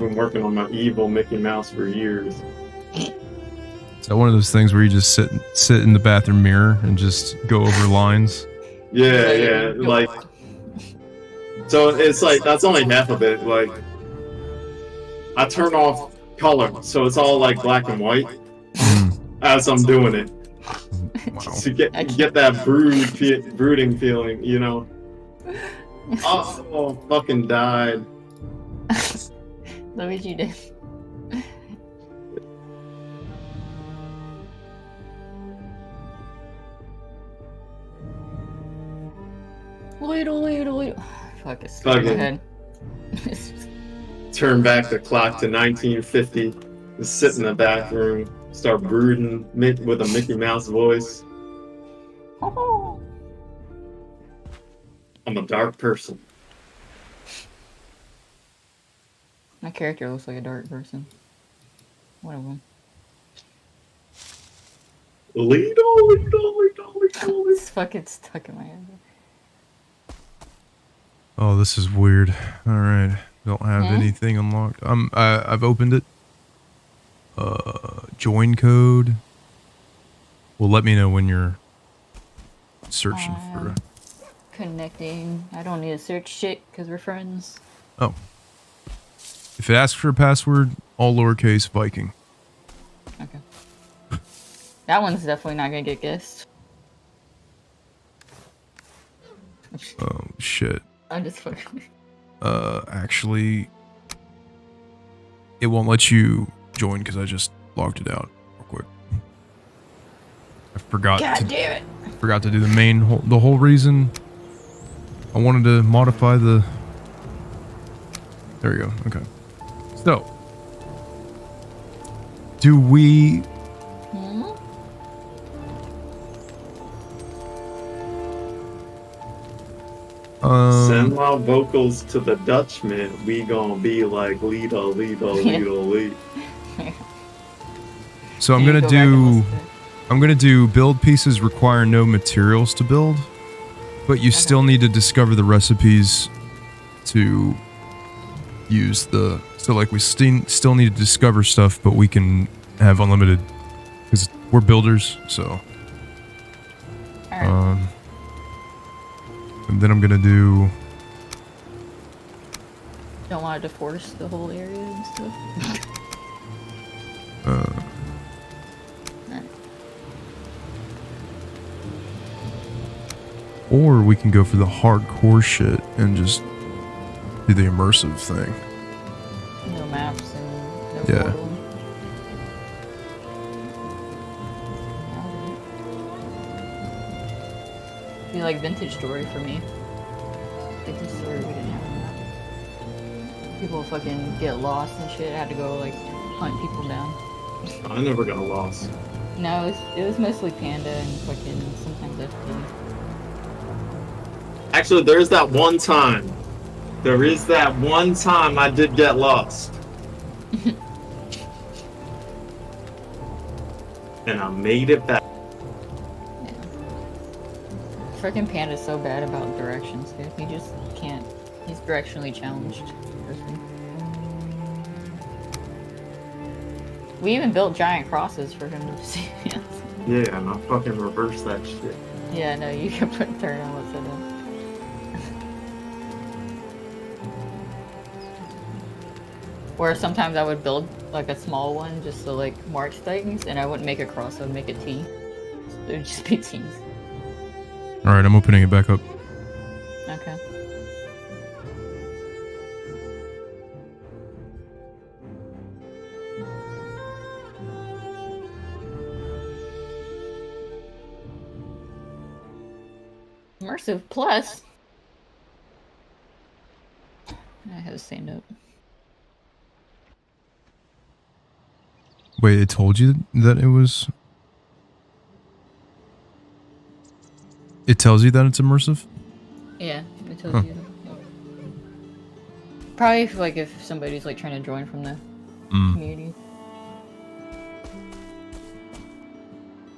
been working on my evil Mickey Mouse for years. Is that one of those things where you just sit in the bathroom mirror and just go over lines? Yeah, like. So it's like that's only half of it. Like, I turn off color, so it's all like black and white as I'm doing it. Wow. To get that brooding feeling, you know. Oh, fucking died. Luigi did. Little. Fuck it. Go ahead. Turn back the clock to 1950. Just sit in the bathroom, start brooding with a Mickey Mouse voice. Oh. I'm a dark person. My character looks like a dark person. One of them. Lido. It's fucking stuck in my head. Oh, this is weird. All right, don't have anything unlocked. I've opened it. Join code. Well, let me know when you're searching for. Connecting. I don't need to search shit because we're friends. Oh. If it asks for a password, all lowercase Viking. Okay. That one's definitely not gonna get guessed. Oh shit. I'm just fucking. Actually, it won't let you join because I just logged it out real quick. I forgot. God damn it! Forgot to do the whole reason. I wanted to modify the. There we go. Okay. So, do we? Send my vocals to the Dutchman. We gonna be like Lido. So I'm gonna do build pieces require no materials to build, but you still need to discover the recipes to use the. So like we still need to discover stuff, but we can have unlimited because we're builders. So. And then I'm gonna do. Don't want to force the whole area and stuff. Or we can go for the hardcore shit and just do the immersive thing. No maps and no Yeah. portal. Be like vintage story for me. Vintage story we didn't have. People fucking get lost and shit. I had to go like hunt people down. I never got lost. No, it was mostly Panda and fucking sometimes FP. Actually, there is that one time I did get lost. And I made it back. Yeah. Freaking Panda's so bad about directions, dude. He just can't. He's directionally challenged. We even built giant crosses for him to see. Yeah, and I fucking reversed that shit. Yeah, no, you can turn on what's in it. Or sometimes I would build like a small one just to like mark things, and I wouldn't make a cross, I would make a T. So it would just be T's. Alright, I'm opening it back up. Okay. Immersive plus. I have the same note. Wait, it told you that it was... It tells you that it's immersive? Yeah, it tells you that. Probably if somebody's like trying to join from the community.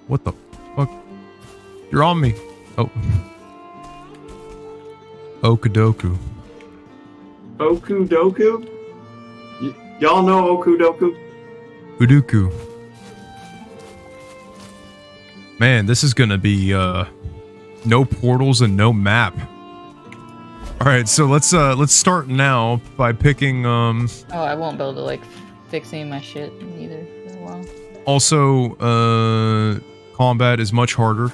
What the fuck? You're on me. Oh. Okadoku. Okudoku? Y'all know Okudoku? Uduku. Man, this is gonna be no portals and no map. All right, so let's start now by picking Oh, I won't be able to like fix any of my shit either for a while. Also, combat is much harder.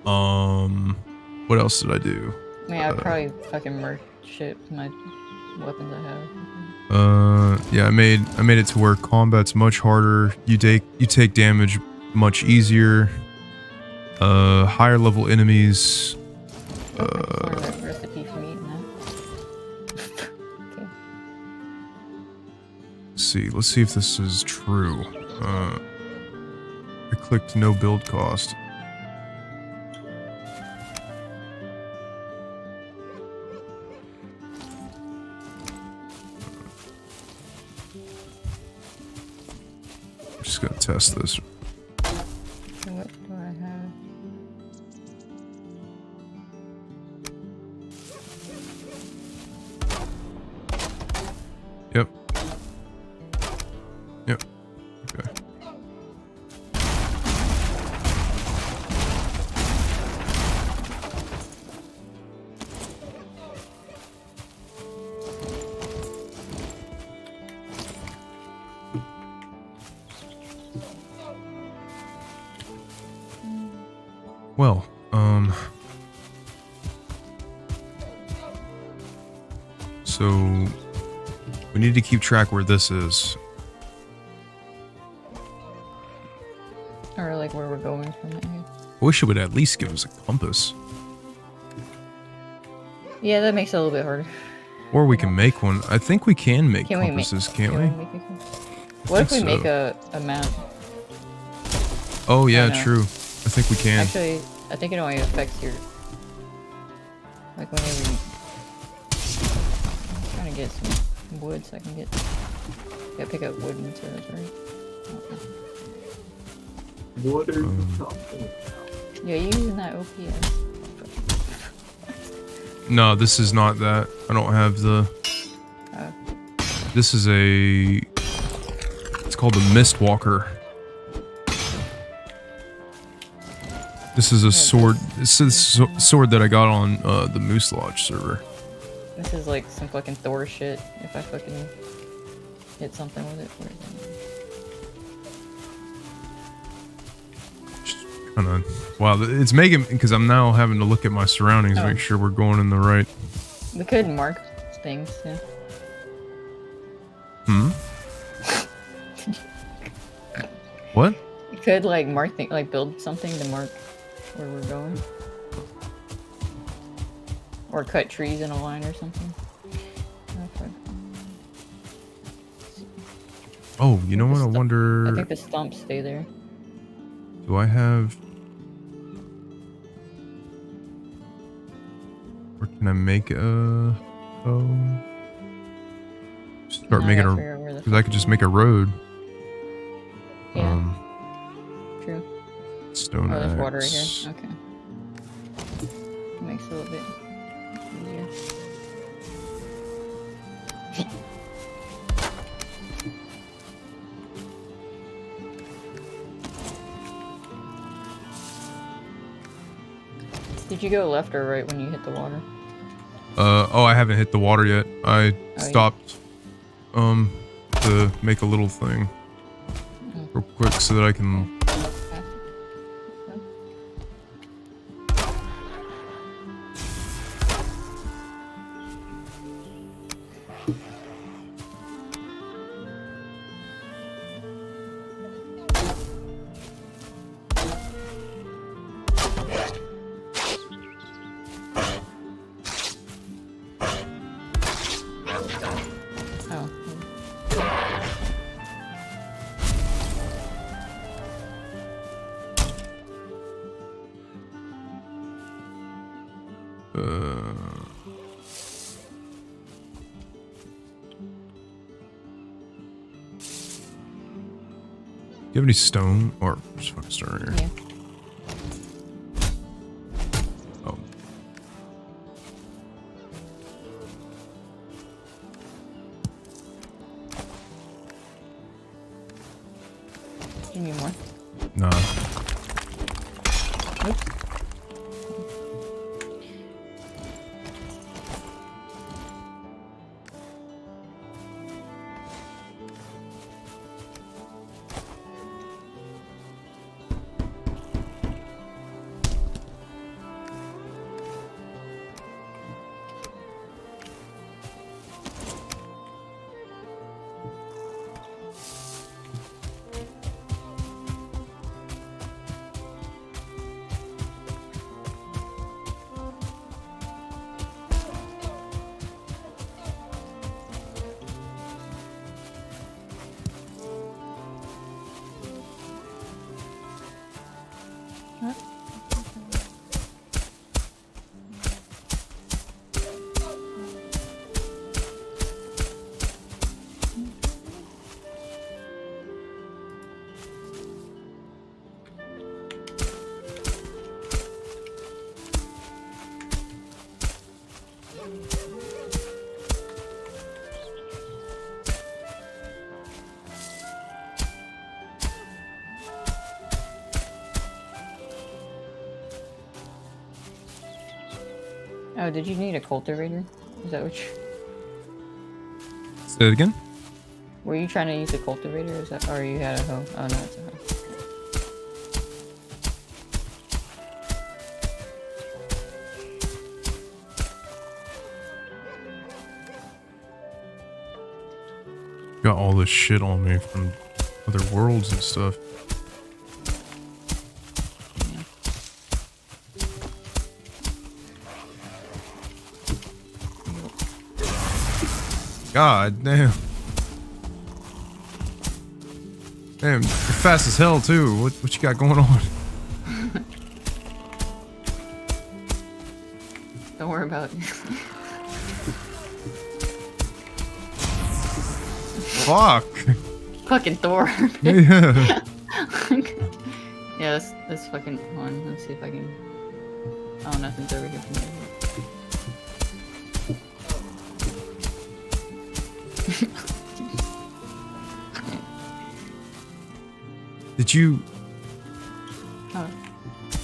What else did I do? I mean, I'd probably fucking merge shit with my weapons I have. Yeah, I made it to where combat's much harder. You take damage much easier. Higher level enemies. Recipe for me eating that. Okay. Let's see if this is true. I clicked no build cost. I'm just gonna test this. So what do I have? Yep. Yep. Okay. Well, so we need to keep track where this is. Or like where we're going from it here. I wish it would at least give us a compass. Yeah, that makes it a little bit harder. Or we can make one. I think we can make Can compasses, can't we? make a compass? What if we so. make a map? Oh yeah, know. true. I think we can. Actually, I think it only affects your... Like whenever you... I'm trying to get some wood so I can get... Gotta pick up wood materials, right? Okay. What are you talking about? Yeah, you using that OPS. No, this is not that. I don't have the... Oh. This is a... It's called the Mistwalker. This is a sword. This is a sword that I got on the Moose Lodge server. This is like some fucking Thor shit. If I fucking hit something with it. Kinda, wow, it's making, because I'm now having to look at my surroundings to Oh. make sure we're going in the right. We could mark things, yeah. Hmm? What? We could like mark things, like build something to mark where we're going. Or cut trees in a line or something. Oh, fuck. Oh, you know what? I I wonder... think the stumps stay there. Do I have... Or can I make a... Oh... Start Now I making gotta a... figure out where the Because I could just make a road. Yeah. True. Stone Oh, there's axe. water right here. Okay. Makes it a little bit easier. Did you go left or right when you hit the water? Oh, I haven't hit the water yet. I yeah. stopped, to make a little thing. Real quick so that I can... Do you have any stone? Or just fucking stone right here. Yeah. Oh. You need more? Nah. Oops. Oh, did you need a cultivator? Is that what you... Say it again? Were you trying to use a cultivator? Is that... Or you had a hoe? Oh, no, it's a hoe. Got all this shit on me from other worlds and stuff. God damn. Damn, you're fast as hell too. What you got going on? Don't worry about it. Fuck. Fucking Thor. Yeah. Yeah, that's fucking... Hold on, let's see if I can... Oh, nothing's over here from me. Did you... Oh.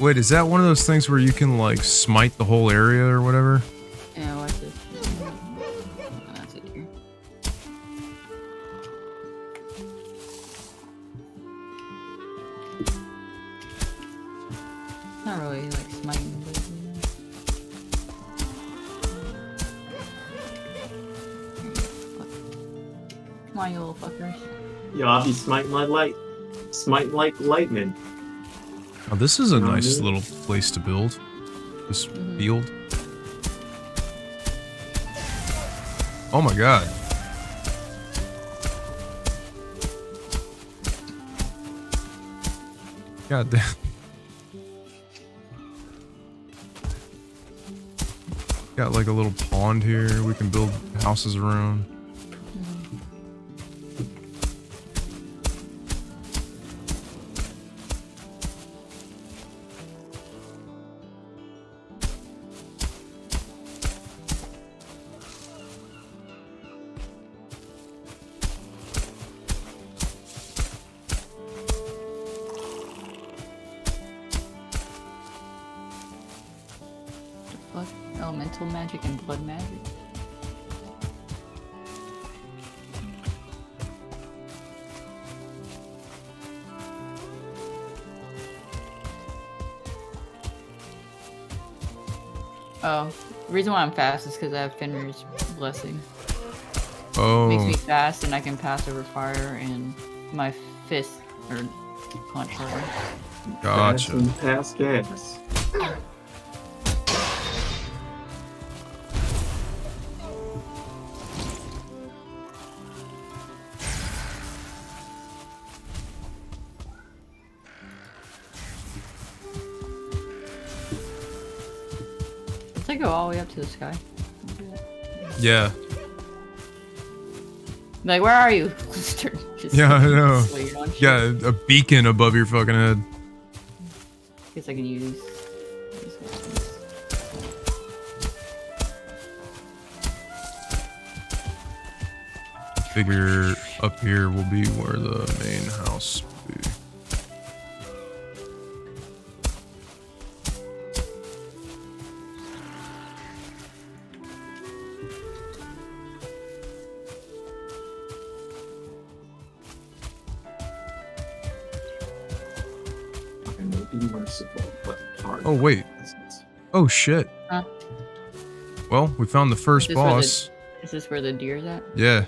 Wait, is that one of those things where you can like smite the whole area or whatever? Yeah, watch this. Oh, that's it here. Not really like smiting, but you know. Come on, you little fuckers. Yo, I'll be smiting like lightning. Oh, this is a nice little place to build. This field. Oh my god. God damn. Got like a little pond here we can build houses around. Fuck, elemental magic and blood magic. Oh, the reason why I'm fast is because I have Fenrir's blessing. Oh. Makes me fast and I can pass over fire and my fist or punch her. Gotcha. Pass gas. Let's like go all the way up to the sky. Yeah. Like, where are you? Just Yeah, I know. slate on shit. Yeah, a beacon above your fucking head. Guess I can use these weapons. Figure up here will be where the main house will be. Be merciful, but hard. Oh, wait. Oh, shit. Huh? Well, we found the first boss. Is this where the deer's at? Yeah.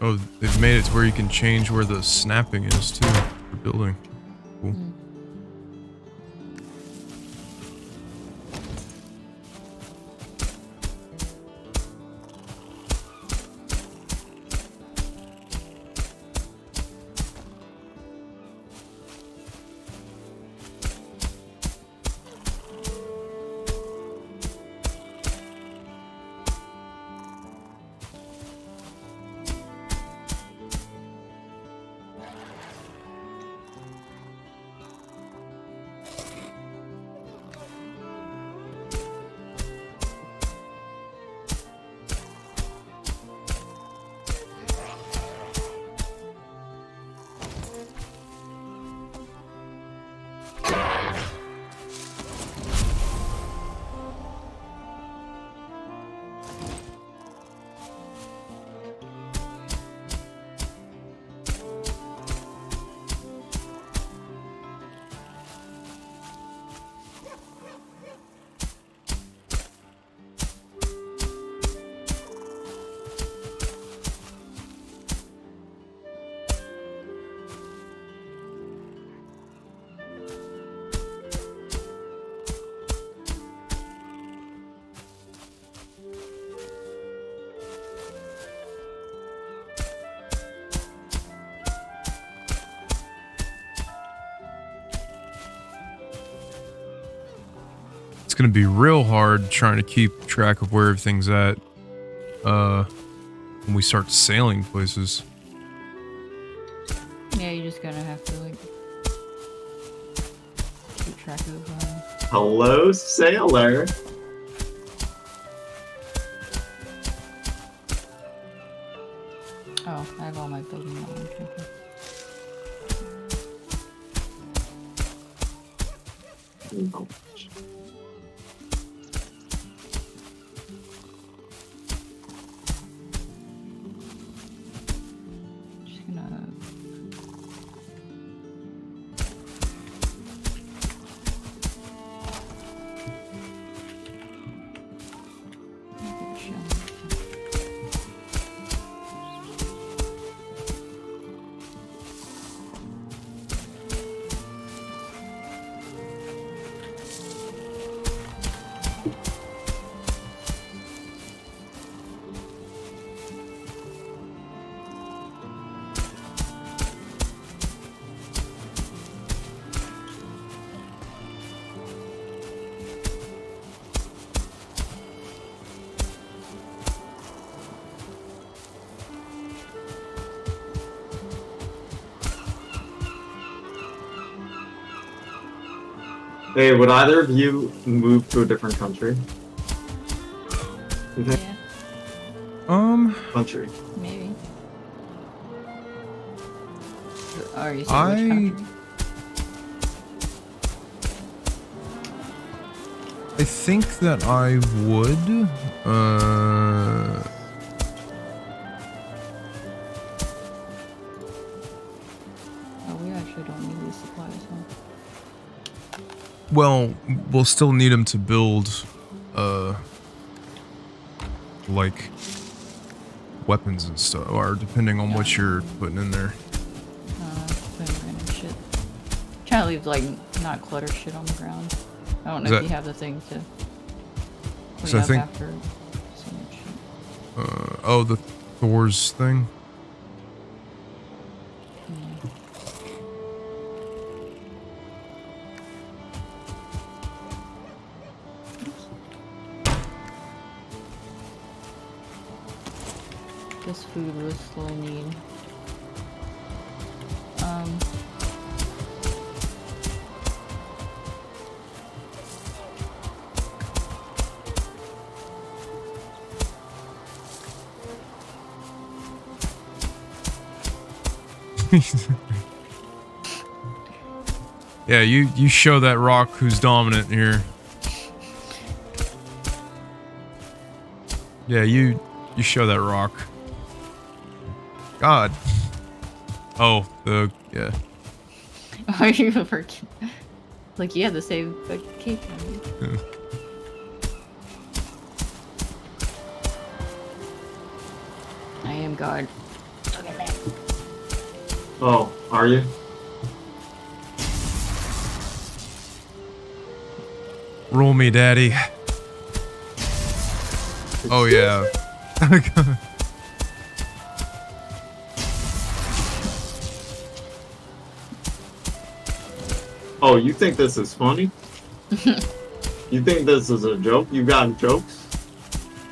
Oh, they've made it to where you can change where the snapping is too for building. Cool. It's gonna be real hard trying to keep track of where everything's at when we start sailing places. Yeah, you're just gonna have to like keep track of. Hello, sailor. Oh, I have all my building knowledge. Oh. Just gonna. Make it show. Hey, would either of you move to a different country? You think? Yeah, Country. maybe. Are you saying which country? I think that I would. Oh, we actually don't need these supplies, huh? Well, we'll still need them to build, like weapons and stuff, or depending on what you're putting in there. Putting random shit. Trying to leave like not clutter shit on the ground. I don't know if you have the thing to clean up after so much shit. Oh, the Thor's thing. This food was still need. Yeah, you show that rock who's dominant here. Yeah, you show that rock. God. Oh, yeah. Are you freaking like you had the same cake on you? I am God. Oh, are you? Roll me, daddy. Oh, yeah. Oh, you think this is funny? You think this is a joke? You got jokes?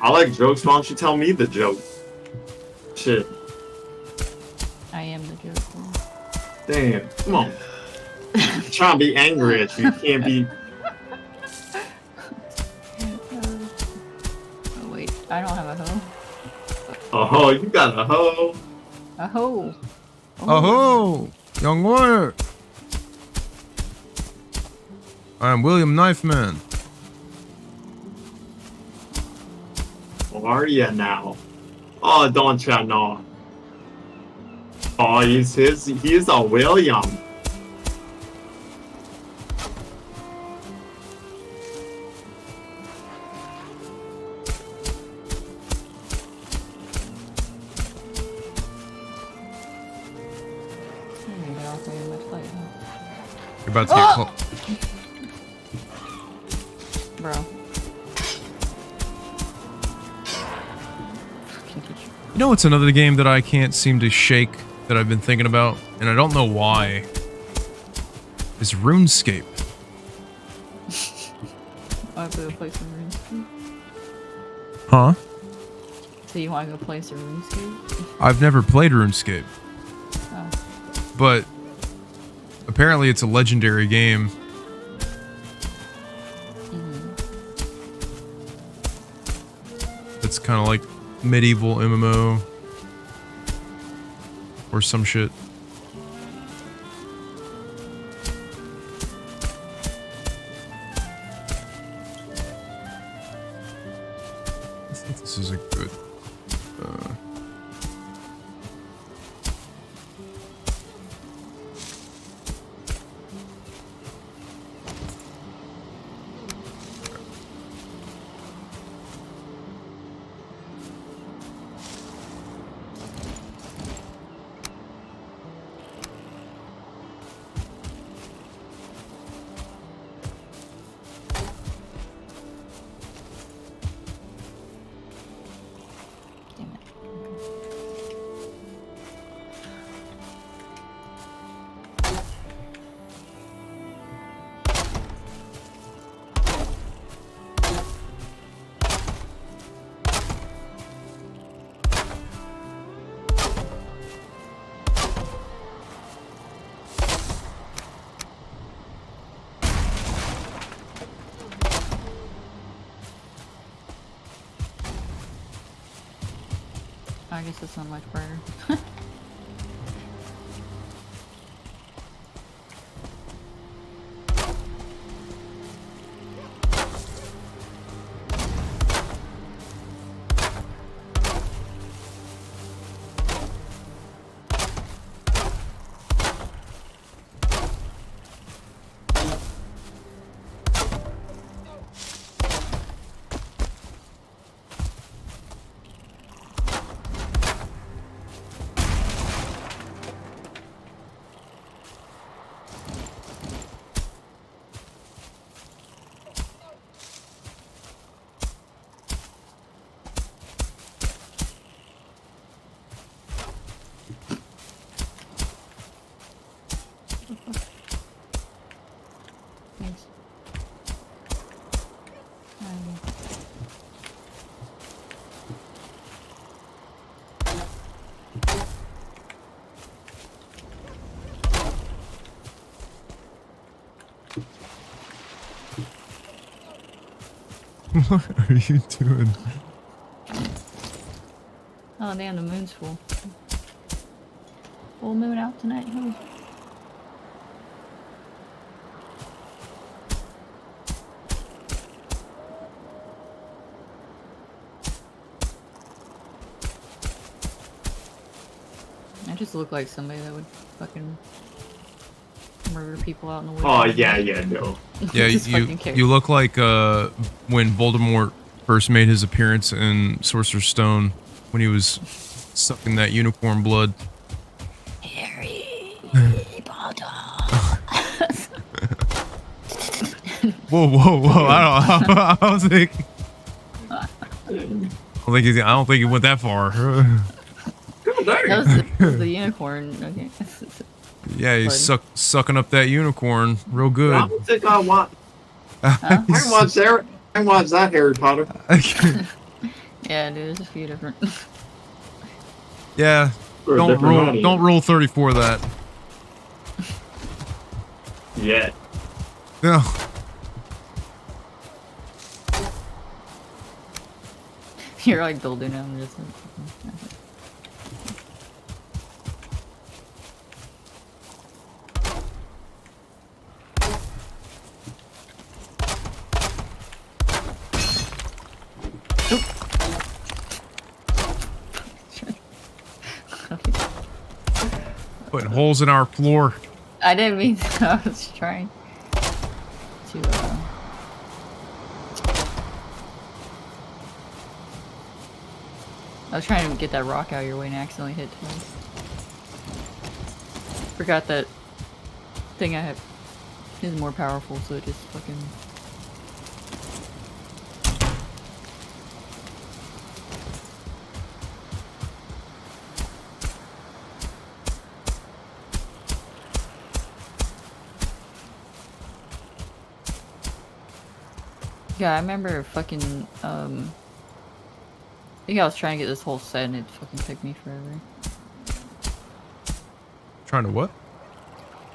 I like jokes. Why don't you tell me the joke? Shit. I am the joke. Damn. Come on. I'm trying to be angry at you. You can't be. Oh wait, I don't have a hoe. Oh, you got a hoe. A hoe. Oh, young warrior. I am William Knifeman. Where are you now? Oh, don't you know? Oh, he's a William. You're about to get close. Bro. You know what's another game that I can't seem to shake that I've been thinking about, and I don't know why? Is RuneScape. I have to go play some RuneScape. Huh? So you want to go play some RuneScape? I've never played RuneScape. Oh. But apparently it's a legendary game. It's kind of like medieval MMO or some shit. I think this is a good I guess it's not much brighter. What are you doing? Oh damn, the moon's full. Full moon out tonight, huh? I just look like somebody that would fucking murder people out in the woods. Oh yeah, no. Yeah, you look like when Voldemort first made his appearance in Sorcerer's Stone when he was sucking that unicorn blood. Harry Potter. Whoa! I don't think he went that far. That was the unicorn. Okay. Yeah, he's sucking up that unicorn real good. I don't think I want. I watched that Harry Potter. Yeah, dude, there's a few different. Yeah, don't roll 34 that. Yeah. No. You're like building them, just like. Putting holes in our floor. I didn't mean to. I was trying to, I was trying to get that rock out of your way and accidentally hit twice. Forgot that thing I have is more powerful, so it just fucking... Yeah, I remember fucking, I think I was trying to get this whole set and it fucking took me forever. Trying to what?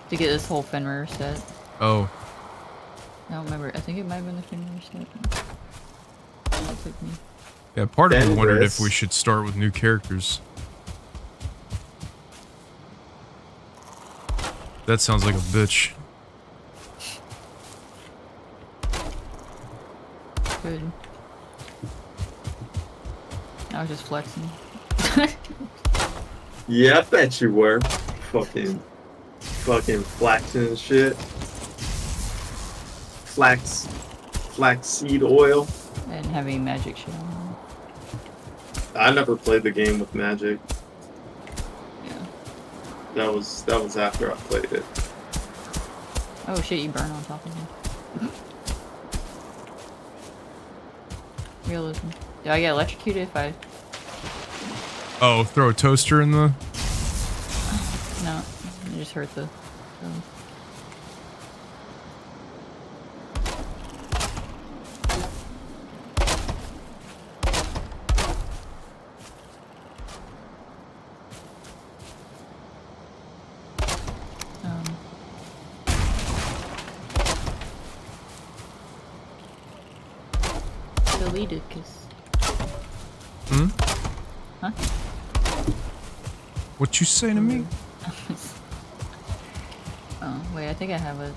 To get this whole Fenrir set. Oh. I don't remember. I think it might have been the Fenrir set. That took me. Yeah, part of me wondered if we should start with new characters. That sounds like a bitch. Good. I was just flexing. Yeah, I bet you were. Fucking flaxing and shit. Flaxseed oil. I didn't have any magic shit on. I never played the game with magic. Yeah. That was after I played it. Oh shit, you burn on top of me. Realism. Do I get electrocuted if I... Oh, throw a toaster in the... No, I just hurt the... Deleted, cause... Hmm? Huh? What you say to me? Oh, wait, I think I have it's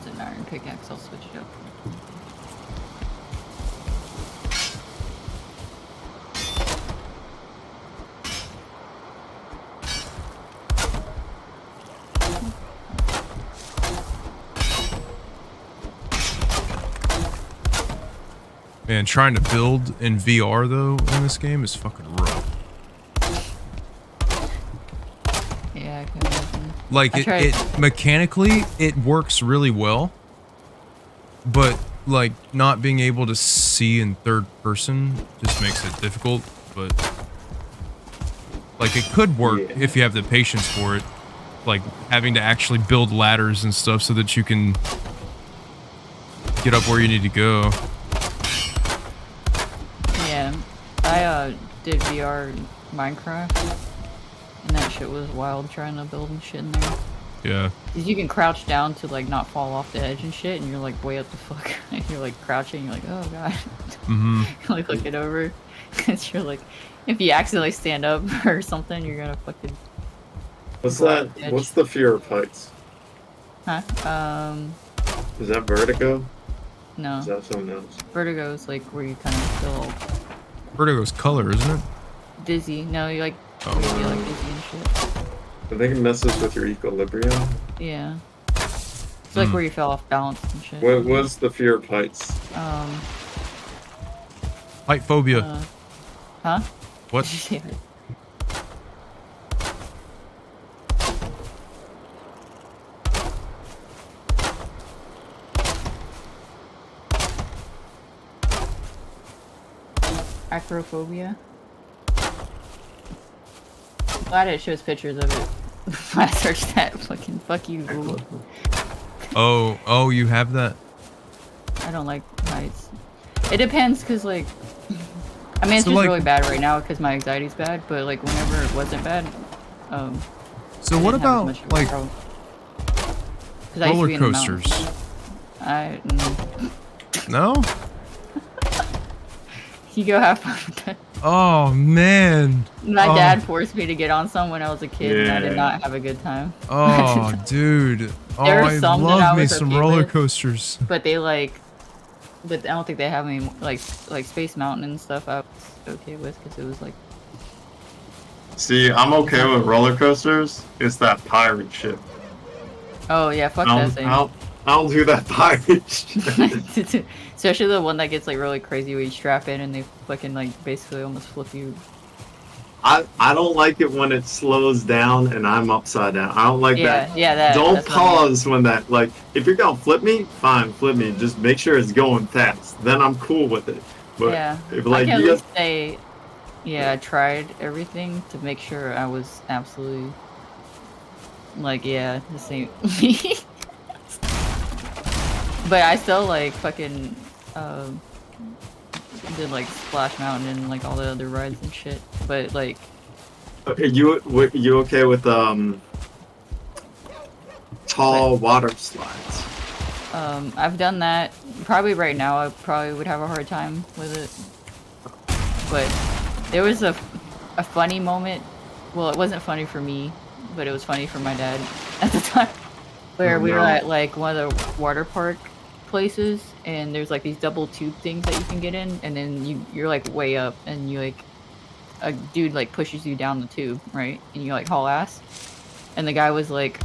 an iron pickaxe, I'll switch it up. Man, trying to build in VR though in this game is fucking rough. Yeah, I can imagine. Like it mechanically it works really well, but like not being able to see in third person just makes it difficult. But like it could work if you have the patience for it. Like having to actually build ladders and stuff so that you can get up where you need to go. I did VR Minecraft, and that shit was wild trying to build and shit in there. Yeah. Cause you can crouch down to like not fall off the edge and shit, and you're like way up the fuck. And you're like crouching, you're like, oh god. Mm-hmm. Like looking over, cause you're like, if you accidentally stand up or something, you're gonna fucking. What's that? What's the fear of heights? Huh? Is that vertigo? No. Is that something else? Vertigo is like where you kind of feel Vertigo's color, isn't it? dizzy. No, you like Oh. you feel like dizzy and shit. I think it messes with your equilibrium. Yeah. It's like where you fell off balance and shit. What was the fear of heights? Height phobia. Huh? What? Yeah. Acrophobia. Glad it shows pictures of it. I searched that. Fucking fuck you, Google. Oh, you have that? I don't like heights. It depends, cause like, I mean, it's So, just like- really bad right now because my anxiety's bad. But like, whenever it wasn't bad, So what about like roller coasters? No? You go have fun with that. Oh man. My dad forced me to get on some when I was a kid, and I did not have a good time. Oh, dude. Oh, There are I some that I love me was some okay roller with. coasters. But they but I don't think they have any like Space Mountain and stuff. I was okay with because it was like. See, I'm okay with roller coasters. It's that pirate shit. Oh yeah, fuck that thing. I don't do that pirate shit. Especially the one that gets like really crazy where you strap in and they fucking like basically almost flip you. I don't like it when it slows down and I'm upside down. I don't like that. Yeah, that. Don't that's what I mean. pause when that, like, if you're gonna flip me, fine, flip me. Just make sure it's going fast. Then I'm cool with it. But Yeah, if I like can at you least say, yeah, I tried everything to make sure I was absolutely like, yeah, the same. But I still like fucking did like Splash Mountain and like all the other rides and shit. But like, okay, you okay with tall water slides? I've done that. Probably right now I probably would have a hard time with it. But there was a funny moment. Well, it wasn't funny for me, but it was funny for my dad at the time. Where we were at like one of the water park places, and there's like these double tube things that you can get in, and then you're like way up, and you like a dude like pushes you down the tube, right? And you like haul ass. And the guy was like,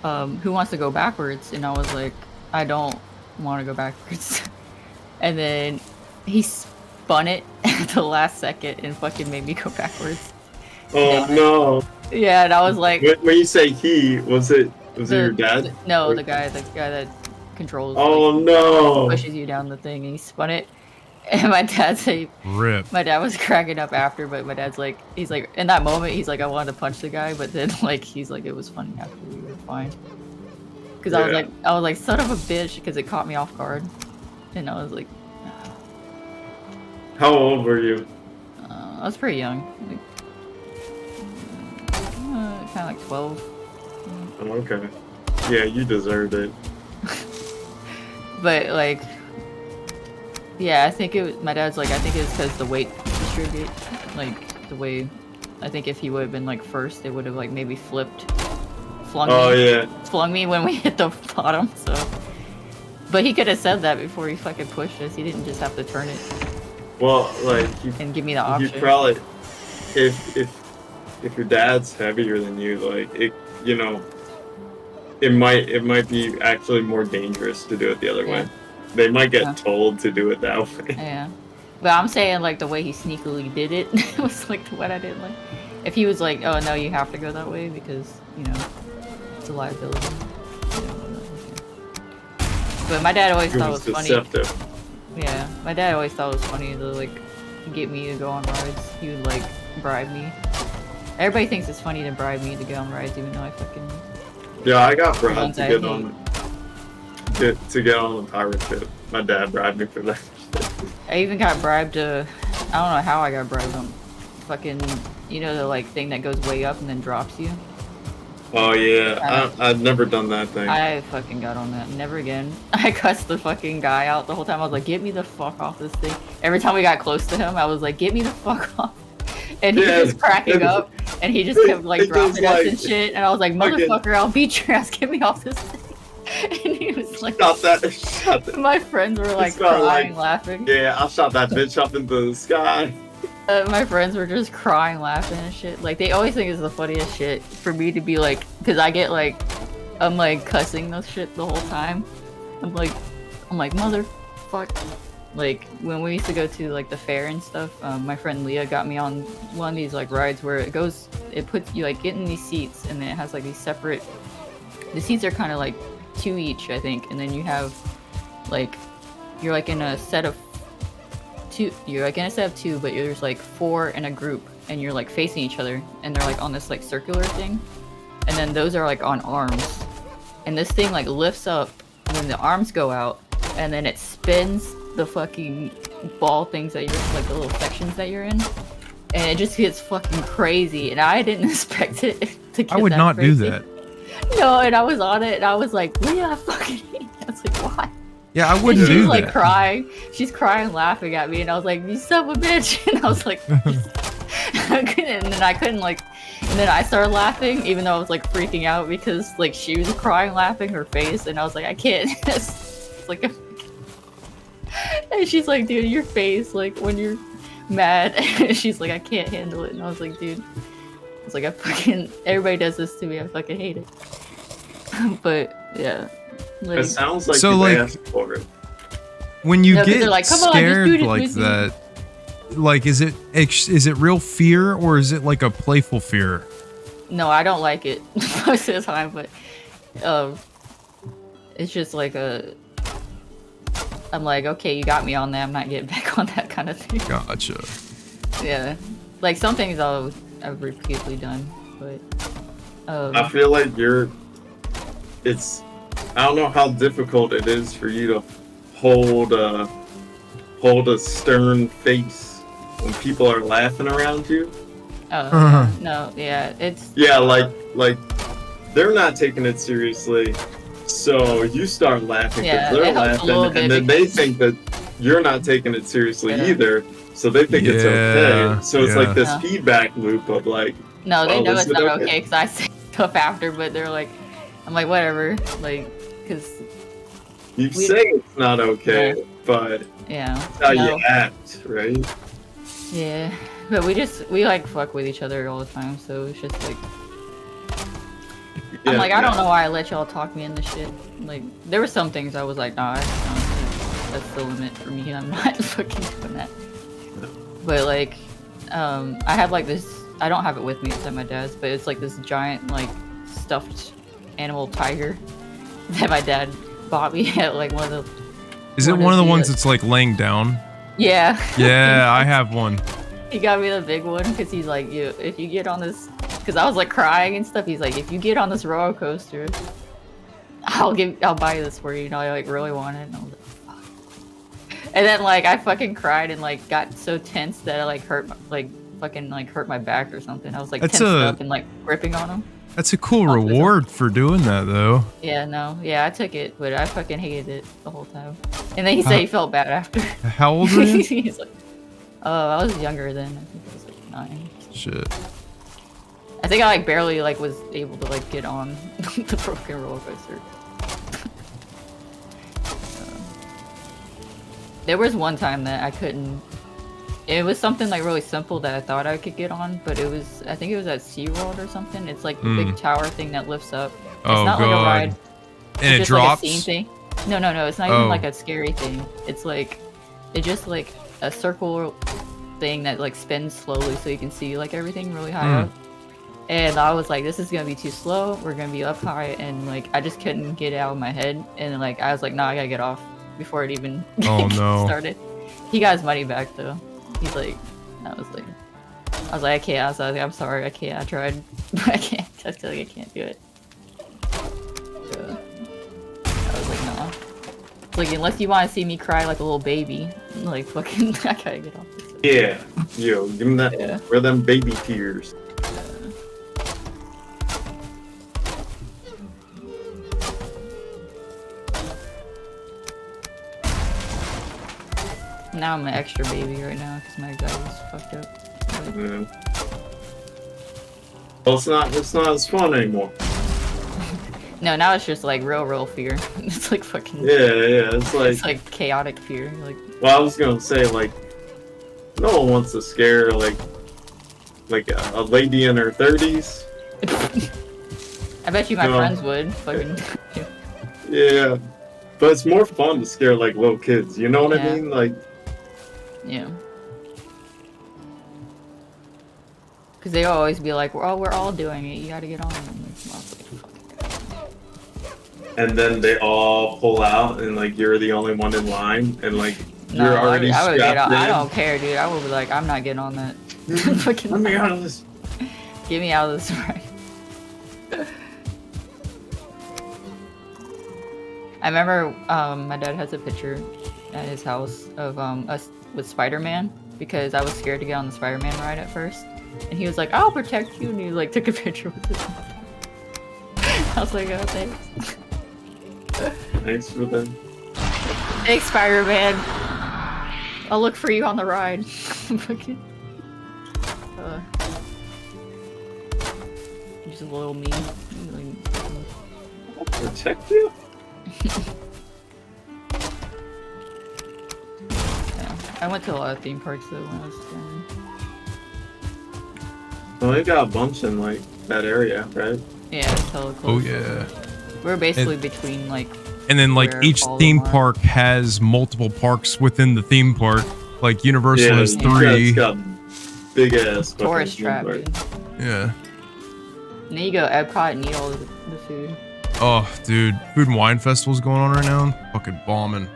who wants to go backwards? And I was like, I don't want to go backwards. And then he spun it at the last second and fucking made me go backwards. Oh no! Yeah, and I was like, When you say he, was it your dad? No, the guy that controls. Oh like, no! pushes you down the thing, and he spun it. And my dad said, Rip. my dad was cracking up after, but my dad's like, he's like, in that moment, he's like, I wanted to punch the guy, but then like, he's like, it was funny after we were fine. Because I was like, son of a bitch, because it caught me off guard, and I was like, How old were you? I was pretty young, like, kind of like 12. Oh, okay. Yeah, you deserved it. But like, yeah, I think it was, my dad's like, I think it's because the weight distribute, like the way, I think if he would have been like first, it would have like maybe flipped, flung me when we hit the bottom. So, but he could have said that before he fucking pushed us. He didn't just have to turn it. Well, like and give me the option. You probably, if your dad's heavier than you, like it, you know, it might be actually more dangerous to do it the other way. They might get told to do it that way. Yeah, but I'm saying like the way he sneakily did it was like what I didn't like. If he was like, oh no, you have to go that way because you know it's a liability. You know, but my dad always thought it was deceptive. funny. Yeah, my dad always thought it was funny to like get me to go on rides. He would like bribe me. Everybody thinks it's funny to bribe me to go on rides, even though I fucking. Yeah, I got bribed to get on the pirate ship. My dad bribed me for that. I even got bribed to don't know how I got bribed on. Fucking, you know the like thing that goes way up and then drops you? Oh yeah, I've never done that thing. I fucking got on that. Never again. I cussed the fucking guy out the whole time. I was like, get me the fuck off this thing. Every time we got close to him, I was like, get me the fuck off. And he was just cracking up, and he just kept like dropping us and shit. And I was like, motherfucker, I'll beat your ass. Get me off this thing. And he was like, shot that. My friends were like crying, laughing. Yeah, I shot that bitch up into the sky. My friends were just crying, laughing and shit. Like, they always think it's the funniest shit for me to be like, because I get like, I'm like cussing this shit the whole time. I'm like, motherfuck. Like, when we used to go to like the fair and stuff, my friend Leah got me on one of these like rides where it puts you like get in these seats, and then it has like these separate, the seats are kind of like 2 each, I think, and then you have like, you're like in a set of 2, but there's like 4 in a group, and you're like facing each other, and they're like on this like circular thing, and then those are like on arms, and this thing like lifts up, and then the arms go out, and then it spins the fucking ball things that you're like the little sections that you're in, and it just gets fucking crazy, and I didn't expect it to get I would that not crazy. do that. No, and I was on it, and I was like, Leah, I fucking hate it. I was like, why? Yeah, I wouldn't do She's that. like crying. She's crying, laughing at me, and I was like, you son of a bitch. And I was like, and then I started laughing, even though I was like freaking out because like she was crying, laughing her face, and I was like, I can't. It's like and she's like, dude, your face, like when you're mad. She's like, I can't handle it, and I was like, dude. It's like, everybody does this to me. I fucking hate it. But yeah, like, It sounds like so, you like, asked for it. When you get like, come on, scared like that, like, is it real fear, or is it like a playful fear? No, I don't like it most of the time, but it's just like I'm like, okay, you got me on that. I'm not getting back on that kind of thing. Gotcha. Yeah, like some things I've repeatedly done, but I feel like I don't know how difficult it is for you to hold a stern face when people are laughing around you. Oh, no, yeah, it's... Yeah, like they're not taking it seriously, so you start laughing because they're laughing, and then they think that you're not taking it seriously either, so they think it's okay. So it's like this feedback loop of like... No, they know it's not okay because I say stuff after, but they're like... I'm like, whatever, like, because... You say it's not okay, but that's how you act, right? Yeah, but we like fuck with each other all the time, so it's just like... I'm like, I don't know why I let y'all talk me into shit. Like, there were some things I was like, nah, that's the limit for me, I'm not fucking doing that. But like, I have like this, I don't have it with me, it's at my dad's, but it's like this giant, like, stuffed animal tiger that my dad bought me at like one of the... Is it one of the ones that's like laying down? Yeah. Yeah, I have one. He got me the big one because he's like, if you get on this, because I was like crying and stuff. He's like, if you get on this roller coaster, I'll buy you this for you. You know, I like really want it. And I was like, fuck. And then like I fucking cried and like got so tense that I like hurt my back or something. I was like tensed up and like gripping on him. That's a cool reward for doing that, though. Yeah, no. Yeah, I took it, but I fucking hated it the whole time. And then he said he felt bad after. How old were you? He's like, oh, I was younger then. I think I was like 9. Shit. I think I like barely like was able to like get on the broken roller coaster. There was one time that I couldn't. It was something like really simple that I thought I could get on, but it was, I think it was at SeaWorld or something. It's like the big tower thing that lifts up. It's not like a ride. And it's it drops? Like a scene thing. No, it's not even like a scary thing. It's like, it's just like a circle thing that like spins slowly so you can see like everything really high up. And I was like, this is gonna be too slow. We're gonna be up high, and like I just couldn't get it out of my head. And like I was like, nah, I gotta get off before it even started. He got his money back though. He's like, I was like, I can't. I was like, I'm sorry, I can't. I tried, but I can't. I feel like I can't do it. So, I was like, nah. like, unless you want to see me cry like a little baby, like, fucking, I gotta get off this. Yeah, yo, give him that. Yeah. Where them baby tears? Now I'm an extra baby right now because my anxiety's fucked up. Yeah. Well, it's not as fun anymore. No, now it's just like real fear. It's like fucking. Yeah, it's like chaotic fear. Like. Well, I was gonna say like, no one wants to scare like a lady in her 30s. I bet you my friends would. Fucking. Yeah, but it's more fun to scare like little kids. You know what I mean? Like. Yeah. Because they always be like, "Oh, we're all doing it. You gotta get on." And then they all pull out, and like you're the only one in line, and like you're already I would get strapped on. in. I don't care, dude. I would be like, I'm not getting on that. Fucking Let me out of this. Get me out of this ride. I remember my dad has a picture at his house of us with Spider-Man because I was scared to get on the Spider-Man ride at first, and he was like, "I'll protect you," and he like took a picture with it. I was like, "Oh, thanks." Thanks for that. Thanks, Spider-Man. I'll look for you on the ride. Fucking. Just a little me. I'll protect you. Yeah. I went to a lot of theme parks though when I was young. Well, they got a bunch in like that area, right? Yeah, it's hella close. Oh yeah. We're basically between like. And then like each theme park has multiple parks within the theme park. Like Universal has 3. It's got big ass tourist trap, dude. Yeah. And then you go Epcot and eat all the food. Oh, dude, Food and Wine Festival's going on right now. I'm fucking bombing.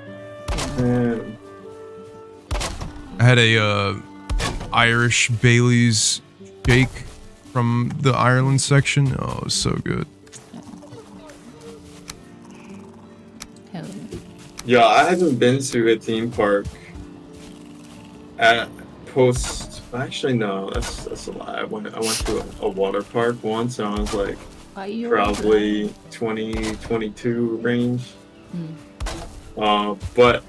Yeah. I had an Irish Bailey's shake from the Ireland section. Oh, it was so good. Yeah, I haven't been to a theme park at post. Actually, no, that's a lie. I went to a water park once, and I was like probably 20, 22 range. But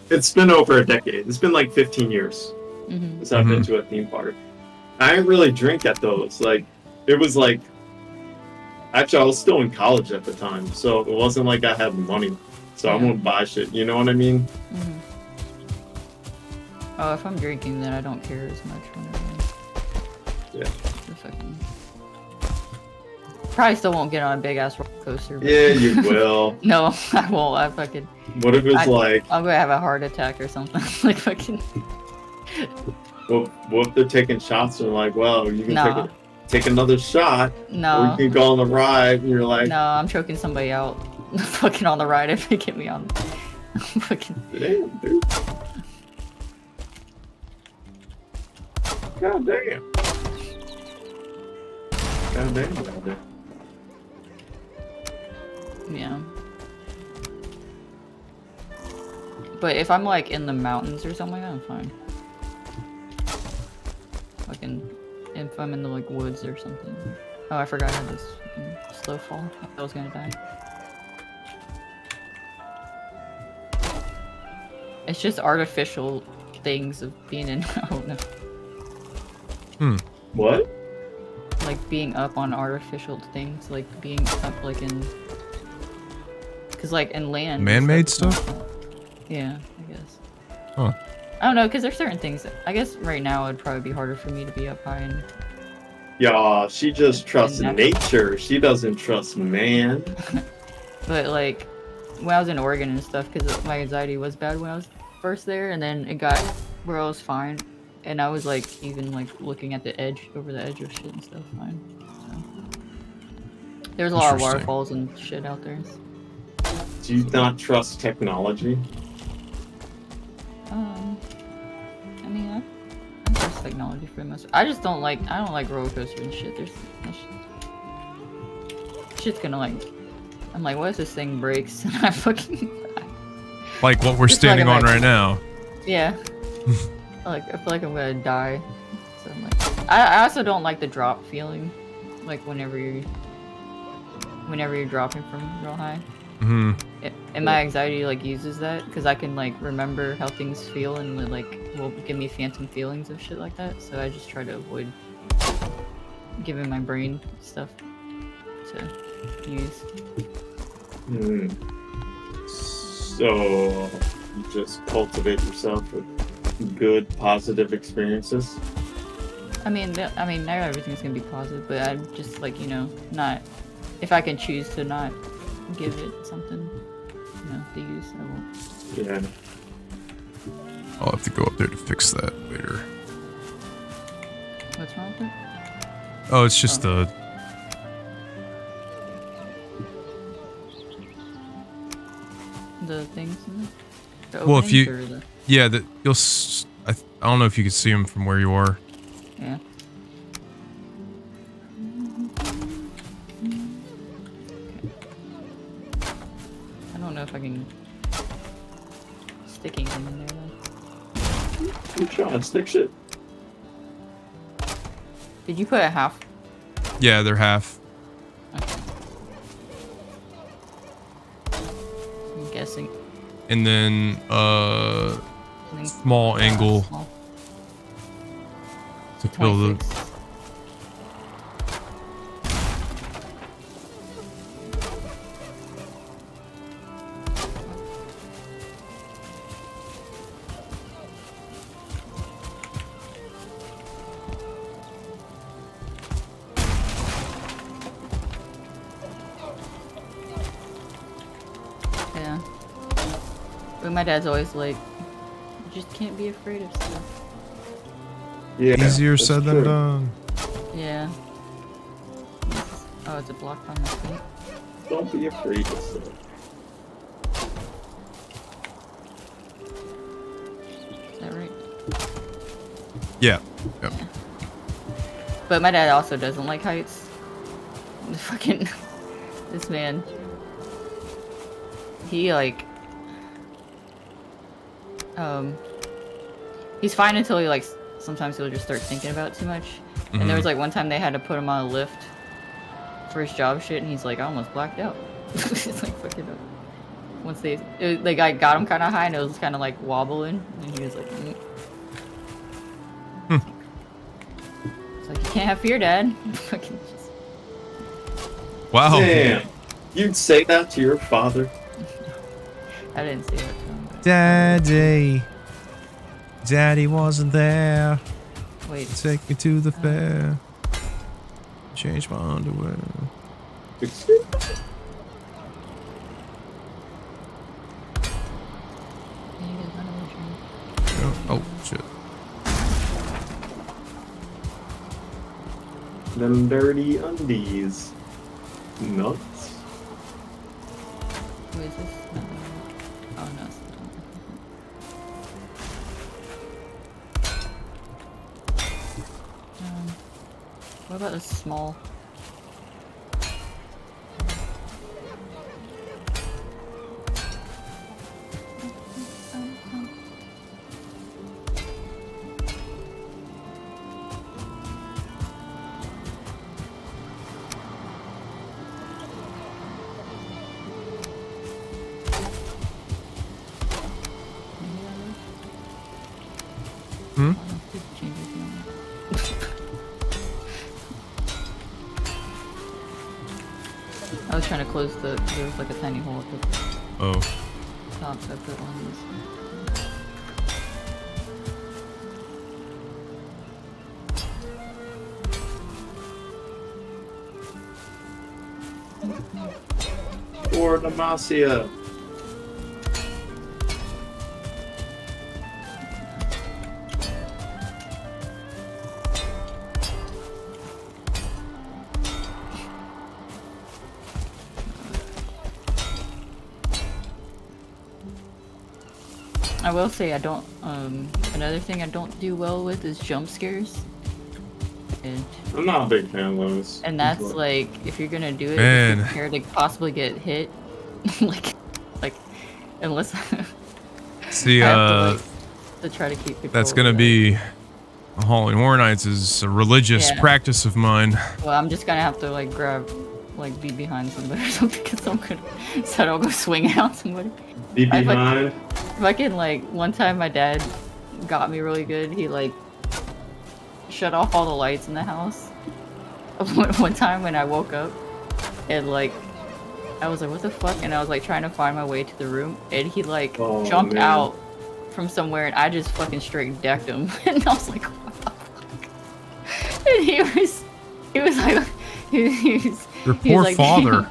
it's been over a decade. It's been like 15 years since I've been to a theme park. I didn't really drink at those. Like, it was like, actually, I was still in college at the time, so it wasn't like I had money. So I won't buy shit, you know what I mean? Oh, if I'm drinking, then I don't care as much whenever. Yeah. Probably still won't get on a big ass roller coaster. But... Yeah, you will. No, I won't. I fucking. What if it's like? I'm gonna have a heart attack or something. Like fucking. What if they're taking shots and like, well, you can take another shot. No. Or you can go on the ride and you're like. No, I'm choking somebody out. Fucking on the ride if they get me on. Fucking. Damn, dude. God damn. God damn. Yeah. But if I'm like in the mountains or something like that, I'm fine. Fucking, if I'm in the like woods or something. Oh, I forgot I had this fucking slow fall. I thought I was gonna die. It's just artificial things of being in. I don't know. What? Like being up on artificial things, like being up like in. Cause like in land. Man-made stuff? Yeah, I guess. Huh. I don't know, cause there's certain things. I guess right now it'd probably be harder for me to be up high and. Yeah, she just trusts nature. She doesn't trust man. But like, when I was in Oregon and stuff, cause my anxiety was bad when I was first there, and then it got where I was fine, and I was like even like looking at the edge, over the edge of shit and stuff, fine. So. There's a lot of waterfalls and shit out there. Do you not trust technology? I mean, I trust technology for the most. I don't like roller coasters and shit. There's shit's gonna like. I'm like, what if this thing breaks? And I Like what we're Just like standing on I'm right now. Yeah. I feel like I'm gonna die. So I'm like, I also don't like the drop feeling, like whenever you're dropping from real high. Mm-hmm. And my anxiety like uses that because I can like remember how things feel and like will give me phantom feelings of shit like that. So I just try to avoid giving my brain stuff to use. So you just cultivate yourself with good, positive experiences. I mean, not everything's gonna be positive, but I'm just like, you know, not if I can choose to not give it something, you know, to use, I won't. Yeah. I'll have to go up there to fix that later. What's wrong with it? Oh, it's just the things. The well, if you, or the... yeah, that you'll. I don't know if you can see them from where you are. Yeah. I don't know if I can sticking them in there though. Keep trying, stick shit. Did you put a half? Yeah, they're half. Okay. I'm guessing. And then small angle Small. to fill the. 26. Yeah. But my dad's always like, you just can't be afraid of stuff. Yeah. Easier that's said than true. done. Yeah. Oh, it's a block on my feet. Don't be afraid of stuff. Is that right? Yeah. Yep. Yeah. But my dad also doesn't like heights. Fucking this man. He like he's fine until he like sometimes he'll just start thinking about it too much. And there was like one time they had to put him on a lift for his job shit, and he's like, I almost blacked out. It's like fucking up. Once they got him kind of high, and it was kind of like wobbling, and he was like, It's like, you can't have fear, Dad. Fucking just... Wow. Damn. You'd say that to your father? I didn't say that to him. But... Daddy wasn't there. Wait. Take me to the fair. Change my underwear. Excuse me? Oh, shit. Them dirty undies. Nuts. Who is this? Oh no. It's what about this small? Hmm? I was trying to close there was like a tiny hole at the Oh. top, so I put one of these. Or Demacia. I will say I don't, another thing I don't do well with is jump scares. And I'm not a big fan of those. that's like, if you're gonna do it, Man. if you're prepared to possibly get hit, like, unless, See, I have to try to keep people. That's gonna be Halloween Horror Nights is a religious practice of mine. Well, I'm just gonna have to like be behind somebody or something, because I'm gonna, so I don't go swinging on somebody. Be behind. Fucking like one time, my dad got me really good. He like shut off all the lights in the house. One time when I woke up, and like I was like, what the fuck? And I was like trying to find my way to the room, and he like jumped out from somewhere, and I just fucking straight decked him. And I was like, what the fuck? And he was like, your poor like, father.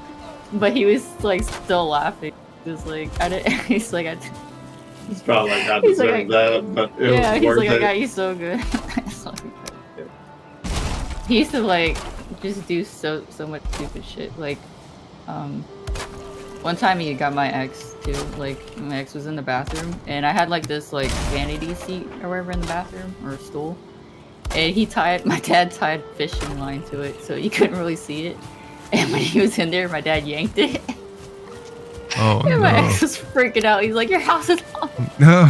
But he was like still laughing. He was like, he's like, It's probably like I deserve that, but it was worth he's like, it. I got you so good. He used to like just do so much stupid shit. Like, one time he got my ex too. Like, my ex was in the bathroom, and I had like this like vanity seat or whatever in the bathroom, or a stool, and my dad tied fishing line to it so you couldn't really see it. And when he was in there, my dad yanked it. Oh and no! My ex was freaking out. He's like, "Your house is haunted." No.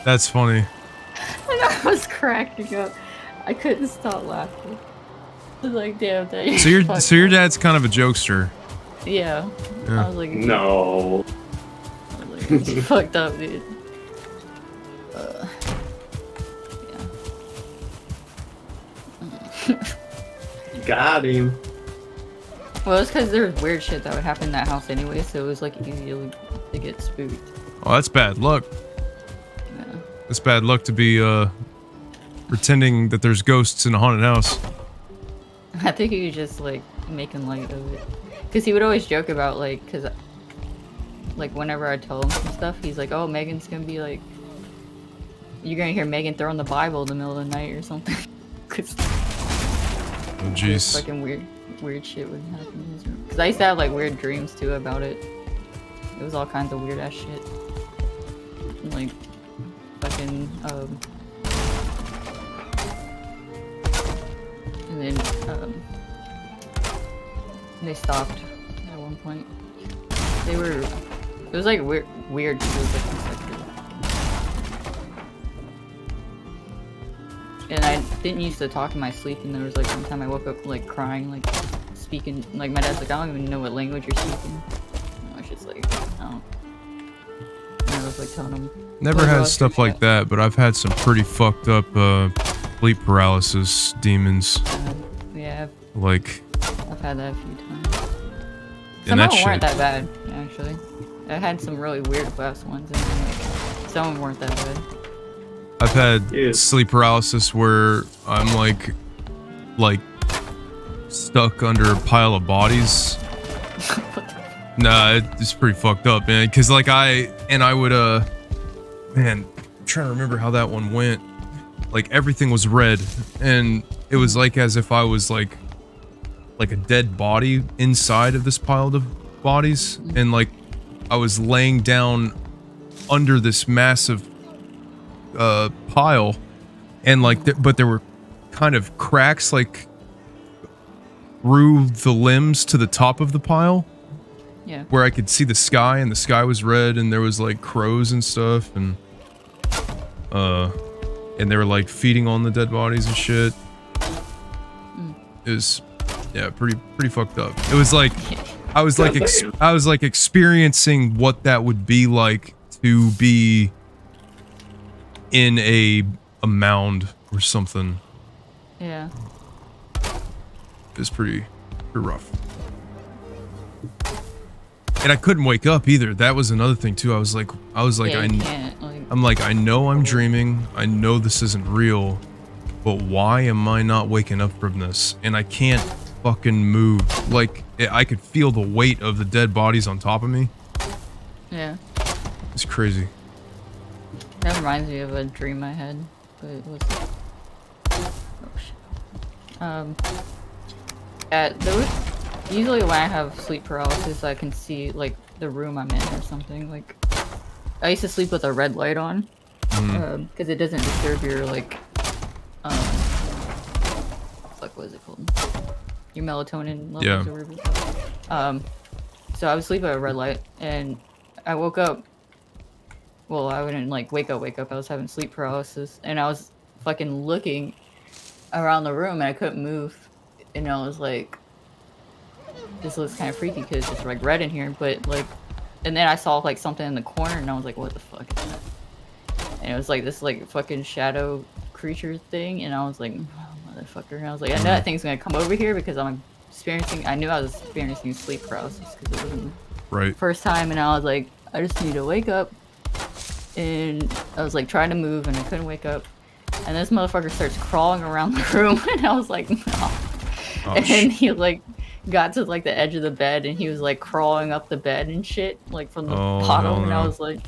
That's funny. And I was cracking up. I couldn't stop laughing. I was like, "Damn, Dad." So your dad's kind of a jokester. Yeah. I was like, no. I was like, you fucked up, dude. Got him. Well, it's because there was weird shit that would happen in that house anyway, so it was like easy to get spooked. Oh, that's bad luck. Yeah. It's bad luck to be pretending that there's ghosts in a haunted house. I think he was just like making light of it, because he would always joke about like, like whenever I tell him some stuff, he's like, "Oh, Megan's gonna be like, you're gonna hear Megan throwing the Bible in the middle of the night or something." Cause oh jeez. Fucking weird shit would happen in his room. Cause I used to have like weird dreams too about it. It was all kinds of weird ass shit. Like fucking and then they stopped at one point. It was like weird because it was like consecutive. And I didn't used to talk in my sleep, and there was like one time I woke up like crying, like speaking, like my dad's like, "I don't even know what language you're speaking." And I was just like, "Oh." And I was like telling him. Never had stuff like that, but I've had some pretty fucked up sleep paralysis demons. Yeah. Like. I've had that a few times. Some of them weren't that bad, actually. I had some really weird last ones, and like, some of them weren't that bad. I've had sleep paralysis where I'm like stuck under a pile of bodies. Nah, it's pretty fucked up, man. Cause like I would man, I'm trying to remember how that one went. Like everything was red, and it was like as if I was like a dead body inside of this pile of bodies, and like I was laying down under this massive pile, and like but there were kind of cracks like through the limbs to the top of the pile, where I could see the sky, and the sky was red, and there was like crows and stuff, and they were like feeding on the dead bodies and shit. It was pretty fucked up. It was like I was like experiencing what that would be like to be in a mound or something. Yeah. It was pretty rough. And I couldn't wake up either. That was another thing too. I was like, I know I'm dreaming. I know this isn't real, but why am I not waking up from this? And I can't fucking move. Like, I could feel the weight of the dead bodies on top of me. Yeah. It's crazy. That reminds me of a dream I had, but it was... Oh shit. There was... Usually when I have sleep paralysis, I can see, like, the room I'm in or something. Like, I used to sleep with a red light on, because it doesn't disturb your, like, what is it called? Your melatonin levels or whatever. So I was sleeping with a red light, and I woke up, well, I wouldn't like wake up. I was having sleep paralysis, and I was fucking looking around the room, and I couldn't move, and I was like, this looks kind of freaky because it's like red in here, but like, and then I saw like something in the corner, and I was like, what the fuck is that? And it was like this like fucking shadow creature thing, and I was like, oh, motherfucker. And I was like, I know that thing's gonna come over here because I knew I was experiencing sleep paralysis because it wasn't the first time, and I was like, I just need to wake up, and I was like trying to move, and I couldn't wake up, and this motherfucker starts crawling around the room, and I was like, no. Oh, and then he like got to like the edge of the bed, and he was like crawling up the bed and shit, like from the bottom, and I was like,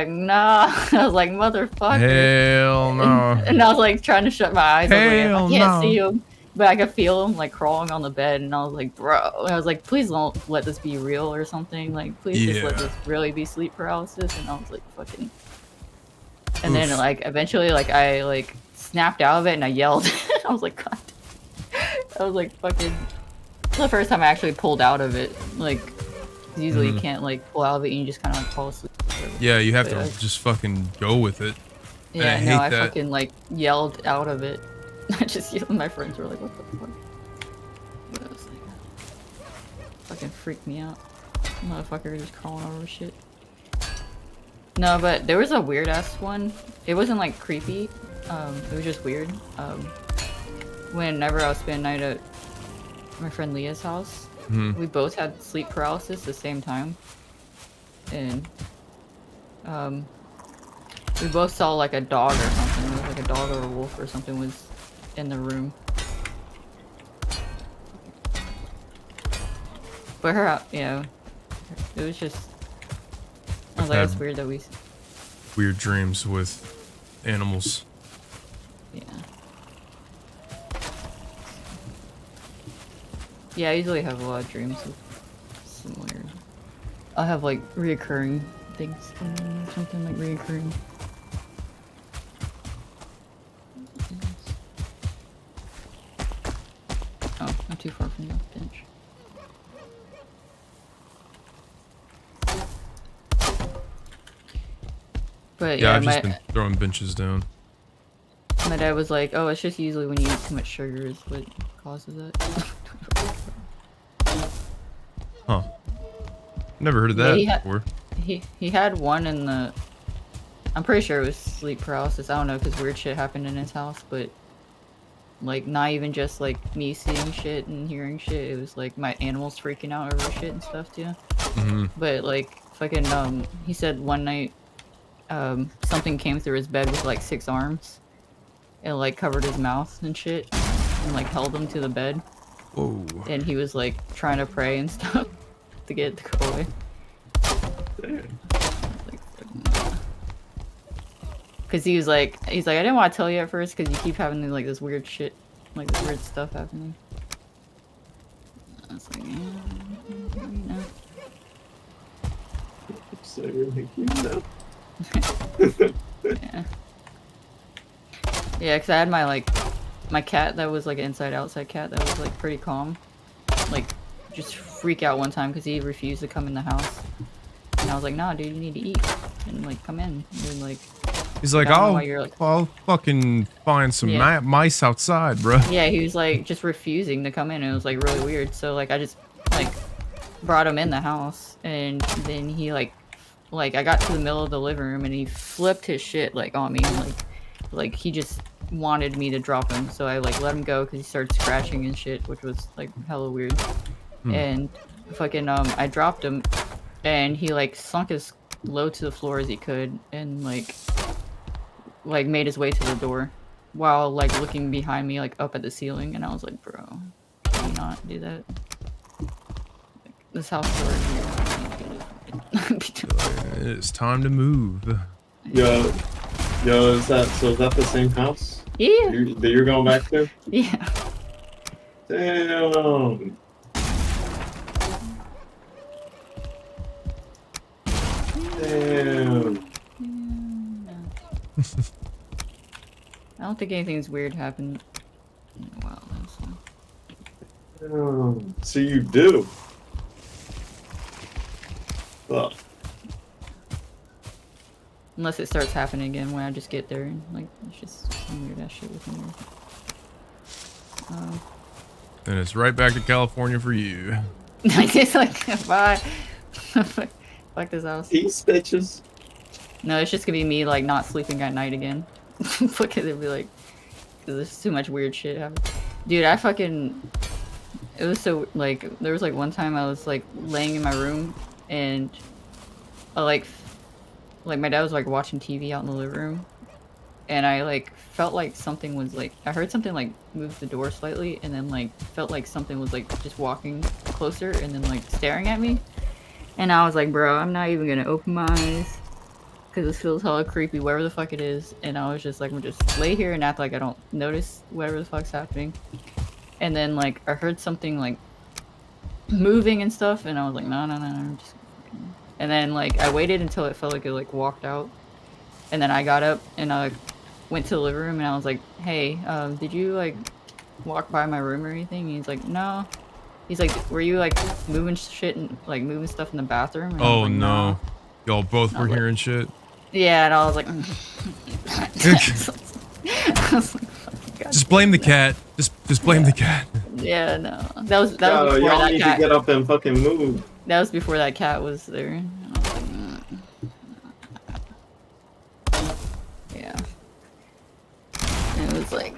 nah. I was like, motherfucker. Hell no. And I was like trying to shut my eyes. I was like, I can't see him, but I could feel him like crawling on the bed, and I was like, bro. And I was like, please don't let this be real or something. Like, please just let this really be sleep paralysis. And I was like, fucking. And then like eventually like I like snapped out of it and I yelled. I was like, God. I was like, fucking. It's the first time I actually pulled out of it. Like, usually you can't like pull out of it and you just kind of like fall asleep. Yeah, you have to just fucking go with it. Yeah, no, I fucking like yelled out of it. I just yelled. My friends were like, "What the fuck?" But I was like, fucking freaked me out. Motherfucker just crawling over shit. No, but there was a weird ass one. It wasn't like creepy. It was just weird. Whenever I was spending night at my friend Leah's house, we both had sleep paralysis at the same time, and we both saw like a dog or something. It was like a dog or a wolf or something was in the room. But her, yeah, it was just. I was like, it's weird that we. Weird dreams with animals. Yeah. Yeah, I usually have a lot of dreams with some weird. I'll have like reoccurring things, something like reoccurring. Oh, not too far from the bench. But yeah, I've just been throwing benches down. My dad was like, "Oh, it's just usually when you eat too much sugar is what causes it." Huh. Never heard of that before. He had one in the. I'm pretty sure it was sleep paralysis. I don't know, because weird shit happened in his house, but like not even just like me seeing shit and hearing shit. It was like my animals freaking out over shit and stuff too. But like fucking he said one night something came through his bed with like 6 arms and like covered his mouth and shit and like held him to the bed. Whoa. And he was like trying to pray and stuff to get it to go away. Cause he's like, I didn't want to tell you at first because you keep having like this weird shit, like this weird stuff happening. I was like, yeah. Yeah, cause I had my cat that was like an inside-outside cat that was like pretty calm, like just freak out one time because he refused to come in the house, and I was like, nah, dude, you need to eat and like come in. And like, he's like, I'll fucking find some mice outside, bro. Yeah, he was like just refusing to come in. It was like really weird. So like I just like brought him in the house, and then he like I got to the middle of the living room and he flipped his shit like on me, and like he just wanted me to drop him. So I like let him go because he started scratching and shit, which was like hella weird. And fucking I dropped him, and he like sunk as low to the floor as he could, and like made his way to the door while like looking behind me like up at the ceiling. And I was like, bro, can you not do that? Like, this house door it's time to move. Yo, is that the same house? Yeah. That you're going back to? Yeah. Damn. Damn. I don't think anything's weird happened in a while though, so. So you do. Fuck. Unless it starts happening again when I just get there. And, like, it's just some weird ass shit with me. And it's right back to California for you. It's like, bye. Fuck this house. Peace, bitches. No, it's just gonna be me, like, not sleeping at night again. Because it'd be like, because there's too much weird shit happening. Dude, I fucking, it was so, like, there was, like, one time I was, like, laying in my room, and, like, my dad was, like, watching TV out in the living room, and I, like, felt like something was, like, I heard something, like, move the door slightly, and then, like, felt like something was, like, just walking closer, and then, like, staring at me, and I was like, bro, I'm not even gonna open my eyes, because this feels hella creepy, whatever the fuck it is, and I was just like, I'm just lay here and act like I don't notice whatever the fuck's happening, and then, like, I heard something, like, moving and stuff, and I was like, no, just... And then, like, I waited until it felt like it, like, walked out, and then I got up, and I, like, went to the living room, and I was like, hey, did you, like, walk by my room or anything? And he's like, no. He's like, were you, like, moving shit and, like, moving stuff in the bathroom? And Oh, like, no. Y'all both were like, hearing shit? Yeah, and I was like... I was like, just blame the cat. Just blame the cat. Yeah, no. That was before y'all that need cat... to get up and fucking move. That was before that cat was there. And I was like, yeah. And it was like...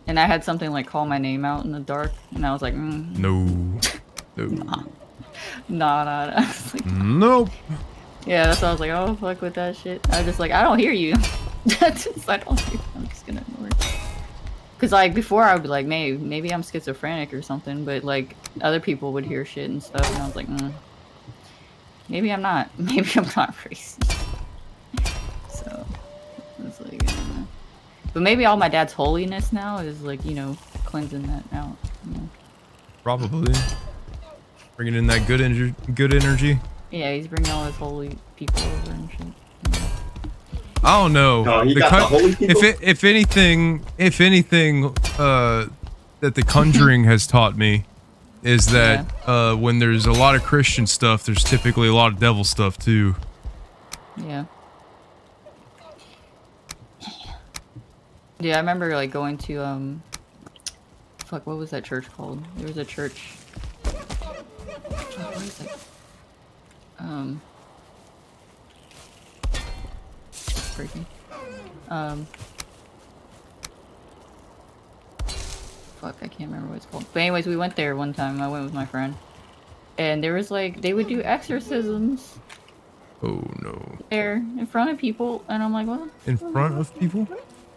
And I had something, like, call my name out in the dark, and I was like, No. Nah. I was like, nope. yeah, that's why I was like, oh, fuck with that shit. I was just like, I don't hear you. I don't hear you. I'm just gonna ignore it. Cause, like, before I would be like, maybe I'm schizophrenic or something, but, like, other people would hear shit and stuff, and I was like, maybe I'm not. Maybe I'm not crazy. So, it's like, but maybe all my dad's holiness now is, like, you know, cleansing that out. You know? Probably. Bringing in that good energy. Yeah, he's bringing all his holy people over and shit. I don't know. Oh, he got the holy people? If anything, that the Conjuring has taught me is that when there's a lot of Christian stuff, there's typically a lot of devil stuff too. Yeah. Yeah, I remember, like, going to fuck, what was that church called? There was a church. What is it? Freaking. Fuck, I can't remember what it's called. But anyways, we went there one time. I went with my friend. And there was, like, they would do exorcisms. Oh no. There, in front of people. And I'm like, what? In front of people?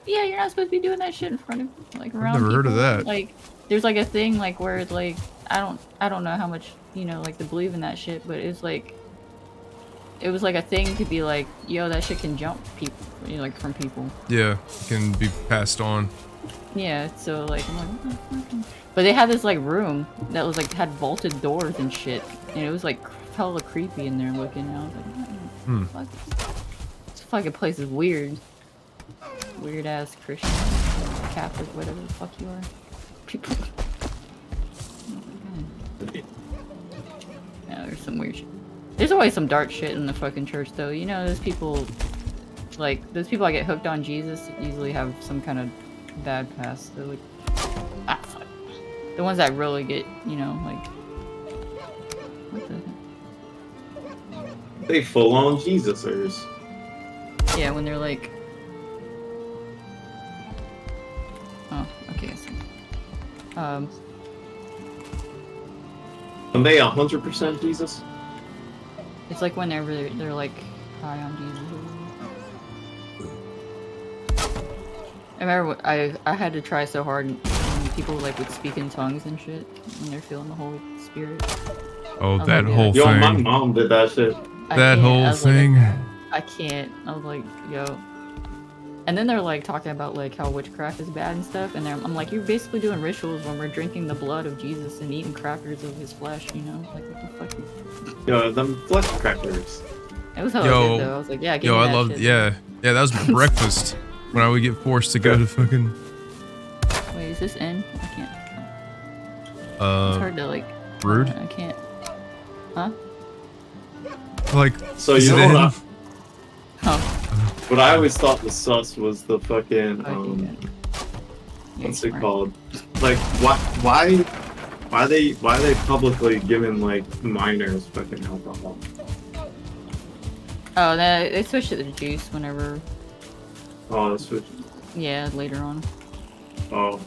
Yeah, you're not supposed to be doing that shit in front of, like, around I've never heard of people. that. Like, there's, like, a thing, like, where it's, like, I don't know how much, you know, like, to believe in that shit, but it's, like, it was, like, a thing to be, like, yo, that shit can jump people, you know, like, from people. Yeah, it can be passed on. Yeah, so, like, I'm like, what the fuck? But they had this, like, room that was, like, had vaulted doors and shit, and it was, like, hella creepy in there looking, and I was like, fuck. This fucking place is weird. Weird ass Christian, Catholic, whatever the fuck you are. People. Yeah, there's some weird shit. There's always some dark shit in the fucking church, though. You know, those people that get hooked on Jesus usually have some kind of bad past. They're like, fuck. The ones that really get, you know, like, what the heck? They full on Jesusers. Yeah, when they're like, oh, okay, I see. And they 100% Jesus? It's like whenever they're like high on Jesus. I remember I had to try so hard when people like would speak in tongues and shit when they're feeling the Holy Spirit. Oh, that like, whole Yo, thing. my mom did that shit. That whole thing. Like, I can't. I was like, yo. And then they're like talking about like how witchcraft is bad and stuff, and I'm like, you're basically doing rituals when we're drinking the blood of Jesus and eating crackers of his flesh, you know? Like, what the fuck? Yo, them flesh crackers. It was hella good though. I was like, yeah, give me I that love. shit. Yeah, that was breakfast when I would get forced to go to fucking. Wait, is this in? I can't. It's hard to like. Rude. I can't. Huh? Like. So is you it know in? Oh. But I always thought the sus was the fucking what's it smart. called? Like why they publicly giving like minors fucking alcohol? Oh, they switched it to juice whenever. Oh, that's what. Yeah, later on. Oh.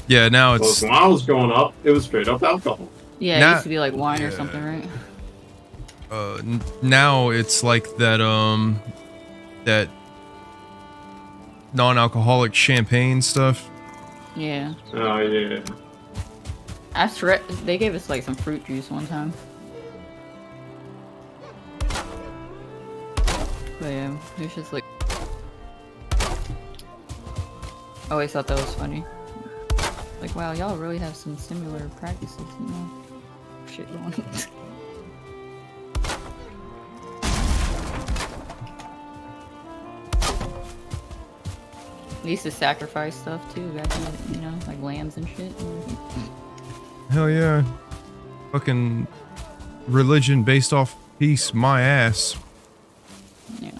Yeah, now Well, it's when I was growing up, it was straight up alcohol. Yeah, it used to be like wine or something, right? now it's like that that non-alcoholic champagne stuff. Yeah. Oh yeah. They gave us like some fruit juice one time. But yeah, it's just like. I always thought that was funny. Like, wow, y'all really have some similar practices, you know? Shit going on. They used to sacrifice stuff too back in, you know, like lambs and shit. Hell yeah. Fucking religion based off peace, my ass. Yeah.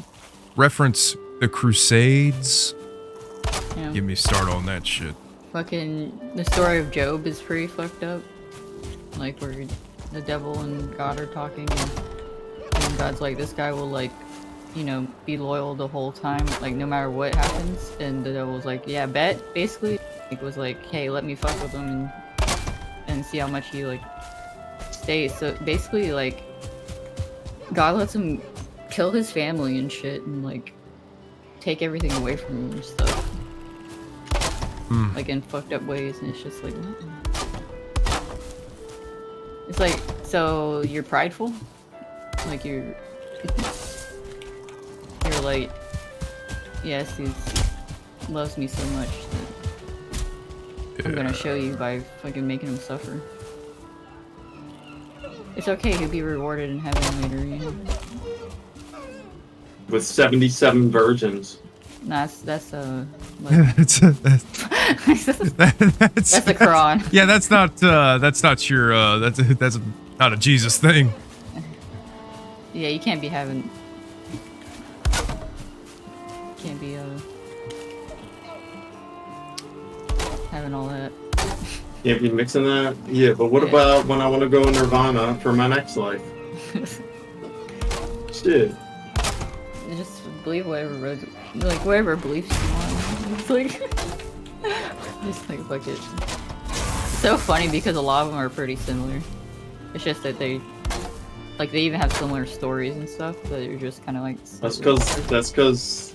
Reference the Crusades. Yeah. Give me a start on that shit. Fucking the story of Job is pretty fucked up. Like where the devil and God are talking and God's like, this guy will like, you know, be loyal the whole time, like no matter what happens. And the devil's like, yeah, bet. Basically, it was like, hey, let me fuck with him and see how much he like stays. So basically, like, God lets him kill his family and shit and like take everything away from him and stuff. Like in fucked up ways, and it's just like, what? It's like, so you're prideful? Like you're like, yes, he loves me so much that I'm gonna show you by fucking making him suffer. It's okay, he'll be rewarded in heaven later, you know? With 77 virgins. Nah, that's that's that's the Quran. Yeah, that's not your that's not a Jesus thing. Yeah, you can't be having. Can't be having all that. Can't be mixing that. Yeah, but what about when I want to go Nirvana for my next life? Shit. Just believe whatever beliefs you want. It's like, just like fuck it. It's so funny because a lot of them are pretty similar. It's just that they even have similar stories and stuff, but you're just kind of like. That's because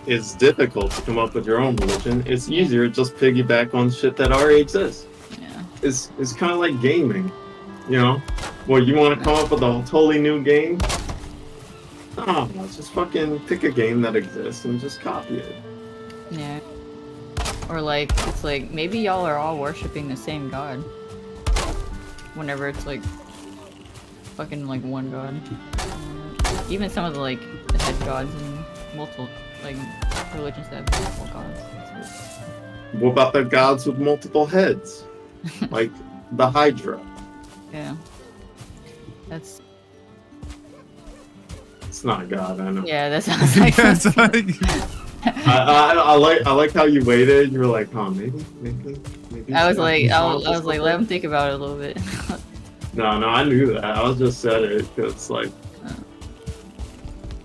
it's difficult to come up with your own religion. It's easier to just piggyback on shit that already exists. Yeah. It's kind of like gaming, you know. Well, you want to come up with a totally new game? Oh, just fucking pick a game that exists and just copy it. Yeah. Or like, it's like, maybe y'all are all worshipping the same god. Whenever it's like, fucking like one god. Even some of the like, the head gods and multiple, like, religions that have multiple gods. What about the gods with multiple heads? Like the Hydra. Yeah. That's... It's not a god, I know. Yeah, that sounds like something. I like how you waited. You were like, oh, maybe. I was like, let him think about it a little bit. No, I knew that. I was just said it because like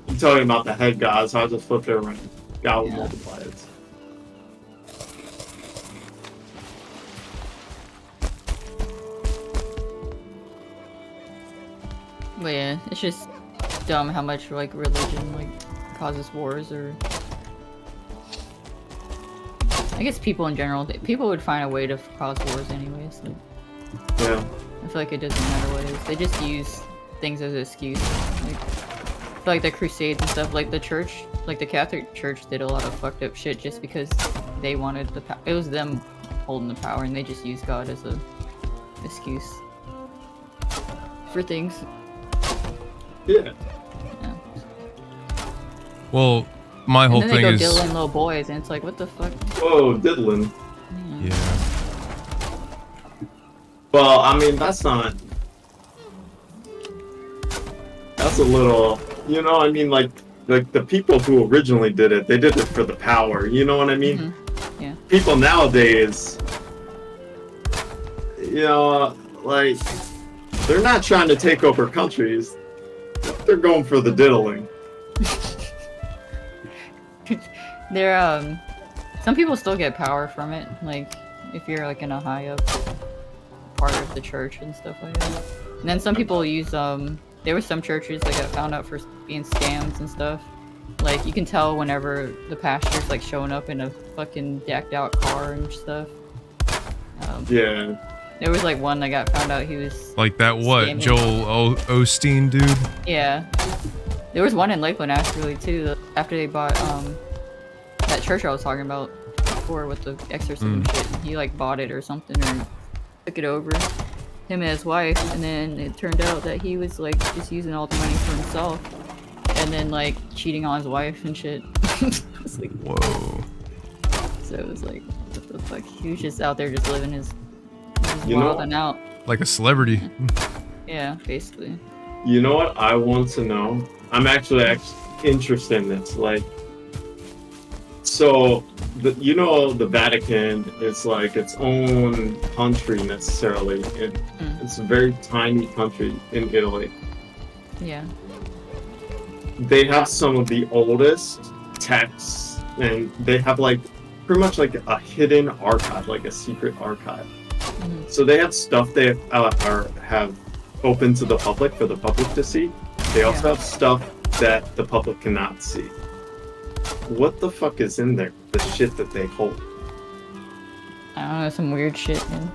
you're talking about the head god, so I just flipped it around. God with multiple heads. But yeah, it's just dumb how much like religion like causes wars, or I guess people in general, people would find a way to cause wars anyways. Like, Yeah. I feel like it doesn't matter what it is. They just use things as an excuse. Like, I feel like the Crusades and stuff, like the church, like the Catholic Church did a lot of fucked up shit just because they wanted the power. It was them holding the power, and they just used God as a excuse for things. Yeah. Yeah. Well, my whole And then thing they go is diddling little boys, and it's like, what the fuck? Whoa, diddling. yeah. Well, I mean, that's a little, you know, I mean, like, like the people who originally did it, they did it for the power. You know what I mean? Mm-hmm. Yeah. People nowadays, you know, like they're not trying to take over countries. They're going for the diddling. There, some people still get power from it. Like, if you're like in a high up part of the church and stuff like that. And then some people use, there were some churches that got found out for being scams and stuff. Like, you can tell whenever the pastor's like showing up in a fucking decked out car and stuff. Yeah. There was like one that got found out he was like that what scamming. Joel Osteen dude. Yeah, there was one in Lakeland actually too. After they bought that church I was talking about before with the exorcism shit, he like bought it or something or took it over, him and his wife, and then it turned out that he was like just using all the money for himself, and then like cheating on his wife and shit. It's like, whoa. So it was like, what the fuck? He was just out there just living his You know- wilding out. Like a celebrity. Yeah, basically. You know what I want to know? I'm actually interested in this. Like, so, the Vatican is like its own country necessarily. It's a very tiny country in Italy. Yeah. They have some of the oldest texts, and they have like pretty much like a hidden archive, like a secret archive. So they have stuff they have open to the public for the public to see. They also have stuff that the public cannot see. What the fuck is in there? The shit that they hold. I don't know, some weird shit, man.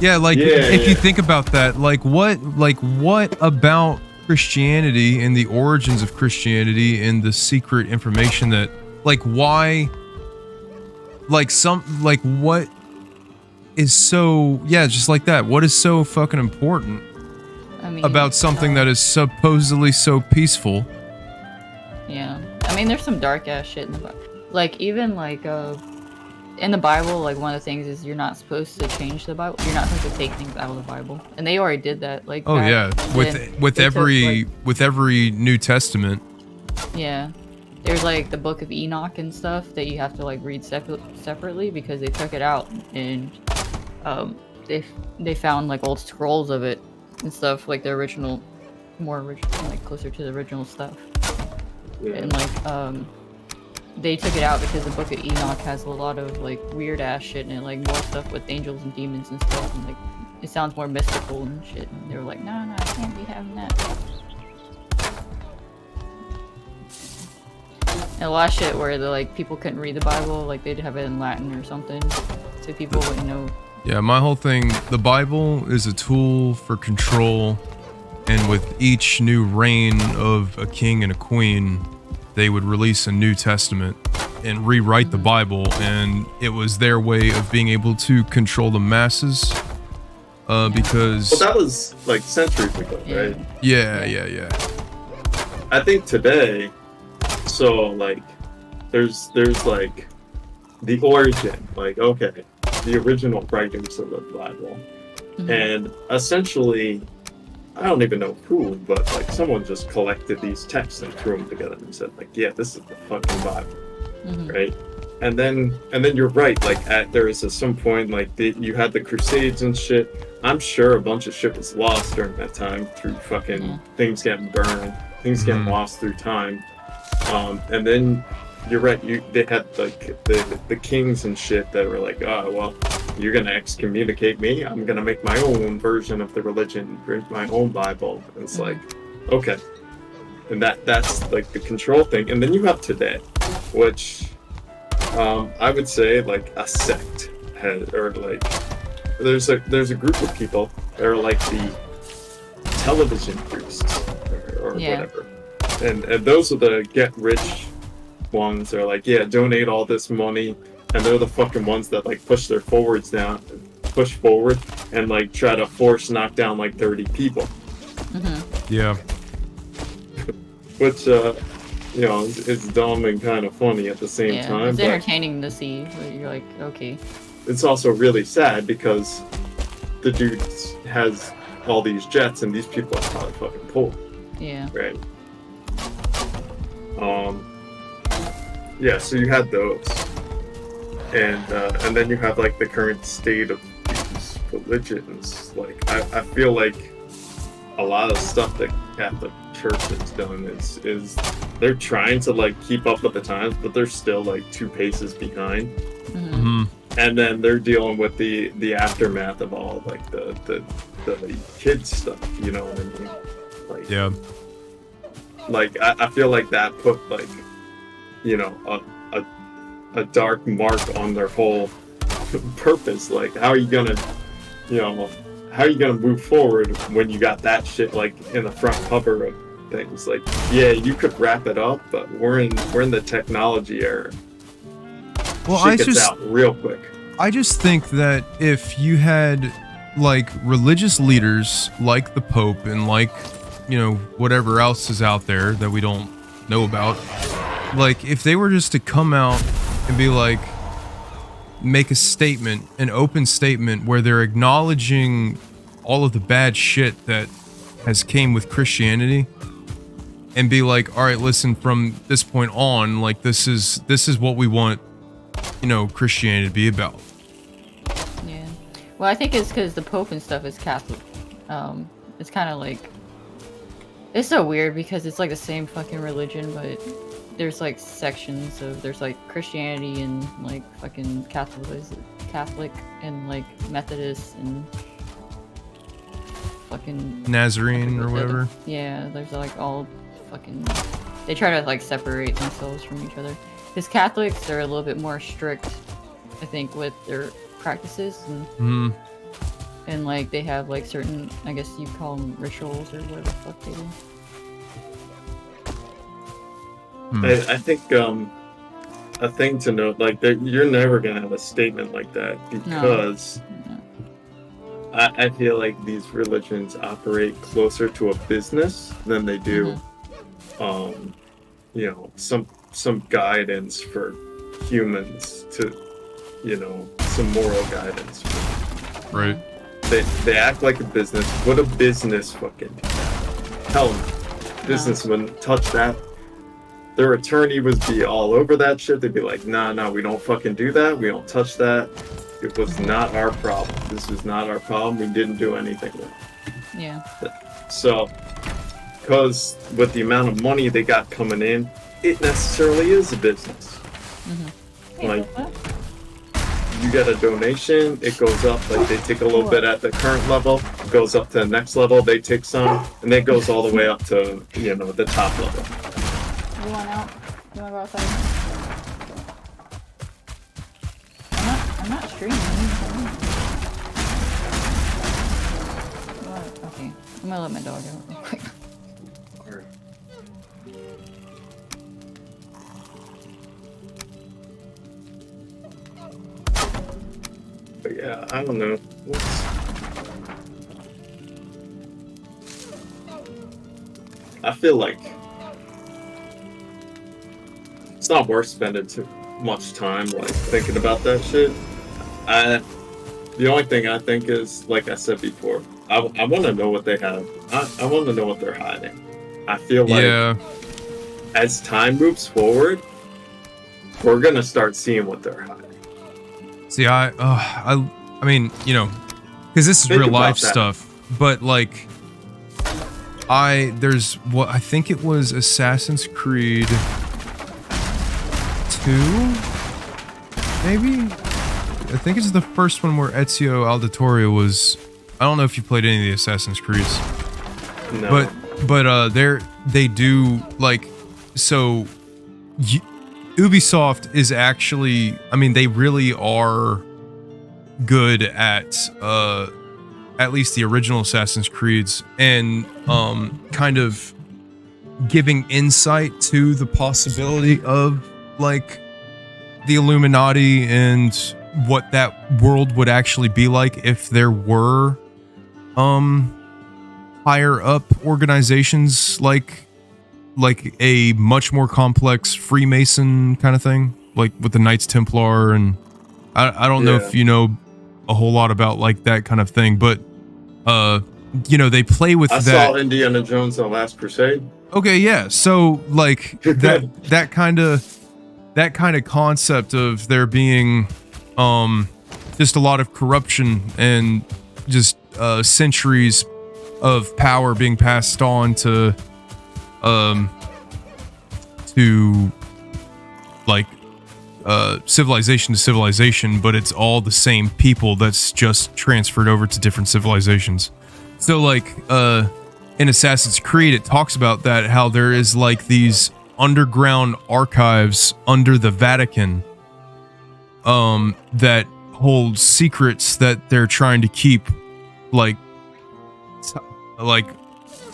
Yeah, like if you think about that, like what about Christianity and the origins of Christianity and the secret information that, like, why, like what is so, just like that, what is so fucking important about something that is supposedly so peaceful? Yeah, I mean, there's some dark ass shit in the Bible. Like, even like in the Bible, like one of the things is you're not supposed to change the Bible. You're not supposed to take things out of the Bible, and they already did that. Like, with every New Testament. Yeah, there's like the Book of Enoch and stuff that you have to like read separately because they took it out, and they found like old scrolls of it and stuff, like the original, more original, like closer to the original stuff. And like they took it out because the Book of Enoch has a lot of like weird ass shit in it, like more stuff with angels and demons and stuff, and like it sounds more mystical and shit, and they were like, no, I can't be having that. And a lot of shit where the like people couldn't read the Bible, like they'd have it in Latin or something, so people wouldn't know. Yeah, my whole thing, the Bible is a tool for control, and with each new reign of a king and a queen, they would release a New Testament and rewrite the Bible, and it was their way of being able to control the masses, because... Well, that was like centuries ago, right? Yeah. I think today, so like, there's like the origin, like, okay, the original writers of the Bible, and essentially, I don't even know who, but like someone just collected these texts and threw them together and said like, yeah, this is the fucking Bible, right? And then you're right, like there is at some point like you had the Crusades and shit. I'm sure a bunch of shit was lost during that time through fucking things getting burned, things getting lost through time. And then you're right, they had like the kings and shit that were like, oh well, you're gonna excommunicate me, I'm gonna make my own version of the religion, my own Bible. And it's like, okay. And that's like the control thing. And then you have today, which I would say like a sect or like there's a group of people that are like the television priests or whatever. And those are the get rich ones. They're like, yeah, donate all this money, and they're the fucking ones that like push forward and like try to force knock down like 30 people. Yeah. Which you know, it's dumb and kind of funny at the same time. It's entertaining to see, but you're like, okay. It's also really sad because the dude has all these jets and these people are probably fucking poor. Yeah. Right. yeah, so you had those, and then you have like the current state of these religions. Like I feel like a lot of stuff that Catholic Church has done is they're trying to like keep up with the times, but they're still like 2 paces behind. Mm-hmm. And then they're dealing with the aftermath of all like the kids stuff, you know what I mean? Like, yeah. Like I feel like that put like, you know, a dark mark on their whole purpose. Like, how are you gonna move forward when you got that shit like in the front cover of things? Like, yeah, you could wrap it up, but we're in the technology era. Well, shit gets out real quick. I just think that if you had like religious leaders like the Pope and like, you know, whatever else is out there that we don't know about, like if they were just to come out and be like, make a statement, an open statement where they're acknowledging all of the bad shit that has came with Christianity, and be like, all right, listen, from this point on, like this is what we want, you know, Christianity to be about. Yeah. Well, I think it's because the Pope and stuff is Catholic. It's kind of like, it's so weird because it's like the same fucking religion, but there's like sections of, there's like Christianity and like fucking Catholic and like Methodist and fucking Nazarene or whatever. Yeah, there's like all fucking, they try to like separate themselves from each other. Because Catholics are a little bit more strict, I think, with their practices and and like they have like certain, I guess you call them rituals or whatever the fuck they do. I think a thing to note, like that, you're never gonna have a statement like that because I feel like these religions operate closer to a business than they do, you know, some guidance for humans to, you know, some moral guidance. Right. They act like a business. What a business fucking hell no. Business wouldn't touch that. Their attorney would be all over that shit. They'd be like, nah, we don't fucking do that. We don't touch that. It was not our problem. This was not our problem. We didn't do anything with it. Yeah. So, because with the amount of money they got coming in, it necessarily is a business. Like, you get a donation, it goes up, like they take a little bit at the current level, it goes up to the next level, they take some, and then it goes all the way up to, you know, the top level. You want out? You want to go outside? I'm not streaming. Okay, I'm gonna let my dog out real quick. But yeah, I don't know. I feel like it's not worth spending too much time like thinking about that shit. The only thing I think is, like I said before, I want to know what they have. I want to know what they're hiding. I feel like as time moves forward, we're gonna start seeing what they're hiding. See, I mean, you know, because this is real life stuff, but like, there's what I think it was Assassin's Creed 2, maybe? I think it's the first one where Ezio Auditore was. I don't know if you played any of the Assassin's Creeds. No. But they do like, so Ubisoft is actually, I mean, they really are good at least the original Assassin's Creeds, and kind of giving insight to the possibility of like the Illuminati and what that world would actually be like if there were higher up organizations like a much more complex Freemason kind of thing, like with the Knights Templar, and I don't know if you know a whole lot about like that kind of thing, but you know, they play with that. I saw Indiana Jones: The Last Crusade. Okay, yeah. So like that that kind of concept of there being just a lot of corruption and just centuries of power being passed on to like civilization to civilization, but it's all the same people that's just transferred over to different civilizations. So like in Assassin's Creed, it talks about that, how there is like these underground archives under the Vatican that hold secrets that they're trying to keep like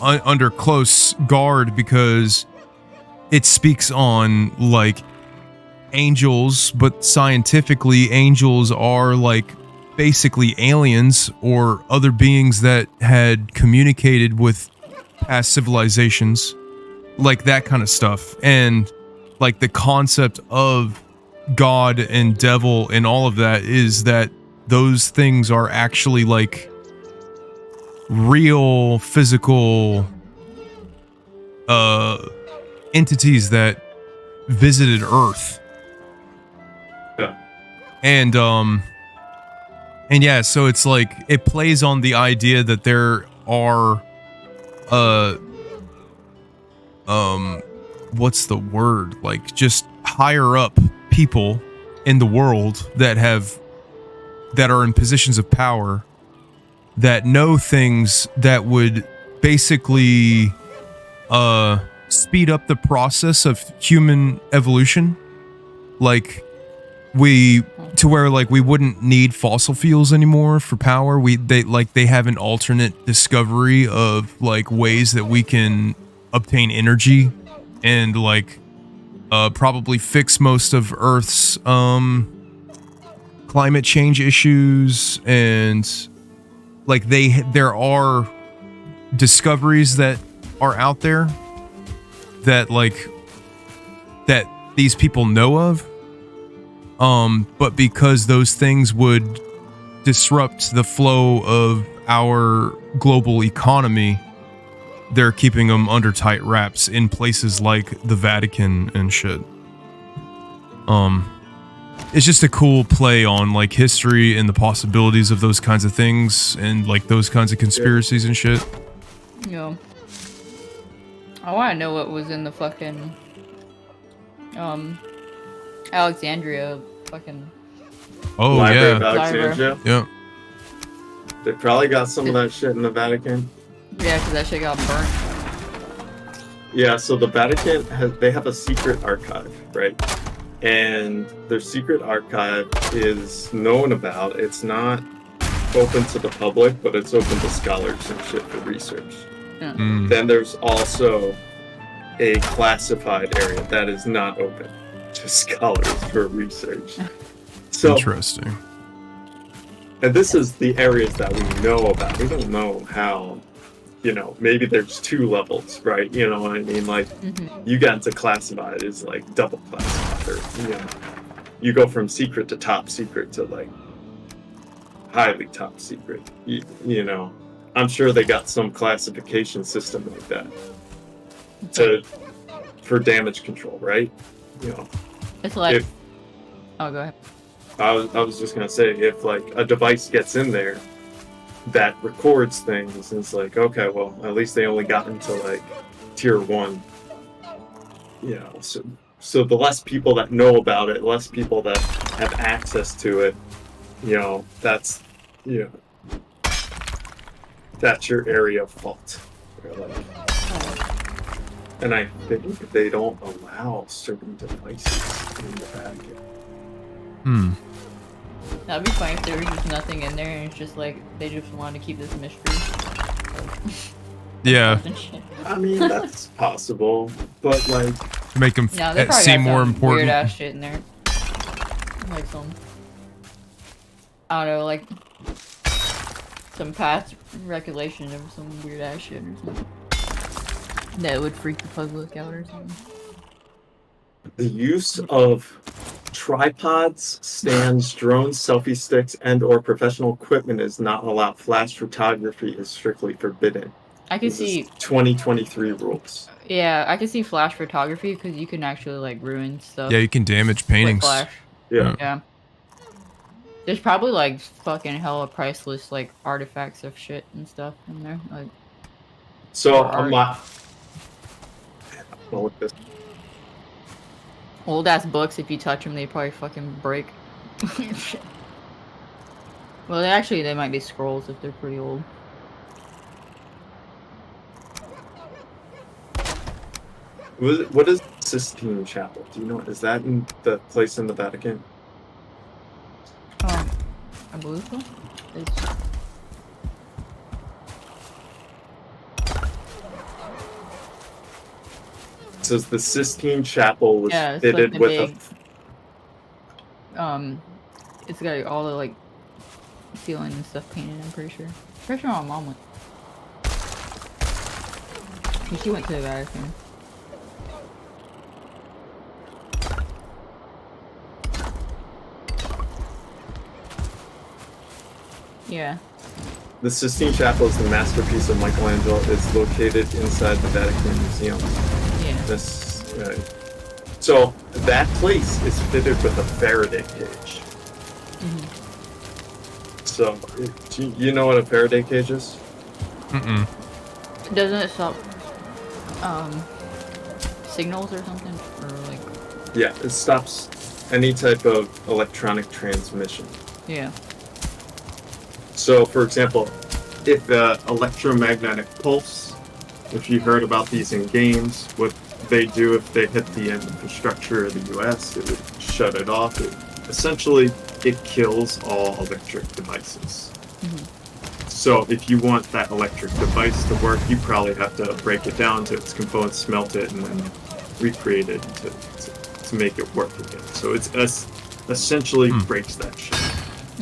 under close guard, because it speaks on like angels, but scientifically angels are like basically aliens or other beings that had communicated with past civilizations, like that kind of stuff. And like the concept of God and devil and all of that is that those things are actually like real physical entities that visited Earth. Yeah. And yeah, so it's like it plays on the idea that there are what's the word? Like just higher up people in the world that are in positions of power that know things that would basically speed up the process of human evolution, like to where like we wouldn't need fossil fuels anymore for power. They have an alternate discovery of like ways that we can obtain energy and like probably fix most of Earth's climate change issues. And like there are discoveries that are out there that like that these people know of, but because those things would disrupt the flow of our global economy, they're keeping them under tight wraps in places like the Vatican and shit. It's just a cool play on like history and the possibilities of those kinds of things and like those kinds of conspiracies and shit. Yeah. I want to know what was in the fucking Alexandria fucking Library yeah. of Alexandria. Yeah. They probably got some of that shit in the Vatican. Yeah, because that shit got burnt. Yeah, so the Vatican they have a secret archive, right? And their secret archive is known about. It's not open to the public, but it's open to scholars and shit for research. Yeah. Then there's also a classified area that is not open to scholars for research. So interesting. And this is the areas that we know about. We don't know how, maybe there's two levels, right? You know what I mean? Like, you get into classified is like double classified, or, you go from secret to top secret to like highly top secret. I'm sure they got some classification system like that for damage control, right? It's like, oh, go ahead. I was just gonna say, if like a device gets in there that records things, and it's like, okay, well, at least they only got into like tier 1. So the less people that know about it, less people that have access to it, that's your area of fault. And I think they don't allow certain devices in the Vatican. That'd be fine if there was just nothing in there and it's just like they just wanted to keep this mystery. Yeah. I mean, that's possible, but like make them seem more important. Weird ass shit in there, like some, I don't know, like some past regulation of some weird ass shit or something that would freak the public out or something. The use of tripods, stands, drones, selfie sticks, and/or professional equipment is not allowed. Flash photography is strictly forbidden. I can see 2023 rules. Yeah, I can see flash photography because you can actually like ruin stuff. Yeah, you can damage with paintings. flash. Yeah. Yeah. There's probably like fucking hella priceless like artifacts of shit and stuff in there. Like So or I'm art. not. Well, with this. Old ass books, if you touch them, they probably fucking break. Well, they might be scrolls if they're pretty old. What is Sistine Chapel? Do you know? Is that in the place in the Vatican? I believe so. It's... It says the Sistine Chapel was fitted like with big, it's got all the like ceiling and stuff painted. I'm pretty sure. Pretty sure my mom went. She went to the Vatican. Yeah. The Sistine Chapel is the masterpiece of Michelangelo. It's located inside the Vatican Museum. Yeah. So that place is fitted with a Faraday cage. Mm-hmm. So, you know what a Faraday cage is? Mm-mm. Doesn't it stop signals or something? Or like... Yeah, it stops any type of electronic transmission. Yeah. So, for example, if the electromagnetic pulse, if you heard about these in games, what they do if they hit the infrastructure of the US, it would shut it off. Essentially, it kills all electric devices. Mm-hmm. So if you want that electric device to work, you probably have to break it down to its components, smelt it, and then recreate it to make it work again. So it's essentially breaks that shit.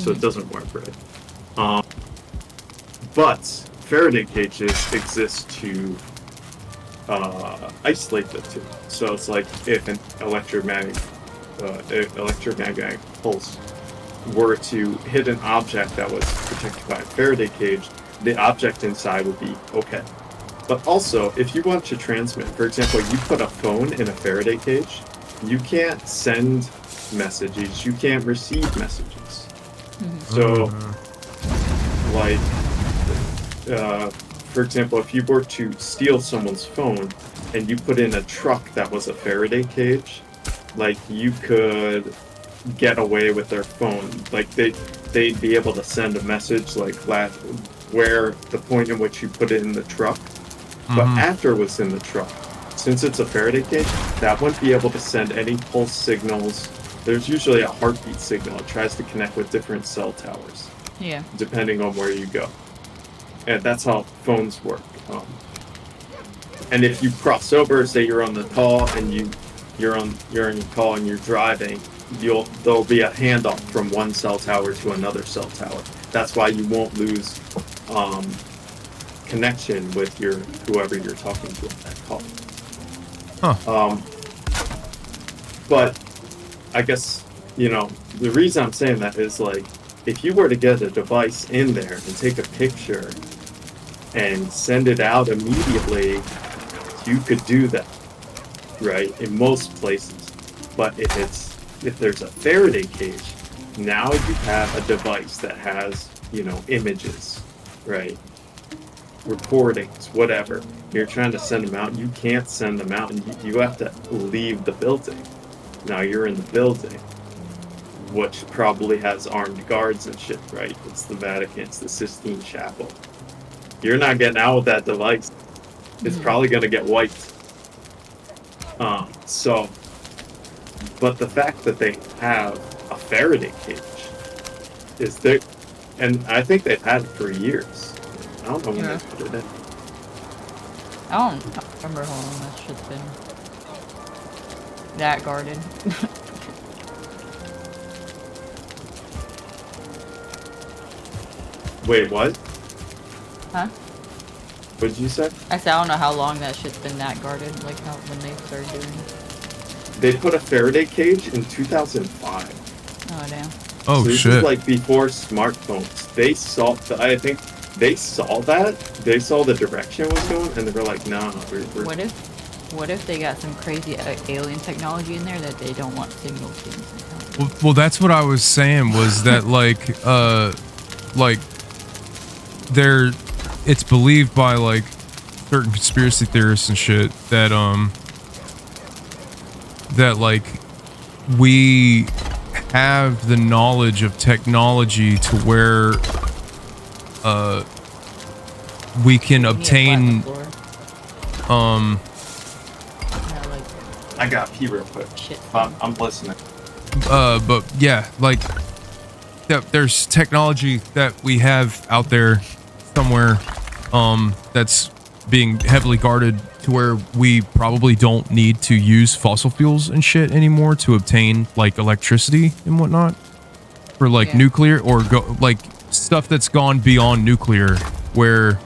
So it doesn't work right. But Faraday cages exist to isolate the two. So it's like if an electromagnetic pulse were to hit an object that was protected by a Faraday cage, the object inside would be okay. But also, if you want to transmit, for example, you put a phone in a Faraday cage, you can't send messages, you can't receive messages. So, like, for example, if you were to steal someone's phone and you put in a truck that was a Faraday cage, like, you could get away with their phone. Like, they'd be able to send a message, like, where the point in which you put it in the truck. But after it was in the truck, since it's a Faraday cage, that wouldn't be able to send any pulse signals. There's usually a heartbeat signal. It tries to connect with different cell towers. Yeah. Depending on where you go. And that's how phones work. And if you cross over, say you're on the call and you're in your call and you're driving, there'll be a handoff from one cell tower to another cell tower. That's why you won't lose connection with whoever you're talking to on that call. But I guess, the reason I'm saying that is, like, if you were to get a device in there and take a picture and send it out immediately, you could do that, right? In most places. But if there's a Faraday cage, now you have a device that has, images, right? Recordings, whatever. You're trying to send them out, you can't send them out, and you have to leave the building. Now you're in the building, which probably has armed guards and shit, right? It's the Vatican, it's the Sistine Chapel. You're not getting out with that device. It's probably going to get wiped. But the fact that they have a Faraday cage is there, and I think they've had it for years. I don't know when they put it in. I don't remember how long that shit's been that guarded. Wait, what? Huh? What did you say? I said I don't know how long that shit's been that guarded, like when they started doing it. They put a Faraday cage in 2005. Oh damn. Oh, so this shit. is like before smartphones. They saw, I think they saw that. They saw the direction it was going, and they were like, "Nah, we're." What if they got some crazy alien technology in there that they don't want signals being sent out? Well, that's what I was saying. Was that like there? It's believed by like certain conspiracy theorists and shit that that like we have the knowledge of technology to where we can obtain I got pee real quick. I'm listening. But yeah, like there's technology that we have out there somewhere that's being heavily guarded to where we probably don't need to use fossil fuels and shit anymore to obtain like electricity and whatnot for like nuclear or like stuff that's gone beyond nuclear where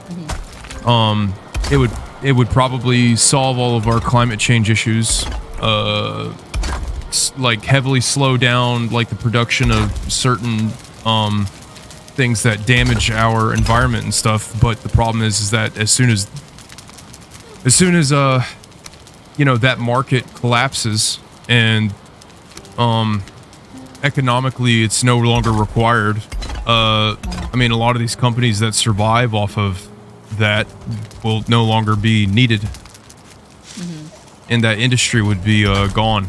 it would probably solve all of our climate change issues, like heavily slow down like the production of certain things that damage our environment and stuff. But the problem is that as soon as you know, that market collapses and economically it's no longer required, I mean, a lot of these companies that survive off of that will no longer be needed, and that industry would be gone.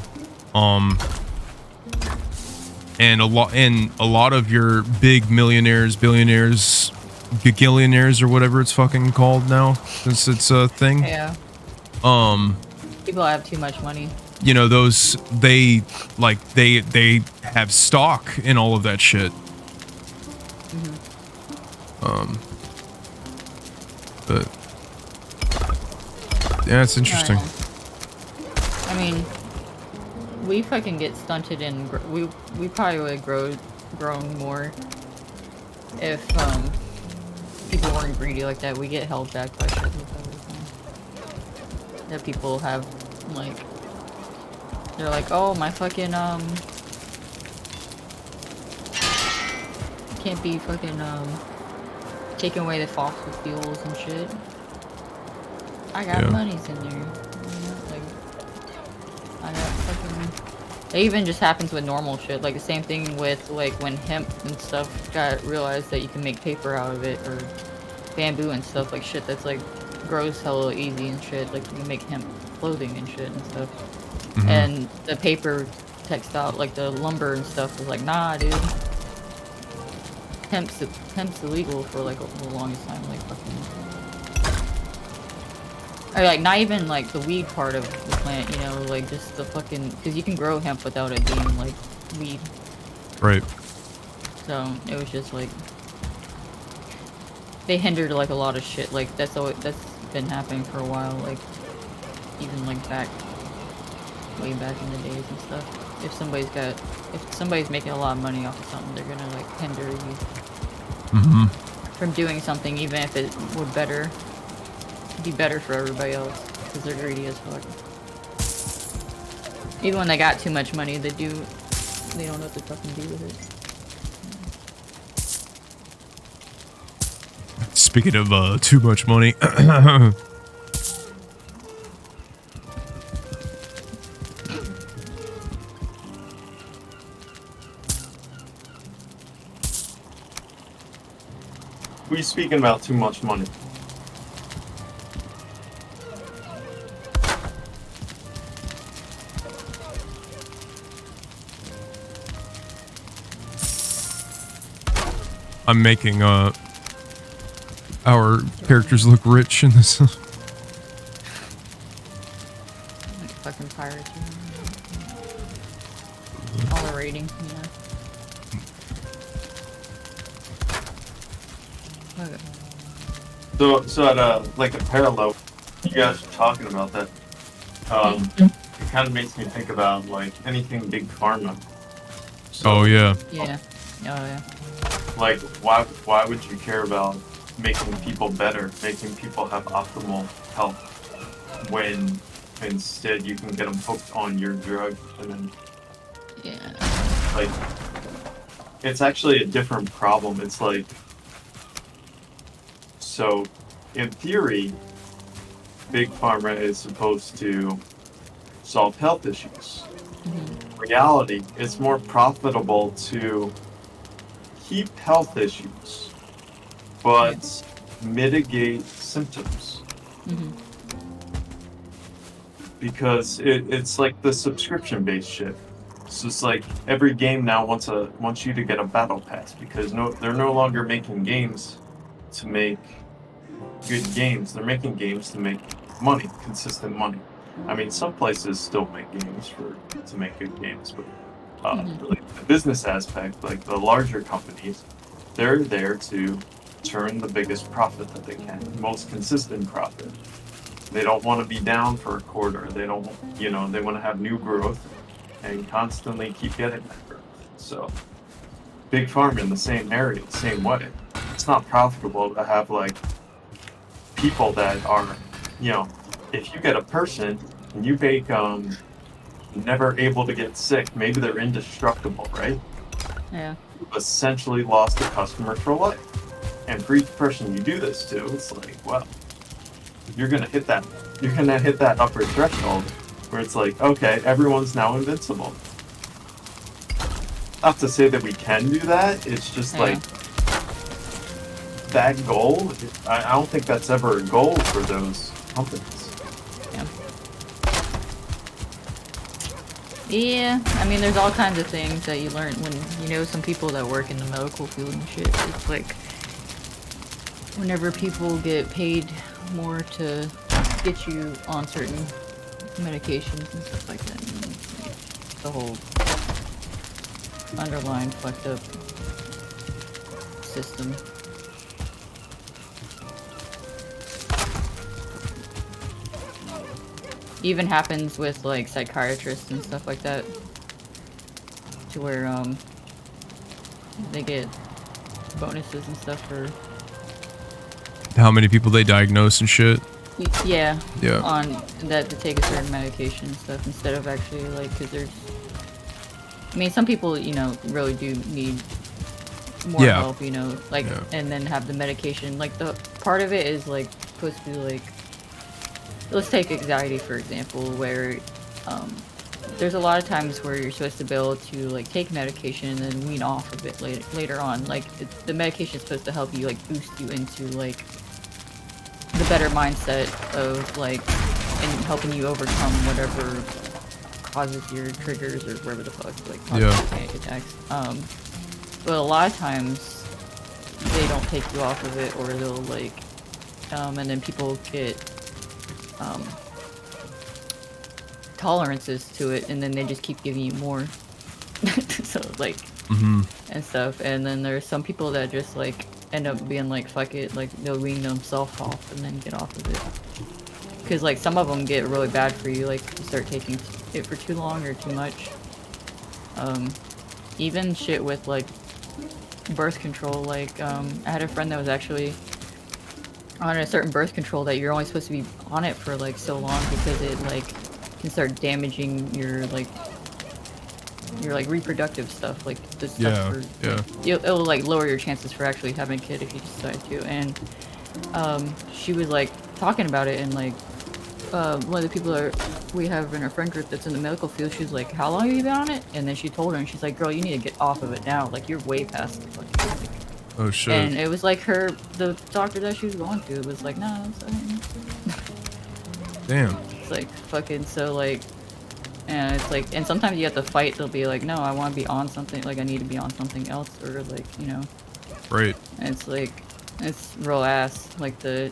And a lot of your big millionaires, billionaires, gigillionaires, or whatever it's fucking called now, since it's a thing. Yeah. People have too much money. You know, those they have stock in all of that shit. But yeah, it's interesting. I mean, we fucking get stunted and we probably would have grown more if people weren't greedy like that. We get held back by shit with everything that people have, like, they're like, oh, my fucking can't be fucking taking away the fossil fuels and shit. I got monies in there. Like, I got fucking. It even just happens with normal shit. Like the same thing with like when hemp and stuff got realized that you can make paper out of it, or bamboo and stuff, like shit that's like grows hella easy and shit. Like you can make hemp clothing and shit and stuff. And the paper textile, like the lumber and stuff, was like, nah, dude. Hemp's illegal for like the longest time, like fucking. Or like not even like the weed part of the plant, you know, like just the fucking, because you can grow hemp without it being like weed. Right. So it was just like they hindered like a lot of shit. Like that's been happening for a while. Like even like way back in the days and stuff. If somebody's making a lot of money off of something, they're gonna like hinder you from doing something, even if it would be better for everybody else, because they're greedy as fuck. Even when they got too much money, they don't know what to fucking do with it. Speaking of too much money. We speaking about too much money. I'm making our characters look rich in this. like fucking pirates. All the rating, yeah. Okay. So at like a parallel, you guys were talking about that. It kind of makes me think about like anything big pharma. So, oh yeah. Yeah. Oh yeah. Like why would you care about making people better, making people have optimal health, when instead you can get them hooked on your drug and then like it's actually a different problem. It's like So, in theory, Big Pharma is supposed to solve health issues. Reality, it's more profitable to keep health issues, but mitigate symptoms. Because it's like the subscription-based shit. It's just like every game now wants you to get a battle pass because they're no longer making games to make good games. They're making games to make money, consistent money. I mean, some places still make games to make good games, but like the business aspect, like the larger companies, they're there to turn the biggest profit that they can, most consistent profit. They don't want to be down for a quarter. They don't, they want to have new growth and constantly keep getting that growth. So, Big Pharma in the same area, the same way. It's not profitable to have like people that are, if you get a person and you make never able to get sick, maybe they're indestructible, right? Yeah. You've essentially lost a customer for life. And for each person you do this to, it's like, well, you're gonna hit that upper threshold where it's like, okay, everyone's now invincible. Not to say that we can do that, it's just like that goal, I don't think that's ever a goal for those companies. Yeah, I mean, there's all kinds of things that you learn when some people that work in the medical field and shit. It's like whenever people get paid more to get you on certain medications and stuff like that, the whole underlying fucked up system. Even happens with like psychiatrists and stuff like that, to where they get bonuses and stuff for how many people they diagnose and shit. Yeah. Yeah. On that to take a certain medication and stuff instead of actually like, because there's, I mean, some people really do need more help, like, and then have the medication. Like the part of it is like supposed to be like, let's take anxiety for example, where there's a lot of times where you're supposed to be able to like take medication and then wean off of it later on. Like the medication is supposed to help you like boost you into like the better mindset of like and helping you overcome whatever causes your triggers or whatever the fuck like causes panic attacks. But a lot of times they don't take you off of it, or they'll like and then people get tolerances to it, and then they just keep giving you more. So like and stuff, and then there's some people that just like end up being like fuck it, like they'll wean themselves off and then get off of it, because like some of them get really bad for you, like you start taking it for too long or too much. Even shit with like birth control, like I had a friend that was actually on a certain birth control that you're only supposed to be on it for like so long because it like can start damaging your reproductive stuff, like the stuff it'll like lower your chances for actually having a kid if you decide to. And she was like talking about it, and like one of the people that we have in our friend group that's in the medical field, she was like, how long have you been on it? And then she told her, and she's like, girl, you need to get off of it now, like you're way past the fucking like, oh shit. And it was like the doctor that she was going to, it was like, no, it's okay. Damn. It's like fucking, so like, and it's like, and sometimes you have to fight. They'll be like, no, I want to be on something, like I need to be on something else, or like, right. And it's like, it's real ass, like you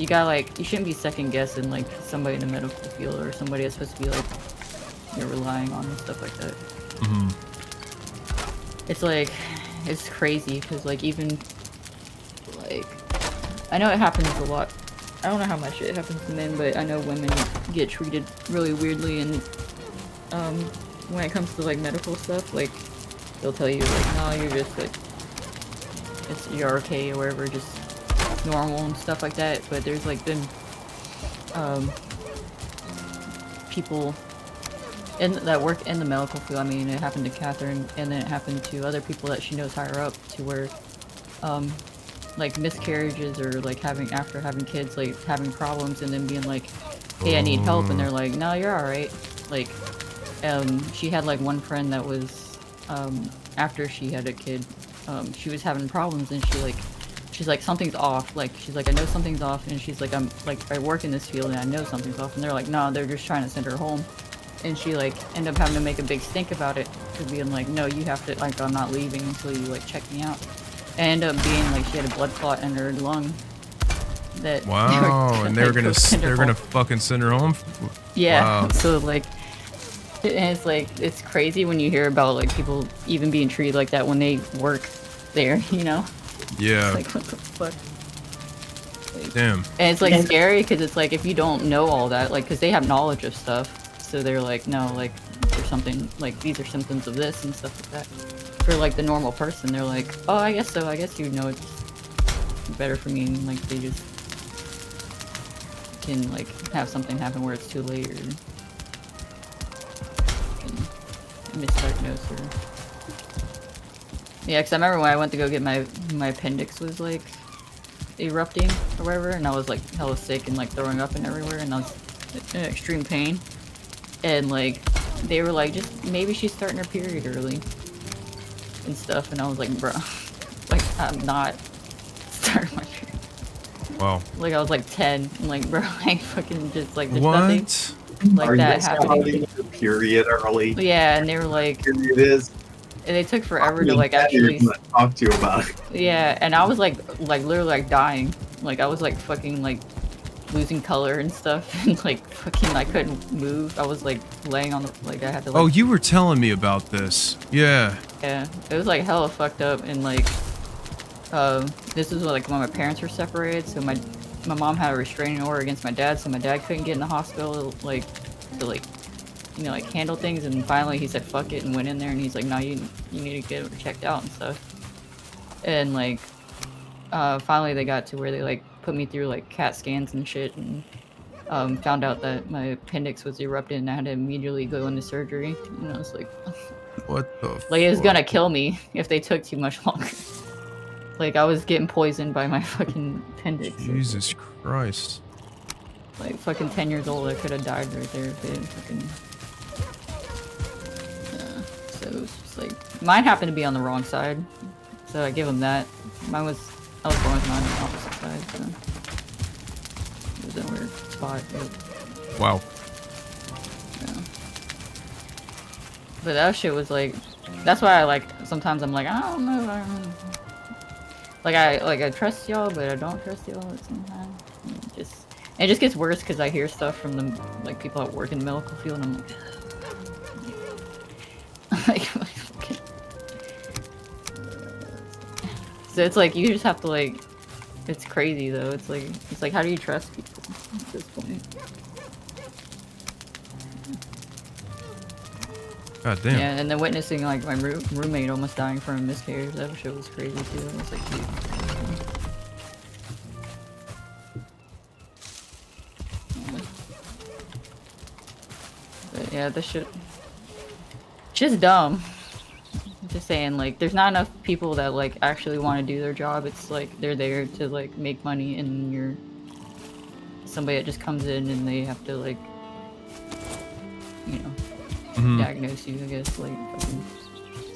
gotta like, you shouldn't be second guessing like somebody in the medical field or somebody that's supposed to be like you're relying on and stuff like that. It's like, it's crazy because like even like, I know it happens a lot. I don't know how much it happens to men, but I know women get treated really weirdly, and when it comes to like medical stuff, like they'll tell you like, no, you're just like, you're okay or whatever, just normal and stuff like that. But there's like been people that work in the medical field. I mean, it happened to Catherine, and then it happened to other people that she knows higher up, to where like miscarriages or like after having kids, like having problems and then being like, hey, I need help, and they're like, no, you're all right. Like, she had like one friend that was, after she had a kid, she was having problems, and she's like, something's off. Like, she's like, I know something's off, and she's like, I'm like, I work in this field and I know something's off, and they're like, no, they're just trying to send her home. And she like ended up having to make a big stink about it, to being like, no, you have to, like, I'm not leaving until you like check me out. And ended up being like, she had a blood clot in her lung. That wow, and they're gonna fucking send her home. Yeah, wow. So like, and it's like, it's crazy when you hear about like people even being treated like that when they work there, you know? Yeah. It's like, what the fuck? Like, damn. And it's like scary because it's like, if you don't know all that, like, because they have knowledge of stuff, so they're like, no, like, there's something, like, these are symptoms of this and stuff like that. For like the normal person, they're like, oh, I guess so, I guess you know it's better for me, and like they just can like have something happen where it's too late, or misdiagnose, or yeah, because I remember when I went to go get my appendix was like erupting or whatever, and I was like hella sick and like throwing up and everywhere, and I was in extreme pain, and like they were like, just maybe she's starting her period early and stuff, and I was like, bro, like, I'm not starting my period. Wow. Like, I was like 10, and like, bro, I fucking just like, there's what? nothing like that happening. Period early. Yeah, and they were like, period is. And they took forever to like actually talk to you about it. Yeah, and I was like literally like dying. Like I was like fucking like losing color and stuff, and like fucking I couldn't move. I was like laying on the, like I had to like, oh, you were telling me about this. Yeah. Yeah, it was like hella fucked up, and like this is like when my parents were separated, so my mom had a restraining order against my dad, so my dad couldn't get in the hospital like to like, you know, like handle things, and finally he said fuck it and went in there, and he's like, no, you need to get checked out and stuff. And like finally they got to where they like put me through like CAT scans and shit, and found out that my appendix was erupted, and I had to immediately go into surgery. And I was like, what the like, it was gonna kill me if they took too much longer. Like, I was getting poisoned by my fucking appendix. Jesus Christ. Like, fucking 10 years old, I could have died right there if they didn't fucking... So it was just like... Mine happened to be on the wrong side, so I give them that. I was born with mine on the opposite side, so... It was in a weird spot, but... Wow. Yeah. But that shit was like... That's why I like... Sometimes I'm like, I don't know, Like I trust y'all, but I don't trust y'all at the same time. It just gets worse because I hear stuff from the like people that work in the medical field, and I'm like, okay. So it's like you just have to like, it's crazy though. It's like how do you trust people at this point? God damn. Yeah, and then witnessing like my roommate almost dying from a miscarriage, that shit was crazy too. I was like, dude. But yeah, this shit. Just dumb. I'm just saying, like, there's not enough people that like actually want to do their job. It's like they're there to like make money, and you're somebody that just comes in and they have to like, you know. Diagnose you, I guess. Like,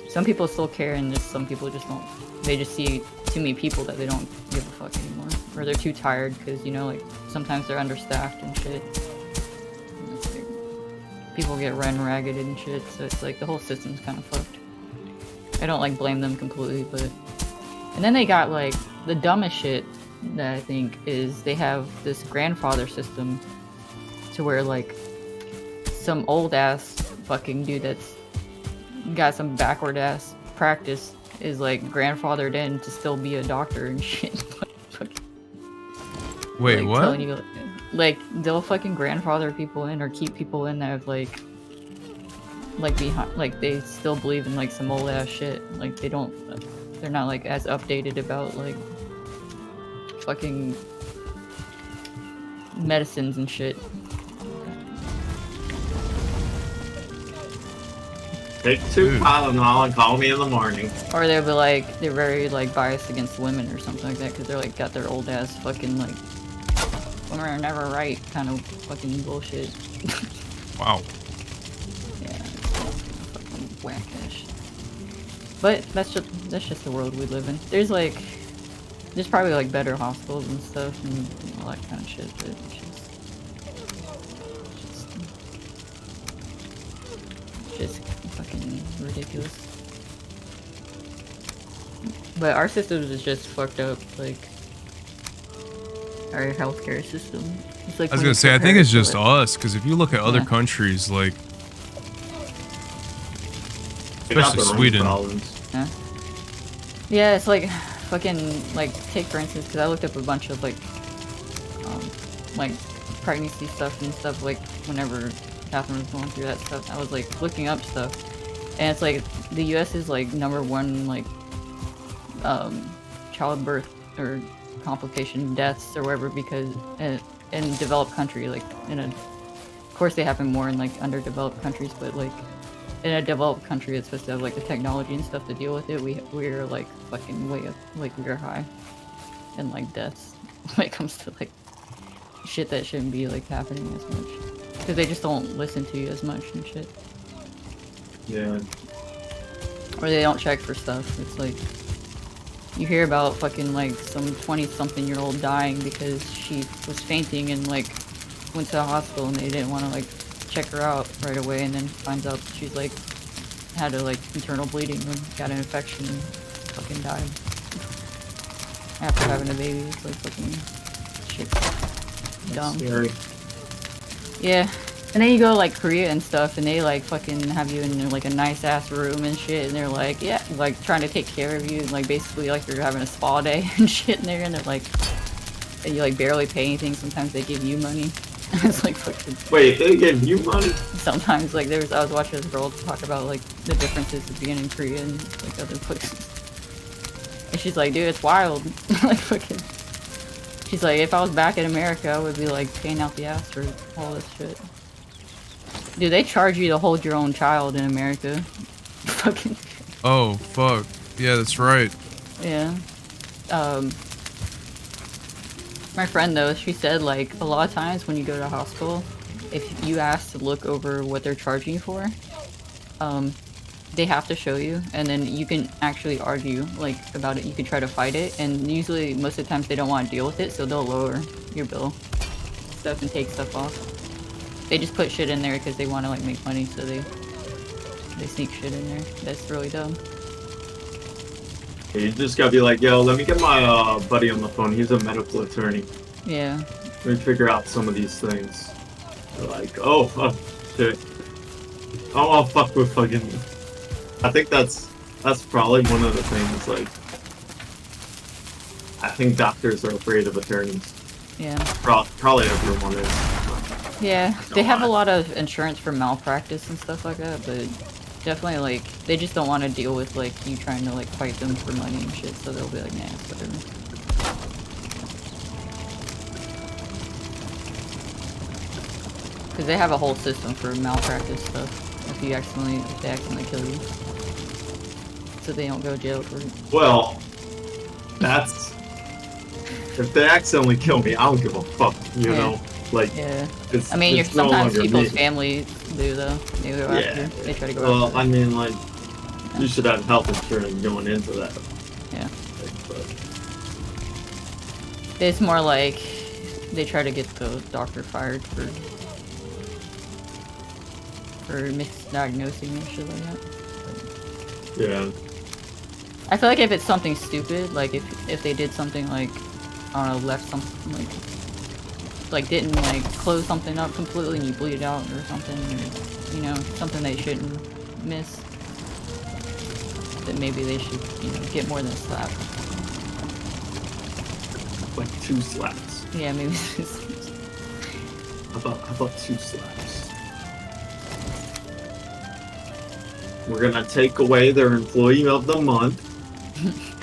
some people still care, and just some people just don't. They just see too many people that they don't give a fuck anymore, or they're too tired because, you know, like sometimes they're understaffed and shit. And it's like, people get run ragged and shit, so it's like the whole system's kind of fucked. I don't like blame them completely, but and then they got like the dumbest shit that I think is they have this grandfather system to where like some old ass fucking dude that's got some backward ass practice is like grandfathered in to still be a doctor and shit. Wait, like, what? You, like they'll fucking grandfather people in or keep people in that have like behind, like they still believe in like some old ass shit. Like they're not like as updated about like fucking medicines and shit. Take 2 Tylenol and call me in the morning. Or they'll be like, they're very like biased against women or something like that because they're like got their old ass fucking like women are never right kind of fucking bullshit. Wow. Yeah, fucking whack-ish. But that's just the world we live in. There's probably like better hospitals and stuff and all that kind of shit, but it's just fucking ridiculous. But our system is just fucked up, like our healthcare system. It's like I was gonna say, I think it's just us, because if you look at other countries, like especially Sweden. Yeah. Yeah, it's like fucking like take for instance, because I looked up a bunch of like pregnancy stuff and stuff like whenever Catherine was going through that stuff. I was like looking up stuff, and it's like the U.S. is like #1 like childbirth or complication deaths or whatever because in developed country like of course they happen more in like underdeveloped countries, but like in a developed country it's supposed to have like the technology and stuff to deal with it. We're like fucking way up, like we're high in like deaths when it comes to like shit that shouldn't be like happening as much because they just don't listen to you as much and shit. Yeah. Or they don't check for stuff. It's like you hear about fucking like some 20-something-year-old dying because she was fainting and like went to the hospital and they didn't want to like check her out right away, and then finds out she's like had a like internal bleeding and got an infection and fucking died after having a baby. It's like fucking shit. Dumb. Scary. Yeah. And then you go like Korea and stuff and they like fucking have you in like a nice ass room and shit, and they're like, yeah, like trying to take care of you and like basically like you're having a spa day and shit in there, and they're like, and you like barely pay anything. Sometimes they give you money. It's like fucking. Wait, they give you money? Sometimes like I was watching this girl talk about like the differences between in Korea and like other places, and she's like, dude, it's wild. Like fucking. She's like, if I was back in America, I would be like paying out the ass for all this shit. Dude, they charge you to hold your own child in America. Fucking. Oh, fuck. Yeah, that's right. Yeah. My friend, though, she said, like, a lot of times when you go to a hospital, if you ask to look over what they're charging you for, they have to show you, and then you can actually argue, like, about it. You can try to fight it, and usually, most of the times, they don't want to deal with it, so they'll lower your bill stuff and take stuff off. They just put shit in there because they want to like make money, so they sneak shit in there. That's really dumb. You just gotta be like, yo, let me get my buddy on the phone. He's a medical attorney. Yeah. Let me figure out some of these things. They're like, oh, shit. Oh, I'll fuck with fucking. I think that's probably one of the things. Like, I think doctors are afraid of attorneys. Yeah. Probably everyone is. Yeah, they have a lot of insurance for malpractice and stuff like that, but definitely like they just don't want to deal with like you trying to like fight them for money and shit, so they'll be like, nah, whatever. Because they have a whole system for malpractice stuff if they accidentally kill you, so they don't go to jail for it. Well, that's if they accidentally kill me, I don't give a fuck, you know. Like, yeah. I mean, it's sometimes no people's me. families do though. They go after. They try to go well, after. I mean, like, you should have health insurance going into that. Yeah. But It's more like they try to get the doctor fired for misdiagnosing and shit like that. yeah. I feel like if it's something stupid, like if they did something like, I don't know, left something like didn't like close something up completely and you bleed it out or something, or, you know, something they shouldn't miss, then maybe they should, you know, get more than a slap. Like 2 slaps. Yeah, maybe. How about 2 slaps? We're gonna take away their employee of the month.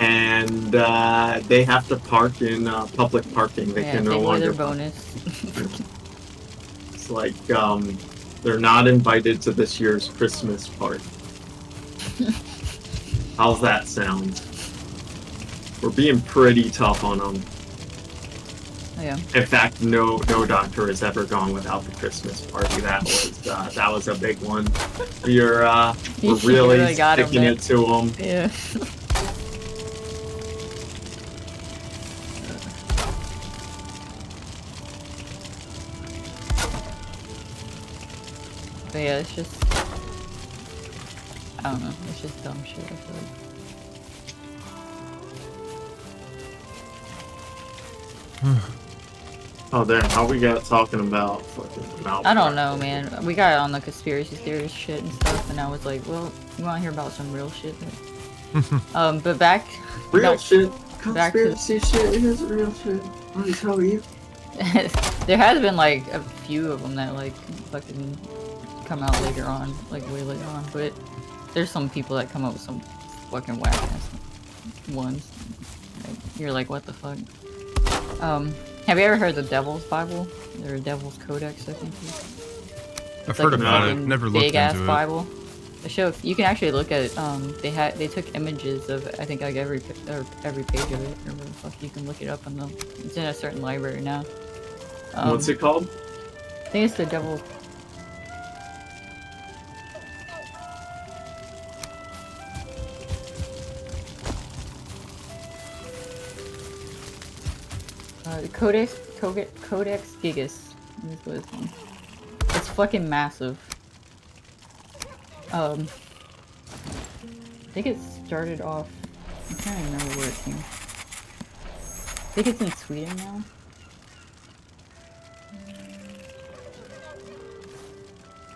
And they have to park in public parking. They can no longer. Their bonus. It's like they're not invited to this year's Christmas party. How's that sound? We're being pretty tough on them. Yeah. In fact, no doctor has ever gone without the Christmas party. That was a big one. We're really sticking it to them. Yeah. But yeah, it's just, I don't know, it's just dumb shit, I feel like. Oh damn, how we got talking about fucking malpractice? I don't know, man. We got on the conspiracy theorist shit and stuff, and I was like, well, you wanna hear about some real shit? But back... Real shit? Conspiracy shit is real shit. Let me tell you. There has been like a few of them that like fucking come out later on, like way later on, but there's some people that come up with some fucking whack ass ones. Like, you're like, what the fuck? Have you ever heard the Devil's Bible? Or Devil's Codex, I think. I've heard about it. Never looked into it. Big ass Bible. The show, you can actually look at it. They took images of I think like every page of it, or whatever the fuck. You can look it up on the. It's in a certain library now. What's it called? I think it's the Devil's. Codex Gigas. It's fucking massive. I think it started off. I'm trying to remember where it came. I think it's in Sweden now.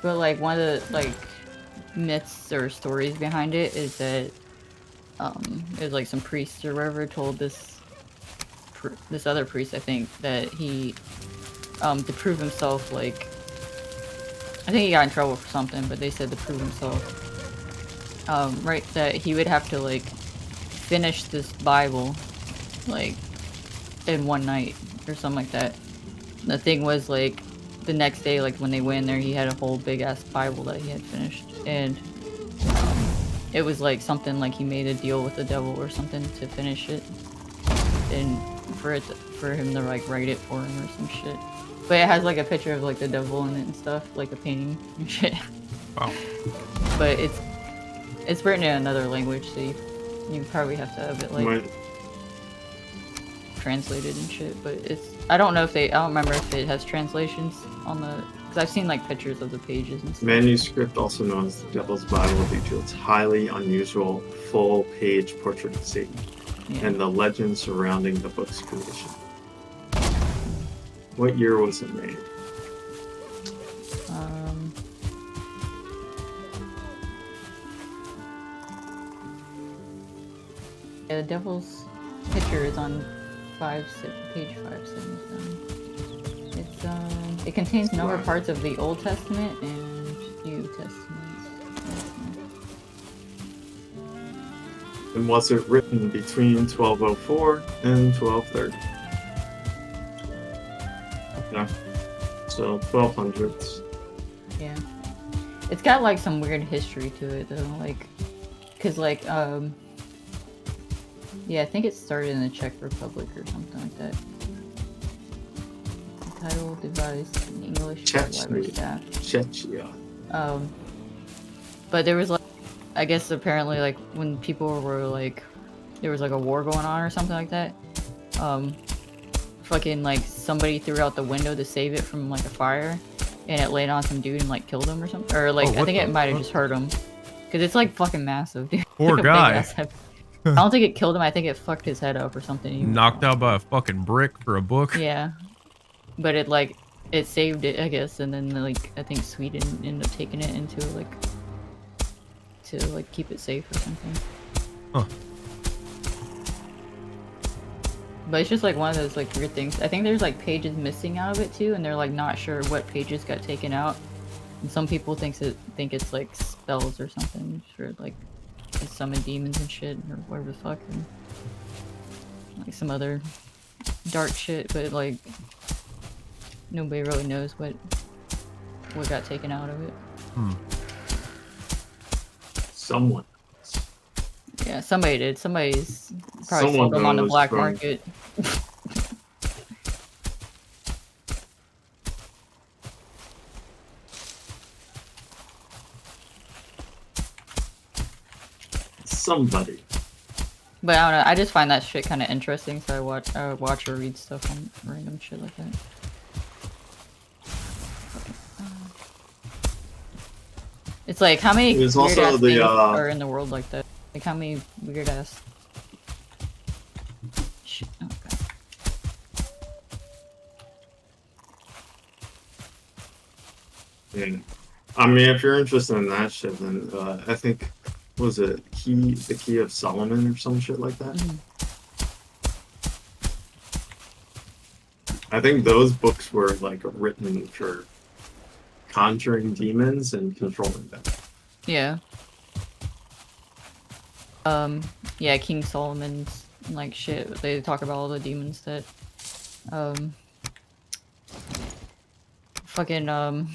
But like one of the like myths or stories behind it is that there's like some priests or whatever told this other priest, I think, that he to prove himself, like I think he got in trouble for something, but they said to prove himself, right, that he would have to like finish this Bible like in one night or something like that. The thing was like the next day, like when they went in there, he had a whole big ass Bible that he had finished, and it was like something like he made a deal with the devil or something to finish it, and for him to like write it for him or some shit. But it has like a picture of like the devil in it and stuff, like a painting and shit. Wow. But it's written in another language, so you probably have to have it like translated and shit. But I don't know if I don't remember if it has translations on the, because I've seen like pictures of the pages and stuff. Manuscript, also known as the Devil's Bible, due to its highly unusual full-page portrait of Satan and the legend surrounding the book's creation. What year was it made? Yeah, the devil's picture is on page 577. It's it contains a number of parts of the Old Testament and New Testament. And was it written between 1204 and 1230? Yeah. So 1200s. Yeah. It's got like some weird history to it though, like, cause like yeah, I think it started in the Czech Republic or something like that. The title devised in English by library staff. Czechia. But there was like, I guess apparently like when people were like, there was like a war going on or something like that. Fucking like somebody threw out the window to save it from like a fire, and it landed on some dude and like killed him or something. Or like I think it might have just hurt him, cause it's like fucking massive, dude. Poor like guy. I don't think it killed him. I think it fucked his head up or something. Knocked out by a fucking brick for a book. Yeah, but it like it saved it, I guess, and then like I think Sweden ended up taking it into like to like keep it safe or something. Huh. But it's just like one of those like weird things. I think there's like pages missing out of it too, and they're like not sure what pages got taken out. And some people think it's like spells or something for like to summon demons and shit or whatever the fuck, and like some other dark shit. But like nobody really knows what got taken out of it. Someone. Yeah, somebody did. Somebody's probably Someone sold them on the knows black from- market. Somebody. But I don't know. I just find that shit kind of interesting, so I watch or read stuff on random shit like that. It's like how many There's weird also ass the, things are in the world like that? Like how many weird ass shit? Oh god. Yeah. I mean, if you're interested in that shit, then I think, what was it the Key of Solomon or some shit like that? Mhm. I think those books were like written for conjuring demons and controlling them. Yeah. Yeah, King Solomon's like shit. They talk about all the demons that, fucking,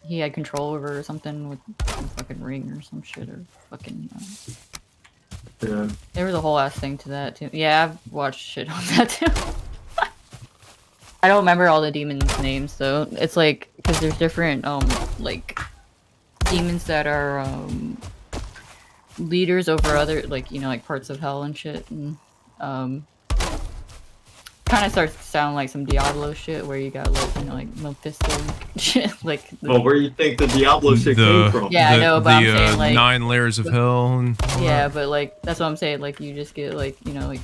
he had control over or something with some fucking ring or some shit or fucking, Yeah. there was a whole ass thing to that too. Yeah, I've watched shit on that too. I don't remember all the demons' names though. It's like, because there's different, like, demons that are, leaders over other, like, you know, like parts of hell and shit, and kind of starts to sound like some Diablo shit where you got like, you know, like Mephisto and shit, like Well, where you think the Diablo shit came from? Yeah, I know, but I'm saying, like, 9 layers of hell and all yeah, that. but like that's what I'm saying, like you just get like, you know, like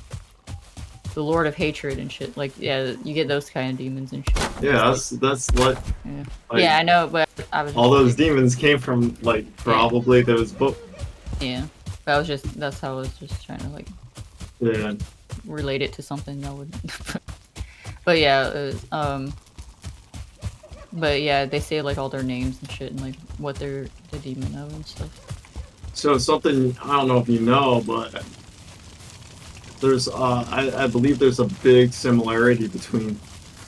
the Lord of Hatred and shit, like, yeah, you get those kind of demons and shit. Yeah, that's what. Yeah, Like, yeah, I know, but I was just, all those demons came from like probably those books. yeah, but I was just, that's how I was just trying to like Yeah. relate it to something that would but yeah, but yeah, they say like all their names and shit and like what they're the demon of and stuff. So something I don't know if you know, but there's I believe there's a big similarity between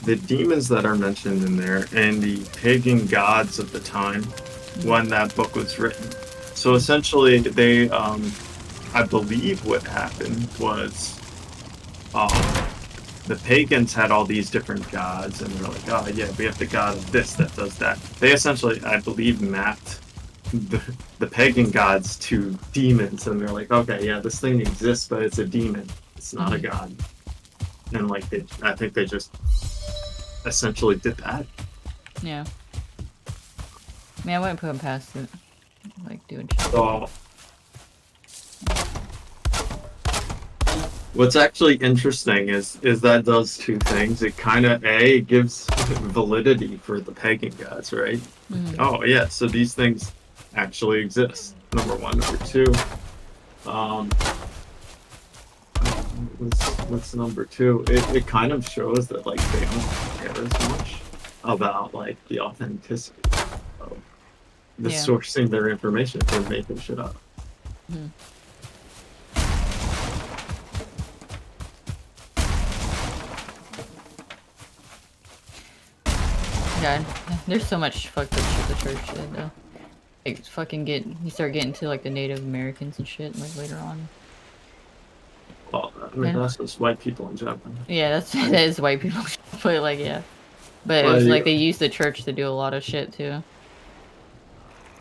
the demons that are mentioned in there and the pagan gods of the time when that book was written. So essentially, they I believe what happened was the pagans had all these different gods, and they're like, oh yeah, we have the god of this that does that. They essentially, I believe, mapped the pagan gods to demons, and they're like, okay, yeah, this thing exists, but it's a demon. It's not a god. And like, I think they just essentially did that. Yeah. I mean, I wouldn't put them past it. Like doing shit. So, what's actually interesting is that does two things. It kind of gives validity for the pagan gods, right? Mhm. Oh yeah, so these things actually exist. Number one. Number two. What's number two? It kind of shows that like they don't care as much about like the authenticity of the sourcing their information. They're making shit up. Mm-hmm. God, there's so much fucked up shit the church did though. Like fucking you start getting to like the Native Americans and shit like later on. Well, I mean, that's just white people in general. Yeah, that is white people. But like, yeah, but it was like they used the church to do a lot of shit too.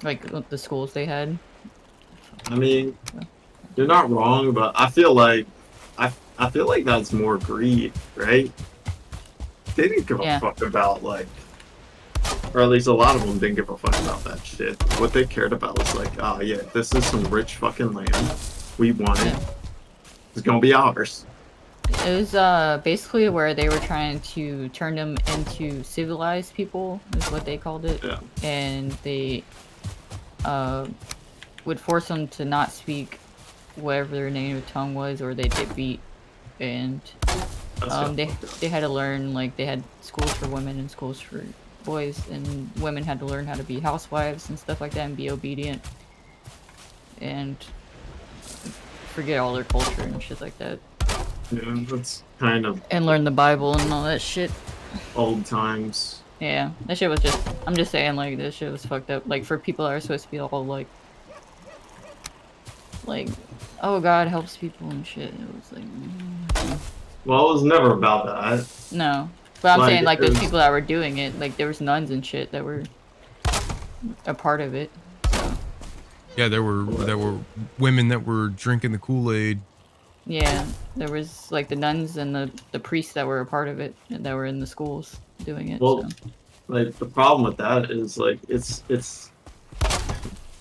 Like the schools they had. I mean, you're not wrong, but I feel like I feel like that's more greed, right? They didn't give a fuck about like, or at least a lot of them didn't give a fuck about that shit. What they cared about was like, oh yeah, this is some rich fucking land. We want it. It's gonna be ours. It was basically where they were trying to turn them into civilized people, is what they called it. Yeah. And they would force them to not speak whatever their native tongue was, or they'd get beat. And they had to learn, like, they had schools for women and schools for boys, and women had to learn how to be housewives and stuff like that and be obedient and forget all their culture and shit like that. Yeah, that's kind of... And learn the Bible and all that shit. Old times. Yeah, that shit was just... I'm just saying, like, this shit was fucked up. Like, for people that are supposed to be all, like, like, oh God helps people and shit. It was like, Well, it was never about that. no. But I'm Like, saying like it those was- people that were doing it, like there was nuns and shit that were a part of it. So. Yeah, there were women that were drinking the Kool-Aid. Yeah, there was like the nuns and the priests that were a part of it and that were in the schools doing it. Well, so. like the problem with that is like it's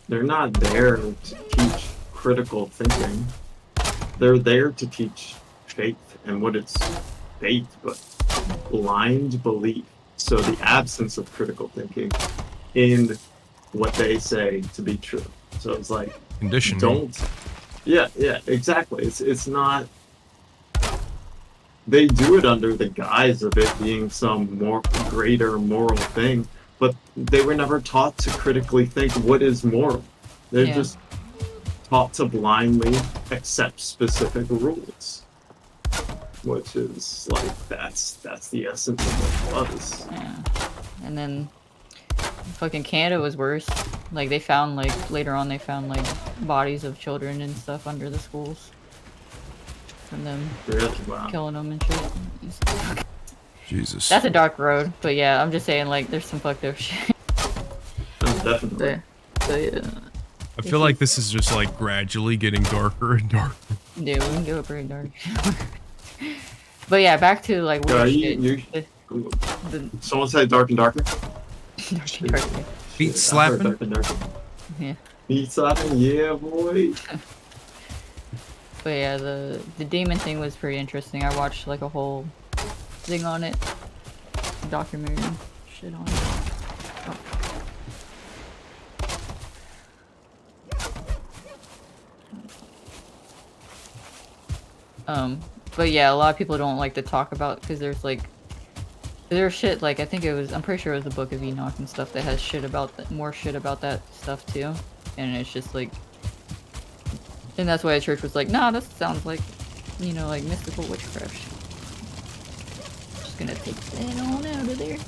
they're not there to teach critical thinking. They're there to teach faith, and what it's faith, but blind belief. So the absence of critical thinking in what they say to be true. So it's like Conditioning. don't. Yeah, exactly. It's not. They do it under the guise of it being some more greater moral thing, but they were never taught to critically think what is moral. They're just taught to blindly accept specific rules, which is like that's the essence of what it was. Yeah, and then fucking Canada was worse. Like they found like later on they found like bodies of children and stuff under the schools from them killing them and shit. Jesus. That's a dark road, but yeah, I'm just saying like there's some fucked up shit. Definitely. But yeah. I feel like this is just like gradually getting darker and darker. Yeah, we can go pretty dark. But yeah, back to like weird shit. Someone said dark and darker. Dark and darker. Feet slapping. Dark and darker. Yeah. Feet slapping, yeah, boy. But yeah, the demon thing was pretty interesting. I watched like a whole thing on it, documentary shit on it. But yeah, a lot of people don't like to talk about because there's shit like I'm pretty sure it was the Book of Enoch and stuff that has shit about more shit about that stuff too, and it's just like, and that's why the church was like, nah, this sounds like, like mystical witchcraft shit. Just gonna take that on out of there,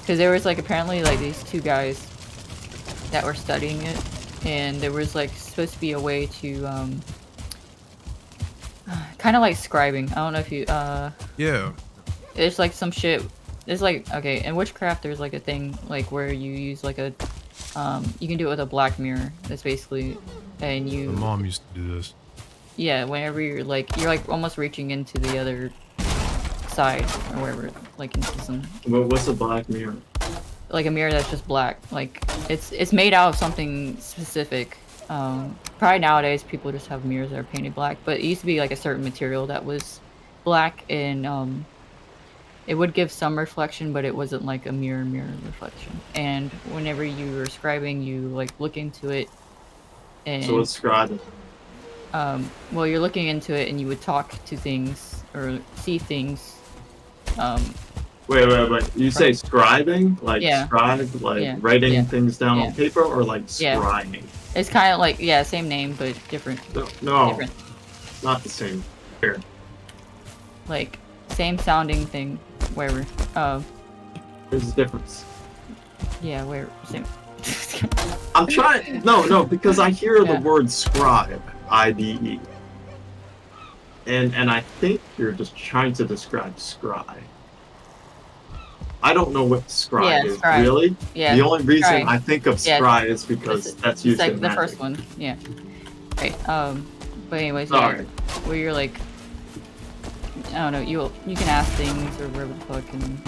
because there was like apparently like these two guys that were studying it, and there was like supposed to be a way to kind of like scribing. I don't know if you Yeah. It's like some shit. It's like, okay, in witchcraft there's like a thing like where you use like a you can do it with a black mirror. That's basically, and you. My mom used to do this. Yeah, whenever you're like almost reaching into the other side or wherever, like into some. What's a black mirror? Like a mirror that's just black. Like it's made out of something specific. Probably nowadays people just have mirrors that are painted black, but it used to be like a certain material that was black, and it would give some reflection, but it wasn't like a mirror reflection. And whenever you were scribing, you like look into it. And, so what's scribing? Well, you're looking into it, and you would talk to things or see things. Wait. You say scribing? Like scribe, like writing things down on paper, or like scrying? It's kind of like, same name, but different. No, different. Not the same. Here. Like, same sounding thing, wherever. There's a difference. Yeah, where, same. I'm trying, no, because I hear the word scribe, I-D-E. And I think you're just trying to describe scry. I don't know what scry is, scry. really. Yeah. The only reason scry. I think of scry is because that's used in the magic. first one, yeah. Right. But anyways, where you're like, I don't know, you can ask things or whatever the fuck, and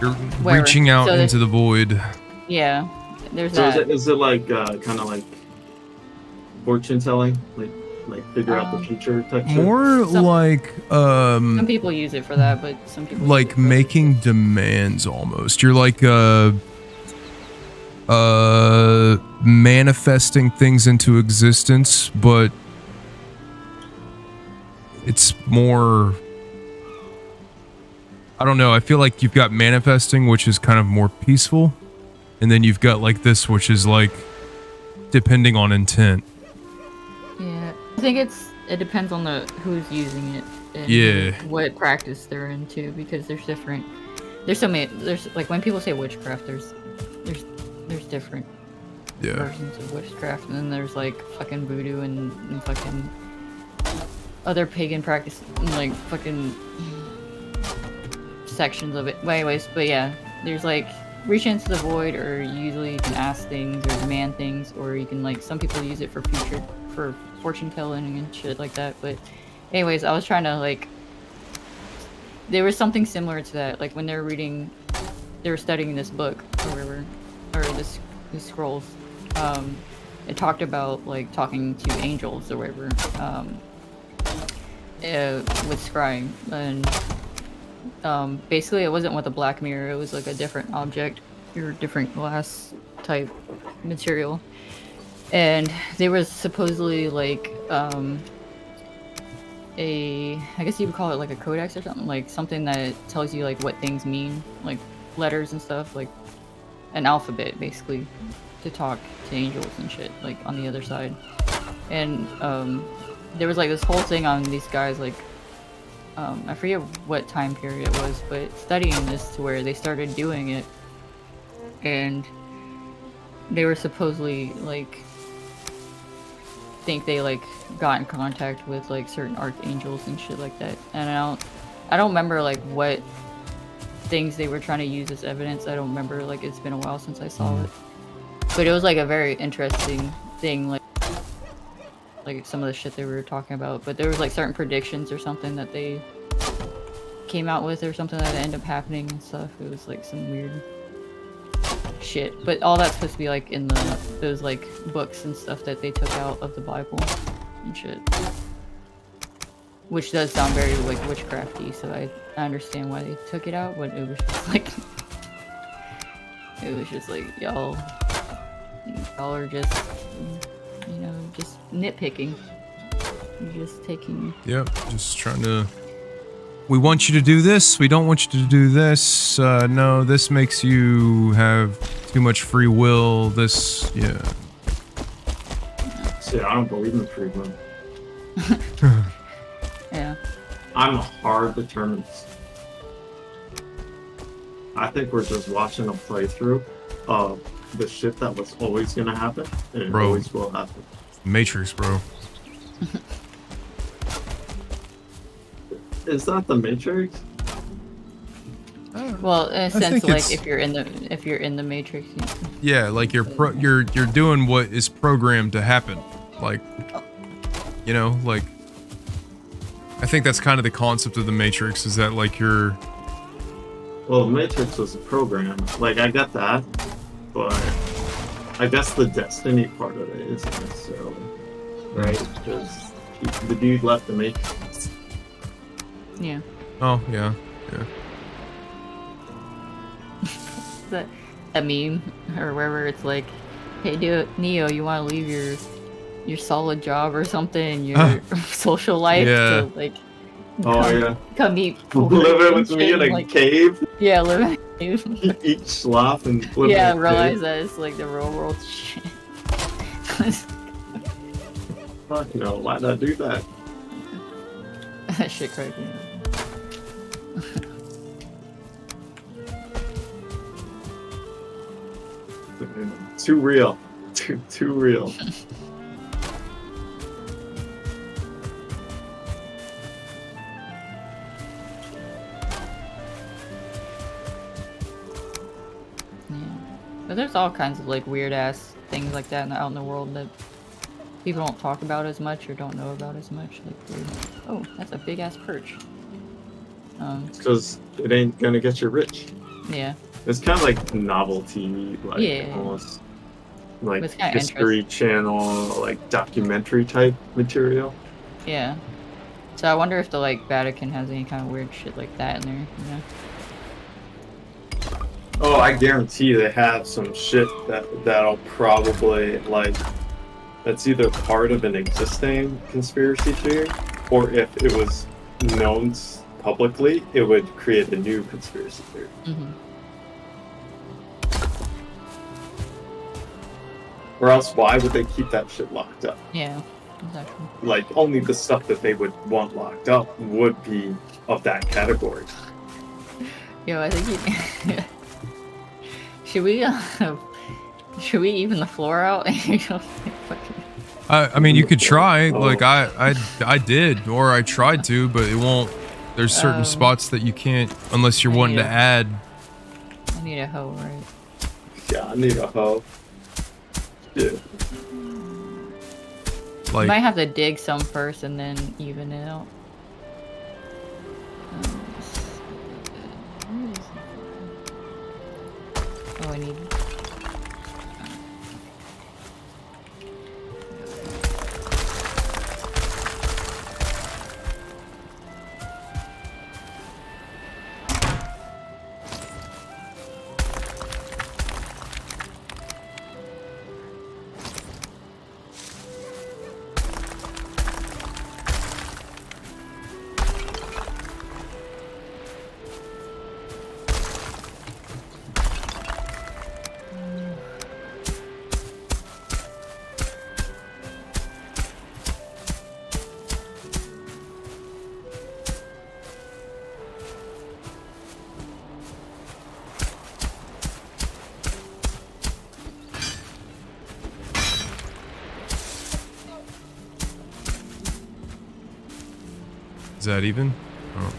you're reaching out into the void. Yeah. There's so that. Is it like kind of like fortune telling, like figure out the future type shit? More like some people use it for that, but some people like making demands almost. You're like manifesting things into existence, but it's more, I don't know, I feel like you've got manifesting, which is kind of more peaceful, and then you've got like this, which is like depending on intent. Yeah, I think it depends on who's using it and what practice they're into, because there's so many, there's like when people say witchcraft, there's different Yeah. versions of witchcraft, and then there's like fucking voodoo and fucking other pagan practice, like fucking sections of it. But anyways, but yeah, there's like reach into the void, or usually you can ask things or demand things, or you can like some people use it for fortune telling and shit like that. But anyways, I was trying to like there was something similar to that, like when they were studying this book or whatever, or these scrolls. It talked about like talking to angels or whatever, with scrying, and basically it wasn't with a black mirror, it was like a different object or different glass type material, and they were supposedly like I guess you would call it like a codex or something, like something that tells you like what things mean, like letters and stuff, like an alphabet basically, to talk to angels and shit, like on the other side. And there was like this whole thing on these guys, like I forget what time period it was, but studying this to where they started doing it, and they were supposedly like think they like got in contact with like certain archangels and shit like that. And I don't remember like what things they were trying to use as evidence. I don't remember, like it's been a while since I saw it, but it was like a very interesting thing, like some of the shit they were talking about. But there was like certain predictions or something that they came out with or something that ended up happening and stuff. It was like some weird shit, but all that's supposed to be like in those like books and stuff that they took out of the Bible and shit, which does sound very like witchcrafty, so I understand why they took it out. But it was just like y'all are just, you know, just nitpicking. You're just taking. Yep, just trying to. We want you to do this. We don't want you to do this. No, this makes you have too much free will. This, yeah. See, I don't believe in free will. Yeah. I'm a hard determinist. I think we're just watching a playthrough of the shit that was always gonna happen, and it always will happen. Matrix, bro. Is that the Matrix? Well, in a sense, like if you're in the Matrix. Yeah, like you're doing what is programmed to happen. Like, you know, like I think that's kind of the concept of the Matrix, is that like you're. Well, the Matrix was a program. Like I get that, but I guess the destiny part of it isn't necessarily right, because the dude left the Matrix. Yeah. Oh yeah, yeah. A meme or wherever it's like, hey, Neo, you want to leave your solid job or something, your social life to like come eat live with me in a like, cave. Yeah, live in a cave. Eat sloth and live in a realize cave. that it's like the real world shit. Fuck no, why not do that? That shit crazy. Too real. Too real. But there's all kinds of like weird ass things like that out in the world that people don't talk about as much or don't know about as much. Like, oh, that's a big ass perch. Because it ain't gonna get you rich. Yeah. It's kind of like novelty, like almost like History Channel, like documentary type material. Yeah. So I wonder if the like Vatican has any kind of weird shit like that in there, you know? Oh, I guarantee they have some shit that'll probably like that's either part of an existing conspiracy theory, or if it was known publicly, it would create a new conspiracy theory. Mm-hmm. Or else, why would they keep that shit locked up? Yeah, exactly. Like, only the stuff that they would want locked up would be of that category. Yo, I think should Should we even the floor out? I mean, you could try. Like I did, or I tried to, but it won't. There's certain spots that you can't unless you're wanting to add. I need a hoe, right? Yeah, I need a hoe. Yeah. Like, you might have to dig some first and then even it out. Oh, I need. is that even? Oh.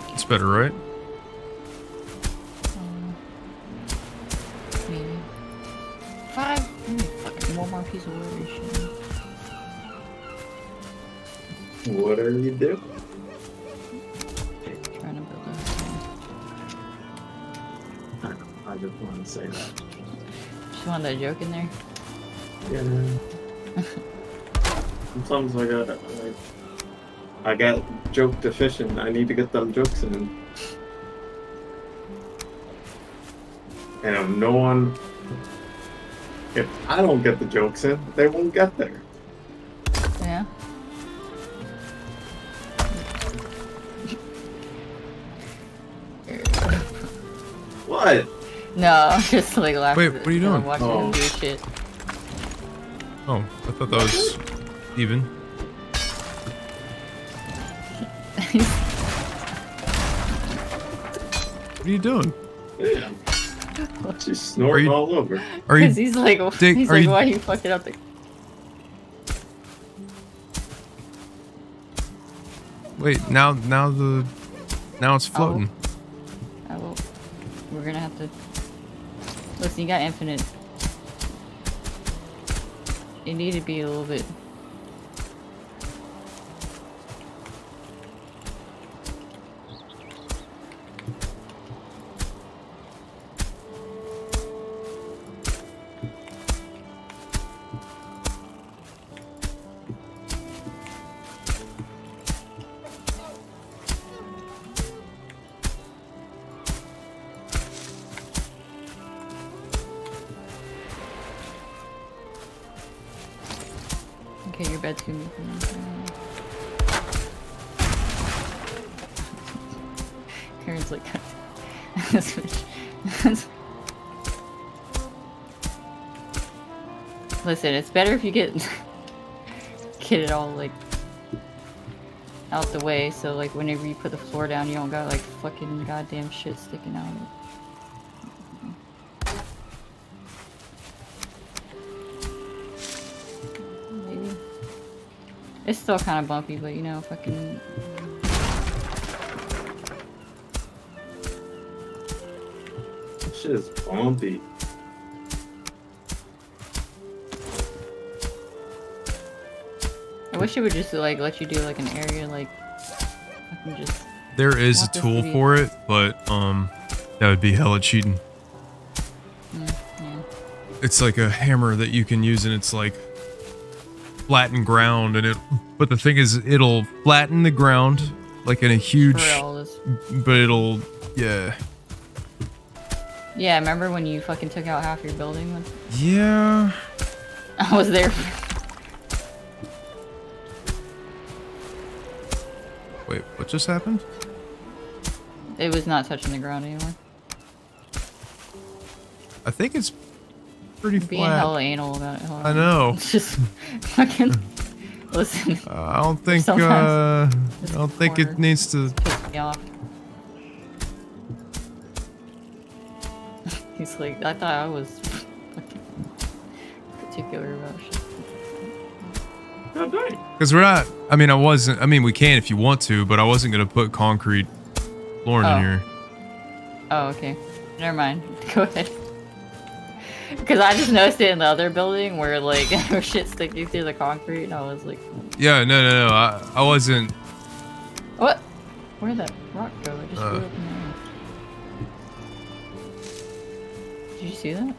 It's better, right? Maybe. 5. Fucking one more piece of wood and shit. What are you doing? Trying to build a I just want to say that. Just want that joke in there. Yeah. Sometimes I got joke deficient. I need to get them jokes in. And if I don't get the jokes in, they won't get there. Yeah. What? No, I'm just like laughing. Wait, what are you doing? Watching him do shit. Oh, I thought that was even. What are you doing? Yeah. She's snorting all over. Are you? Because he's like, why are you fucking up there? Wait, now it's floating. I will. We're gonna have to. Listen, you got infinite. You need to be a little bit. Okay, your bed's gonna be. Karen's like. Listen, it's better if you get it all like out the way, so like whenever you put the floor down, you don't got like fucking goddamn shit sticking out of it. It's still kind of bumpy, but you know, fucking. This shit is bumpy. I wish it would just like let you do like an area like. Fucking just. There is a tool for it, but that would be hella cheating. Yeah. It's like a hammer that you can use, and it's like flatten ground, and but the thing is, it'll flatten the ground like in a huge, but it'll, yeah. Yeah, remember when you fucking took out half your building? Yeah. I was there. Wait, what just happened? It was not touching the ground anymore. I think it's pretty Being flat. hella anal about it. I know. It's just fucking. Listen. I don't think it needs to. Piss me off. He's like, I thought I was fucking particular about shit. Because we're not. I mean, we can if you want to, but I wasn't gonna put concrete flooring in here. Oh, okay. Never mind. Go ahead. Because I just noticed it in the other building where like there was shit sticking through the concrete, and I was like, yeah, no. I wasn't. What? Where'd that rock go? I just flew up in the air. Did you see that?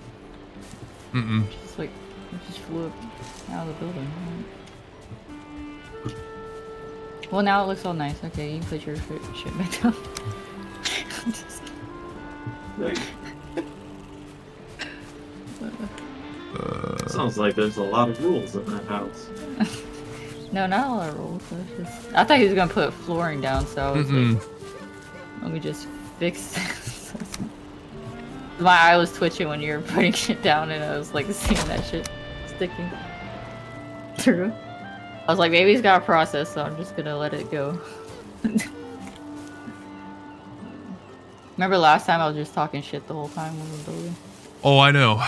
Mm-mm. Just like, it just flew up out of the building. Well, now it looks all nice. Okay, you can put your shit back down. I'm just Sounds like there's a lot of rules in that house. No, not a lot of rules. I thought he was gonna put flooring down, so I was like, let me just fix this. My eye was twitching when you were putting shit down, and I was like seeing that shit sticking through. I was like, maybe he's got a process, so I'm just gonna let it go. Remember last time I was just talking shit the whole time when we were building? Oh, I know.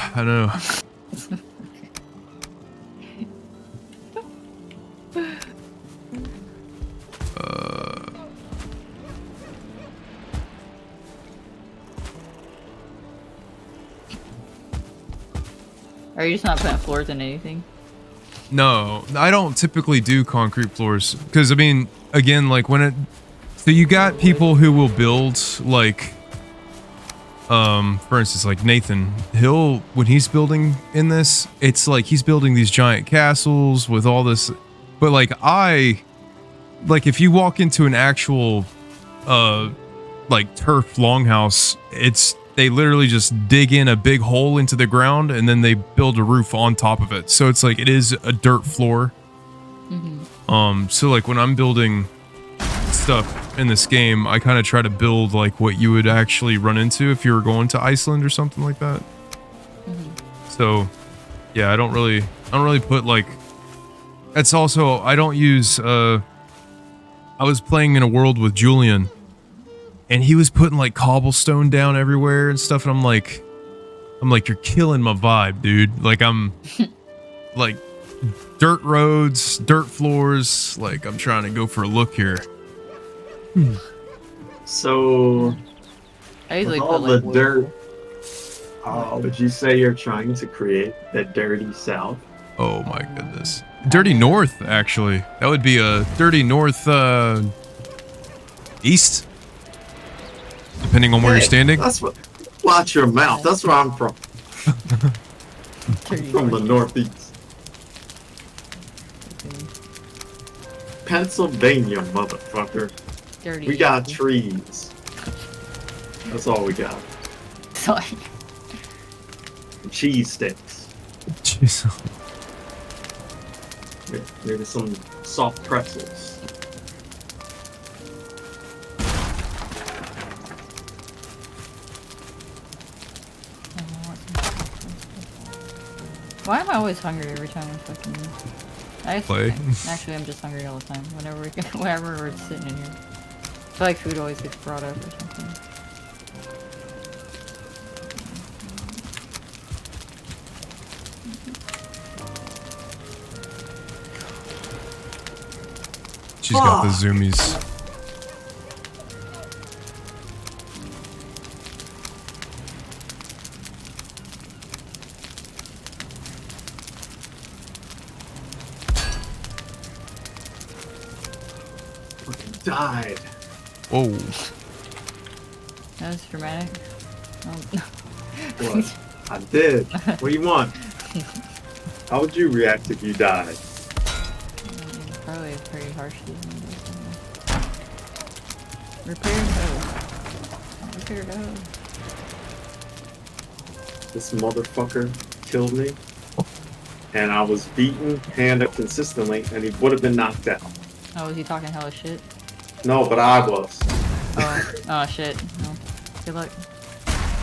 Are you just not putting floors in anything? No, I don't typically do concrete floors because I mean, again, like so you got people who will build like, for instance, like Nathan, when he's building in this, it's like he's building these giant castles with all this, but like if you walk into an actual, like turf longhouse, they literally just dig in a big hole into the ground and then they build a roof on top of it. So it's like it is a dirt floor. So like when I'm building stuff in this game, I kind of try to build like what you would actually run into if you were going to Iceland or something like that. So yeah, I don't really put like, that's also, I don't use, I was playing in a world with Julian, and he was putting like cobblestone down everywhere and stuff, and I'm like, you're killing my vibe, dude. Like I'm like dirt roads, dirt floors, like I'm trying to go for a look here. So I usually with all put, the like, dirt, would you say you're trying to create that dirty south? Oh my goodness. Dirty north, actually. That would be a dirty north east. Depending on where you're standing. Watch your mouth. That's where I'm from. From the northeast. Pennsylvania, motherfucker. Dirty. We got trees. That's all we got. Sorry. Cheese sticks. Jeez. Maybe some soft pretzels. Why am I always hungry every time I fucking play? Actually, I'm just hungry all the time. Whenever we're sitting in here, I feel like food always gets brought up or something. She's got the zoomies. Died. Whoa. That was dramatic. What? I did. What do you want? How would you react if you died? Probably pretty harshly. Repair hose. Repair hose. This motherfucker killed me, and I was beaten hand up consistently, and he would have been knocked out. Oh, was he talking hella shit? No, but I was. Oh shit. No. Good luck.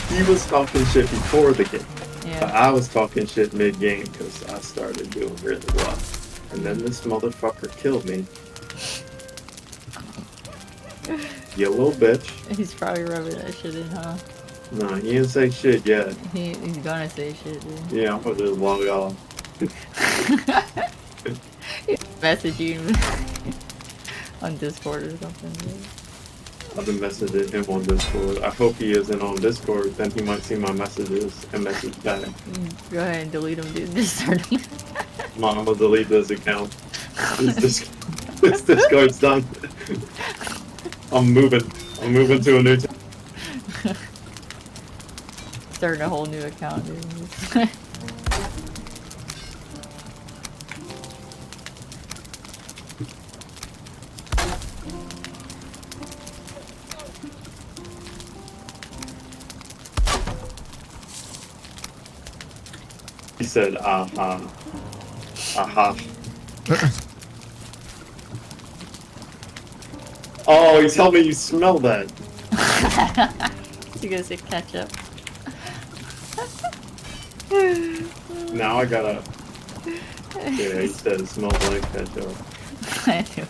He was talking shit before the game. Yeah. But I was talking shit mid-game because I started doing really well. And then this motherfucker killed me. You little bitch. He's probably rubbing that shit in, huh? Nah, he didn't say shit yet. He's gonna say shit, dude. Yeah, I'm gonna just log off. Messaging on Discord or something, dude. I've been messaging him on Discord. I hope he isn't on Discord, then he might see my messages and message back. Go ahead and delete him, dude. Just start him. Mom, I'm gonna delete this account. This Discord's done. I'm moving to a new town. Starting a whole new account, dude. He said, aha. Aha. Oh, you tell me you smell that. You gonna say ketchup? Now I gotta... Yeah, he said it smells like ketchup. I knew it.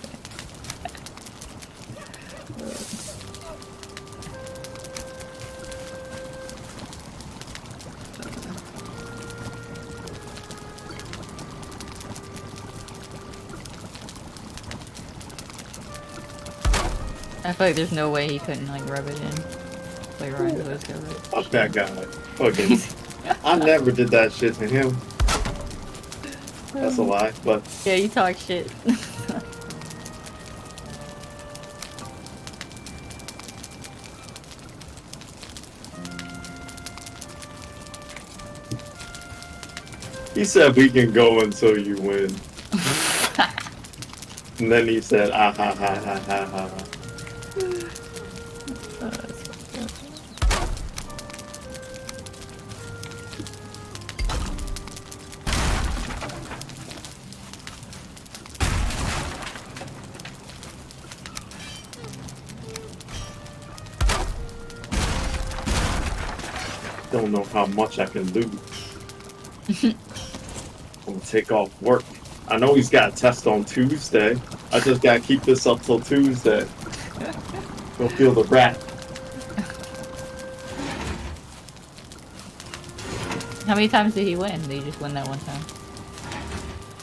I feel like there's no way he couldn't like rub it in. Like Ryan's always got it. Fuck that guy. Fucking... I never did that shit to him. That's a lie, but... Yeah, you talk shit. He said we can go until you win. And then he said, ah ha ha ha ha ha. Don't know how much I can do. I'm gonna take off work. I know he's got a test on Tuesday. I just gotta keep this up till Tuesday. Go feel the rat. How many times did he win? Did he just win that one time?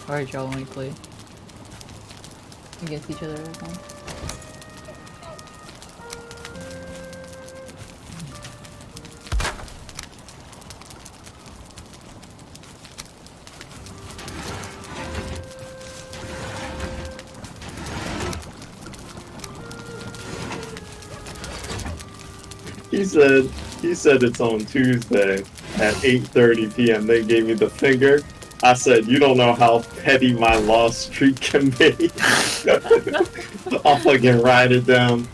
Or did y'all only play against each other every time? He said it's on Tuesday at 8:30 p.m. They gave me the finger. I said, you don't know how petty my loss streak can be. I'll fucking write it down.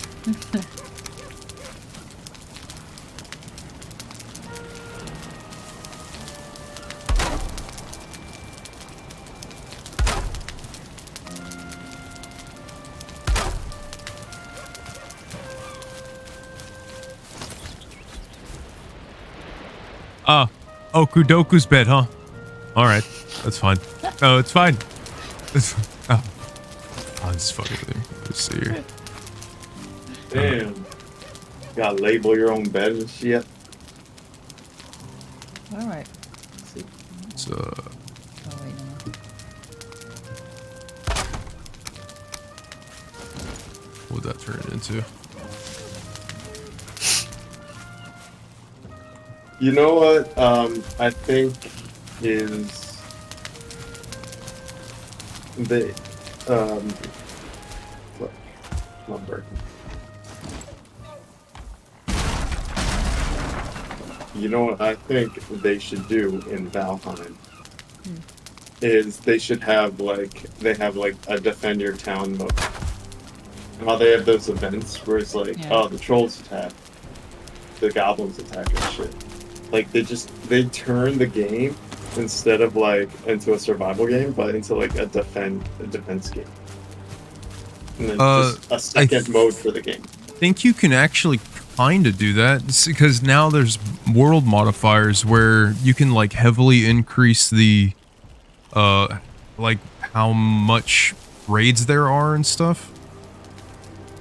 Oh, Kudoku's bed, huh? Alright, that's fine. No, it's fine. Oh, this fucking thing. Let's see here. Damn. Gotta label your own bed and shit. Alright. It's, Oh, wait, no. what would that turn it into? You know what, I think is the, what number? You know what I think they should do in Valheim is they should have they have a defend your town mode. How they have those events where it's like, oh, the trolls attack, the goblins attack and shit. Like they turn the game instead of into a survival game, but into a defense game. And then just a second mode for the game. I think you can actually kind of do that because now there's world modifiers where you can heavily increase the how much raids there are and stuff.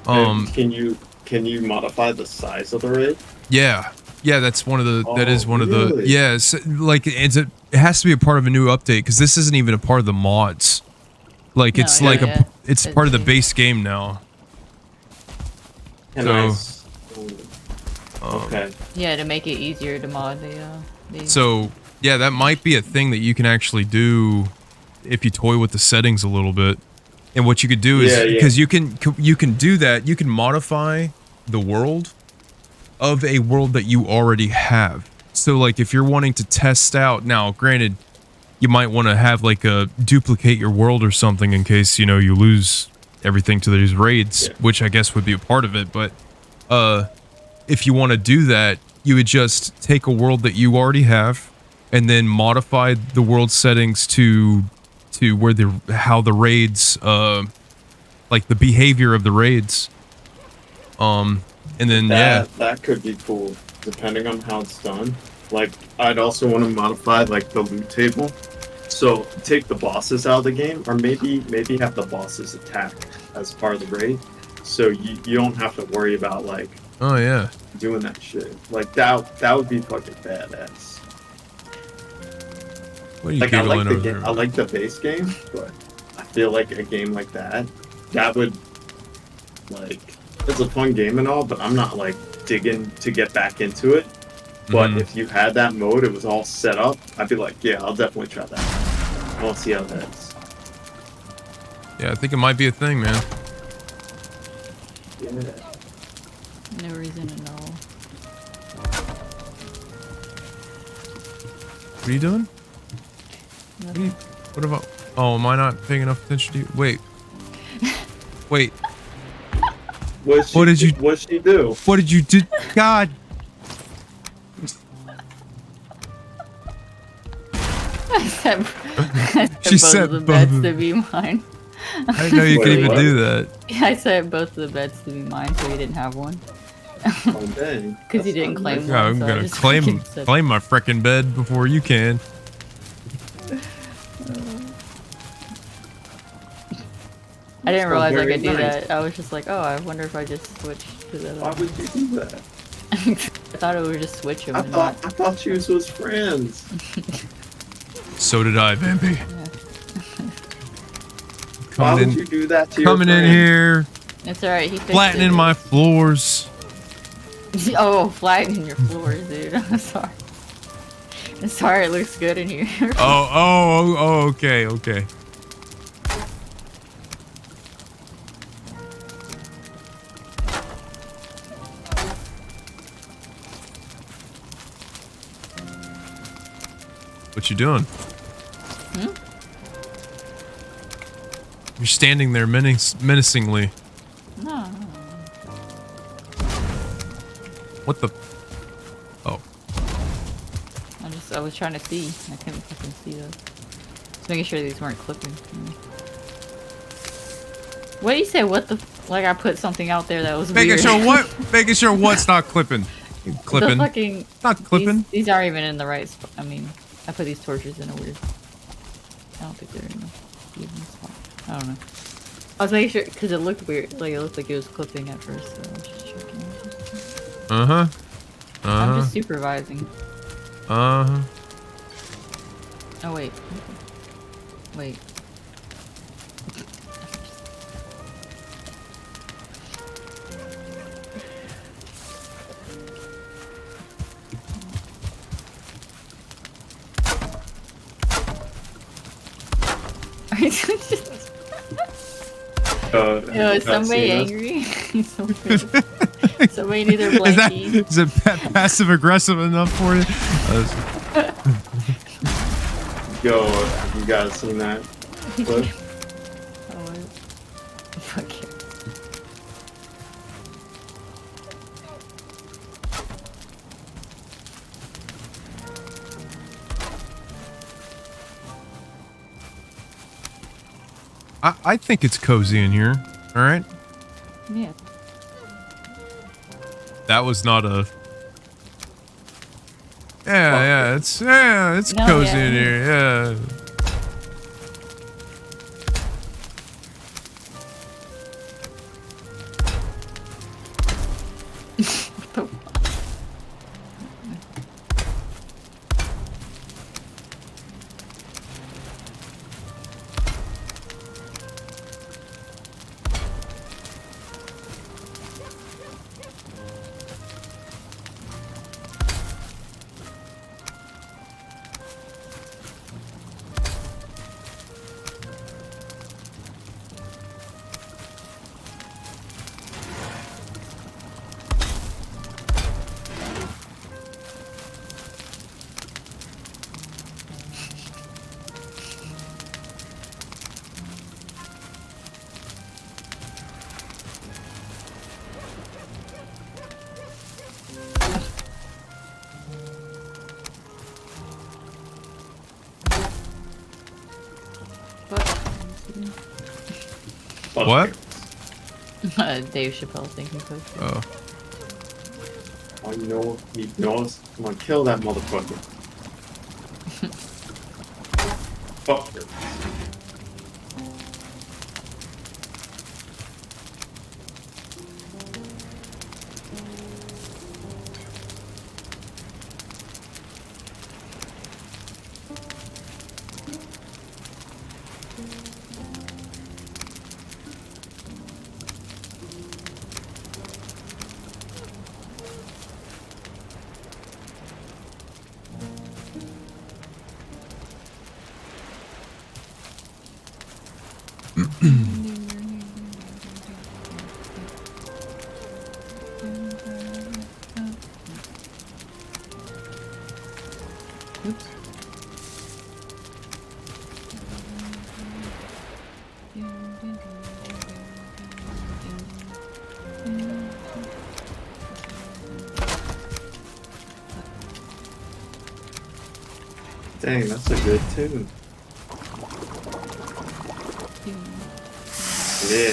Can you modify the size of the raid? Yeah, that's one of the. That is one of the. Really? Yes, like it has to be a part of a new update because this isn't even a part of the mods. Like it's it's part of the base game now. Okay. Yeah, to make it easier to mod the. So yeah, that might be a thing that you can actually do if you toy with the settings a little bit. And what you could do is because you can do that, you can modify the world of a world that you already have. So like if you're wanting to test out, now granted you might want to have like a duplicate your world or something in case, you know, you lose everything to these raids, which I guess would be a part of it, but if you want to do that, you would just take a world that you already have and then modify the world settings to where how the raids like the behavior of the raids, and then that could be cool depending on how it's done. Like I'd also want to modify like the loot table, so take the bosses out of the game, or maybe have the bosses attack as part of the raid, so you don't have to worry about like doing that shit. Like that would be fucking badass. What are you like I like the base game, but I feel like a game like that would, like, it's a fun game and all, but I'm not like digging to get back into it. But if you had that mode, it was all set up, I'd be like, yeah, I'll definitely try that. I want to see how that is. Yeah, I think it might be a thing, man. Yeah. No reason to know. What are you doing? What about? Oh, am I not paying enough attention to you? Wait. What did she do? What did you do? God. She said both of the beds to be mine. I didn't know you could even do that. Yeah, I said both of the beds to be mine, so he didn't have one. Oh dang! Because he didn't claim one. I'm gonna claim my frickin' bed before you can. I didn't realize I could do that. I was just like, oh, I wonder if I just switched to the other. Why would you do that? I thought it would just switch them. I thought you was friends. So did I, Vampy. Why would you do that to your Coming in here. It's alright, he fixed flattening my floors. Oh, flattening your floors, dude. I'm sorry. I'm sorry, it looks good in here. oh, okay. What you doing? You're standing there menacingly. No. What the? Oh. I was trying to see. I couldn't fucking see those. Just making sure these weren't clipping. What do you say? What the? Like I put something out there that was making weird. sure what? Making sure what's not clipping. Clipping. The fucking, not clipping. These aren't even in the right spot. I mean, I put these torches in a weird. I don't think they're in the even spot. I don't know. I was making sure because it looked weird. Like it looked like it was clipping at first. So I was just checking. I'm just supervising. Oh wait. Wait. Yo, is somebody angry? Somebody need their blankie. Is it passive aggressive enough for you? Yo, have you guys seen that clip? Fuck you. I think it's cozy in here. All right. Yeah. That was not a. It's cozy in here. Yeah. What the fuck? What? Dave Chappelle thinking coach. Oh. Oh, you know, he knows. Come on, kill that motherfucker. Fucker. Oops. Dang, that's a good tune. Yeah.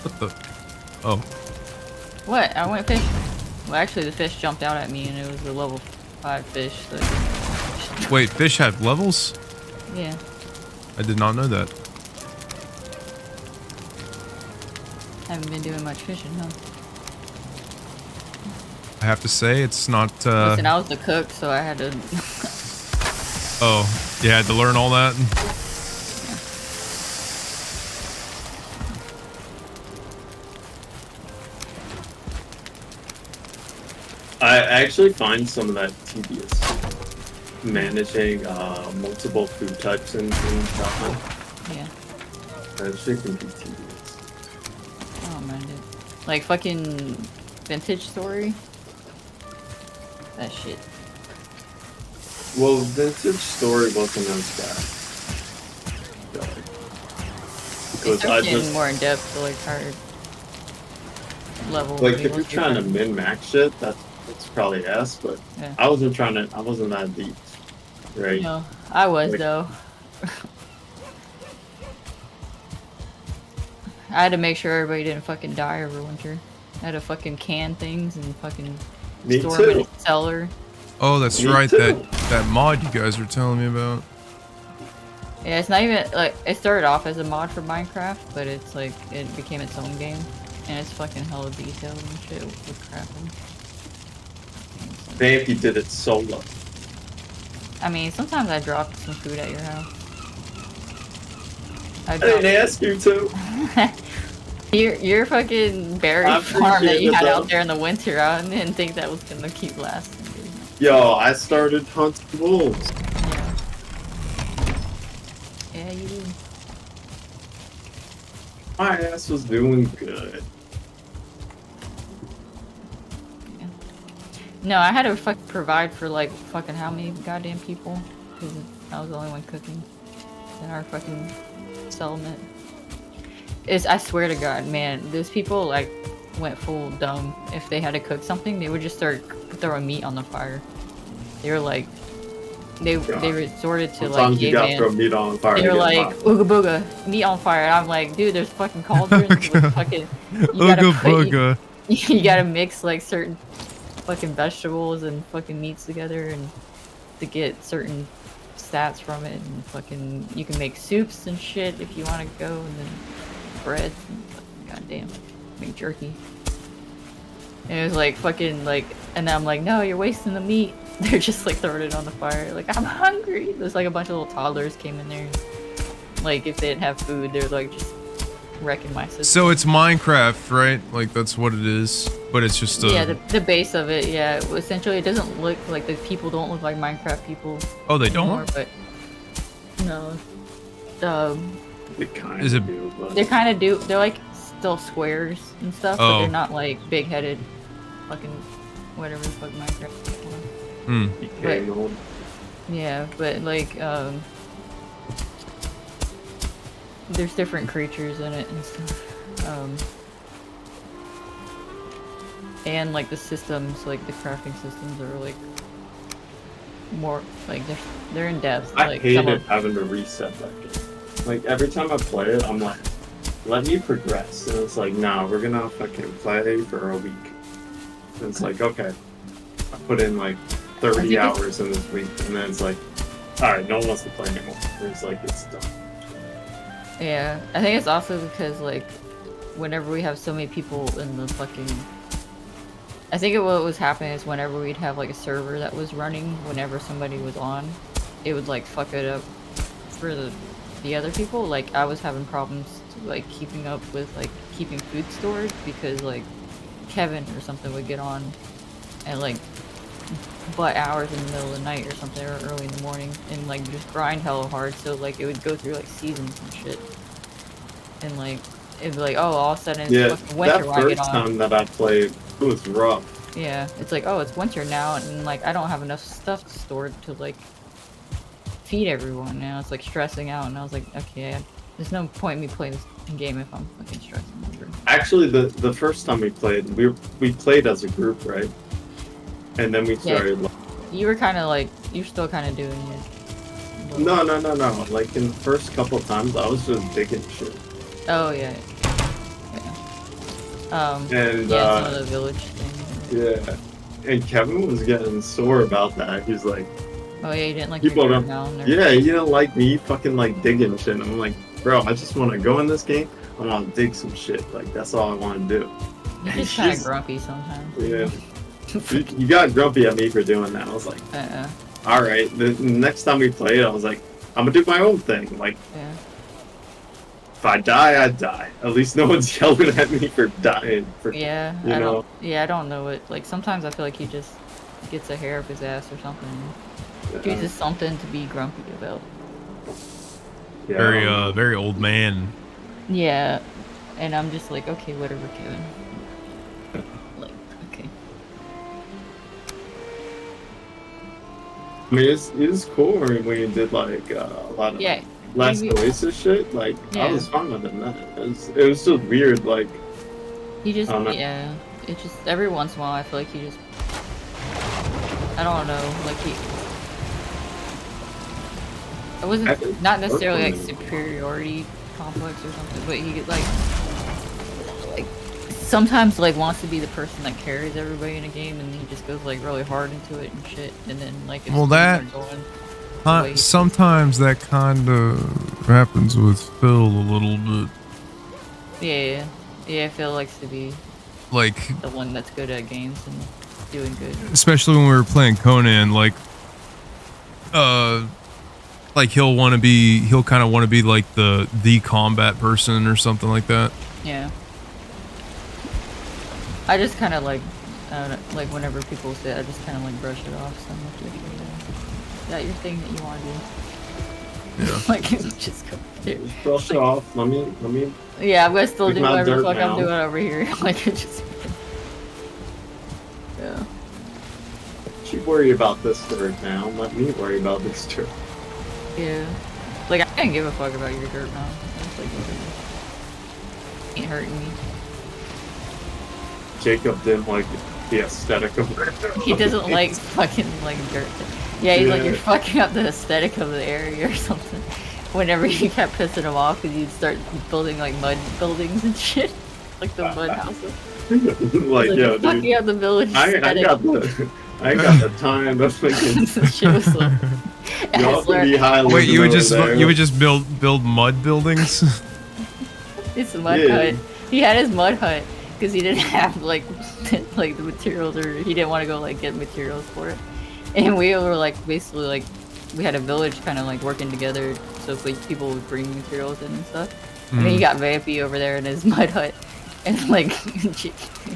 What the? Oh. What? I went fishing. Well, actually, the fish jumped out at me, and it was a level 5 fish. So... Wait, fish have levels? Yeah. I did not know that. Haven't been doing much fishing, huh? I have to say, it's not. Listen, I was the cook, so I had to. Oh, you had to learn all that. I actually find some of that tedious. Managing multiple food types in Chapman. Yeah. That shit can be tedious. I don't mind it. Like fucking Vintage Story. That shit. Well, Vintage Story wasn't as bad. Because I just more in depth to like hard level. like if you're trying to min-max shit, that's probably S. But yeah. I wasn't that deep, right? No, I was Like, though. I had to make sure everybody didn't fucking die over winter. I had to fucking can things and fucking Me store them in too. a cellar. Oh, that's Me right. too. That mod you guys were telling me about. Yeah, it's not even like it started off as a mod for Minecraft, but it's like it became its own game, and it's fucking hella detailed and shit with crafting. Maybe you did it solo. I mean, sometimes I drop some food at your house. I didn't ask you to. Your fucking berry I farm that you appreciate it, had though. out there in the winter, I didn't think that was gonna keep lasting, dude. Yo, I started hunting wolves. Yeah, you did. My ass was doing good. Yeah. No, I had to provide for like fucking how many goddamn people? Because I was the only one cooking in our fucking settlement. I swear to God, man, those people like went full dumb. If they had to cook something, they would just start throwing meat on the fire. They were like, they resorted to Sometimes like, you yeah, gotta man. throw meat on fire. They were to get like, hot. ooga booga, meat on fire. And I'm like, dude, there's fucking cauldrons with fucking. Ooga booga. You gotta mix like certain fucking vegetables and fucking meats together and to get certain stats from it, and fucking you can make soups and shit if you want to go, and then bread. And goddamn, make jerky. And it was like fucking like, and I'm like, no, you're wasting the meat. They're just like throwing it on the fire. Like, I'm hungry. There's like a bunch of little toddlers came in there. Like, if they didn't have food, they're like just wrecking my system. So it's Minecraft, right? Like that's what it is, but it's just a... Yeah, the base of it. Yeah, essentially, it doesn't look like the people don't look like Minecraft people. Oh, they anymore, don't? But no. They kind Is it- of do, but... They kind of do. They're like still squares and stuff, but Oh. they're not like big-headed, fucking whatever the fuck Minecraft people are. Hmm. Decaying old. Yeah, but like there's different creatures in it and stuff. And like the systems, like the crafting systems are like more like they're in depth. I Like hated having to reset that game. Like every time I play it, I'm like, let me progress. And it's like, nah, we're gonna fucking play for a week. And it's like, okay. I put in like 30 hours in this week, and then it's like, alright, no one wants to play anymore. And it's like, it's done. Yeah, I think it's also because like whenever we have so many people in the fucking, I think what was happening is whenever we'd have like a server that was running, whenever somebody was on, it would like fuck it up for the other people. Like I was having problems like keeping up with like keeping food stored because like Kevin or something would get on and like butt hours in the middle of the night or something, or early in the morning, and like just grind hella hard, so like it would go through like seasons and shit, and like it'd be like, oh, all of a sudden it's Yeah, fucking winter that when I get first on. time that I played, it was rough. Yeah, it's like, oh, it's winter now, and like I don't have enough stuff stored to like feed everyone. Now it's like stressing out, and I was like, okay, there's no point in me playing this game if I'm fucking stressing over. Actually, the first time we played, we played as a group, right? And then we started. Like, You were kind of like, you're still kind of doing it. no. Like in the first couple times, I was just digging shit. Oh yeah. And yeah, some of the village thing. yeah, and Kevin was getting sore about that. He's like, Oh yeah, you didn't like people your don't. down or... Yeah, you don't like me fucking like digging shit. And I'm like, bro, I just want to go in this game. I want to dig some shit. Like that's all I want to do. You're just kind of grumpy sometimes. Yeah. You got grumpy at me for doing that. I was like, all right. The next time we played, I was like, I'm gonna do my own thing. Like, Yeah. if I die, I die. At least no one's yelling at me for dying. For, Yeah, you I know? don't. Yeah, I don't know it. Like sometimes I feel like he just gets a hair up his ass or something. Chooses something to be grumpy about. Yeah, Very old man. Yeah, and I'm just like, okay, whatever, Kevin. Like, okay. I mean, it's cool when you did like a lot of Yeah. Last maybe- Oasis shit. Like, I Yeah. was fine with it. Man. It was just weird. Like, He just, I don't know. yeah. It just every once in a while I feel like he just, I don't know, like he. It wasn't not necessarily like superiority complex or something, but he like sometimes like wants to be the person that carries everybody in a game, and he just goes like really hard into it and shit, and then like if Well, things that- aren't going the way he- Sometimes that kind of happens with Phil a little bit. yeah, Phil likes to be Like, the one that's good at games and doing good. especially when we were playing Conan, like he'll kind of want to be like the combat person or something like that. Yeah. I just kind of like, I don't know, like whenever people say it, I just kind of like brush it off. So I'm like, okay, yeah. Is that your thing that you want to do? Yeah. Like, just go there. just brush it off. Let me. Yeah, I'm gonna still It's do not whatever the dirt fuck now. I'm doing over here. Like, it just. Yeah. You worry about this dirt now. Let me worry about this dirt. Yeah. Like, I didn't give a fuck about your dirt now. It's like, whatever. Ain't hurting me. Jacob didn't like the aesthetic of it. He doesn't like fucking like dirt. Yeah, he's like, Yeah. you're fucking up the aesthetic of the area or something. Whenever you kept pissing him off because you'd start building like mud buildings and shit. Like the mud houses. like, Like, yo, you're fucking dude. up the village I aesthetic. got the I ain't got the time to fucking. Shit was so. Y'all can be high. Wait, you would over just build mud buildings? It's a mud hut. He had his mud hut because he didn't have like the materials, or he didn't want to go like get materials for it. And we were like basically like we had a village kind of like working together, so if like people would bring materials in and stuff. And then he got vampy over there in his mud hut, and like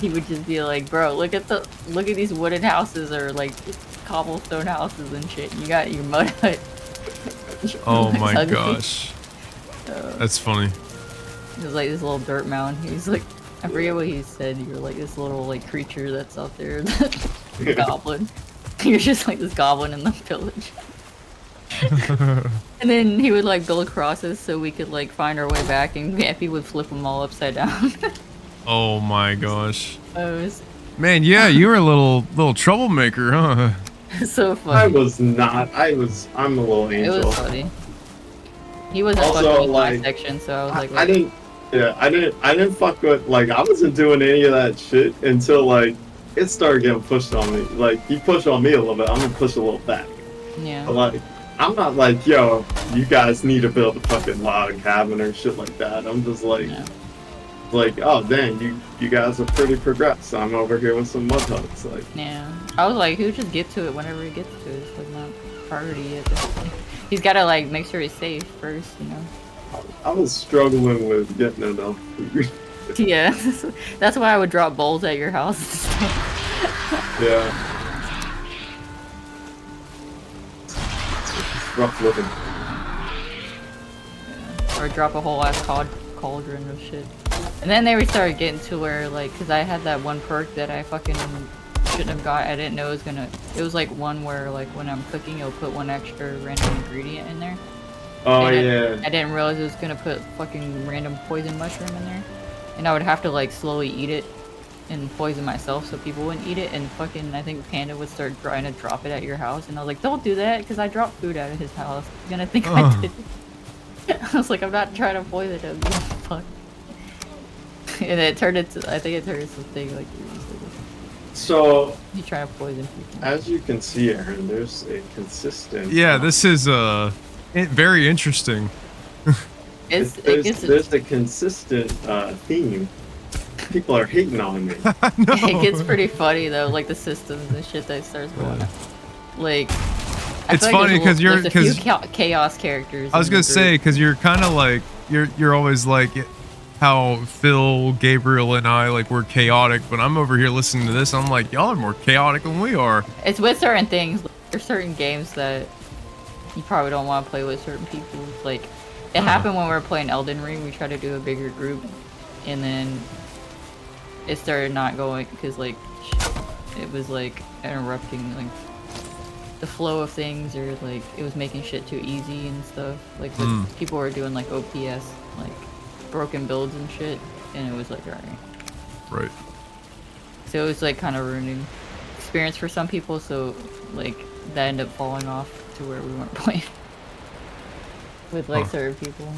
he would just be like, "Bro, look at these wooden houses or like cobblestone houses and shit. You got your mud hut." Oh my gosh, that's funny. It was like this little dirt mound. He's like, I forget what he said. You're like this little like creature that's out there, goblin. You're just like this goblin in the village. And then he would like build crosses so we could like find our way back, and Vampy would flip them all upside down. Oh my gosh. Was... Man, yeah, you were a little troublemaker, huh? So funny. I was not. I'm a little angel. It was funny. He wasn't Also, fucking with like, my section, so I was like, I didn't fuck with, like, I wasn't doing any of that shit until, like, it started getting pushed on me. Like, he pushed on me a little bit, I'm gonna push a little back. Yeah. But, like, I'm not like, yo, you guys need to build a fucking log cabin or shit like that. I'm just like, oh, dang, you guys are pretty progressed. I'm over here with some mud huts, like. Yeah. I was like, he'll just get to it whenever he gets to it. It's like not priority at this point. He's gotta, like, make sure he's safe first, you know? I was struggling with getting it though. Yeah, that's why I would drop bowls at your house. Yeah. It's rough living. Yeah. Or drop a whole ass cauldron of shit. And then they started getting to where, like, cause I had that one perk that I fucking shouldn't have got. I didn't know it was gonna. It was like one where, like, when I'm cooking, it'll put one extra random ingredient in there. Oh, and yeah. I didn't realize it was gonna put fucking random poison mushroom in there. And I would have to like slowly eat it and poison myself so people wouldn't eat it, and fucking I think Panda would start trying to drop it at your house, and I was like, don't do that, because I dropped food out of his house. He's gonna think I did it. I was like, I'm not trying to poison him, you fuck. And it turned into, I think it turned into something like so you try to poison people. As you can see, Aaron, there's a consistent. Yeah, this is very interesting. There's a consistent theme. People are hating on me. It gets pretty funny though, like the systems and shit that starts going on. Like, it's funny because there's a few chaos characters. I was gonna say because you're kind of like you're always like how Phil, Gabriel, and I like we're chaotic, but I'm over here listening to this. I'm like, y'all are more chaotic than we are. It's with certain things. There's certain games that you probably don't want to play with certain people. Like, it happened when we were playing Elden Ring. We tried to do a bigger group, and then it started not going because like it was like interrupting like the flow of things, or like it was making shit too easy and stuff. Like people were doing like OPS, like broken builds and shit, and it was like right. So it was like kind of ruining experience for some people. So like that ended up falling off to where we weren't playing with like certain people.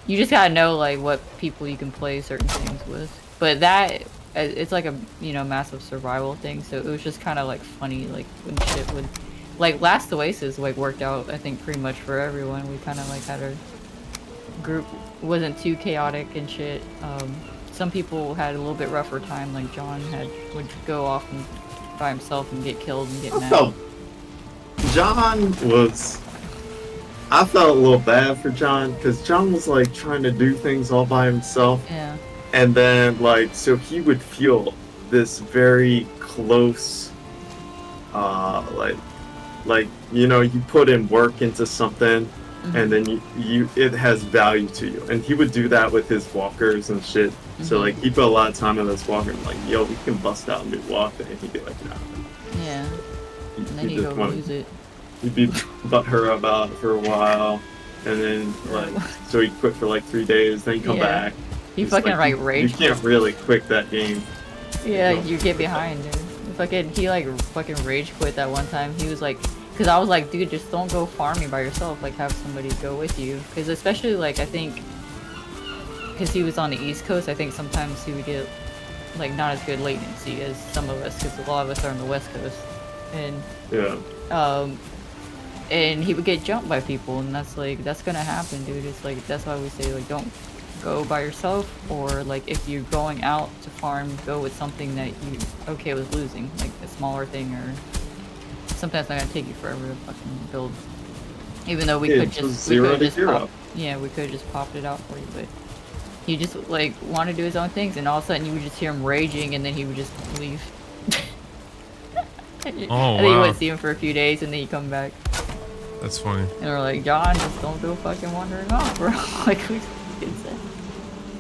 You just gotta know like what people you can play certain things with. But that it's like a massive survival thing. So it was just kind of like funny, like when shit would like Last Oasis like worked out. I think pretty much for everyone. We kind of like had our group wasn't too chaotic and shit. Some people had a little bit rougher time. Like John would go off and by himself and get killed and get mad. I felt a little bad for John because John was like trying to do things all by himself. Yeah. And then like so he would feel this very close like you put in work into something and then you it has value to you. And he would do that with his walkers and shit. So like he put a lot of time in this walker and like, yo, we can bust out a new walker, and he'd be like, nah. Yeah. And then he'd go use it. He'd be butthurt about it for a while, and then like so he quit for like 3 days, then come back. He fucking like rage. You can't really quit that game. Yeah, you get behind, dude. He like fucking rage quit that one time. He was like, because I was like, dude, just don't go farming by yourself. Like have somebody go with you. Because especially like I think, because he was on the East Coast, I think sometimes he would get like not as good latency as some of us, because a lot of us are on the West Coast, and and he would get jumped by people, and that's gonna happen, dude. It's like, that's why we say, like, don't go by yourself, or like if you're going out to farm, go with something that you okay with losing, like a smaller thing, or something that's not gonna take you forever to fucking build. Even though we could just popped it out for you, but he just like wanted to do his own things, and all of a sudden you would just hear him raging, and then he would just leave. And then you wouldn't see him for a few days, and then he'd come back. That's funny. And we're like, John, just don't go fucking wandering off, bro. Like, we said.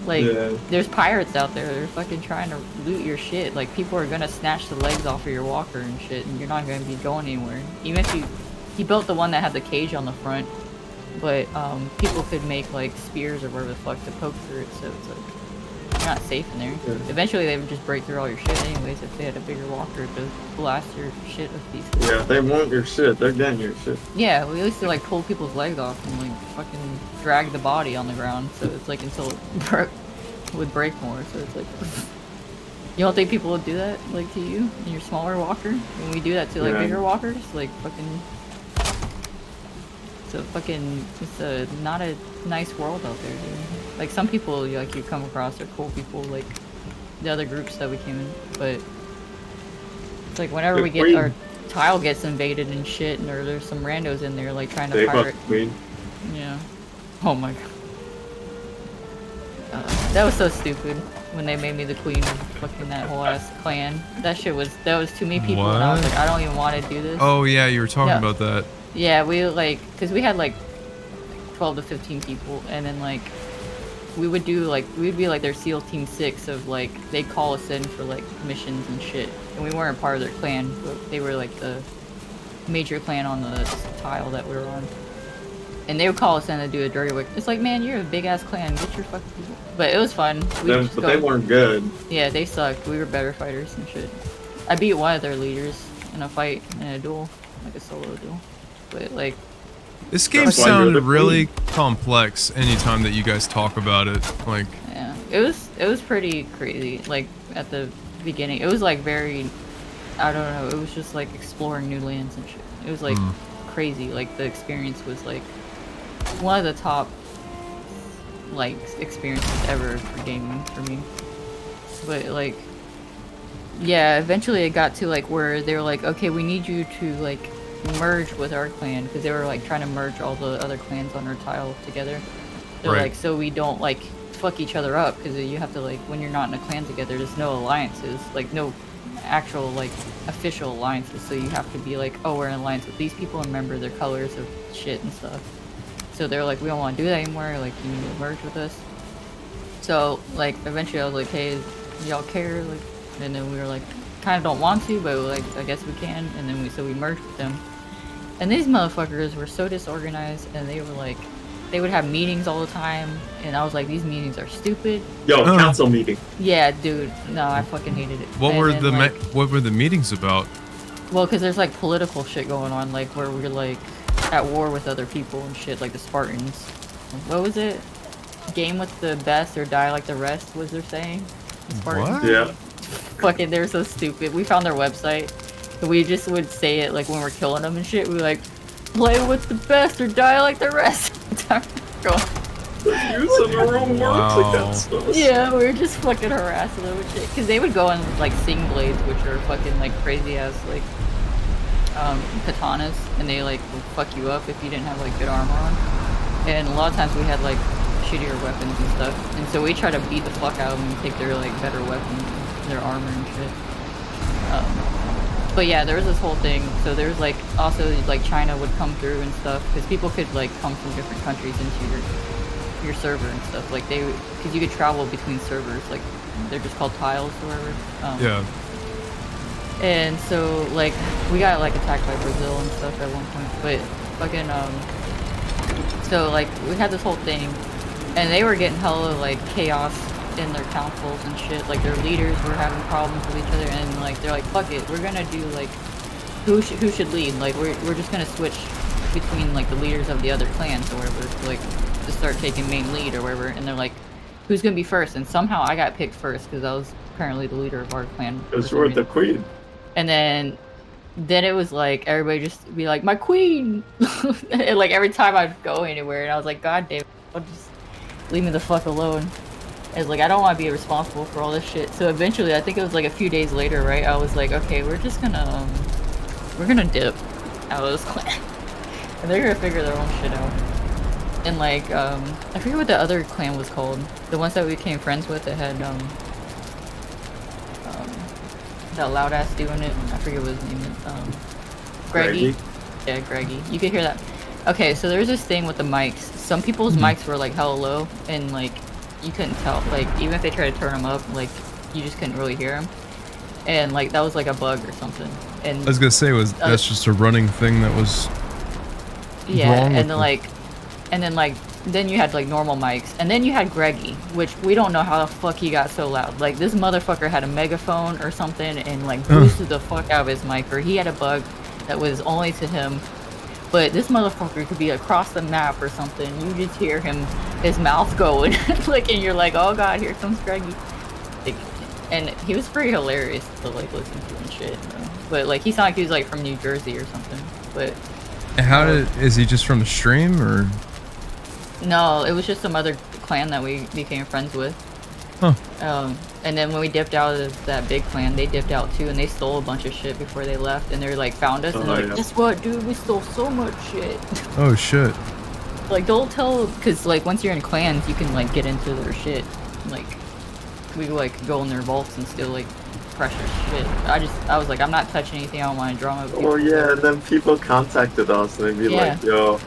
Like, there's pirates out there. They're fucking trying to loot your shit. Like, people are gonna snatch the legs off of your walker and shit, and you're not gonna be going anywhere. Even if he built the one that had the cage on the front, but people could make like spears or whatever the fuck to poke through it, so it's like you're not safe in there. Yeah. Eventually they would just break through all your shit anyways if they had a bigger walker to blast your shit with these. Yeah, they want your shit. They're getting your shit. Yeah, we used to like pull people's legs off and like fucking drag the body on the ground, so it's like until it would break more. So it's like, you don't think people would do that like to you in your smaller walker? When we do that to like bigger walkers, like fucking. It's not a nice world out there, dude. Like, some people like you come across are cool people, like the other groups that we came in, but it's like whenever we get our tile gets invaded and shit, and or there's some randos in there like trying to pirate. Yeah. Oh my god. That was so stupid when they made me the queen of fucking that whole ass clan. That was too many people, and I was like, I don't even want to do this. Oh yeah, you were talking about that. Yeah, we like, cause we had like 12 to 15 people, and then like we'd be like their SEAL Team 6 of like, they'd call us in for like missions and shit, and we weren't part of their clan, but they were like the major clan on the tile that we were on, and they would call us in to do a dirty work. It's like, man, you're a big ass clan, get your fucking people. But it was fun. But they weren't good. Yeah, they sucked. We were better fighters and shit. I beat one of their leaders in a fight, in a duel, like a solo duel. But like, this game sounded really complex anytime that you guys talk about it. Like, yeah, it was pretty crazy. Like at the beginning, it was like very, I don't know, it was just like exploring new lands and shit. It was like crazy. Like the experience was like one of the top like experiences ever for gaming for me. But like, yeah, eventually it got to like where they were like, okay, we need you to like merge with our clan, because they were like trying to merge all the other clans on our tile together. They're like, so we don't like fuck each other up, because you have to like, when you're not in a clan together, there's no alliances, like no actual like official alliances, so you have to be like, oh, we're in alliance with these people and remember their colors of shit and stuff. So they're like, we don't want to do that anymore, like you need to merge with us. So like eventually I was like, hey, y'all care? Like, and then we were like, kind of don't want to, but like I guess we can, and then we merged with them. And these motherfuckers were so disorganized, and they were like, they would have meetings all the time, and I was like, these meetings are stupid. Yo, council meeting. Yeah, dude. No, I fucking hated it. What were the meetings about? Well, because there's like political shit going on, like where we're like at war with other people and shit, like the Spartans. What was it? Game with the best or die like the rest, was their saying? The Spartans. What? Yeah. Fucking, they're so stupid. We found their website. We just would say it like when we're killing them and shit. We like, play with the best or die like the rest. Using the wrong words against us. Yeah, we were just fucking harassing them and shit. Because they would go in with like sing blades, which are fucking like crazy ass like katanas, and they like would fuck you up if you didn't have like good armor on. And a lot of times we had like shittier weapons and stuff, and so we try to beat the fuck out of them and take their like better weapons, their armor and shit. But yeah, there was this whole thing. So there was like also like China would come through and stuff, because people could like come from different countries into your server and stuff. Like because you could travel between servers. Like they're just called tiles or whatever. Yeah. And so like we got like attacked by Brazil and stuff at one point. But fucking so like we had this whole thing, and they were getting hella like chaos in their councils and shit. Like their leaders were having problems with each other, and like they're like, fuck it, we're gonna do like who should lead. Like we're just gonna switch between like the leaders of the other clans or whatever to like to start taking main lead or whatever. And they're like, who's gonna be first? And somehow I got picked first because I was apparently the leader of our clan. Because you're the queen. And then it was like everybody just be like, my queen. And like every time I'd go anywhere, and I was like, God damn it, just leave me the fuck alone. It's like I don't want to be responsible for all this shit. So eventually, I think it was like a few days later, right? I was like, okay, we're gonna dip out of this clan, and they're gonna figure their own shit out. And like, I forget what the other clan was called. The ones that we became friends with that had that loud ass doing it. I forget what his name is. Greggy. Yeah, Greggy. You could hear that. Okay, so there's this thing with the mics. Some people's mics were like hella low, and like you couldn't tell. Like even if they tried to turn them up, like you just couldn't really hear them. And like that was like a bug or something. And I was gonna say, that's just a running thing that was. Yeah, wrong and then you had like normal mics, and then you had Greggy, which we don't know how the fuck he got so loud. Like this motherfucker had a megaphone or something and like boosted the fuck out of his mic, or he had a bug that was only to him. But this motherfucker could be across the map or something. You just hear him, his mouth going, like, and you're like, oh god, here comes Greggy. Like, and he was pretty hilarious to like listen to and shit. But like he sounded like he was like from New Jersey or something. But is he just from the stream or? No, it was just some other clan that we became friends with. Huh. And then when we dipped out of that big clan, they dipped out too, and they stole a bunch of shit before they left, and they like found us, and they're like, guess what, dude, we stole so much shit. Oh shit. Like, don't tell, because like once you're in clans, you can like get into their shit. Like, we like go in their vaults and steal like precious shit. I was like, I'm not touching anything. I don't want to drama. Oh yeah, and then people contacted us and they'd be like, yo,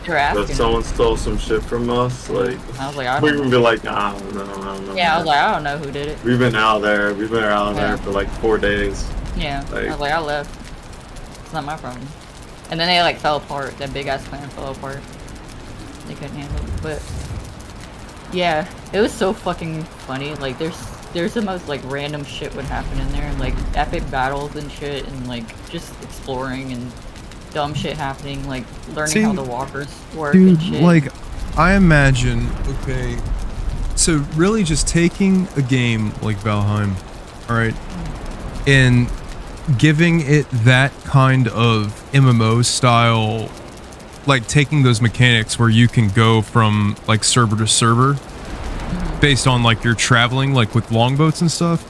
someone stole some shit from us. Like, I was like, we would be like, I don't know. Yeah, I was like, I don't know who did it. We've been out there for like 4 days. Yeah, I was like, I left. It's not my problem. And then they like fell apart. That big ass clan fell apart. They couldn't handle it. But yeah, it was so fucking funny. Like there's the most like random shit would happen in there, like epic battles and shit, and like just exploring and dumb shit happening, like learning how the walkers work and shit. Like I imagine, okay, so really just taking a game like Valheim, all right, and giving it that kind of MMO style, like taking those mechanics where you can go from like server to server based on like you're traveling like with longboats and stuff,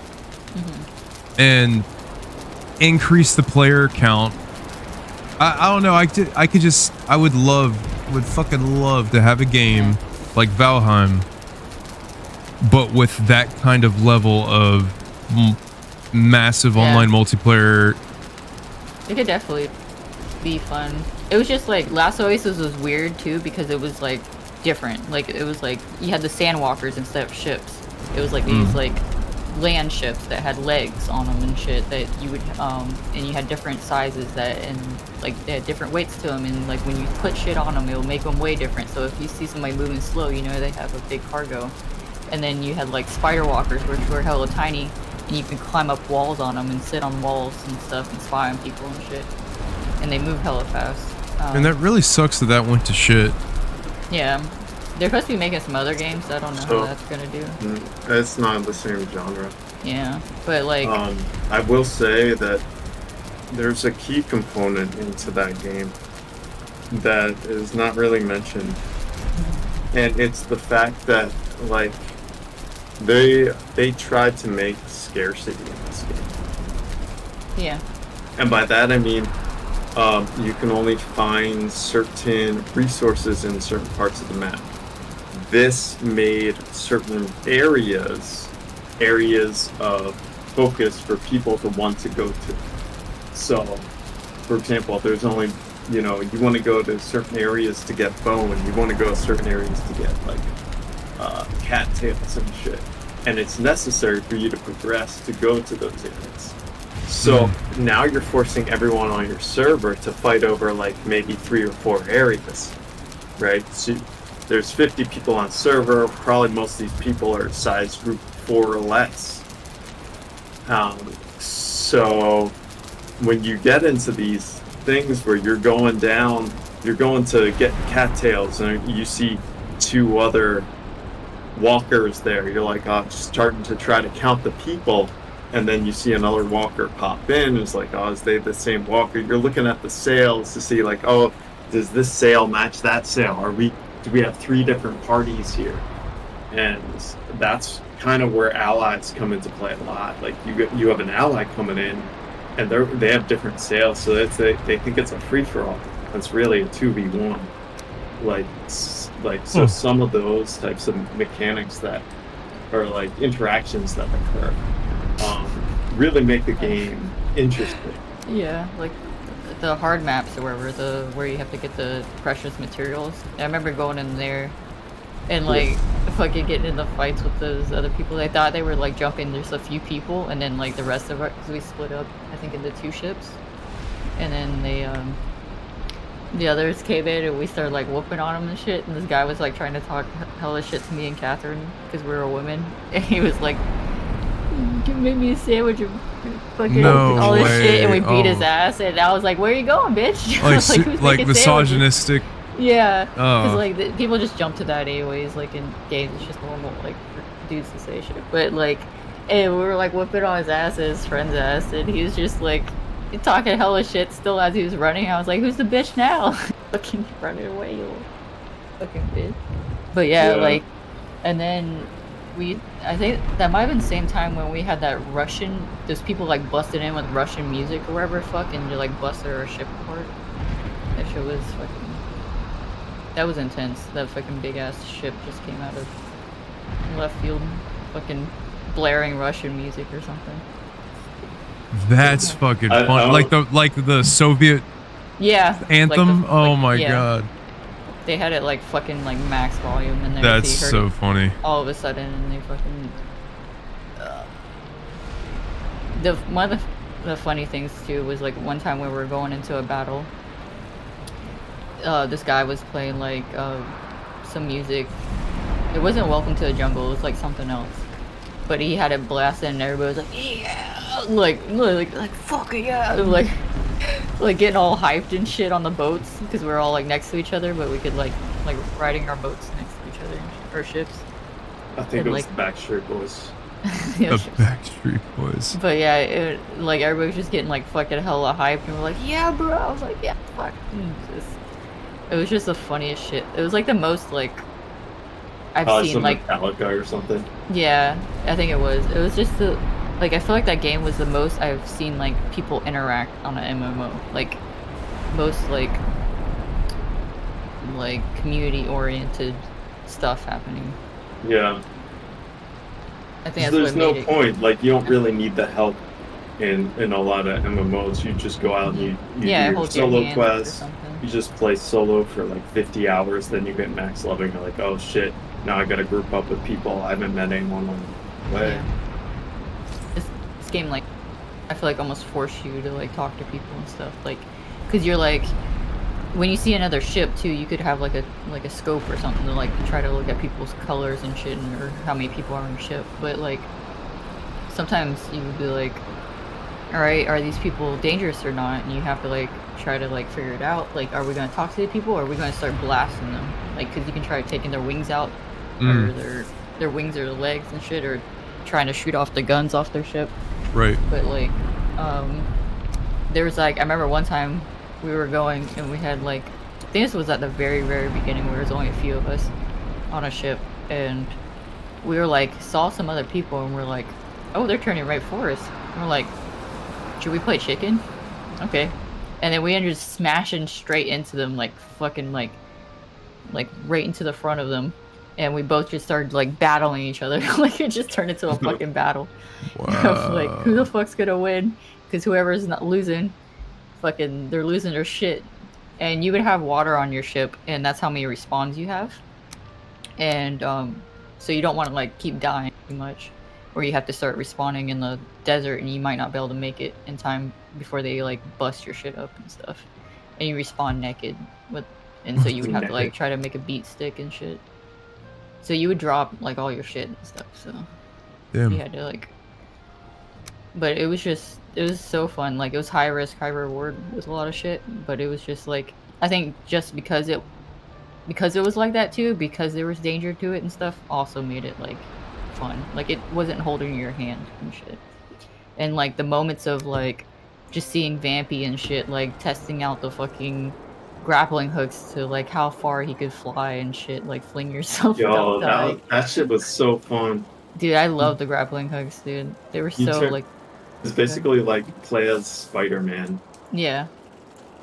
and increase the player count. I don't know, I would fucking love to have a game like Valheim, but with that kind of level of massive online multiplayer. It could definitely be fun. It was just like Last Oasis was weird too, because it was like different. Like it was like you had the sandwalkers instead of ships. It was like these like land ships that had legs on them and shit that you would and you had different sizes that, and like they had different weights to them, and like when you put shit on them, it will make them way different. So if you see somebody moving slow, you know they have a big cargo. And then you had like spider walkers, which were hella tiny, and you could climb up walls on them and sit on walls and stuff and spy on people and shit. And they move hella fast. And that really sucks that went to shit. Yeah. They're supposed to be making some other games. I don't know how that's gonna do. It's not the same genre. Yeah, but like... I will say that there's a key component into that game that is not really mentioned. And it's the fact that, like, they tried to make scarcity in this game. Yeah. And by that I mean, you can only find certain resources in certain parts of the map. This made certain areas of focus for people to want to go to. So, for example, there's only, you want to go to certain areas to get bone, you want to go to certain areas to get, like, cattails and shit. And it's necessary for you to progress to go to those areas. So now you're forcing everyone on your server to fight over like maybe 3 or 4 areas, right? So there's 50 people on server, probably most of these people are size group 4 or less. So when you get into these things where you're going to get cattails and you see 2 other walkers there, you're like, just starting to try to count the people. and then you see another walker pop in. It's like, oh, is they the same walker? You're looking at the sails to see like, oh, does this sail match that sail? Do we have 3 different parties here? And that's kind of where allies come into play a lot. Like you have an ally coming in, and they have different sails, so they think it's a free for all. It's really a 2v1. So some of those types of mechanics that are like interactions that occur really make the game interesting. Yeah, like the hard maps or where you have to get the precious materials. I remember going in there and like fucking getting in the fights with those other people. They thought they were like jumping just a few people, and then like the rest of it, because we split up I think into 2 ships, and then the others came in and we started like whooping on them and shit, and this guy was like trying to talk hella shit to me and Catherine because we were women, and he was like, "You made me a sandwich and fucking all this shit," and we beat his ass, and I was like, "Where are you going, bitch?" Like misogynistic. Yeah, because like people just jump to that anyways. Like in games, it's just normal like for dudes to say shit. But like, and we were like whipping on his ass, his friend's ass, and he was just like talking hella shit still as he was running. I was like, "Who's the bitch now?" Fucking running away, you little fucking bitch. But yeah, like, and then I think that might have been the same time when we had that Russian. Those people like busted in with Russian music or whatever, fucking to like busted our ship apart. That shit was fucking. That was intense. That fucking big ass ship just came out of left field, fucking blaring Russian music or something. That's fucking fun. Like the Soviet anthem. Like oh my god. They had it like fucking like max volume in there. That's so funny. All of a sudden, and they fucking. One of the funny things too was like one time when we were going into a battle. This guy was playing like some music. It wasn't Welcome to the Jungle. It was like something else. But he had it blasted, and everybody was like, "Yeah!" Like fuck it, yeah! Like getting all hyped and shit on the boats because we were all like next to each other, but we could like riding our boats next to each other, our ships. I think it was the Backstreet Boys. The Backstreet Boys. But yeah, like everybody was just getting like fucking hella hyped, and we're like, "Yeah, bro!" I was like, "Yeah, fuck." It was just the funniest shit. It was like the most like I've seen like Metallica or something. Yeah, I think it was. It was just the like I feel like that game was the most I've seen like people interact on an MMO. Like most like community oriented stuff happening. Yeah. I think there's no point. Like you don't really need the help in a lot of MMOs. You just go out and you do your solo quests. You just play solo for like 50 hours, then you get max level, and you're like, oh shit, now I gotta group up with people. I haven't met anyone on the way. Yeah. This game, like, I feel like almost force you to like talk to people and stuff, like, cause you're like, when you see another ship too, you could have like a scope or something to like try to look at people's colors and shit, or how many people are on your ship. But like, sometimes you would be like, all right, are these people dangerous or not? And you have to like try to like figure it out. Like, are we going to talk to the people, or are we going to start blasting them? Like, because you can try taking their wings out, or their wings or their legs and shit, or trying to shoot off the guns off their ship. Right. But like, there was like, I remember one time we were going and we had like, I think this was at the very, very beginning where there was only a few of us on a ship, and we were like, saw some other people, and we're like, oh, they're turning right for us. And we're like, should we play chicken? Okay. And then we ended up smashing straight into them, like fucking like right into the front of them, and we both just started like battling each other. Like it just turned into a fucking battle. Wow. Like who the fuck's gonna win? Because whoever's not losing, fucking they're losing their shit. And you would have water on your ship, and that's how many respawns you have. And so you don't want to like keep dying too much, or you have to start respawning in the desert, and you might not be able to make it in time before they like bust your shit up and stuff, and you respawn naked and so you would have to like try to make a beat stick and shit. So you would drop like all your shit and stuff. So you had to like, but it was so fun. Like it was high risk, high reward with a lot of shit, but it was just like, I think just because it was like that too, because there was danger to it and stuff, also made it like fun. Like it wasn't holding your hand and shit. And like the moments of like just seeing Vampy and shit, like testing out the fucking grappling hooks to like how far he could fly and shit, like fling yourself without Yo, dying. that shit was so fun. Dude, I love the grappling hooks, dude. They were You so took like it's basically like play as Spider-Man. yeah.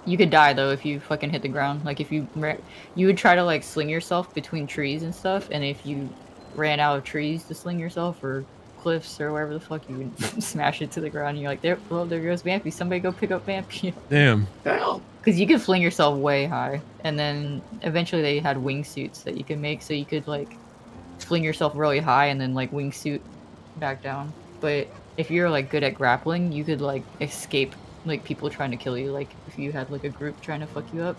You could die though if you fucking hit the ground. Like if you would try to like sling yourself between trees and stuff, and if you ran out of trees to sling yourself or cliffs or wherever the fuck, you would smash it to the ground. And you're like, there goes Vampy. Somebody go pick up Vampy. Damn. Hell. Because you could fling yourself way high, and then eventually they had wingsuits that you could make, so you could like fling yourself really high and then like wingsuit back down. But if you're like good at grappling, you could like escape like people trying to kill you. Like if you had like a group trying to fuck you up,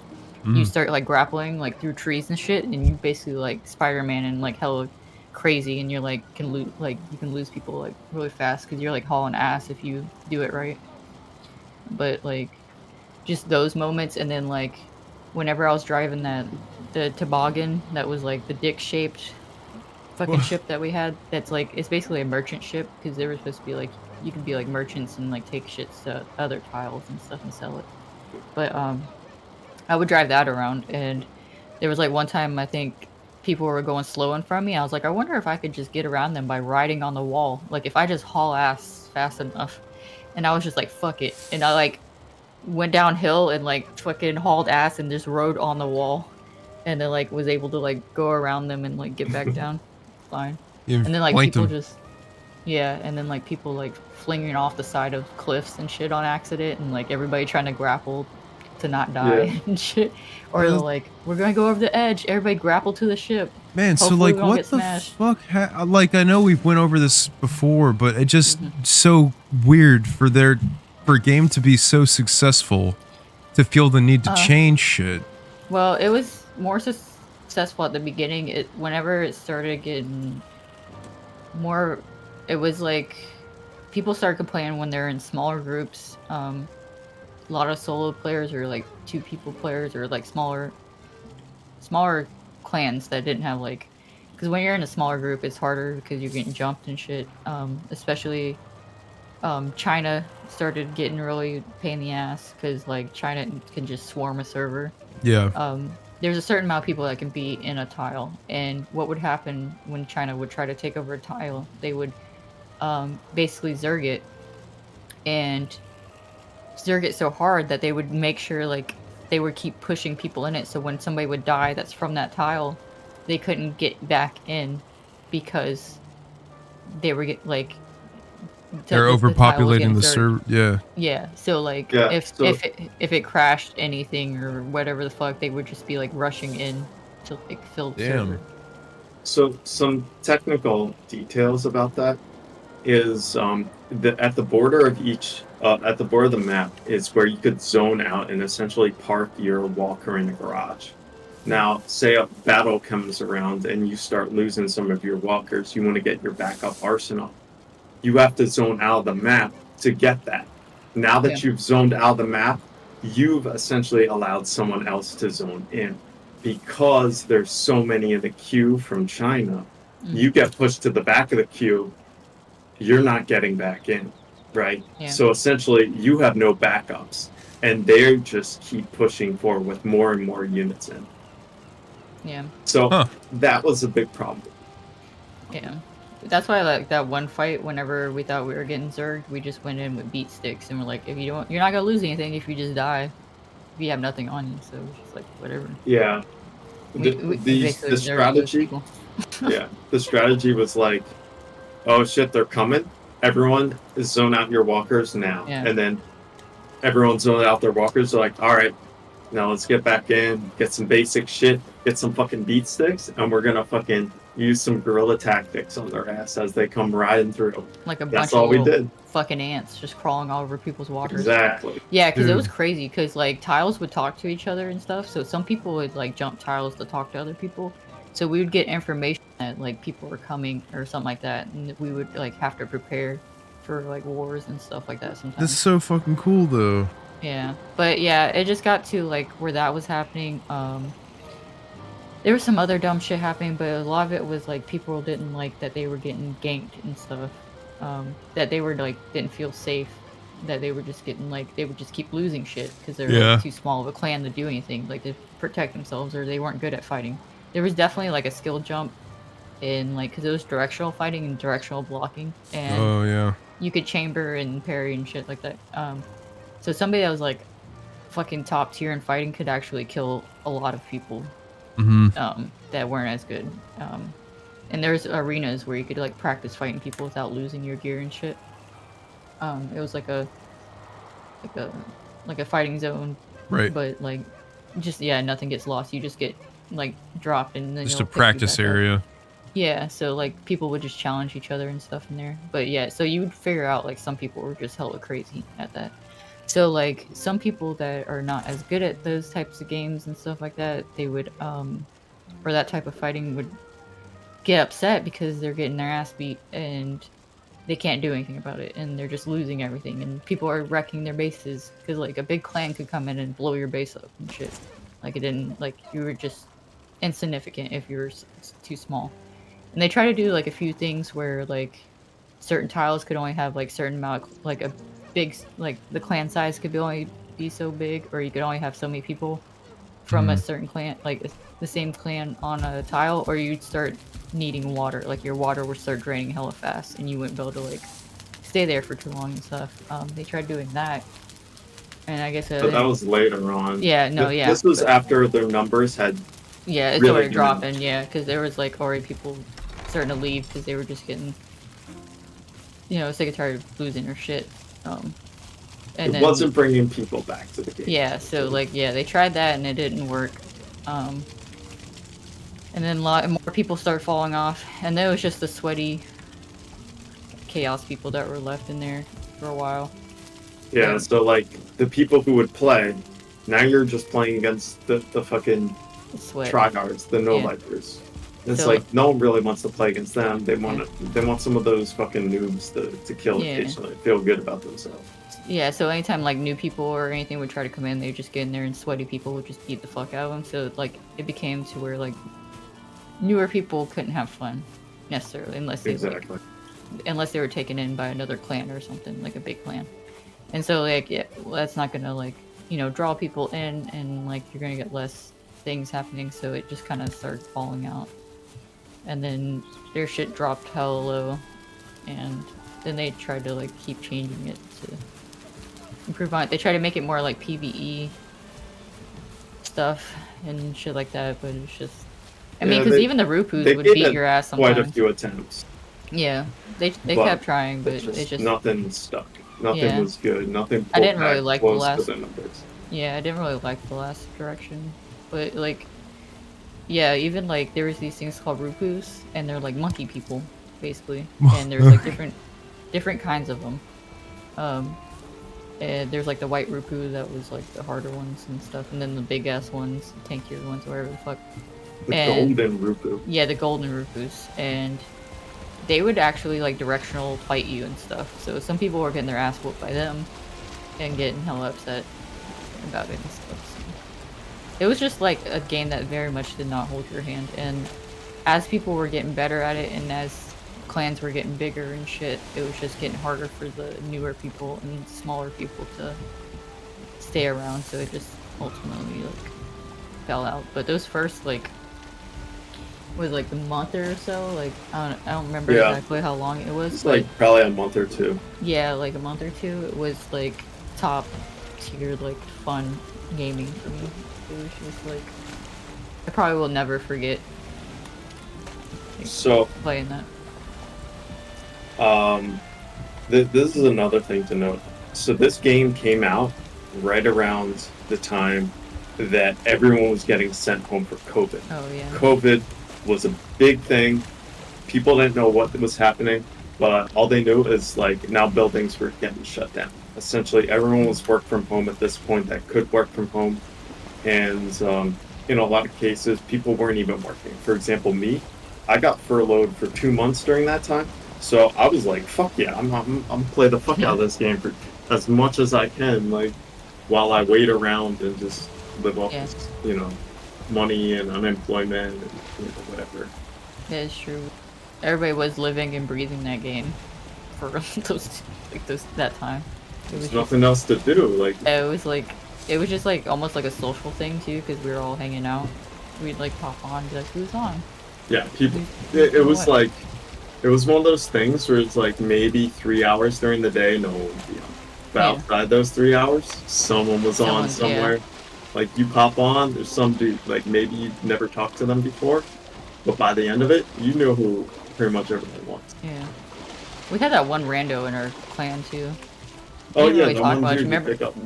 you start like grappling like through trees and shit, and you basically like Spider-Man and like hella crazy, and you're like you can lose people like really fast because you're like hauling ass if you do it right. But like just those moments, and then like whenever I was driving the toboggan that was like the dick shaped fucking ship that we had, that's like it's basically a merchant ship because they were supposed to be like you could be like merchants and like take shit to other tiles and stuff and sell it. But I would drive that around, and there was like one time I think people were going slow in front of me. I was like, I wonder if I could just get around them by riding on the wall. Like if I just haul ass fast enough. And I was just like, fuck it. And I like went downhill and like fucking hauled ass and just rode on the wall. And then like was able to like go around them and like get back down. Fine. You And then like blanked people him. just yeah, and then like people like flinging off the side of cliffs and shit on accident, and like everybody trying to grapple to not die and shit. Or they're like, we're gonna go over the edge, everybody grapple to the ship. Man, so Hopefully like we don't what get the smashed. fuck like I know we've went over this before, but it just so weird for a game to be so successful to feel the need to change shit. Well, it was more successful at the beginning. Whenever it started getting more, it was like people started complaining when they're in smaller groups. A lot of solo players or like 2 people players or like smaller clans that didn't have like, because when you're in a smaller group, it's harder because you're getting jumped and shit. Especially China started getting really pain in the ass because like China can just swarm a server. Yeah. There's a certain amount of people that can be in a tile, and what would happen when China would try to take over a tile, they would basically zerg it, and zerg it so hard that they would make sure like they would keep pushing people in it, so when somebody would die that's from that tile, they couldn't get back in because they were They're overpopulating the server. Yeah. Yeah, so like Yeah, if it crashed anything or whatever the fuck, they would just be like rushing in to like fill the server. So some technical details about that is at the border of at the border of the map is where you could zone out and essentially park your walker in a garage. Now, say a battle comes around and you start losing some of your walkers, you want to get your backup arsenal. You have to zone out of the map to get that. Now that you've zoned out of the map, you've essentially allowed someone else to zone in. Because there's so many in the queue from China, you get pushed to the back of the queue, you're not getting back in, right? Yeah. So essentially, you have no backups, and they just keep pushing forward with more and more units in. Yeah. So that was a big problem. Yeah. That's why like that one fight, whenever we thought we were getting zerged, we just went in with beat sticks and we're like, if you don't, you're not gonna lose anything if you just die. If you have nothing on you, so it's just like whatever. Yeah. The strategy. Yeah. The strategy was like, oh shit, they're coming. Everyone is zone out your walkers now. Yeah. And then everyone zoned out their walkers. They're like, all right, now let's get back in, get some basic shit, get some fucking beat sticks, and we're gonna fucking use some guerrilla tactics on their ass as they come riding through. Like a That's bunch all of we little did. fucking ants just crawling all over people's walkers. Exactly. Yeah, because it was crazy. Because like tiles would talk to each other and stuff. So some people would like jump tiles to talk to other people. So we would get information that like people were coming or something like that, and we would like have to prepare for like wars and stuff like that sometimes. That's so fucking cool though. Yeah, but yeah, it just got to like where that was happening. There was some other dumb shit happening, but a lot of it was like people didn't like that they were getting ganked and stuff. that they were like didn't feel safe, that they were just getting like they would just keep losing shit because they're Yeah. like, too small of a clan to do anything, like to protect themselves, or they weren't good at fighting. There was definitely like a skill jump in like because it was directional fighting and directional blocking, and Oh yeah. you could chamber and parry and shit like that. So somebody that was like fucking top tier in fighting could actually kill a lot of people that weren't as good. And there's arenas where you could like practice fighting people without losing your gear and shit. It was like a fighting zone, Right. but like just nothing gets lost. You just get like dropped and then Just it'll a pick you practice back up. area. Yeah, so like people would just challenge each other and stuff in there. But yeah, so you would figure out like some people were just hella crazy at that. So like some people that are not as good at those types of games and stuff like that, they would or that type of fighting would get upset because they're getting their ass beat and they can't do anything about it, and they're just losing everything, and people are wrecking their bases because like a big clan could come in and blow your base up and shit. Like it didn't, like you were just insignificant if you were too small. And they try to do like a few things where like certain tiles could only have like certain amount of, like a big, like the clan size could only be so big, or you could only have so many people from a certain clan, like the same clan on a tile, or you'd start needing water. Like your water would start draining hella fast, and you wouldn't be able to like stay there for too long and stuff. They tried doing that, and I guess But that was later on. Yeah, no, yeah. This was after their numbers had. Yeah, it's really already dropping. Yeah, because there was like already people starting to leave because they were just getting, sick and tired of losing their shit. And it wasn't bringing people back to the game. Yeah, so like they tried that and it didn't work. And then a lot more people start falling off, and then it was just the sweaty chaos people that were left in there for a while. Yeah, so like the people who would play, now you're just playing against the fucking tryhards, the no-lifers. It's So- like no one really wants to play against them. They want some of those fucking noobs to kill occasionally, feel good about themselves. Yeah, so anytime like new people or anything would try to come in, they'd just get in there and sweaty people would just beat the fuck out of them. So like it became to where like newer people couldn't have fun necessarily unless they unless they were taken in by another clan or something, like a big clan. And so like that's not gonna like draw people in, and like you're gonna get less things happening. So it just kind of started falling out, and then their shit dropped hella low, and then they tried to like keep changing it to improve on it. They try to make it more like PvE stuff and shit like that, but it's just I mean, because even the Rupus would beat your ass sometimes. Quite a few attempts. Yeah, they kept trying, but it just nothing stuck. Nothing was good. Nothing. I didn't really like the last. numbers. Yeah, I didn't really like the last direction, but like, yeah, even like there was these things called Rupus, and they're like monkey people, basically, and there's like different kinds of them. And there's like the white Rupu that was like the harder ones and stuff, and then the big ass ones, tankier ones, whatever the fuck. Golden Rupu. Yeah, the golden Rupus, and they would actually like directional fight you and stuff. So some people were getting their ass whooped by them and getting hella upset about it and stuff. So it was just like a game that very much did not hold your hand, and as people were getting better at it and as clans were getting bigger and shit, it was just getting harder for the newer people and smaller people to stay around, so it just ultimately like fell out. But those first like was like a month or so, like I don't remember exactly how long it was. It's like probably a month or two. Yeah, like a month or two. It was like top tier, like fun gaming for me. It was just like I probably will never forget playing that. This is another thing to note. So this game came out right around the time that everyone was getting sent home for COVID. Oh yeah. COVID was a big thing. People didn't know what was happening, but all they knew is like now buildings were getting shut down. Essentially, everyone was work from home at this point that could work from home, and in a lot of cases, people weren't even working. For example, me, I got furloughed for 2 months during that time. So I was like, fuck yeah, I'm play the fuck out of this game for as much as I can, like, while I wait around and just live off this, money and unemployment and whatever. That is true. Everybody was living and breathing that game. for that time. It was There's nothing else to do. Like, it was just like almost like a social thing too, because we were all hanging out. We'd like pop on and be like, who's on? yeah, people. It was like, it was one of those things where it's like maybe 3 hours during the day, no one would be on. But outside those 3 hours, someone was on somewhere. Yeah. Like, you pop on, there's some dude, like, maybe you've never talked to them before, but by the end of it, you know who pretty much everyone wants. Yeah. We had that one rando in our clan, too. Oh, yeah, really the talk one much. dude Remember? you pick up.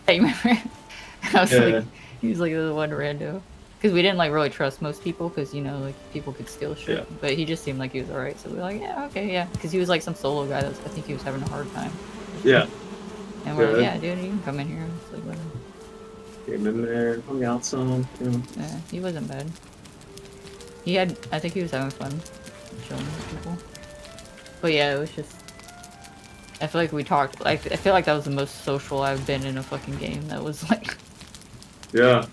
I remember. I was like, he was like the one rando. Because we didn't, like, really trust most people, because, you know, like, people could steal shit. Yeah. But he just seemed like he was alright, so we were like, yeah, okay, yeah. Because he was, like, some solo guy that I think he was having a hard time. Yeah. And we're like, yeah, dude, you can come in here. It's like, whatever. Came in there, hung out some, you know. Yeah, he wasn't bad. I think he was having fun chilling with people. But yeah, it was just, I feel like we talked, I feel like that was the most social I've been in a fucking game. That was like, yeah.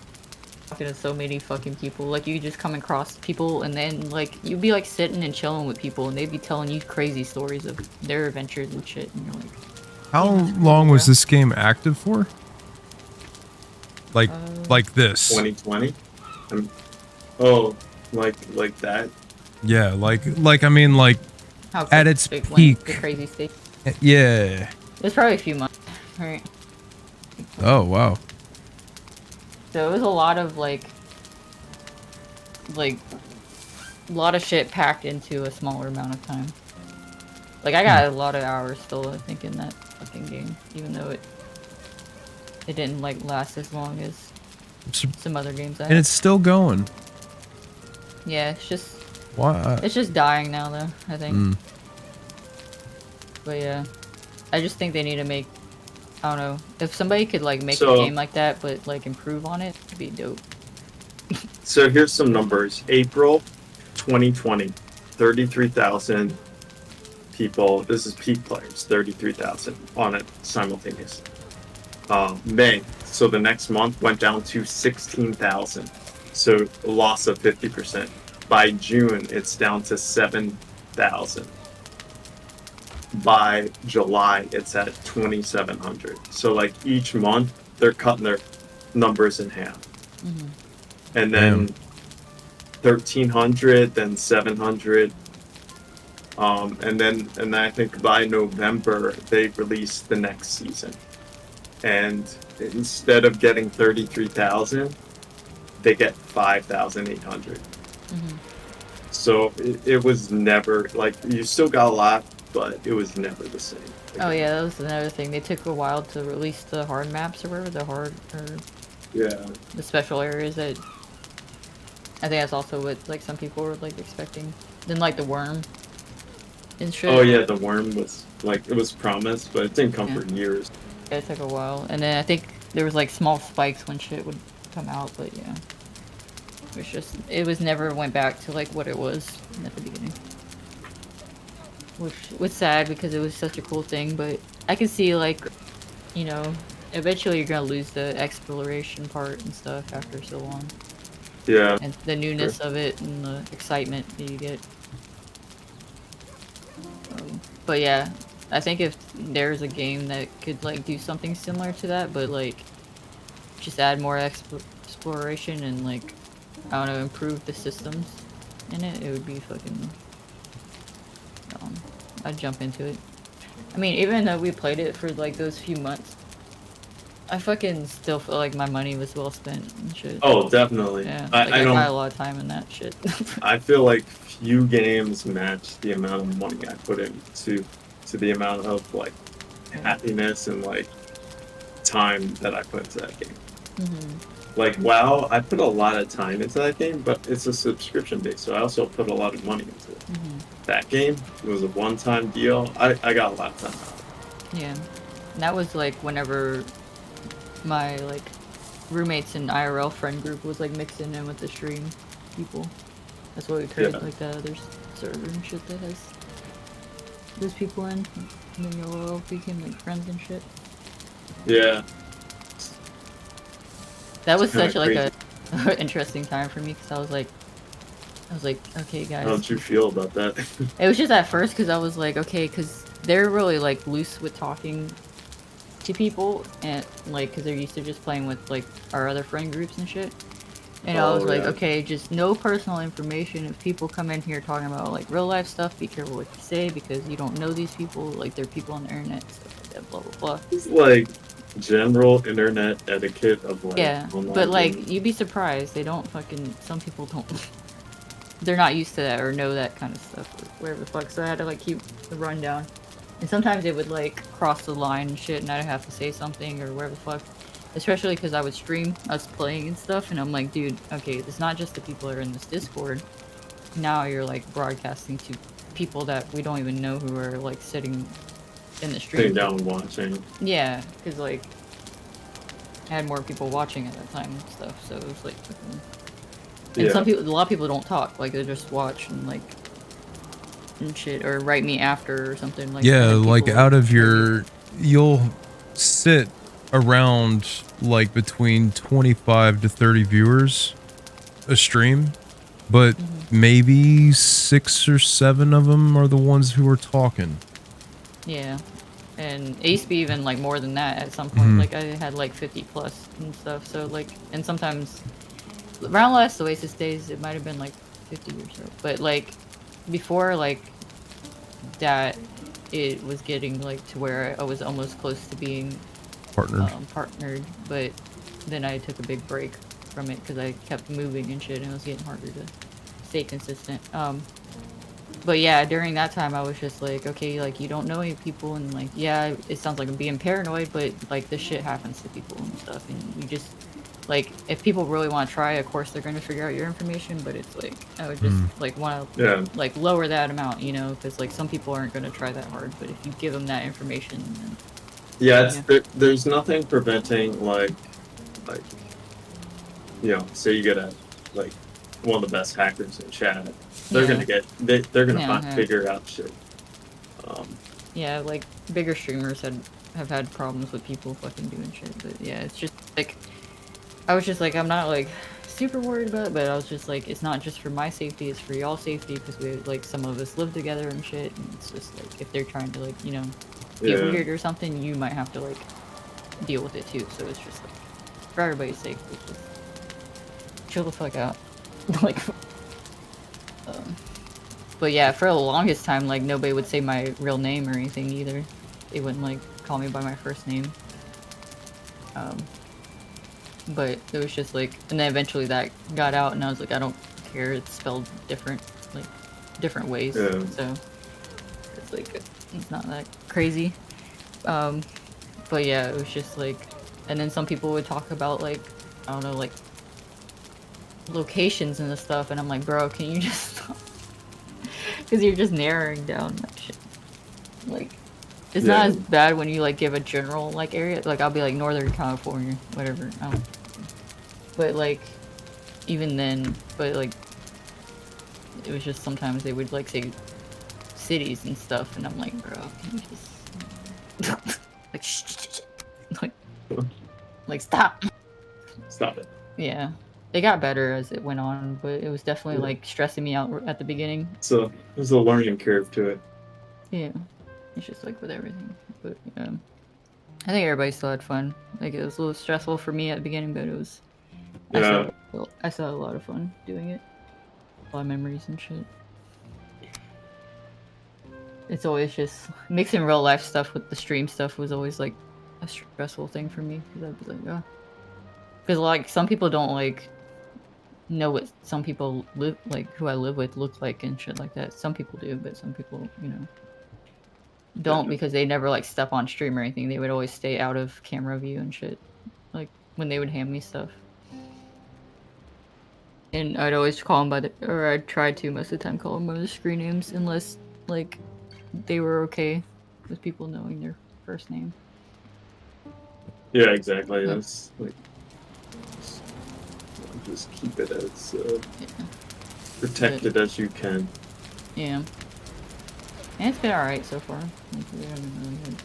Talking to so many fucking people. Like, you just come across people and then, like, you'd be like sitting and chilling with people and they'd be telling you crazy stories of their adventures and shit. And you're like, how long was this game active for? Like this. 2020. Oh, like that. Yeah, like I mean, like how at its peak. The crazy state. Yeah. It was probably a few months, right? Oh wow. So it was a lot of like a lot of shit packed into a smaller amount of time. Like, I got a lot of hours still, I think, in that fucking game, even though it didn't like last as long as some other games I had. And it's still going. Yeah, it's just why? It's just dying now, though, I think. But yeah, I just think they need to make, I don't know, if somebody could like make a game like that, but like improve on it, it'd be dope. So here's some numbers. April 2020, 33,000 people. This is peak players, 33,000 on it simultaneously. May, so the next month went down to 16,000. So a loss of 50%. By June, it's down to 7,000. By July, it's at 2,700. So like each month, they're cutting their numbers in half. And then 1,300, then 700. And then I think by November, they release the next season. And instead of getting 33,000, they get 5,800. So it was never, like, you still got a lot, but it was never the same. Oh yeah, that was another thing. They took a while to release the hard maps or whatever, the special areas that, I think that's also what, like, some people were, like, expecting. Then, like, the worm and shit. Oh yeah, the worm was, like, it was promised, but it didn't come for years. Yeah, it took a while. And then I think there was, like, small spikes when shit would come out, but yeah. It was never went back to, like, what it was at the beginning. Which was sad because it was such a cool thing, but I can see, like, you know, eventually you're gonna lose the exploration part and stuff after so long. Yeah. And the newness of it and the excitement that you get. But yeah, I think if there's a game that could, like, do something similar to that, but, like, just add more exploration and, like, I don't know, improve the systems in it, it would be fucking, I'd jump into it. I mean, even though we played it for, like, those few months, I fucking still feel like my money was well spent and shit. Oh, definitely. Yeah, like, I got a lot of time in that shit. I feel like few games match the amount of money I put into the amount of, like, happiness and, like, time that I put into that game. Like, WoW, I put a lot of time into that game, but it's a subscription base, so I also put a lot of money into it. That game was a one-time deal. I got a lot of time out of it. Yeah. And that was, like, whenever my, like, roommates and IRL friend group was, like, mixing in with the stream people. That's why we created, like, that other server and shit that has those people in. And then you all became, like, friends and shit. Yeah. That was such, like, a interesting time for me, because I was like, okay, guys. How did you feel about that? It was just at first, because I was like, okay, because they're really like loose with talking to people, and like because they're used to just playing with like our other friend groups and shit. And I was like, okay, just no personal information. If people come in here talking about like real life stuff, be careful what you say because you don't know these people. Like they're people on the internet, stuff like that, blah blah blah. It's like general internet etiquette of like. Yeah, but like you'd be surprised. They don't fucking. Some people don't. They're not used to that or know that kind of stuff or whatever the fuck. So I had to like keep the rundown. And sometimes they would like cross the line and shit, and I'd have to say something or whatever the fuck. Especially because I would stream us playing and stuff, and I'm like, dude, okay, it's not just the people that are in this Discord. Now you're like broadcasting to people that we don't even know who are like sitting in the stream. Sitting down and watching. Yeah, because like I had more people watching at that time and stuff, so it was like, and some people, a lot of people don't talk, like they just watch and like and shit, or write me after or something like. Yeah, like out of your, you'll sit around like between 25 to 30 viewers a stream, but maybe 6 or 7 of them are the ones who are talking. Yeah, and it used to be even like more than that at some point. Like I had like 50 plus and stuff, so like, and sometimes around last Oasis days it might have been like 50 or so, but like before like that it was getting like to where I was almost close to being partnered, but then I took a big break from it because I kept moving and shit, and it was getting harder to stay consistent. But yeah, during that time I was just like, okay, like you don't know any people, and like, yeah, it sounds like I'm being paranoid, but like this shit happens to people and stuff, and you just like, if people really want to try, of course they're going to figure out your information, but it's like I would just like want to like lower that amount, you know, because like some people aren't going to try that hard, but if you give them that information, then there's nothing preventing like you know, say you get a like one of the best hackers in chat, they're gonna get they're gonna figure out shit. Yeah, like bigger streamers have had problems with people fucking doing shit, but yeah, it's just like I was just like, I'm not like super worried about it, but I was just like, it's not just for my safety, it's for y'all safety, because we like some of us live together and shit, and it's just like if they're trying to like, you know, get weird or something, you might have to like deal with it too. So it's just like for everybody's sake, just chill the fuck out. Like but yeah, for the longest time like nobody would say my real name or anything either. They wouldn't like call me by my first name. But it was just like, and then eventually that got out and I was like, I don't care, it's spelled different, like different ways. So it's like it's not that crazy. But yeah, it was just like, and then some people would talk about like, I don't know, like locations and stuff, and I'm like, bro, can you just stop? Because you're just narrowing down that shit. Like, it's not as bad when you like give a general like area. Like I'll be like Northern California, whatever. But like, even then, but like, it was just sometimes they would like say cities and stuff, and I'm like, bro, can you just like shh, like stop it. Yeah, it got better as it went on, but it was definitely like stressing me out at the beginning. So there's a learning curve to it. Yeah, it's just like with everything, but I think everybody still had fun. Like it was a little stressful for me at the beginning, but it was. I still had a lot of fun doing it. A lot of memories and shit. It's always just mixing real life stuff with the stream stuff was always like a stressful thing for me, because I'd be like, oh, because like some people don't like know what some people live like, who I live with look like and shit like that. Some people do, but some people, you know, don't, because they never like step on stream or anything. They would always stay out of camera view and shit, like when they would hand me stuff. And I'd always call them by the, or I'd try to most of the time call them by the screen names, unless like they were okay with people knowing their first name. Yeah, exactly. That's like, just keep it as protected as you can. Yeah. And it's been alright so far. Like, we haven't really had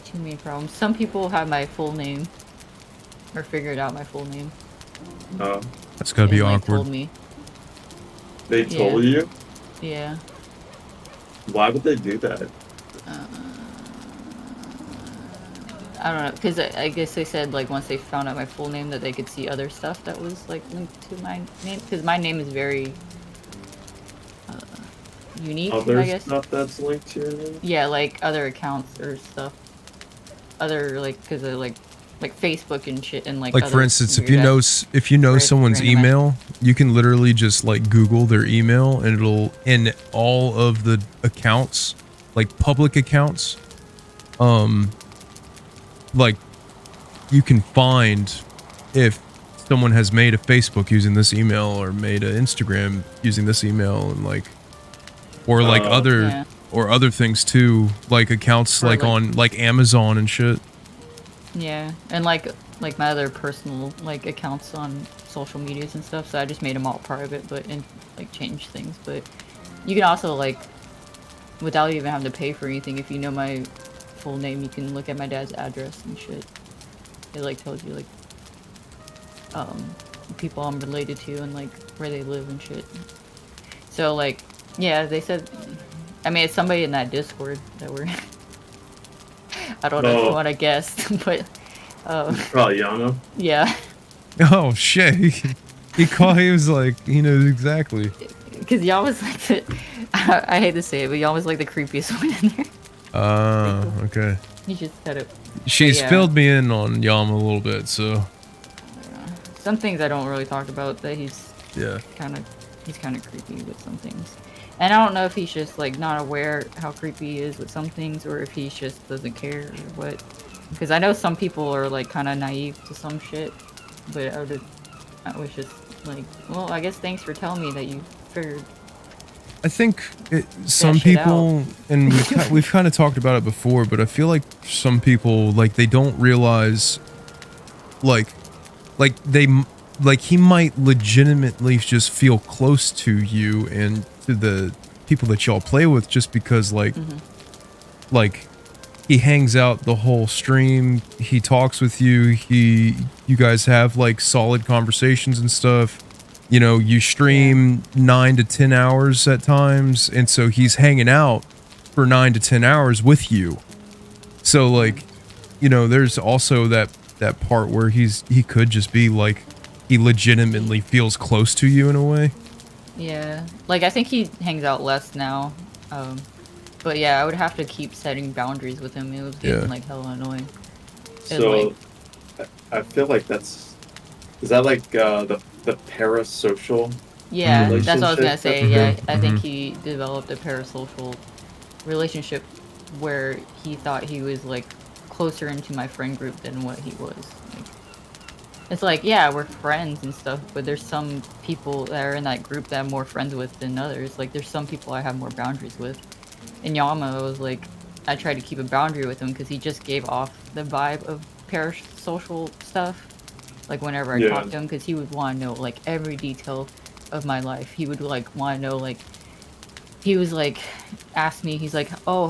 too many problems. Some people have my full name, or figured out my full name. That's gotta be like, awkward. Told me. They told you? Yeah. Why would they do that? I don't know, because I guess they said like once they found out my full name that they could see other stuff that was like linked to my name, because my name is very unique. Other I guess. stuff that's linked to your name? Yeah, like other accounts or stuff. Other like because of like Facebook and shit and like. Like for instance, if you know someone's email, you can literally just like Google their email and it'll in all of the accounts, like public accounts, like you can find if someone has made a Facebook using this email or made an Instagram using this email and like or like other things too, like accounts like on like Amazon and shit. Yeah, and like my other personal like accounts on social medias and stuff, so I just made them all private and like changed things. But you can also like without even having to pay for anything, if you know my full name, you can look at my dad's address and shit. It like tells you like people I'm related to and like where they live and shit. So like yeah, they said, I mean it's somebody in that Discord that we're I don't know if you want to guess, but probably Yana. Yeah. Oh shit! He was like he knows exactly. Because y'all was like the, I hate to say it, but y'all was like the creepiest one in there. Okay. You just had it. She's filled me in on Yama a little bit, so. Some things I don't really talk about. That he's kind of creepy with some things, and I don't know if he's just like not aware how creepy he is with some things, or if he just doesn't care or what. Because I know some people are like kind of naive to some shit, but I was just like, well, I guess thanks for telling me that you figured. I think some people, and we've kind of talked about it before, but I feel like some people like they don't realize, like he might legitimately just feel close to you and to the people that y'all play with just because like he hangs out the whole stream, he talks with you, you guys have like solid conversations and stuff. You know, you stream 9 to 10 hours at times, and so he's hanging out for 9 to 10 hours with you. So like, you know, there's also that part where he could just be like he legitimately feels close to you in a way. Yeah, like I think he hangs out less now, but yeah, I would have to keep setting boundaries with him. It was getting like hella annoying. So I feel like is that like the parasocial? Yeah, that's what I was gonna say. Yeah, I think he developed a parasocial relationship where he thought he was like closer into my friend group than what he was. Like, it's like, yeah, we're friends and stuff, but there's some people that are in that group that I'm more friends with than others. Like, there's some people I have more boundaries with. And Yama was like, I tried to keep a boundary with him because he just gave off the vibe of parasocial stuff. Like, whenever I talked to him, because he would want to know, like, every detail of my life. He would, like, want to know, like, he was, like, asked me, he's like, oh,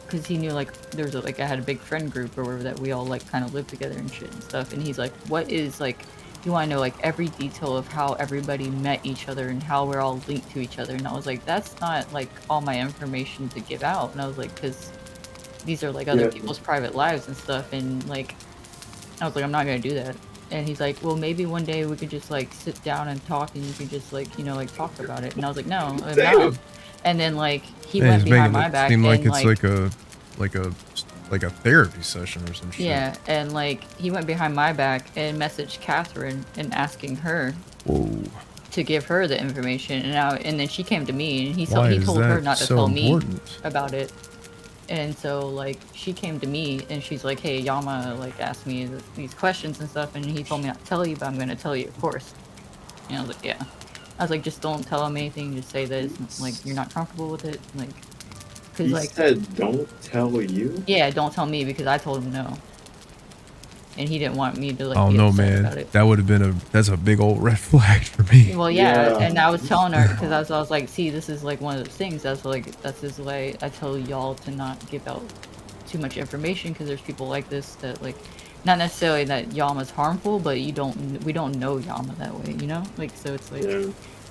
because he knew, like, there was, I had a big friend group or whatever that we all, like, kind of lived together and shit and stuff. And he's like, what is, like, you want to know, like, every detail of how everybody met each other and how we're all linked to each other. And I was like, that's not, like, all my information to give out. And I was like, because these are, like, other people's private lives and stuff. And, like, I was like, I'm not going to do that. And he's like, well, maybe one day we could just, like, sit down and talk and you could just, like, you know, like, talk about it. And I was like, no, I'm not. And then, like, he went behind my back and, like, it's like a therapy session or some shit. Yeah, and, like, he went behind my back and messaged Catherine and asking her to give her the information. And then she came to me and he told her not to tell me about it. And so, like, she came to me and she's like, hey, Yama, like, asked me these questions and stuff, and he told me not to tell you, but I'm going to tell you, of course. And I was like, yeah. I was like, just don't tell him anything, just say that it's, like, you're not comfortable with it, like, because, he like... said don't tell you? Yeah, don't tell me, because I told him no. And he didn't want me to, like, oh, be no, upset man. about it. That would have been that's a big old red flag for me. Well, yeah. And I was telling her, because I was like, see, this is, like, one of those things, that's his way, I tell y'all to not give out too much information, because there's people like this that, like, not necessarily that Yama's harmful, but we don't know Yama that way, you know? Like, so it's like,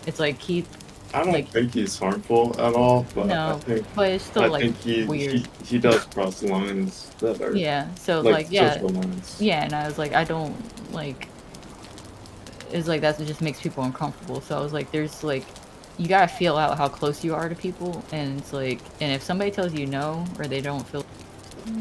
it's like keep I don't think he's harmful at all, but no, but it's still like weird. He does cross lines that are so like yeah, social lines. yeah, and I was like, I don't like. It's like that just makes people uncomfortable. So I was like, there's like, you gotta feel out how close you are to people, and it's like, and if somebody tells you no or they don't feel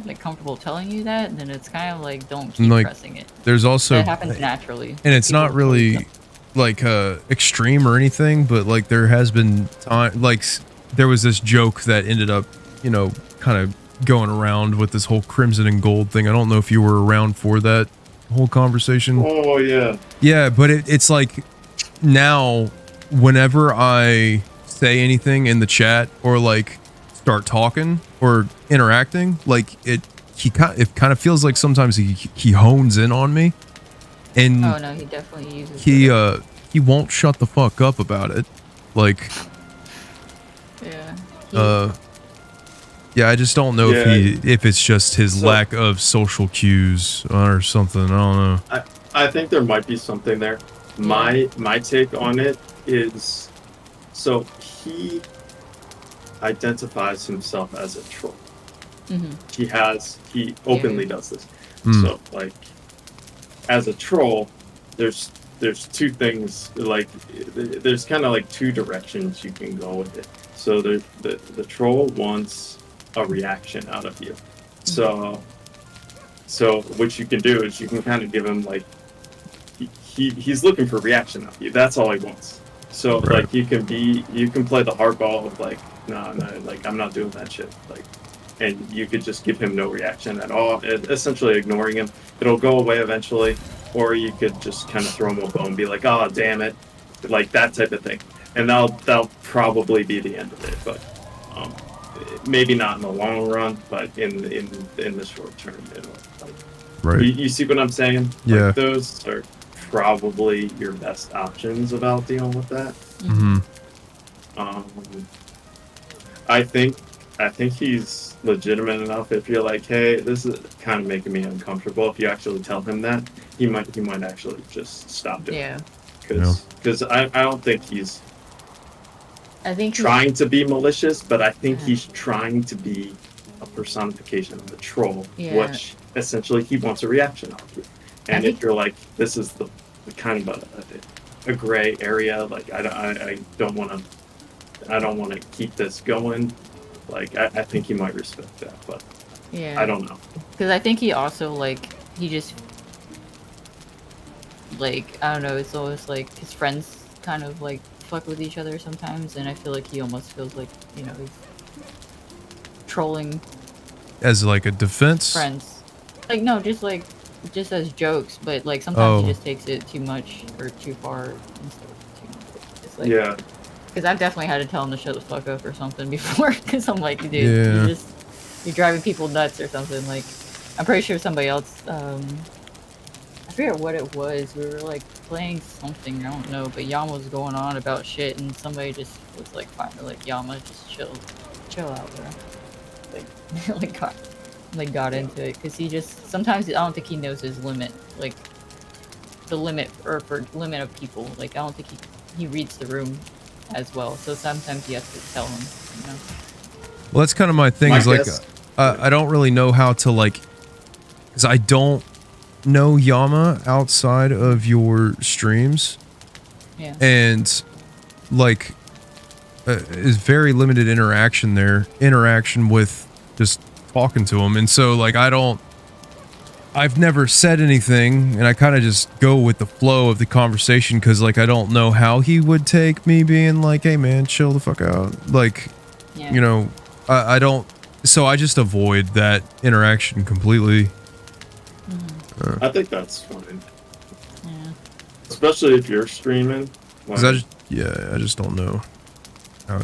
like comfortable telling you that, then it's kind of like don't keep pressing it. There's also that happens naturally, and it's not really like extreme or anything, but like there has been time like there was this joke that ended up, you know, kind of going around with this whole crimson and gold thing. I don't know if you were around for that whole conversation. Oh yeah, but it's like now whenever I say anything in the chat or like start talking or interacting, like it kind of feels like sometimes he hones in on me. And oh no, he definitely uses he won't shut the fuck up about it. Like yeah, I just don't know if it's just his lack of social cues or something. I don't know. I think there might be something there. My take on it is, so he identifies himself as a troll. He openly does this. So like, as a troll, there's two things, like there's kind of like two directions you can go with it. So the troll wants a reaction out of you. So what you can do is you can kind of give him like, he's looking for reaction out of you. That's all he wants. So like you can play the hardball of like, no, like I'm not doing that shit. Like, and you could just give him no reaction at all, essentially ignoring him. It'll go away eventually. Or you could just kind of throw him a bone and be like, oh, damn it. Like that type of thing. And that'll probably be the end of it. But maybe not in the long run, but in the short term. Like, you see what I'm saying? Yeah. Like, those are probably your best options about dealing with that. I think he's legitimate enough. If you're like, hey, this is kind of making me uncomfortable, if you actually tell him that, he might actually just stop doing it. Because I don't think he's trying to be malicious, but I think he's trying to be a personification of a troll, which essentially he wants a reaction off you. And if you're like, this is the kind of a gray area, like I don't want to keep this going. Like I think he might respect that, but I don't know. Because I think he also like he just like I don't know. It's always like his friends kind of like fuck with each other sometimes, and I feel like he almost feels like, you know, he's trolling as like a defense. Friends, like no, just as jokes, but like sometimes he just takes it too much or too far and stuff. Too much. It's like, because I've definitely had to tell him to shut the fuck up or something before. Because I'm like, dude, you're driving people nuts or something. Like, I'm pretty sure somebody else. I forget what it was. We were like playing something. I don't know, but Yama was going on about shit, and somebody just was like, finally, like, Yama, just chill out, bro. Like, got into it because he just sometimes I don't think he knows his limit, like the limit or for limit of people. Like, I don't think he reads the room as well, so sometimes you have to tell him, you know. Well, that's kind of my thing. Is like I don't really know how to, like, because I don't know Yama outside of your streams, and like is very limited interaction with just talking to him, and so like I've never said anything, and I kind of just go with the flow of the conversation because like I don't know how he would take me being like, hey man, chill the fuck out, like, you know, I don't, so I just avoid that interaction completely. I think that's fine, especially if you're streaming. Like, I just don't know how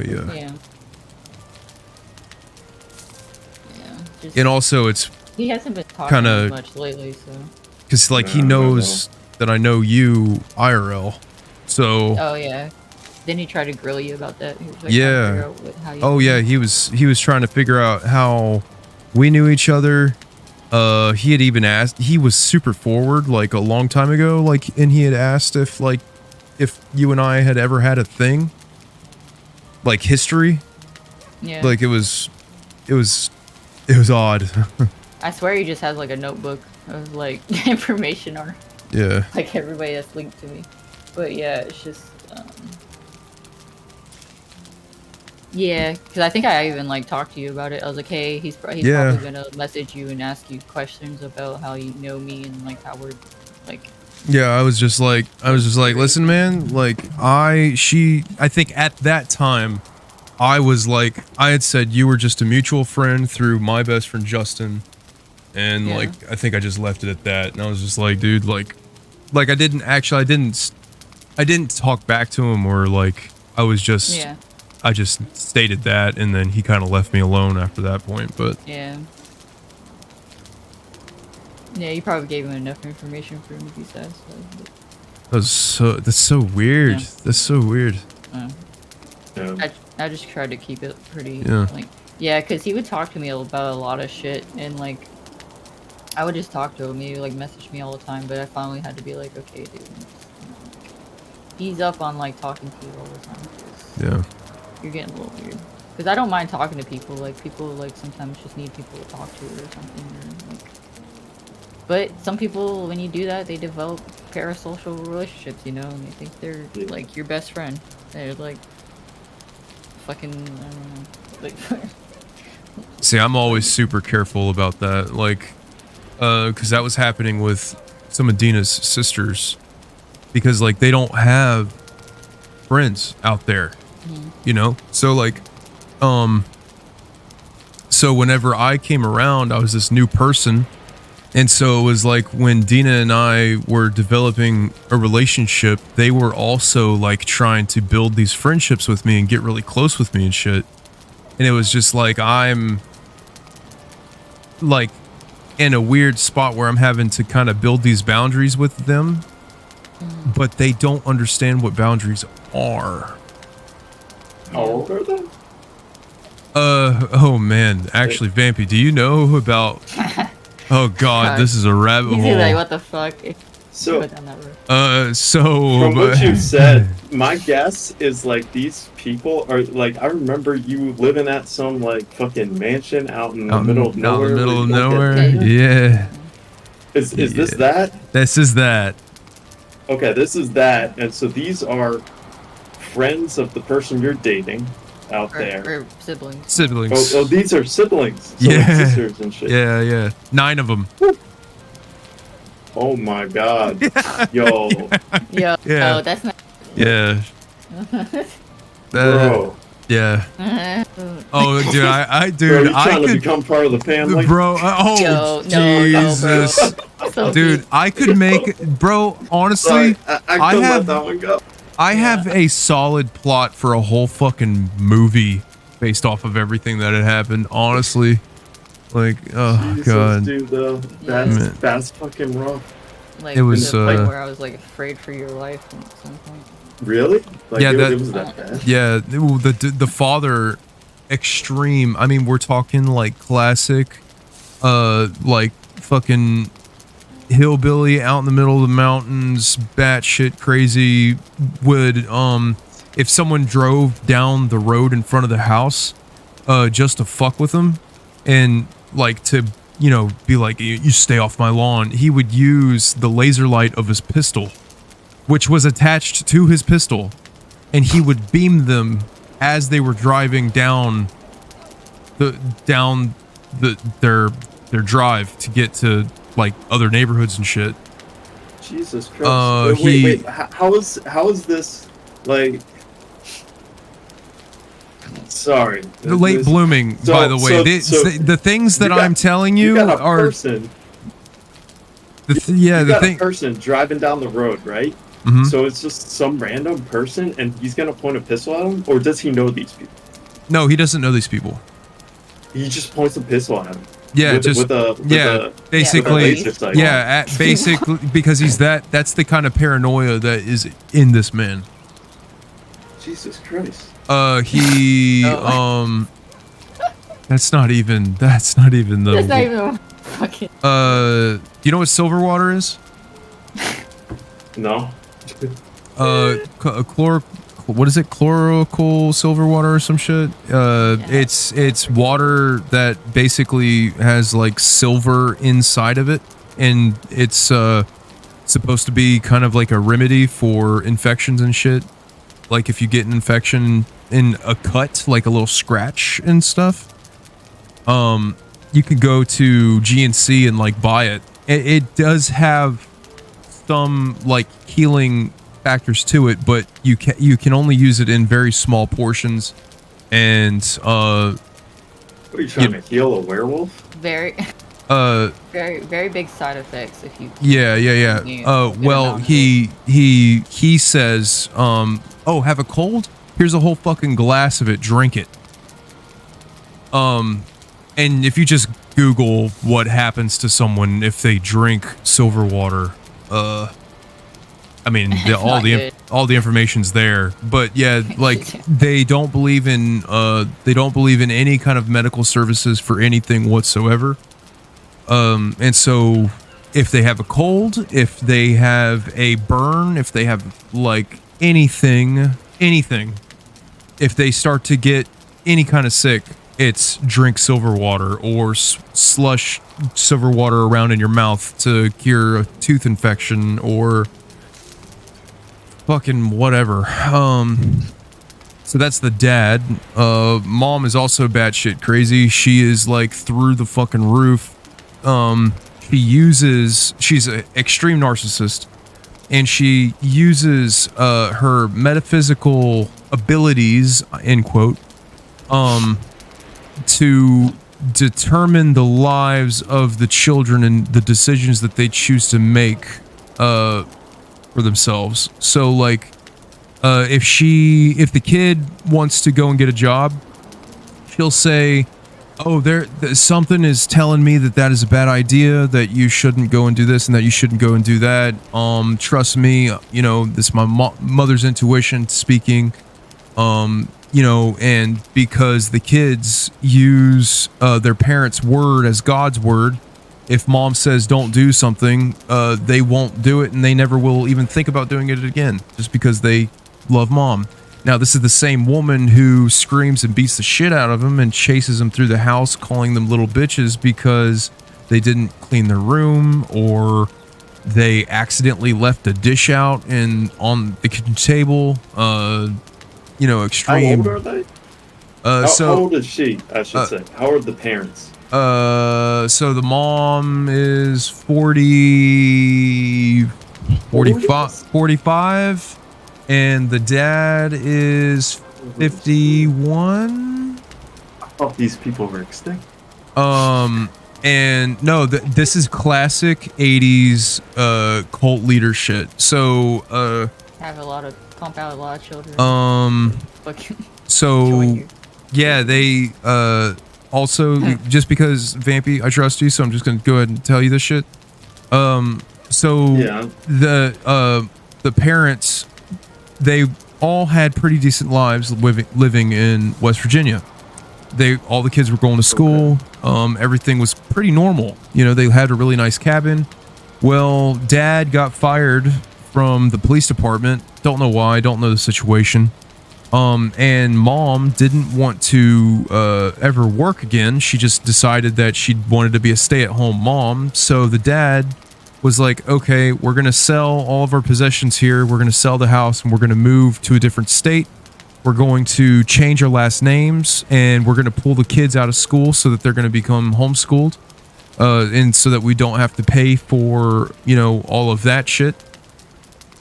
and also it's he hasn't been talking much lately, so because like he knows that I know you IRL, so then he tried to grill you about that. He was like, he was trying to figure out how we knew each other. He had even asked, he was super forward like a long time ago, like, and he had asked if you and I had ever had a thing. like history. Yeah. Like it was odd. I swear he just has like a notebook of like information or Yeah. like everybody that's linked to me. But yeah, it's just yeah, because I think I even like talked to you about it. I was like, hey, he's probably gonna message you and ask you questions about how you know me and like how we're like. Yeah, I was just like, listen, man, like I think at that time, I was like, I had said you were just a mutual friend through my best friend Justin, and like I think I just left it at that, and I was just like, dude, like I didn't talk back to him, or like I was just I just stated that, and then he kind of left me alone after that point. But yeah, you probably gave him enough information for him to be satisfied. that's so weird. Yeah. That's so weird. I just tried to keep it pretty like because he would talk to me about a lot of shit, and like I would just talk to him. He would like message me all the time, but I finally had to be like, okay, dude, ease up on like talking to you all the time. Yeah. You're getting a little weird. Because I don't mind talking to people. Like people like sometimes just need people to talk to or something. Or, like, but some people, when you do that, they develop parasocial relationships, you know, and they think they're like your best friend. They're like fucking, I don't know. Like, see, I'm always super careful about that. Like, because that was happening with some of Dina's sisters. Because like they don't have friends out there. You know, so like so whenever I came around, I was this new person, and so it was like when Dina and I were developing a relationship, they were also like trying to build these friendships with me and get really close with me and shit, and it was just like I'm like in a weird spot where I'm having to kind of build these boundaries with them, but they don't understand what boundaries are. How old are they? Oh man, actually, Vampy, do you know about? Oh God, this is a rabbit hole. like, what the fuck? So, so from what you said, my guess is like these people are like, I remember you living at some like fucking mansion out in the middle of nowhere. Out in the middle of nowhere, yeah. Is this that? This is that. Okay, this is that, and so these are friends of the person you're dating out there. Or siblings. Siblings. Oh, these are siblings. So like sisters and shit. Yeah. 9 of them. Oh my God. Yo. Yeah. Oh, that's not. Yeah. Bro. Yeah. Oh, dude, Bro, you trying to become part of the family? Bro, Jesus. So dude, I could make, bro, honestly, Sorry, I couldn't let that one go. I have a solid plot for a whole fucking movie based off of everything that had happened, honestly. Like, oh Jesus, God. Dude, that's fucking rough. Like, it was the point where I was like afraid for your life at some point. Really? Like, yeah, it was that bad? Yeah, the father, extreme. I mean, we're talking like classic, like fucking hillbilly out in the middle of the mountains, batshit crazy. Would if someone drove down the road in front of the house, just to fuck with them, and like to, you know, be like, you stay off my lawn, he would use the laser light of his pistol, which was attached to his pistol, and he would beam them as they were driving down their drive to get to like other neighborhoods and shit. Jesus Christ. Wait. How is this like? Sorry. The late blooming, by the way. The things that I'm telling you got a are. Person, the person driving down the road, right? Mm-hmm. So it's just some random person, and he's gonna point a pistol at him, or does he know these people? No, he doesn't know these people. He just points a pistol at him. Yeah, basically, because he's that's the kind of paranoia that is in this man. Jesus Christ. That's not even the. That's not even fucking. Do you know what silver water is? No. what is it? Chlorocal silver water or some shit. It's water that basically has like silver inside of it, and it's supposed to be kind of like a remedy for infections and shit. Like if you get an infection in a cut, like a little scratch and stuff, you can go to GNC and like buy it. It does have some like healing factors to it, but you can only use it in very small portions. And what are you trying to heal a werewolf? Very very big side effects if you well he says oh, have a cold, here's a whole fucking glass of it, drink it. And if you just Google what happens to someone if they drink silver water, I mean, all the information's there, but yeah, like they don't believe in any kind of medical services for anything whatsoever. And so if they have a cold, if they have a burn, if they have like anything, if they start to get any kind of sick, it's drink silver water or slush silver water around in your mouth to cure a tooth infection or fucking whatever. So that's the dad. Mom is also batshit crazy. She is like through the fucking roof. She's an extreme narcissist, and she uses her metaphysical abilities, end quote, to determine the lives of the children and the decisions that they choose to make for themselves. So like if the kid wants to go and get a job, she'll say, oh, something is telling me that is a bad idea, that you shouldn't go and do this and that you shouldn't go and do that. Trust me, you know, this is my mother's intuition speaking. You know, and because the kids use their parents' word as God's word, if mom says don't do something, they won't do it, and they never will even think about doing it again, just because they love mom. Now, this is the same woman who screams and beats the shit out of them and chases them through the house, calling them little bitches because they didn't clean their room, or they accidentally left a dish out on the kitchen table. You know, extreme. How old are they? How old is she, I should say? How old are the parents? So the mom is 45, and the dad is 51. I thought these people were extinct. And no, this is classic 80s cult leader shit. So pump out a lot of children. So yeah, they also, just because Vampy, I trust you, so I'm just gonna go ahead and tell you this shit. So yeah. The parents, they all had pretty decent lives living in West Virginia. All the kids were going to school. Okay. Everything was pretty normal. You know, they had a really nice cabin. Well, dad got fired from the police department. Don't know why. Don't know the situation. And mom didn't want to ever work again. She just decided that she wanted to be a stay-at-home mom. So the dad was like, okay, we're going to sell all of our possessions here. We're going to sell the house, and we're going to move to a different state. We're going to change our last names, and we're going to pull the kids out of school so that they're going to become homeschooled. And so that we don't have to pay for, you know, all of that shit.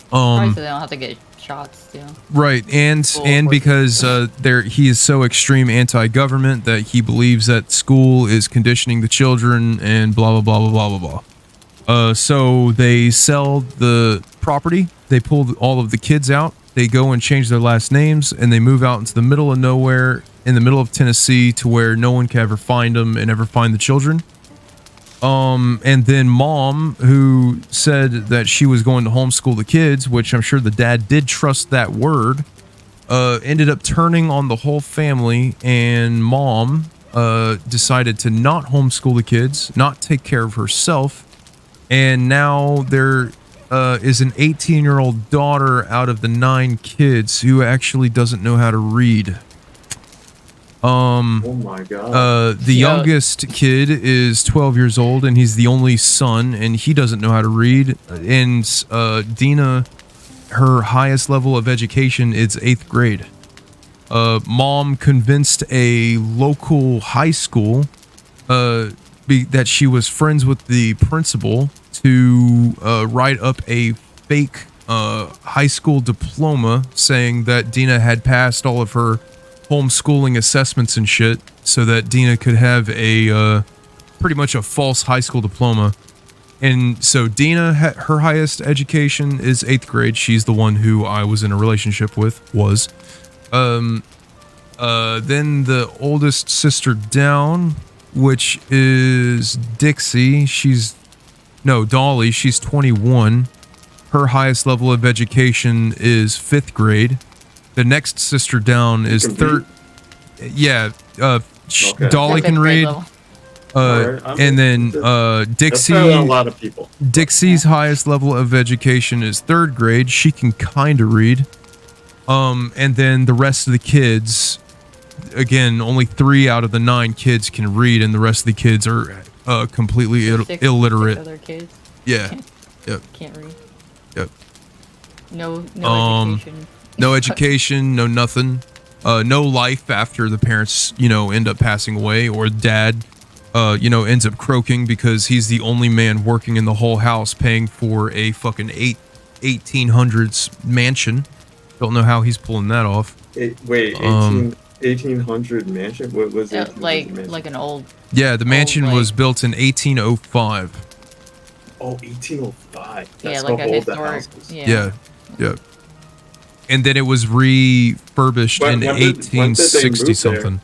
Probably so they don't have to get shots too. Right, and because he is so extreme anti-government that he believes that school is conditioning the children and blah blah blah blah blah blah blah. So they sell the property, they pull all of the kids out, they go and change their last names, and they move out into the middle of nowhere, in the middle of Tennessee, to where no one can ever find them and ever find the children. And then mom, who said that she was going to homeschool the kids, which I'm sure the dad did trust that word, ended up turning on the whole family, and mom decided to not homeschool the kids, not take care of herself, and now they're is an 18-year-old daughter out of the 9 kids who actually doesn't know how to read. Oh my god. The youngest kid is 12 years old, and he's the only son, and he doesn't know how to read. And Dina, her highest level of education is 8th grade. Mom convinced a local high school that she was friends with the principal to write up a fake high school diploma saying that Dina had passed all of her homeschooling assessments and shit, so that Dina could have a pretty much a false high school diploma. And so Dina, her highest education is 8th grade. She's the one who I was in a relationship with, Then the oldest sister down, which is Dixie, Dolly, she's 21. Her highest level of education is 5th grade. The next sister down is third. Yeah, Okay. Dolly can read. And then Dixie. That's a lot of people. Dixie's highest level of education is 3rd grade. She can kind of read. And then the rest of the kids, again, only 3 out of the 9 kids can read, and the rest of the kids are completely illiterate. 6 other kids. Yeah. Yep. Can't read. Yep. No education. No education, no nothing. No life after the parents, end up passing away, or dad, ends up croaking because he's the only man working in the whole house paying for a fucking 1800s mansion. Don't know how he's pulling that off. 1800 mansion? What was it? Like an old... Yeah, the mansion was built in 1805. Oh, 1805. That's yeah, like how a old the historic... house is. Yeah. And then it was refurbished in 1860 something.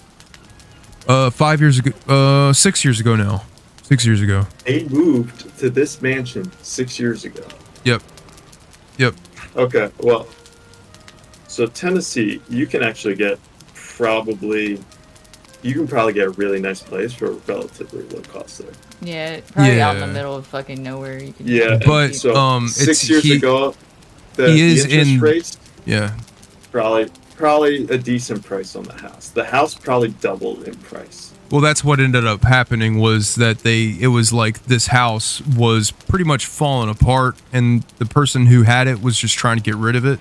5 years ago. 6 years ago now. 6 years ago. They moved to this mansion 6 years ago. Yep. Okay, well, so Tennessee, you can actually get probably get a really nice place for a relatively low cost there. Yeah, probably out in the middle of fucking nowhere. You can but so 6 years ago, the interest rates. Yeah. Probably a decent price on the house. The house probably doubled in price. Well, that's what ended up happening, was that it was like this house was pretty much falling apart, and the person who had it was just trying to get rid of it.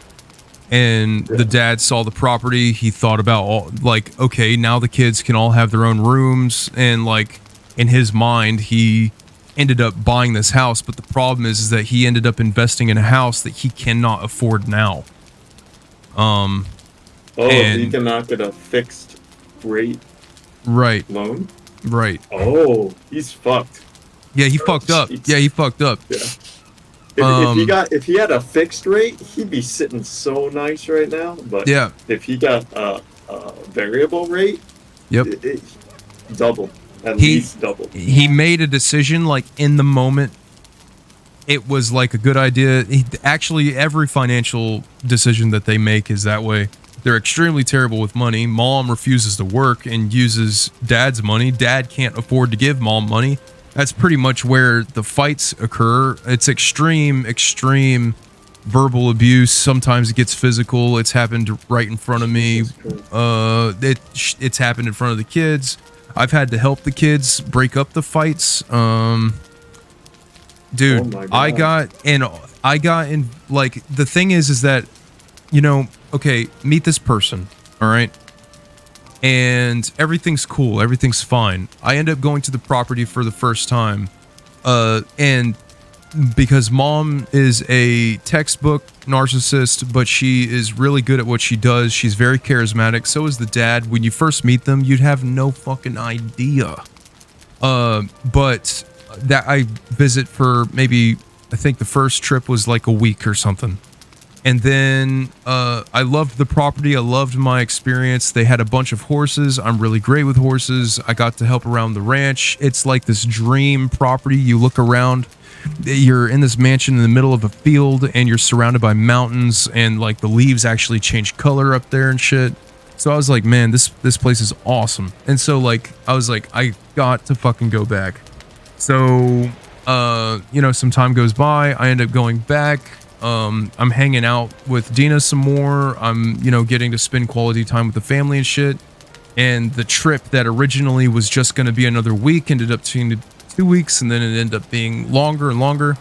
And the dad saw the property. He thought about okay, now the kids can all have their own rooms, and in his mind, he ended up buying this house. But the problem is that he ended up investing in a house that he cannot afford now. And you cannot get a fixed rate loan? Right. Oh, he's fucked. Yeah, he fucked up. Jeez. Yeah, he fucked up. Yeah. If he had a fixed rate, he'd be sitting so nice right now. But if he got a variable rate, double. At least double. He made a decision in the moment. It was a good idea. Actually, every financial decision that they make is that way. They're extremely terrible with money. Mom refuses to work and uses dad's money. Dad can't afford to give mom money. That's pretty much where the fights occur. It's extreme verbal abuse. Sometimes it gets physical. It's happened right in front of me. It's happened in front of the kids. I've had to help the kids break up the fights. Dude, I got in the thing is that, okay, meet this person, all right? And everything's cool, everything's fine. I end up going to the property for the first time, and because mom is a textbook narcissist, but she is really good at what she does. She's very charismatic. So is the dad. When you first meet them, you'd have no fucking idea. But that I visit for maybe, I think the first trip was a week or something. And then I loved the property. I loved my experience. They had a bunch of horses. I'm really great with horses. I got to help around the ranch. It's like this dream property. You look around, you're in this mansion in the middle of a field, and you're surrounded by mountains, and the leaves actually change color up there and shit. So I was like, man, this place is awesome. And so I was like, I got to fucking go back. So some time goes by. I end up going back. I'm hanging out with Dina some more. I'm, getting to spend quality time with the family and shit. And the trip that originally was just going to be another week ended up being 2 weeks, and then it ended up being longer and longer.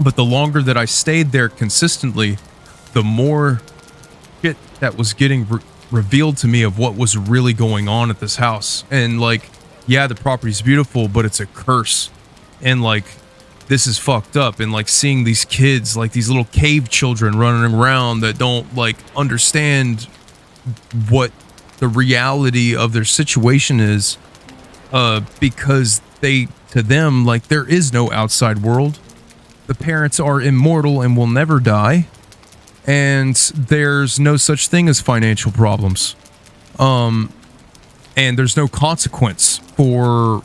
But the longer that I stayed there consistently, the more shit that was getting revealed to me of what was really going on at this house. And the property's beautiful, but it's a curse. And this is fucked up. And seeing these kids, these little cave children running around that don't understand what the reality of their situation is, because to them, there is no outside world. The parents are immortal and will never die. And there's no such thing as financial problems. And there's no consequence for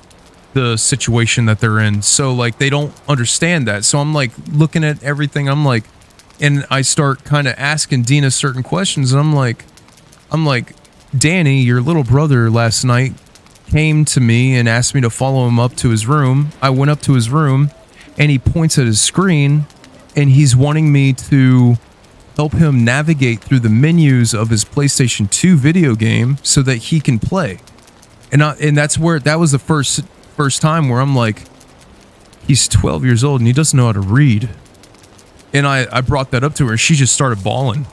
the situation that they're in. So they don't understand that. So I'm looking at everything. And I start kind of asking Dina certain questions. And I'm like, Danny, your little brother last night came to me and asked me to follow him up to his room. I went up to his room and he points at his screen and he's wanting me to help him navigate through the menus of his PlayStation 2 video game so that he can play. And that was the first time where I'm like, he's 12 years old and he doesn't know how to read. And I brought that up to her and she just started bawling.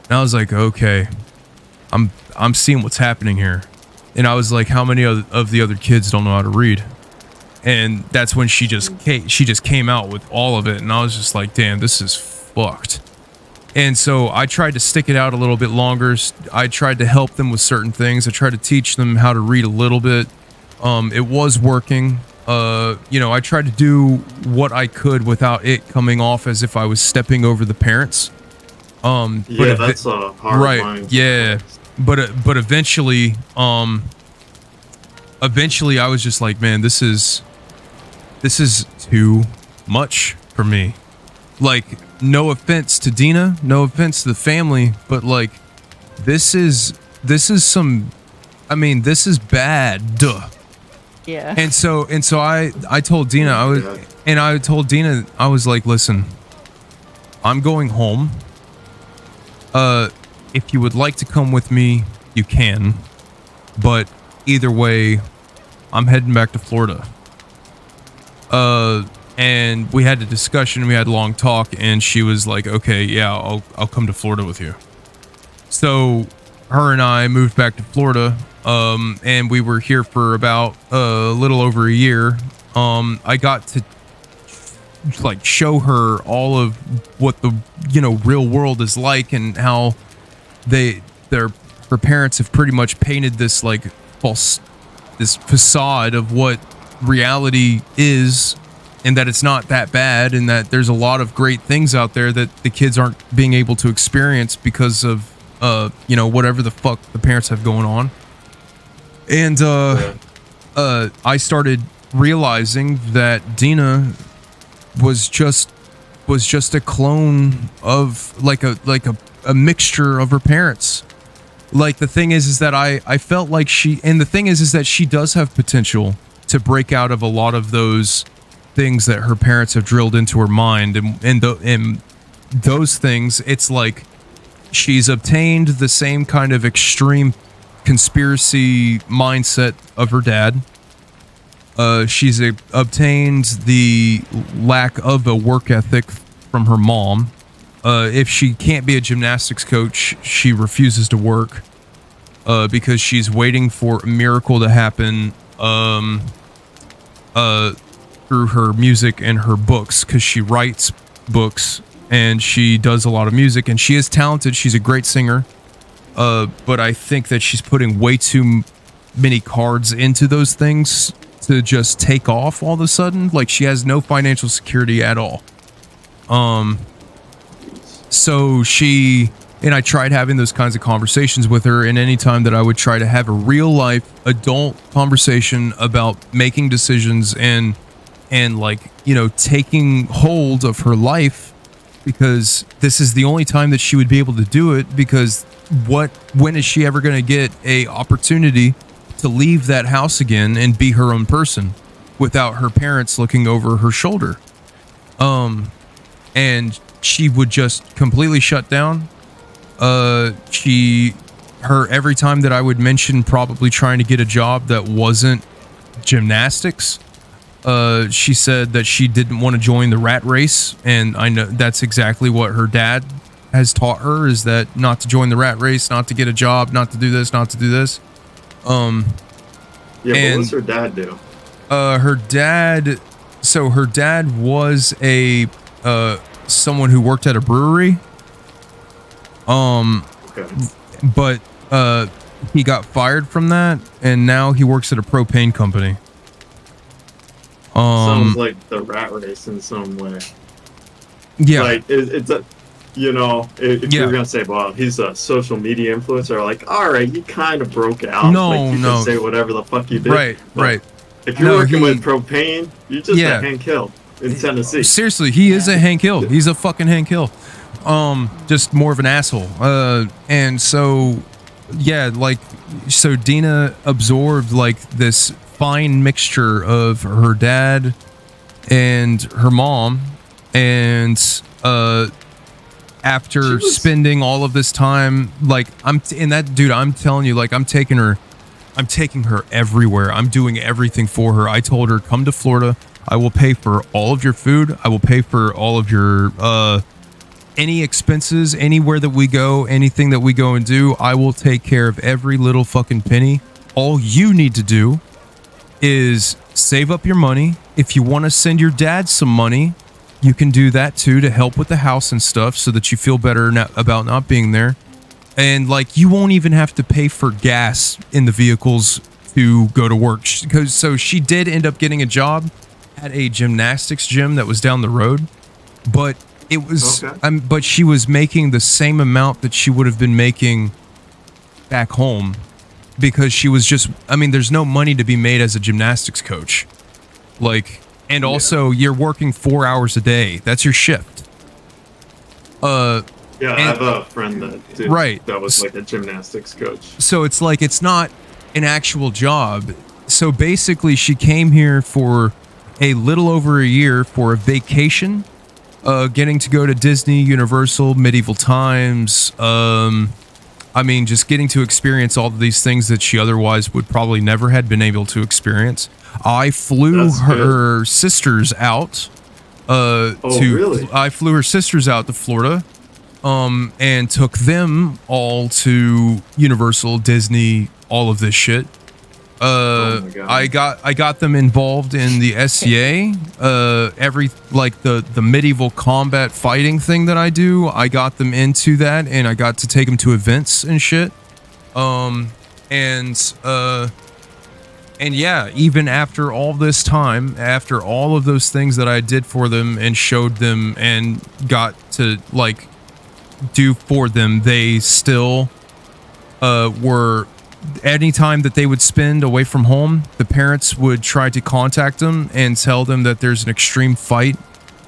And I was like, okay, I'm seeing what's happening here. And I was like, how many of the other kids don't know how to read? And that's when she just came out with all of it. And I was just like, damn, this is fucked. And so I tried to stick it out a little bit longer. I tried to help them with certain things. I tried to teach them how to read a little bit. It was working. I tried to do what I could without it coming off as if I was stepping over the parents. That's a hard right. line. Yeah. But eventually I was just like, man, this is too much for me. No offense to Dina, no offense to the family, but this is bad. Duh. Yeah. And so I told Dina, I was like, listen, I'm going home. If you would like to come with me, you can. But either way, I'm heading back to Florida. And we had a discussion, we had a long talk, and she was like, okay, yeah, I'll come to Florida with you. So her and I moved back to Florida, and we were here for about a little over a year. I got to show her all of what the real world is like, and how her parents have pretty much painted this this facade of what reality is, and that it's not that bad, and that there's a lot of great things out there that the kids aren't being able to experience because of whatever the fuck the parents have going on. And I started realizing that Dina was just a clone of a mixture of her parents. The thing is that I felt like the thing is that she does have potential to break out of a lot of those things that her parents have drilled into her mind, and those things, it's like she's obtained the same kind of extreme conspiracy mindset of her dad. She's obtained the lack of a work ethic from her mom. If she can't be a gymnastics coach, she refuses to work because she's waiting for a miracle to happen through her music and her books, because she writes books and she does a lot of music, and she is talented. She's a great singer. But I think that she's putting way too many cards into those things to just take off all of a sudden. She has no financial security at all. So I tried having those kinds of conversations with her, and anytime that I would try to have a real life adult conversation about making decisions and taking hold of her life, because this is the only time that she would be able to do it, because when is she ever going to get a opportunity to leave that house again and be her own person? without her parents looking over her shoulder. And she would just completely shut down. Every time that I would mention probably trying to get a job that wasn't gymnastics, she said that she didn't want to join the rat race, and I know that's exactly what her dad has taught her, is that not to join the rat race, not to get a job, not to do this, not to do this. Yeah, but what does her dad do? Her dad was a someone who worked at a brewery. Okay. But he got fired from that, and now he works at a propane company. Sounds like the rat race in some way. Yeah. Like it's a, you know, if you're gonna say, well, he's a social media influencer, like, all right, you kind of broke out. No, like, you no. can say whatever the fuck you did. Right, but right. If you're working with propane, you just a Hank Hill in Tennessee. Seriously, he is a Hank Hill. He's a fucking Hank Hill. Just more of an asshole. And so, yeah, like, so Dina absorbed like this fine mixture of her dad and her mom, and after spending all of this time, like, I'm telling you, like, I'm taking her everywhere. I'm doing everything for her. I told her, come to Florida. I will pay for all of your food. I will pay for all of your any expenses, anywhere that we go, anything that we go and do. I will take care of every little fucking penny. All you need to do is save up your money. If you want to send your dad some money, you can do that too, to help with the house and stuff, so that you feel better about not being there. And like, you won't even have to pay for gas in the vehicles to go to work. So she did end up getting a job at a gymnastics gym that was down the road, but it was, but she was making the same amount that she would have been making back home, because she was just, I mean, there's no money to be made as a gymnastics coach. Like, and also you're working 4 hours a day. That's your shift. Yeah, I have a friend that was like a gymnastics coach. So it's like, it's not an actual job. So basically she came here for a little over a year for a vacation, getting to go to Disney, Universal, medieval times. I mean, just getting to experience all of these things that she otherwise would probably never had been able to experience. I flew her sisters out. I flew her sisters out to Florida, and took them all to Universal, Disney, all of this shit. I got them involved in the SCA. The medieval combat fighting thing that I do, I got them into that, and I got to take them to events and shit. And yeah, even after all this time, after all of those things that I did for them and showed them and got to like do for them, they still were, any time that they would spend away from home, the parents would try to contact them and tell them that there's an extreme fight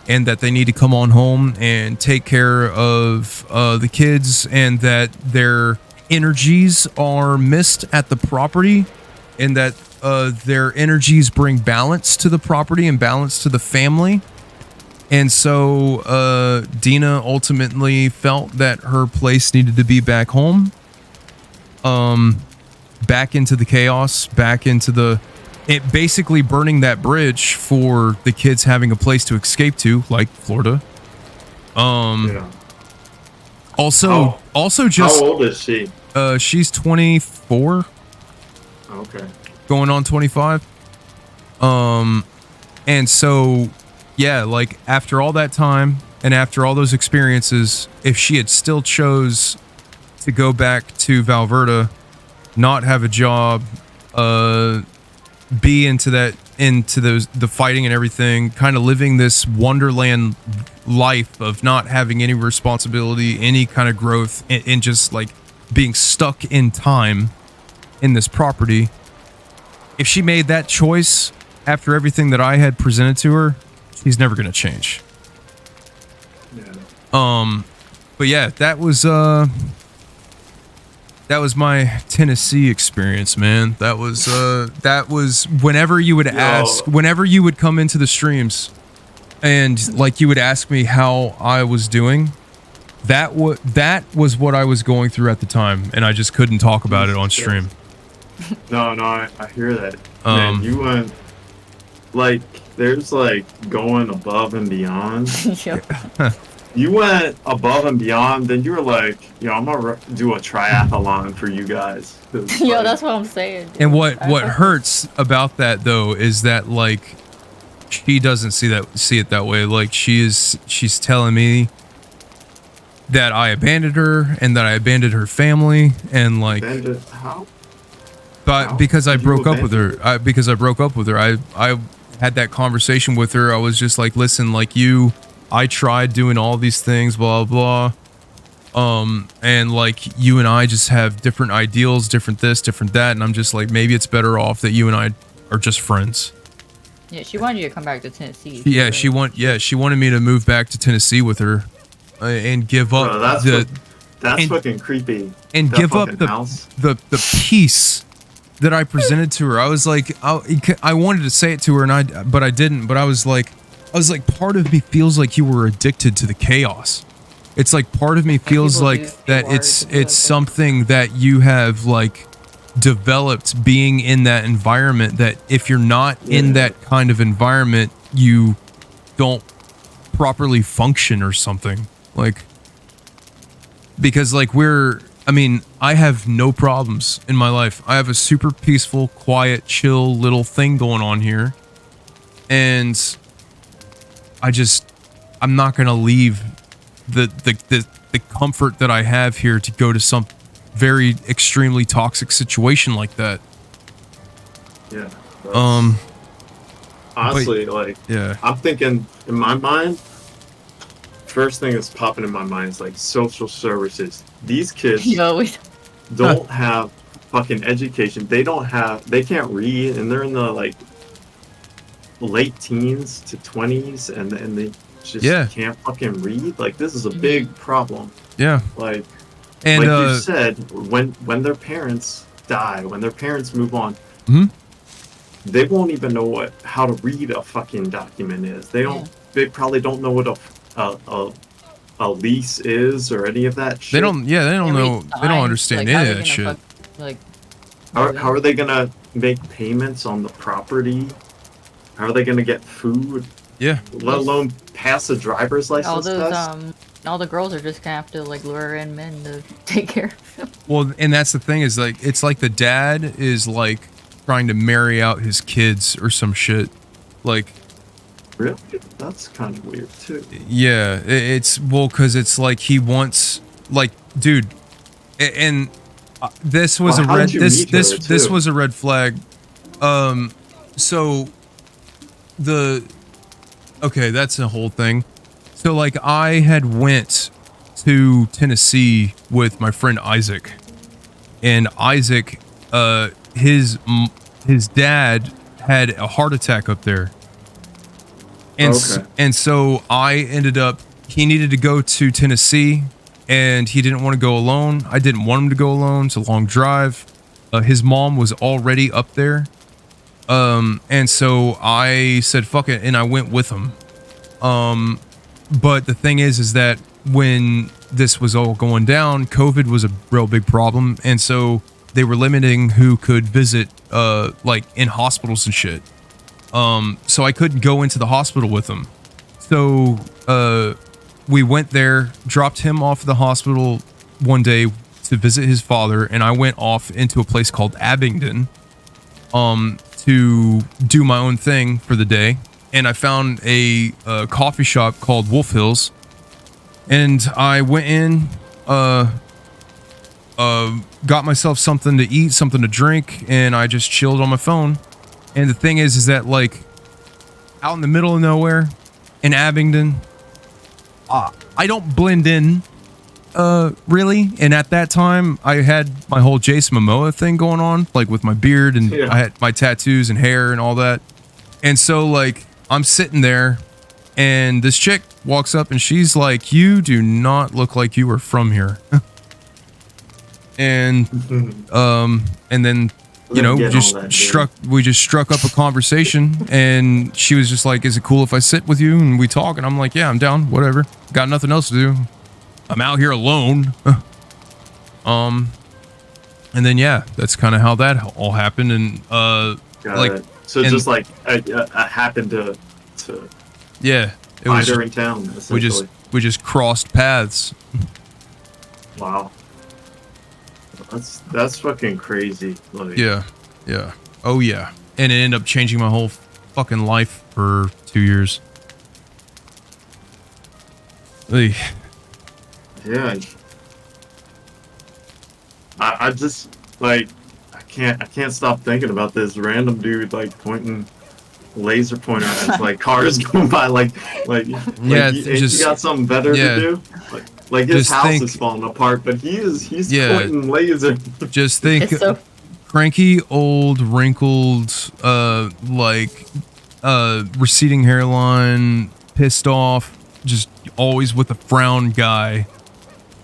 and that they need to come on home and take care of the kids, and that their energies are missed at the property, and that their energies bring balance to the property and balance to the family. And so Dina ultimately felt that her place needed to be back home, back into the chaos, back into it basically burning that bridge for the kids having a place to escape to, like Florida. Also just, how old is she? She's 24. Okay. Going on 25. And so, yeah, like, after all that time and after all those experiences, if she had still chose to go back to Valverta, not have a job, be into the fighting and everything, kind of living this wonderland life of not having any responsibility, any kind of growth, and just like being stuck in time in this property. If she made that choice after everything that I had presented to her, she's never going to change. Yeah. But yeah, that was That was my Tennessee experience, man. That was whenever you would ask, whenever you would come into the streams, and like you would ask me how I was doing. That was what I was going through at the time, and I just couldn't talk about it on stream. No, I hear that. Man, you went like there's like going above and beyond. You went above and beyond, then you were like, I'm gonna do a triathlon for you guys. Yo, that's what I'm saying. Dude. And what hurts about that though is that like she doesn't see it that way. Like she's telling me that I abandoned her and that I abandoned her family and like how? But because I broke up with her, I had that conversation with her. I was just like, listen, like I tried doing all these things, blah, blah. And like you and I just have different ideals, different this, different that. And I'm just like, maybe it's better off that you and I are just friends. Yeah, she wanted you to come back to Tennessee. Yeah, right? She wanted me to move back to Tennessee with her and give up that's fucking creepy. And give up the peace that I presented to her. I was like, I wanted to say it to her but I didn't. But I was like, part of me feels like you were addicted to the chaos. It's like part of me feels like that it's something that you have like developed being in that environment, that if you're not in that kind of environment, you don't properly function or something. Like, because like I have no problems in my life. I have a super peaceful, quiet, chill little thing going on here. And I'm not going to leave the comfort that I have here to go to some very extremely toxic situation like that. Yeah. Honestly, I'm thinking in my mind, first thing that's popping in my mind is like social services. These kids don't have fucking education. They can't read, and they're in the like late teens to 20s, and they just can't fucking read. Like, this is a big problem. Yeah. Like, and you said, when their parents die, when their parents move on, they won't even know how to read a fucking document is. They probably don't know what a lease is or any of that shit. They don't know. They don't understand any of that shit. How are they gonna make payments on the property? How are they gonna get food? Yeah. Let alone pass a driver's license test? All the girls are just gonna have to like lure in men to take care of them. Well, and that's the thing is like, it's like the dad is like trying to marry out his kids or some shit. Like, really? That's kind of weird too. Yeah, because it's like he wants, like, dude, and this was this was a red flag. So that's a whole thing. So like I had went to Tennessee with my friend Isaac, and Isaac, his dad had a heart attack up there. And so he needed to go to Tennessee, and he didn't want to go alone. I didn't want him to go alone. It's a long drive. His mom was already up there. And so I said, fuck it. And I went with him. But the thing is that when this was all going down, COVID was a real big problem. And so they were limiting who could visit, like in hospitals and shit. So I couldn't go into the hospital with him. So, we went there, dropped him off at the hospital one day to visit his father, and I went off into a place called Abingdon, to do my own thing for the day. And I found a coffee shop called Wolf Hills, and I went in, got myself something to eat, something to drink, and I just chilled on my phone. And the thing is that like out in the middle of nowhere in Abingdon, I don't blend in, really. And at that time I had my whole Jason Momoa thing going on, like with my beard, and I had my tattoos and hair and all that. And so like I'm sitting there, and this chick walks up and she's like, "You do not look like you are from here." and then you know, we just struck up a conversation, and she was just like, "Is it cool if I sit with you and we talk?" And I'm like, "Yeah, I'm down. Whatever. Got nothing else to do. I'm out here alone." And then yeah, that's kind of how that all happened. And so just like I happened to yeah, it find was her in town. We just crossed paths. Wow. That's fucking crazy. Like, yeah. Oh yeah. And it ended up changing my whole fucking life for 2 years. Ugh. Yeah. I just like I can't stop thinking about this random dude like pointing laser pointer at like cars going by yeah, he got something better to do. Like his house is falling apart, but he's pointing laser. Just think, cranky, old, wrinkled, receding hairline, pissed off, just always with a frown guy,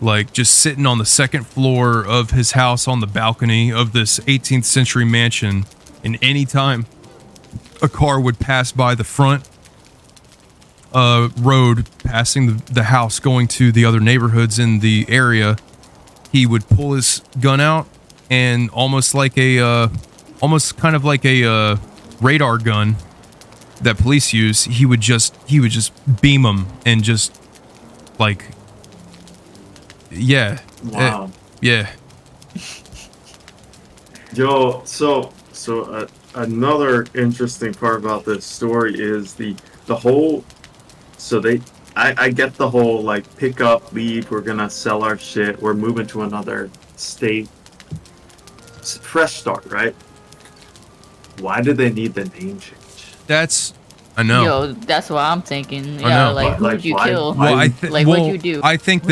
like just sitting on the second floor of his house on the balcony of this 18th century mansion, and anytime a car would pass by the front road passing the house going to the other neighborhoods in the area, he would pull his gun out and almost kind of like a radar gun that police use, he would just beam them and just like wow. Yeah. Yo, so another interesting part about this story is the whole. So I get the whole like pick up, leave. We're gonna sell our shit. We're moving to another state. Fresh start, right? Why do they need the name change? I know. Yo, that's what I'm thinking. I know. Like who'd you kill? Well, what'd you do? I think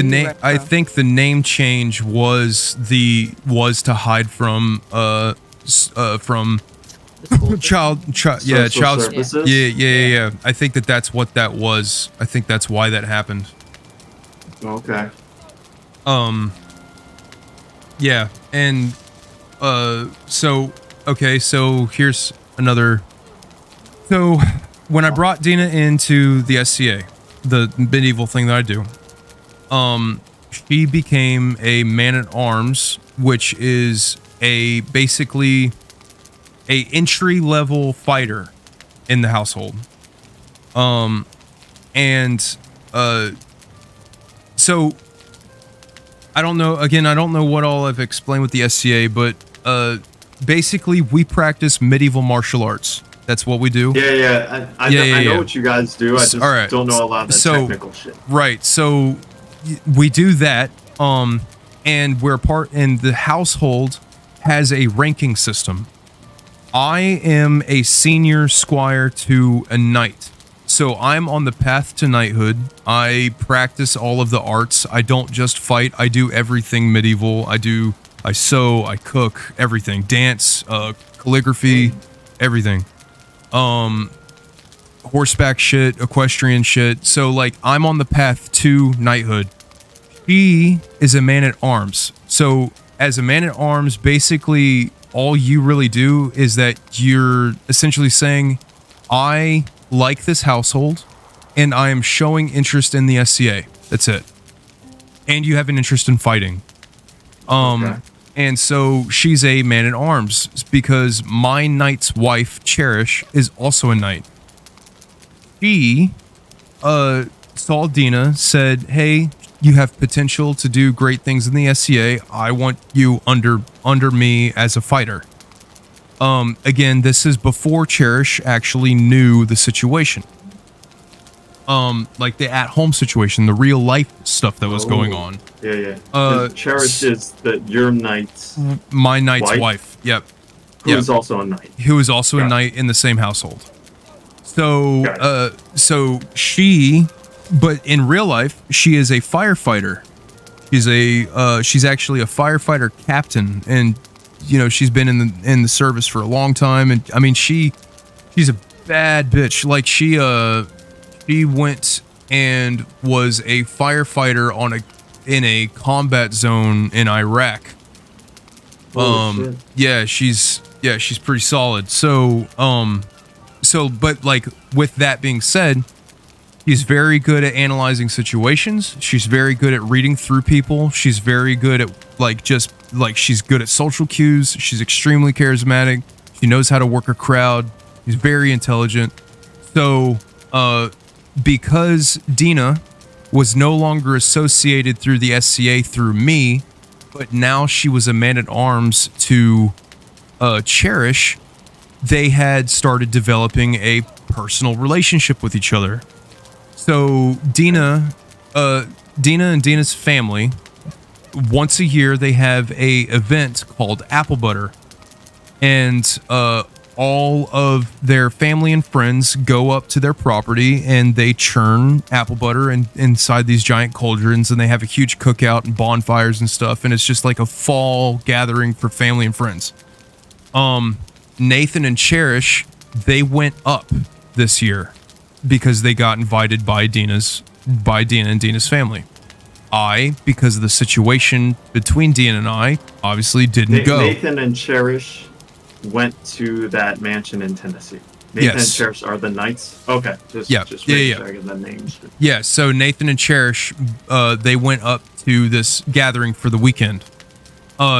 I think the name change was to hide from child services? Yeah. I think that's what that was. I think that's why that happened. Okay. Yeah, and so here's another. So when I brought Dina into the SCA, the medieval thing that I do, she became a man-at-arms, which is basically a entry-level fighter in the household. So I don't know what all I've explained with the SCA, but basically we practice medieval martial arts. That's what we do. Yeah. I know what you guys do. I just don't know a lot of the technical shit. Right. So we do that. And the household has a ranking system. I am a senior squire to a knight. So I'm on the path to knighthood. I practice all of the arts. I don't just fight. I do everything medieval. I sew, I cook, everything. Dance, calligraphy, everything. Horseback shit, equestrian shit. So like I'm on the path to knighthood. She is a man-at-arms. So as a man-at-arms, basically all you really do is that you're essentially saying, I like this household and I am showing interest in the SCA. That's it. And you have an interest in fighting. Okay. And so she's a man-at-arms because my knight's wife, Cherish, is also a knight. She saw Dina, said, hey, you have potential to do great things in the SCA. I want you under me as a fighter. Again, this is before Cherish actually knew the situation. Like the at-home situation, the real life stuff that was going on. Yeah. Cherish is your knight's my knight's wife. Yep. Who is also a knight. Who is also a knight in the same household. So, but in real life, she is a firefighter. She's actually a firefighter captain, and you know she's been in the service for a long time. And I mean, she's a bad bitch. Like she went and was a firefighter in a combat zone in Iraq Shit. Yeah, she's pretty solid. So, but like with that being said, she's very good at analyzing situations. She's very good at reading through people. She's very good at she's good at social cues. She's extremely charismatic. She knows how to work a crowd. She's very intelligent. So, because Dina was no longer associated through the SCA through me, but now she was a man-at-arms to Cherish, they had started developing a personal relationship with each other. So Dina and Dina's family, once a year they have a event called Apple Butter, and all of their family and friends go up to their property and they churn apple butter inside these giant cauldrons, and they have a huge cookout and bonfires and stuff, and it's just like a fall gathering for family and friends. Nathan and Cherish, they went up this year because they got invited by Dina and Dina's family. I, because of the situation between Dina and I, obviously didn't go. Nathan and Cherish went to that mansion in Tennessee. Nathan and Cherish are the knights. Okay, just the names. Yeah, so Nathan and Cherish, they went up to this gathering for the weekend.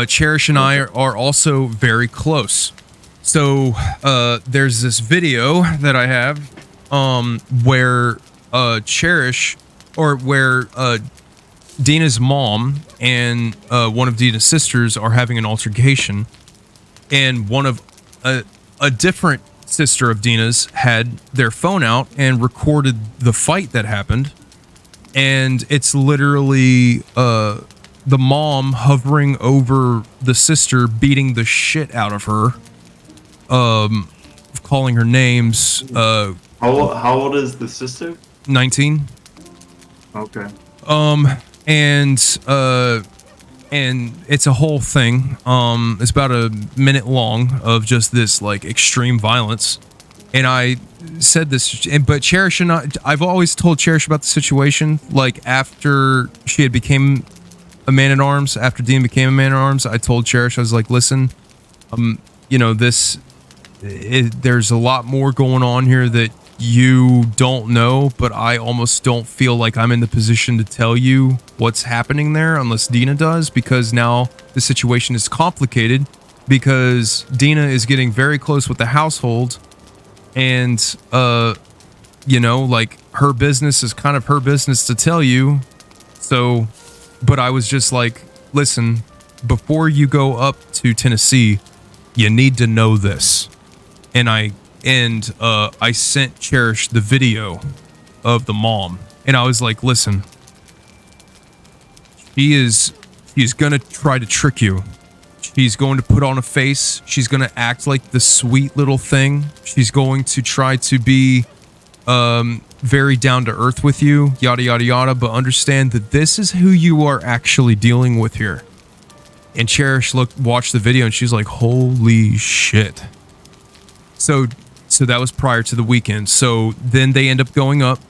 Cherish and I are also very close. So there's this video that I have where Cherish, or where Dina's mom and one of Dina's sisters are having an altercation. And one of a different sister of Dina's had their phone out and recorded the fight that happened. And it's literally the mom hovering over the sister, beating the shit out of her, calling her names. How old is the sister? 19. Okay. And it's a whole thing. It's about a minute long of just this like extreme violence. And I said this, but Cherish and I've always told Cherish about the situation. Like after she had became a man-at-arms, after Dean became a man-at-arms, I told Cherish, I was like, listen, there's a lot more going on here that you don't know, but I almost don't feel like I'm in the position to tell you what's happening there unless Dina does, because now the situation is complicated because Dina is getting very close with the household, and like her business is kind of her business to tell you. So, but I was just like, listen, before you go up to Tennessee, you need to know this. And I sent Cherish the video of the mom, and I was like, listen, she's gonna try to trick you. She's going to put on a face. She's gonna act like the sweet little thing. She's going to try to be very down to earth with you, yada yada yada, but understand that this is who you are actually dealing with here. And Cherish watched the video, and she's like, holy shit. So that was prior to the weekend. So then they end up going up.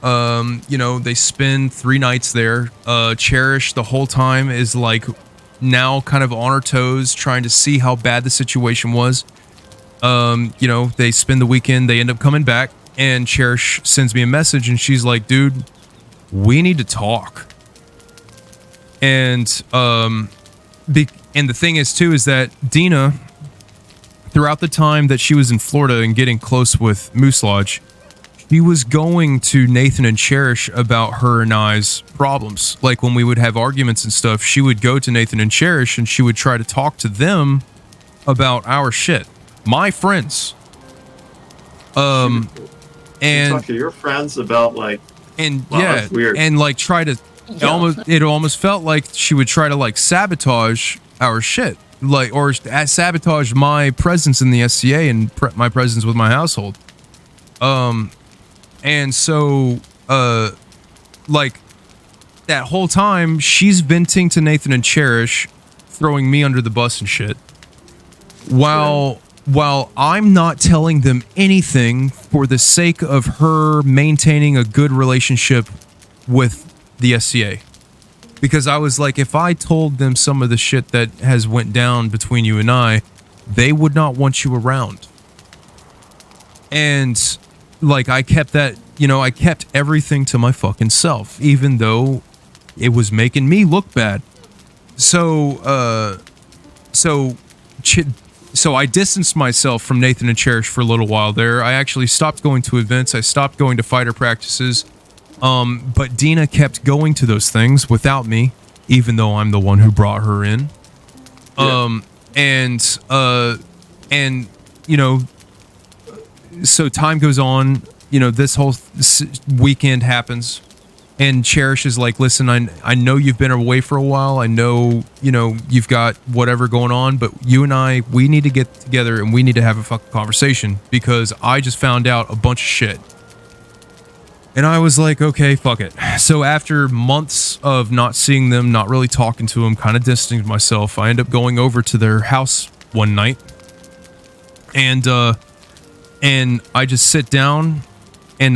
They spend 3 nights there. Cherish the whole time is like now kind of on her toes, trying to see how bad the situation was. They spend the weekend. They end up coming back, and Cherish sends me a message, and she's like, dude, we need to talk. And the thing is too, is that Dina, throughout the time that she was in Florida and getting close with Moose Lodge, she was going to Nathan and Cherish about her and I's problems. Like when we would have arguments and stuff, she would go to Nathan and Cherish and she would try to talk to them about our shit. My friends. And talk to your friends about like, and wow, yeah, that's weird. And like try to it almost felt like she would try to like sabotage our shit. Like, or sabotage my presence in the SCA and my presence with my household. And so, like, that whole time, she's venting to Nathan and Cherish, throwing me under the bus and shit. While I'm not telling them anything for the sake of her maintaining a good relationship with the SCA. Because I was like, if I told them some of the shit that has went down between you and I, they would not want you around. And like, I kept that, I kept everything to my fucking self, even though it was making me look bad. So I distanced myself from Nathan and Cherish for a little while there. I actually stopped going to events. I stopped going to fighter practices. But Dina kept going to those things without me, even though I'm the one who brought her in. Yeah. So time goes on, this whole weekend happens, and Cherish is like, listen, I know you've been away for a while. I know, you've got whatever going on, but you and we need to get together and we need to have a fucking conversation because I just found out a bunch of shit. And I was like, okay, fuck it. So after months of not seeing them, not really talking to them, kind of distancing myself, I end up going over to their house one night. And I just sit down and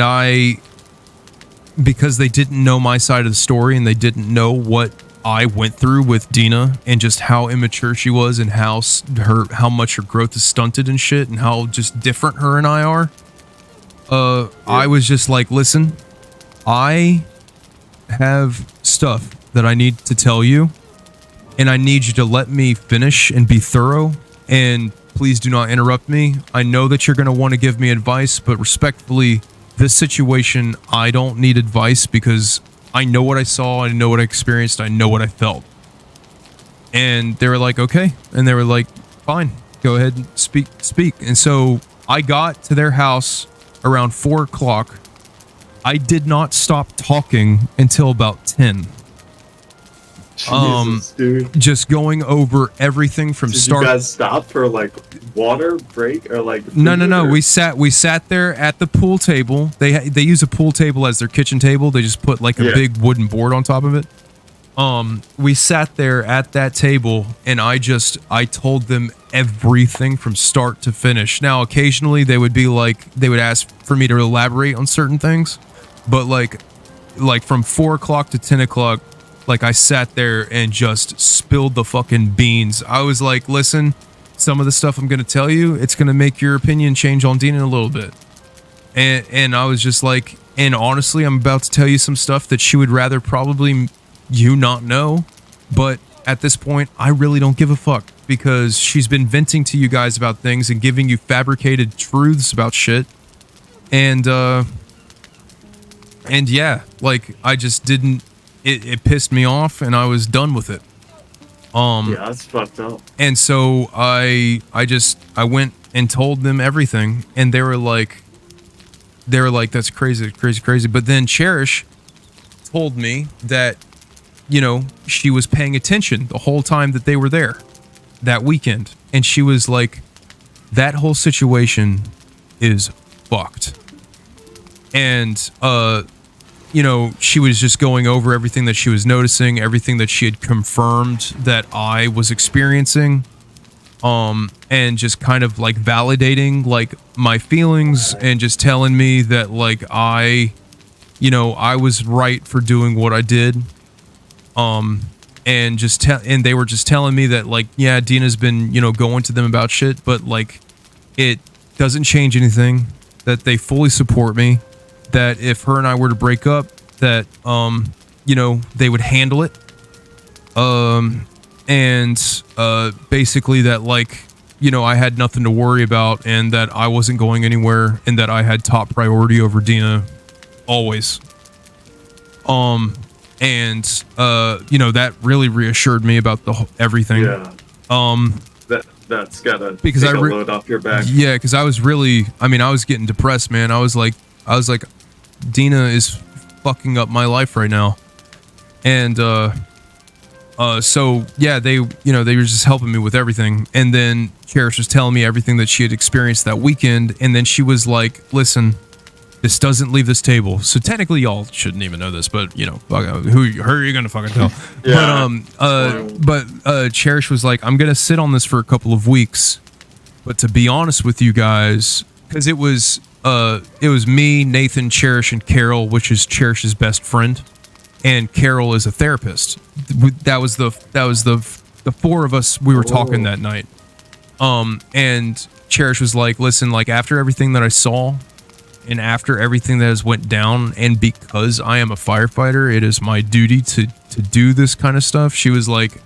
because they didn't know my side of the story and they didn't know what I went through with Dina and just how immature she was and how much her growth is stunted and shit and how just different her and I are. I was just like, listen, I have stuff that I need to tell you, and I need you to let me finish and be thorough, and please do not interrupt me. I know that you're going to want to give me advice, but respectfully, this situation, I don't need advice because I know what I saw, I know what I experienced, I know what I felt. And they were like, okay. And they were like, fine, go ahead and speak. And so I got to their house around 4 o'clock. I did not stop talking until about 10. Jesus, dude. Just going over everything from start. Did you guys stop for like water break or like? No. We sat there at the pool table. They use a pool table as their kitchen table. They just put like a big wooden board on top of it. We sat there at that table and I told them everything from start to finish. Now, occasionally they would ask for me to elaborate on certain things, but like from 4 o'clock to 10 o'clock, like I sat there and just spilled the fucking beans. I was like, listen, some of the stuff I'm going to tell you, it's going to make your opinion change on Dina a little bit. And I was just like, and honestly, I'm about to tell you some stuff that she would rather probably you not know, but at this point I really don't give a fuck because she's been venting to you guys about things and giving you fabricated truths about shit, and yeah, like I just didn't, it pissed me off and I was done with it. Yeah, that's fucked up. And so I went and told them everything, and they were like that's crazy. But then Cherish told me that she was paying attention the whole time that they were there that weekend. And she was like, that whole situation is fucked. And, she was just going over everything that she was noticing, everything that she had confirmed that I was experiencing, and just kind of like validating like my feelings and just telling me that like I was right for doing what I did. And they were just telling me that like, yeah, Dina's been, going to them about shit, but like it doesn't change anything, that they fully support me, that if her and I were to break up, that, they would handle it. Basically that like, I had nothing to worry about and that I wasn't going anywhere and that I had top priority over Dina always. That really reassured me about everything. Yeah. That's gotta because take a load off your back. Yeah, because I was getting depressed, man. I was like, Dina is fucking up my life right now. And so yeah, they were just helping me with everything. And then Cherish was telling me everything that she had experienced that weekend, and then she was like, listen, this doesn't leave this table. So technically y'all shouldn't even know this, but who are you gonna fucking tell? Yeah. But Cherish was like, I'm gonna sit on this for a couple of weeks, but to be honest with you guys, because it was me, Nathan, Cherish, and Carol, which is Cherish's best friend. and Carol is a therapist. That was the four of us. We were talking that night. And Cherish was like, listen, like after everything that I saw and after everything that has went down, and because I am a firefighter, it is my duty to do this kind of stuff. She was like,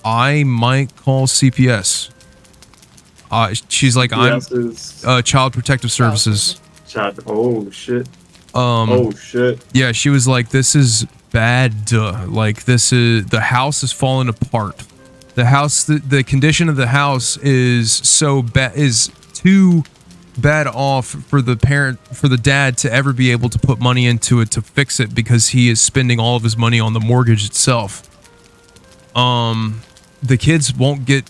I might call CPS. She's like, I'm Child Protective Services. Oh shit. Oh shit. Yeah, she was like, this is bad. Like the house is falling apart. The house, the condition of the house is so bad, is too bad off for the dad to ever be able to put money into it to fix it, because he is spending all of his money on the mortgage itself. The kids won't get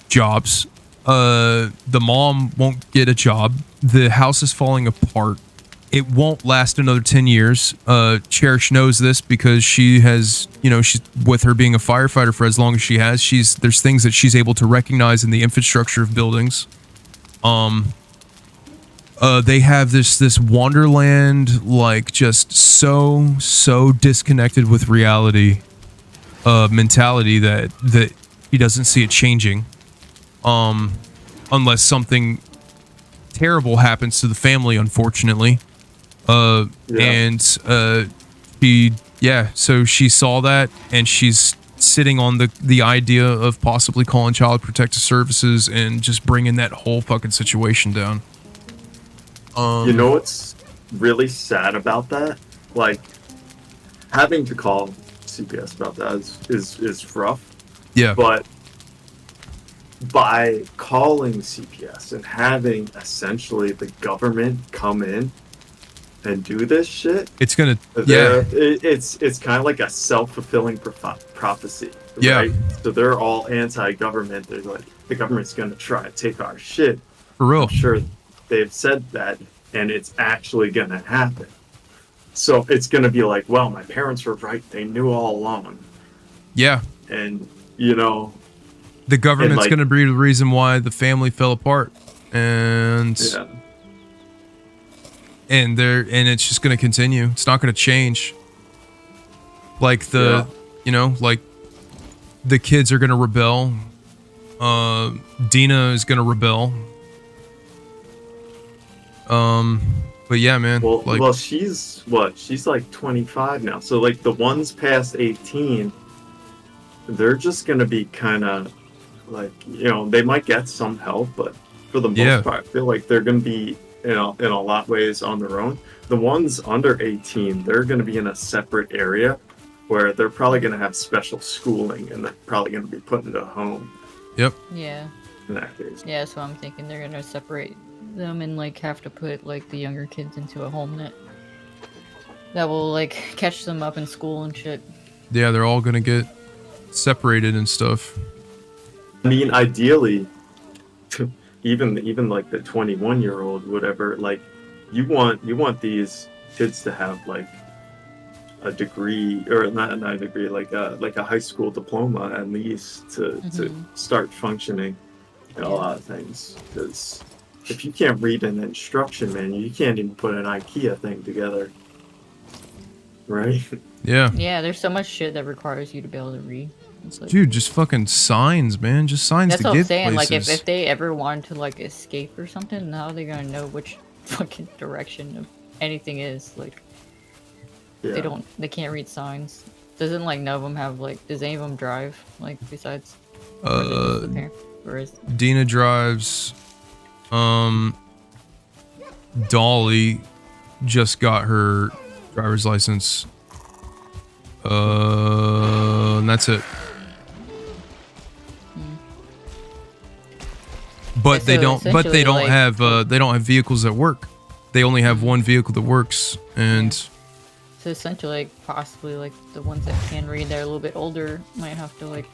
jobs. The mom won't get a job. The house is falling apart. It won't last another 10 years. Cherish knows this because she has, she's with her being a firefighter for as long as she has. There's things that she's able to recognize in the infrastructure of buildings. They have this wonderland, like just so disconnected with reality, mentality that he doesn't see it changing. Unless something terrible happens to the family, unfortunately. And so she saw that, and she's sitting on the idea of possibly calling Child Protective Services and just bringing that whole fucking situation down. You know what's really sad about that? Like, having to call CPS about that is rough. Yeah. But by calling CPS and having essentially the government come in and do this shit, it's gonna it's kind of like a self-fulfilling prophecy. Yeah. Right? So they're all anti-government. They're like, the government's gonna try to take our shit. For real. I'm sure they've said that, and it's actually gonna happen. So it's gonna be like, well, my parents were right. They knew all along. Yeah. And the government's going to be the reason why the family fell apart, and it's just going to continue. It's not going to change. Like like the kids are going to rebel. Dina is going to rebel. But yeah, man. Well, she's like 25 now. So like the ones past 18, they're just going to be kind of like, they might get some help, but for the most part, I feel like they're going to be, in a lot of ways on their own. The ones under 18, they're going to be in a separate area where they're probably going to have special schooling, and they're probably going to be put into a home. Yep. Yeah. In that case. Yeah, so I'm thinking they're going to separate them and like have to put like the younger kids into a home that will like catch them up in school and shit. Yeah, they're all going to get separated and stuff. I mean, ideally, even like the 21-year-old, whatever, like you want these kids to have like a degree, or not a degree, like a high school diploma at least to start functioning in a lot of things. Because if you can't read an instruction manual, you can't even put an IKEA thing together, right? Yeah. Yeah, there's so much shit that requires you to be able to read. Like, dude, just fucking signs, man. Just signs to get places. That's what I'm saying. Like, if they ever wanted to, like, escape or something, how are they gonna know which fucking direction of anything is? Like, they can't read signs. Doesn't, like, none of them have, like, does any of them drive? Like, besides? Dina drives. Dolly just got her driver's license. And that's it. But they don't have vehicles that work. They only have one vehicle that works, and so essentially, like, possibly like the ones that can read, they're a little bit older, might have to like,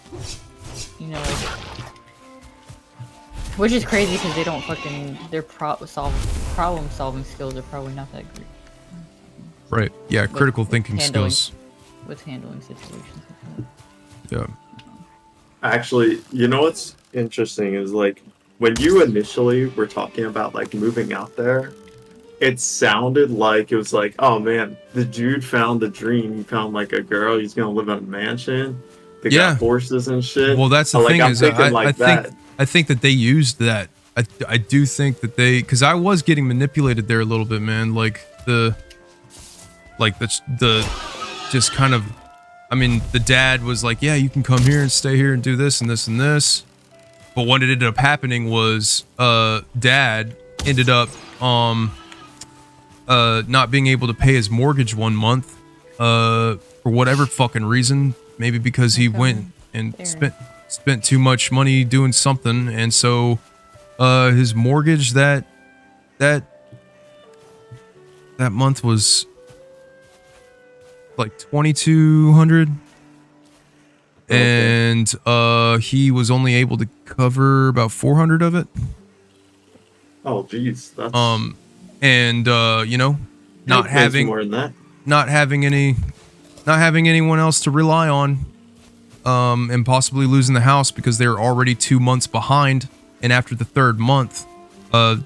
which is crazy because they don't fucking their problem solving skills are probably not that great. Right. Yeah. Critical thinking skills. With handling situations. Yeah. Actually, what's interesting is like when you initially were talking about like moving out there, it sounded like it was like, oh man, the dude found the dream. He found like a girl. He's gonna live in a mansion. They got horses and shit. Well, that's the thing I'm is, thinking I think that they used that. I do think that because I was getting manipulated there a little bit, man. Like the just kind of, I mean, the dad was like, yeah, you can come here and stay here and do this and this and this. But what ended up happening was, dad ended up, not being able to pay his mortgage 1 month, for whatever fucking reason. Maybe because he went and spent too much money doing something, and so, his mortgage that month was like $2,200. And he was only able to cover about 400 of it. Oh geez, that's and you know, not having more than that. not having anyone else to rely on, and possibly losing the house because they're already 2 months behind, and after the third month, goes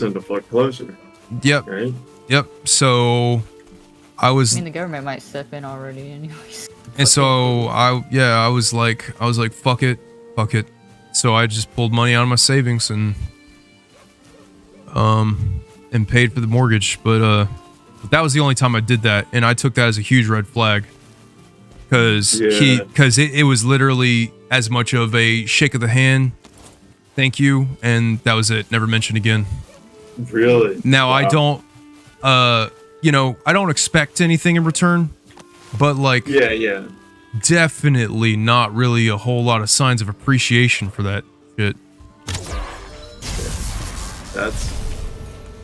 into foreclosure. Yep. Right. Yep. So I mean, the government might step in already, anyways. And so I was like, fuck it. So I just pulled money out of my savings and paid for the mortgage. But that was the only time I did that, and I took that as a huge red flag, because it was literally as much of a shake of the hand, thank you, and that was it. Never mentioned again. Really? Now, wow. I don't, I don't expect anything in return. But like, yeah, definitely not really a whole lot of signs of appreciation for that shit.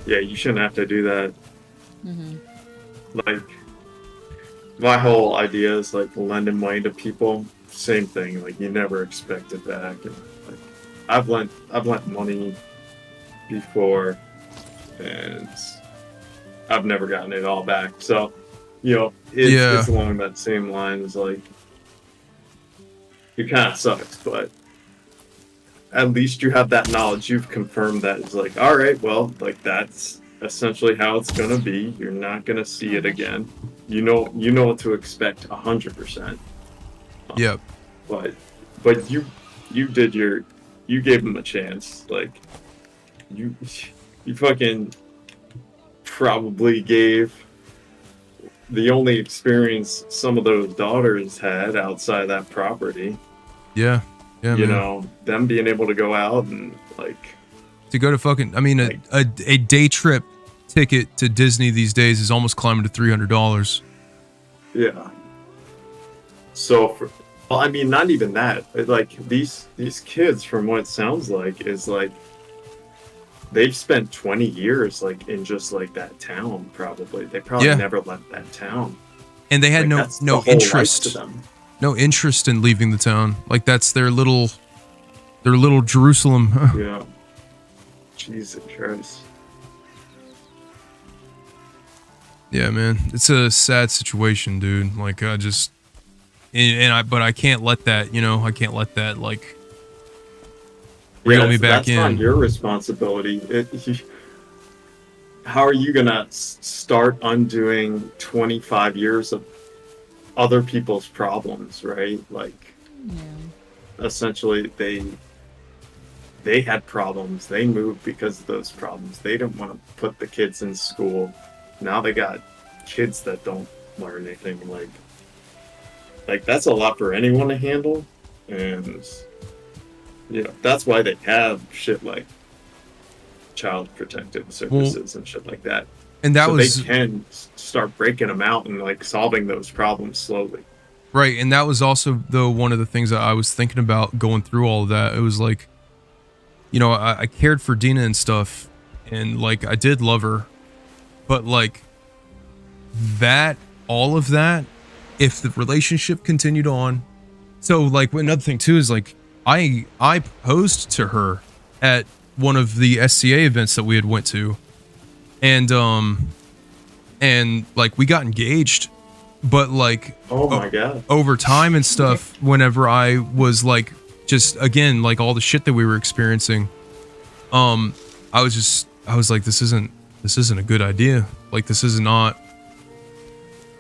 You shouldn't have to do that. Like, my whole idea is like lending money to people. Same thing. Like, you never expect it back. And, like, I've lent money before, and I've never gotten it all back. So. It's along that same lines, like, it kind of sucks, but at least you have that knowledge. You've confirmed that it's like, all right, well, like, that's essentially how it's gonna be. You're not gonna see it again. You know what to expect 100%. Yep. But you gave them a chance. Like, you fucking probably gave the only experience some of those daughters had outside that property. Yeah, you know, them being able to go out and, like, to go to fucking, I mean, a day trip ticket to Disney these days is almost climbing to $300. Yeah. So, I mean, not even that. Like, these kids, from what it sounds like, is like, they've spent 20 years, like, in just, like, that town, probably. They probably never left that town. And they had no interest. No interest in leaving the town. Like, that's their little Jerusalem. Yeah. Jesus Christ. Yeah, man. It's a sad situation, dude. Like, but I can't let that, like, reel me back in. That's not your responsibility. How are you gonna start undoing 25 years of other people's problems, right? Like, essentially, they had problems. They moved because of those problems. They didn't want to put the kids in school. Now they got kids that don't learn anything. Like that's a lot for anyone to handle, and that's why they have shit like child protective services and shit like that. And they can start breaking them out and, like, solving those problems slowly. Right, and that was also one of the things that I was thinking about going through all of that. It was like, I cared for Dina and stuff, and, like, I did love her, but, like, all of that, if the relationship continued on. So, like, another thing too is, like, I proposed to her at one of the SCA events that we had went to, and like, we got engaged, but, like, oh my god, over time and stuff, whenever I was, like, just, again, like, all the shit that we were experiencing, I was like, this isn't this isn't a good idea. Like, this is not,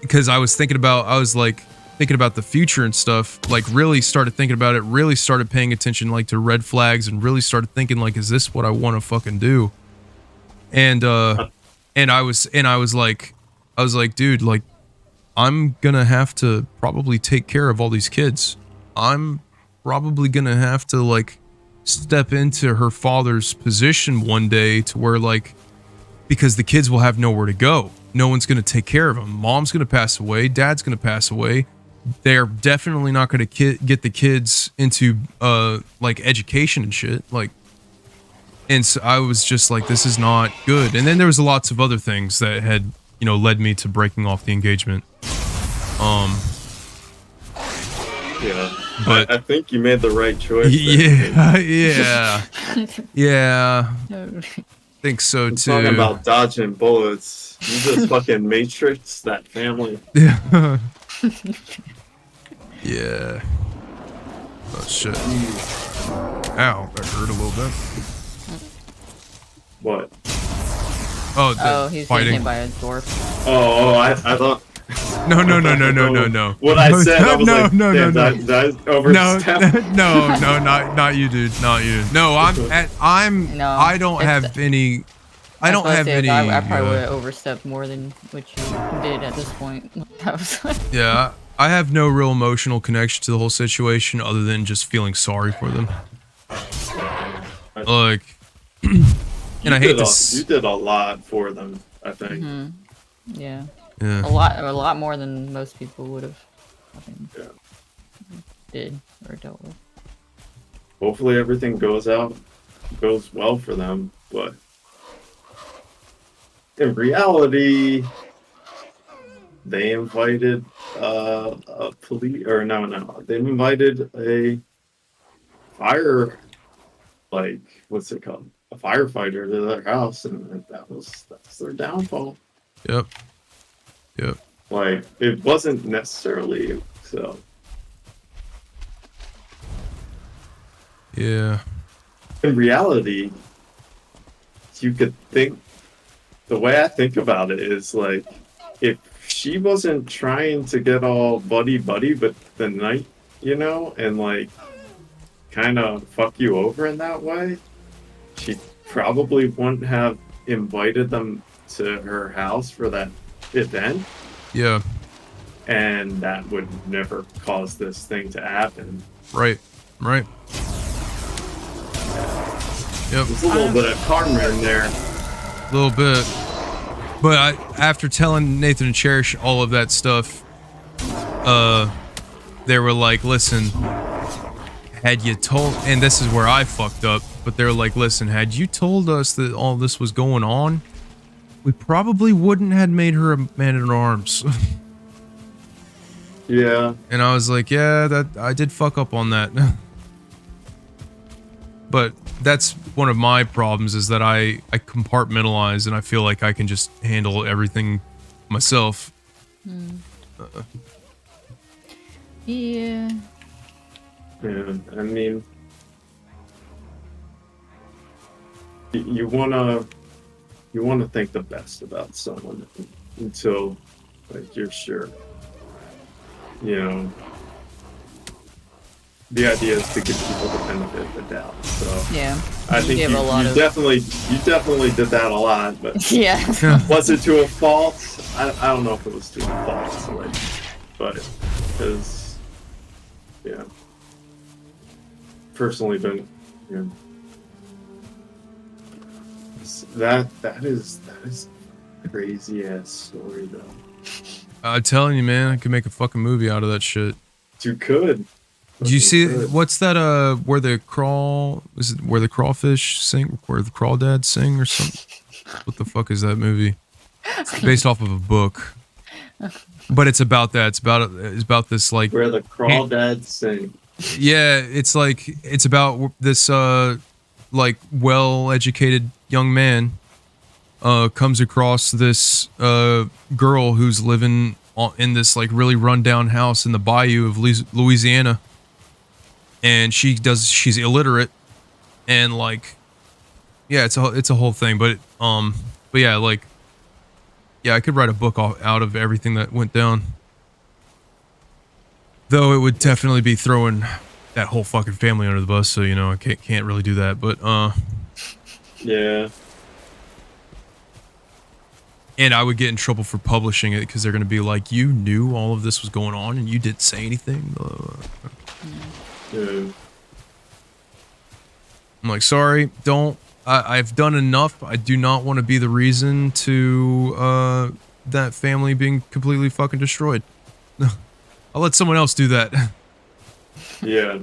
because I was thinking about the future and stuff, like really started thinking about it, really started paying attention like to red flags and really started thinking like, is this what I want to fucking do? And I was like, dude, like, I'm gonna have to probably take care of all these kids. I'm probably gonna have to like step into her father's position one day to where like, because the kids will have nowhere to go. No one's gonna take care of them. Mom's gonna pass away. Dad's gonna pass away. They're definitely not gonna get the kids into like education and shit. Like, and so I was just like, this is not good. And then there was lots of other things that had, you know, led me to breaking off the engagement. Yeah, but I think you made the right choice. Yeah. Think so too. Talking about dodging bullets, you just fucking matrix that family. Yeah. Yeah. Oh shit. Ow, that hurt a little bit. What? Oh, he's fighting. getting hit by a dwarf. I thought. No. What I said, I was like, no. Did I overstep? No, not you, dude. Not you. No, I don't have any. I don't have any. I probably would have overstepped more than what you did at this point. I was like, yeah, I have no real emotional connection to the whole situation other than just feeling sorry for them. Like, and I hate this. You did a lot for them, I think. Yeah. Yeah. A lot more than most people would have did or dealt with. Hopefully everything goes well for them, but in reality, they invited a police, or no, they invited a fire, like, what's it called? A firefighter to their house, and that's their downfall. Yep. Like, it wasn't necessarily so. Yeah. In reality, you could think, the way I think about it is like, if she wasn't trying to get all buddy but the night, you know, and like kind of fuck you over in that way, she probably wouldn't have invited them to her house for that event. Yeah. And that would never cause this thing to happen. Right. Yep. There's a little bit of karma in there. A little bit. But after telling Nathan and Cherish all of that stuff, they were like, listen, had you told, and this is where I fucked up, but they were like, listen, had you told us that all this was going on, we probably wouldn't have made her a man-at-arms. Yeah. And I was like, yeah, that I did fuck up on that. But that's one of my problems, is that I compartmentalize and I feel like I can just handle everything myself. Yeah. Yeah, I mean, you wanna think the best about someone until, like, you're sure. You know, the idea is to give people the benefit of the doubt. So Yeah. I think you definitely did that a lot, but Yeah. was it to a fault? I don't know if it was to a fault, so like, but because personally been, that is a crazy ass story though. I'm telling you, man, I could make a fucking movie out of that shit. You could. Did you see what's that? Where the crawfish sing? Where the crawdads sing or something? What the fuck is that movie? It's based off of a book, but it's about that. It's about this like where the crawdads sing. Yeah, it's about this like well-educated young man comes across this girl who's living in this like really run-down house in the bayou of Louisiana, and she's illiterate, and like, yeah, it's a whole thing, but But yeah, like, yeah, I could write a book out of everything that went down. Though it would definitely be throwing that whole fucking family under the bus, so you know I can't really do that. But yeah. And I would get in trouble for publishing it because they're gonna be like, "You knew all of this was going on and you didn't say anything." Yeah. I'm like, sorry, don't. I've done enough. I do not want to be the reason to that family being completely fucking destroyed. I'll let someone else do that. Yeah.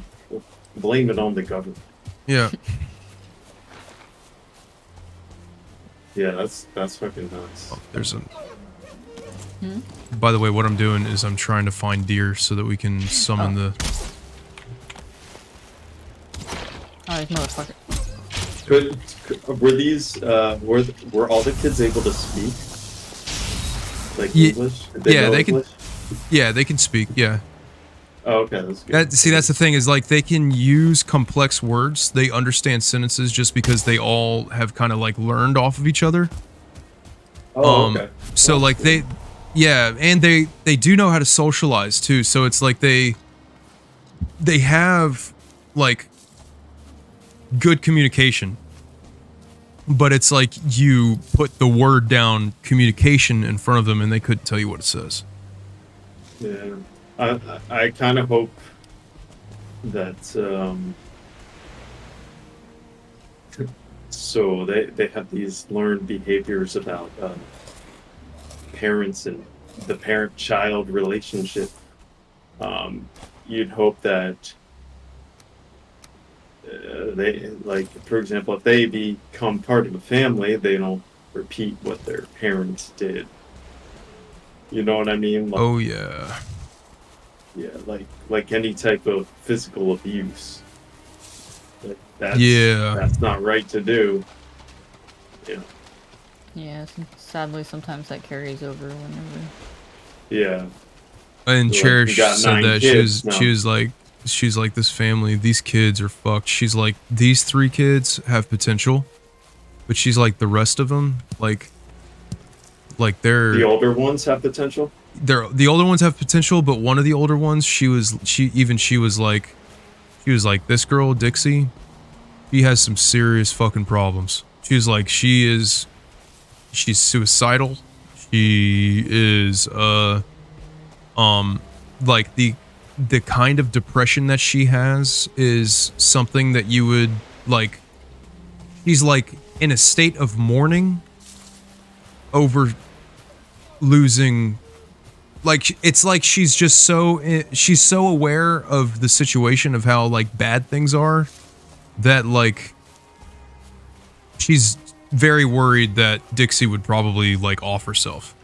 Blame it on the government. Yeah. Yeah, that's fucking nuts. Oh, there's a. By the way, what I'm doing is I'm trying to find deer so that we can summon the. Oh, these motherfucker. Were these were all the kids able to speak? Like English? Yeah, they English? Yeah, they can speak. Yeah. Oh, okay, that's good. That's the thing is like they can use complex words. They understand sentences just because they all have kind of like learned off of each other. Oh, okay. So like they, yeah, and they do know how to socialize too. So it's like they have like good communication, but it's like you put the word down communication in front of them and they couldn't tell you what it says. Yeah, I kind of hope that so they have these learned behaviors about parents and the parent-child relationship. You'd hope that they, like, for example, if they become part of a family, they don't repeat what their parents did. You know what I mean? Like, Oh yeah. yeah, like any type of physical abuse. That's not right to do. Yeah. Yeah, sadly sometimes that carries over whenever. Yeah. And So, Cherish you got said 9 that kids now. she's like this family, these kids are fucked. She's like, these 3 kids have potential, but she's like the rest of them, like they're The older ones have potential? the older ones have potential, but one of the older ones, she was like, this girl Dixie, she has some serious fucking problems. She was like, she's suicidal. She is like the kind of depression that she has is something that you would like. She's like in a state of mourning over losing. Like, it's like she's just she's so aware of the situation of how like bad things are that like she's very worried that Dixie would probably like off herself.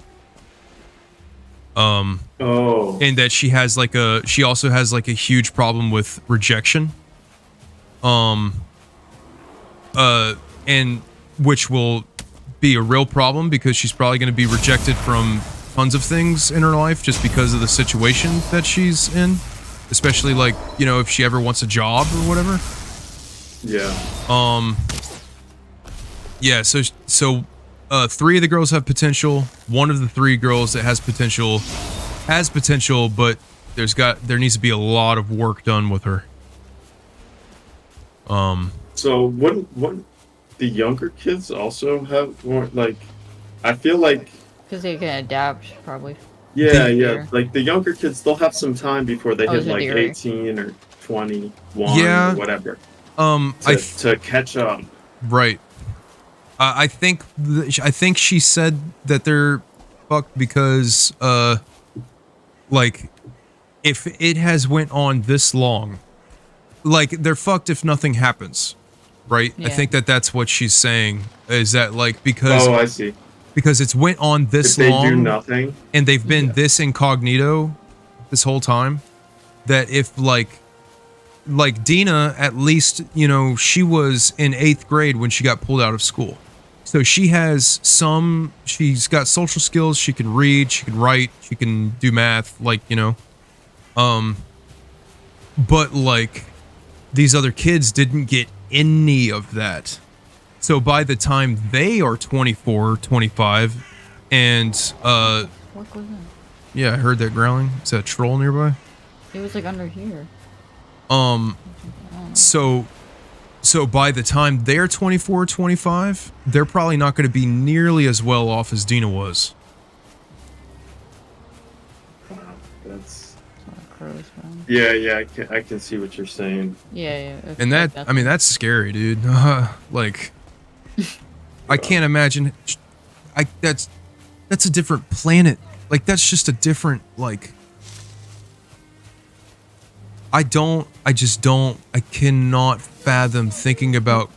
Oh. And that she also has like a huge problem with rejection. And which will be a real problem because she's probably going to be rejected from tons of things in her life just because of the situation that she's in, especially like, you know, if she ever wants a job or whatever. Yeah. Yeah, so 3 of the girls have potential. One of the 3 girls that has potential, but there needs to be a lot of work done with her. So wouldn't the younger kids also have more, like, I feel like, Because they can adapt, probably. yeah, like the younger kids, they'll have some time before they hit like you're right. 18 or 21 Yeah. or whatever to catch up. Right. I think she said that they're fucked because like if it has went on this long, like they're fucked if nothing happens, right? Yeah. I think that's what she's saying, is that like because I see. Because it's went on this If they long do nothing, and they've been this incognito this whole time, that if like Dina, at least, you know, she was in 8th grade when she got pulled out of school. So she's got social skills, she can read, she can write, she can do math, like, you know. But like these other kids didn't get any of that. So by the time they are 24, 25, and What was that? yeah, I heard that growling. Is that a troll nearby? It was like under here. So by the time they're 24, 25, they're probably not going to be nearly as well off as Dina was. That's... Crows, yeah, I can see what you're saying. Yeah. And that, I mean, that's scary, dude. Like, I can't imagine. That's a different planet. Like, that's just a different, like. I cannot fathom thinking about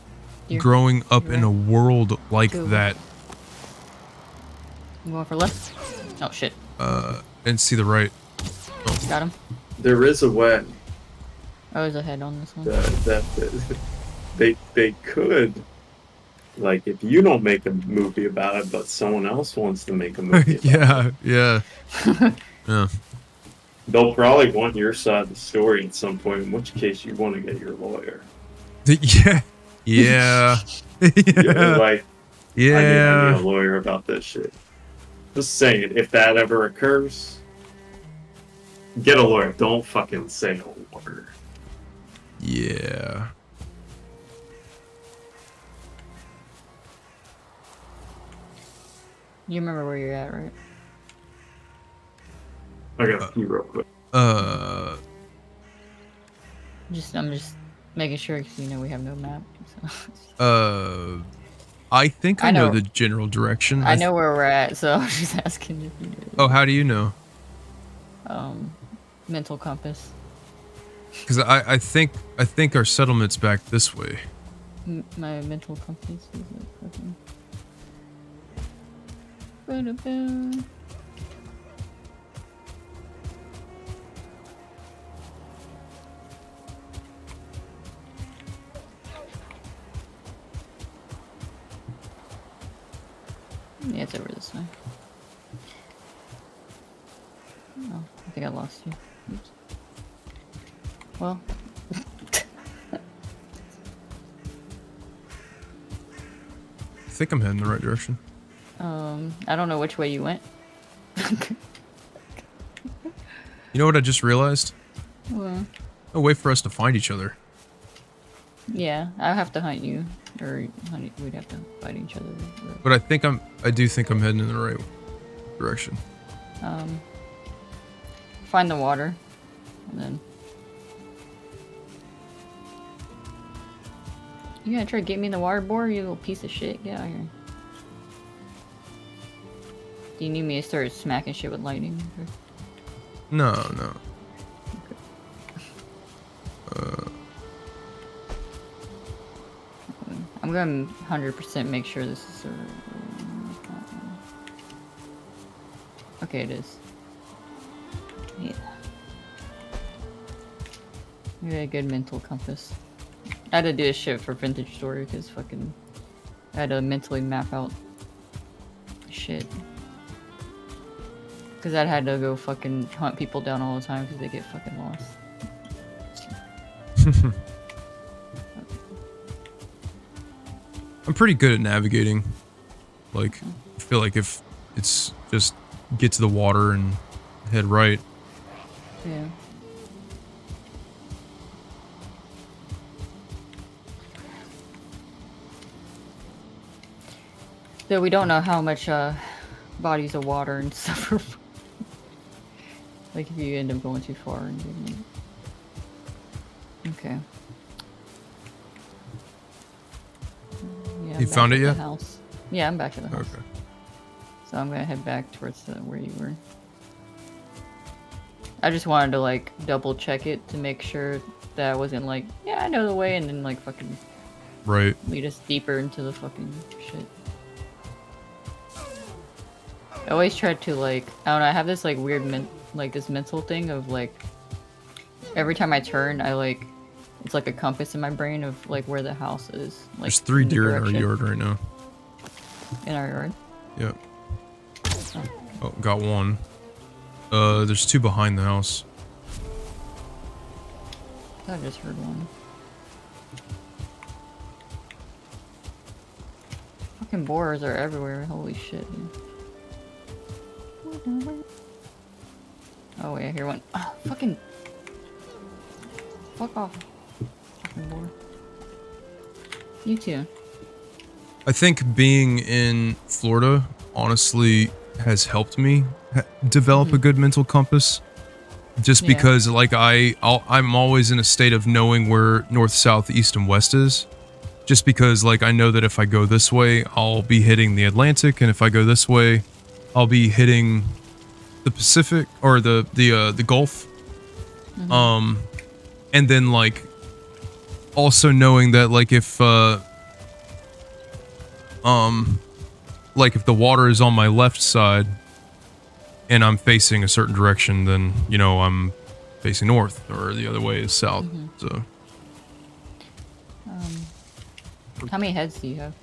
growing up in a world like that. I'm going for left. Oh shit. And see the right. Oh. Got him. There is a way. Oh, there's a head on this one. They could, like, if you don't make a movie about it, but someone else wants to make a movie about it. Yeah. They'll probably want your side of the story at some point, in which case you want to get your lawyer. Yeah. Yeah, like, I need a lawyer about this shit. Just saying, if that ever occurs, get a lawyer. Don't fucking say a word. Yeah. You remember where you're at, right? I gotta pee real quick. I'm just making sure because we have no map. So. I think I know the general direction. I know where we're at, so I'm just asking if you do. Oh, how do you know? Mental compass. Because I think our settlement's back this way. My mental compass is fucking. Yeah, it's over this way. Oh, I think I lost you. Oops. Well. I think I'm heading in the right direction. I don't know which way you went. You know what I just realized? Well. No way for us to find each other. Yeah, I'll have to hunt you, or we'd have to fight each other. But I do think I'm heading in the right direction. Find the water, and then you gonna try to get me in the water, boar? You little piece of shit! Get out of here. Do you need me to start smacking shit with lightning? No. I'm gonna 100% make sure this is okay, it is. Yeah. You had a good mental compass. I had to do this shit for Vintage Story because fucking I had to mentally map out shit. Because I had to go fucking hunt people down all the time because they get fucking lost. I'm pretty good at navigating. Like, I feel like if it's just get to the water and head right. Yeah. Though we don't know how much bodies of water and stuff are. Like if you end up going too far and getting okay. Yeah, you found it yet? House. Yeah, I'm back at the house. Okay. So I'm gonna head back towards where you were. I just wanted to like double check it to make sure that I wasn't like, yeah, I know the way, and then like fucking right lead us deeper into the fucking shit. I always try to like, I don't know, I have this like weird this mental thing of like every time I turn, I like it's like a compass in my brain of like where the house is. Like, there's 3 deer in our yard right now. In our yard? Yep. Oh, got one. There's 2 behind the house. I just heard one. Fucking boars are everywhere. Holy shit. Oh wait, I hear one. Oh, fucking. Fuck off. Fucking boar. You too. I think being in Florida honestly has helped me develop a good mental compass. Just because, like, I'm always in a state of knowing where north, south, east, and west is. Just because, like, I know that if I go this way, I'll be hitting the Atlantic, and if I go this way, I'll be hitting the Pacific or the Gulf. And then, like, also knowing that, like, if the water is on my left side and I'm facing a certain direction, then, you know, I'm facing north, or the other way is south. So how many heads do you have?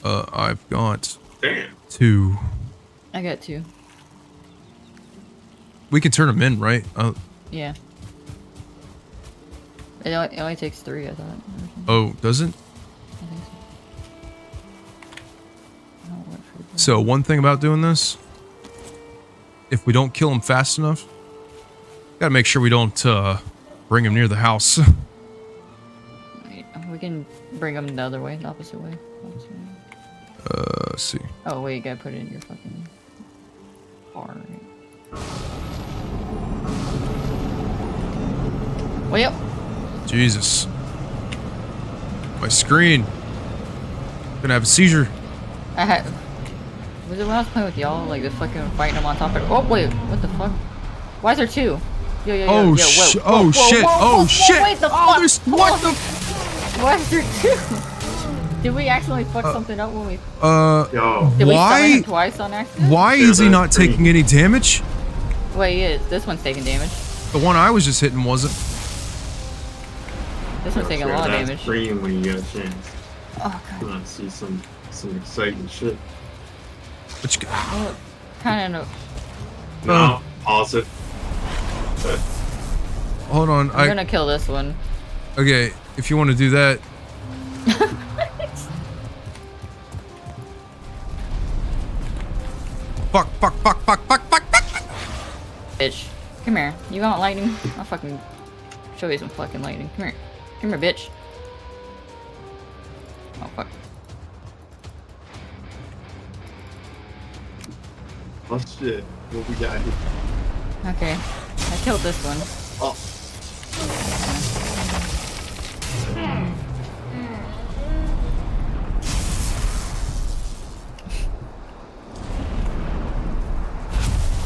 I've got Damn. 2. I got 2. We can turn them in, right? Yeah. It only takes 3, I thought. Oh, does it? I think so. So one thing about doing this, if we don't kill them fast enough, gotta make sure we don't bring them near the house. We can bring them the other way, the opposite way. Let's see. Oh wait, you gotta put it in your fucking bar. Right? Wait up! Jesus. My screen. Gonna have a seizure. Was it when I was playing with y'all, like the fucking fighting them on top of? Oh wait, what the fuck? Why is there 2? Oh shit! Oh shit! Wait, the fuck? There's what the? Why is there 2? Did we accidentally fuck something up when we? Yo. Did we summon Why? him twice on accident? Why is he not taking any damage? Wait, he is. This one's taking damage. The one I was just hitting wasn't. This one's taking a lot of damage. Green when you get a chance. Oh You god. want to see some exciting shit? But you, Well, kind of. No, pause it. hold on. I'm gonna kill this one. Okay, if you want to do that. Fuck! Bitch. Come here. You want lightning? I'll fucking show you some fucking lightning. Come here. Come here, bitch. Oh, fuck. Oh shit, what we got here? Okay. I killed this one. Oh.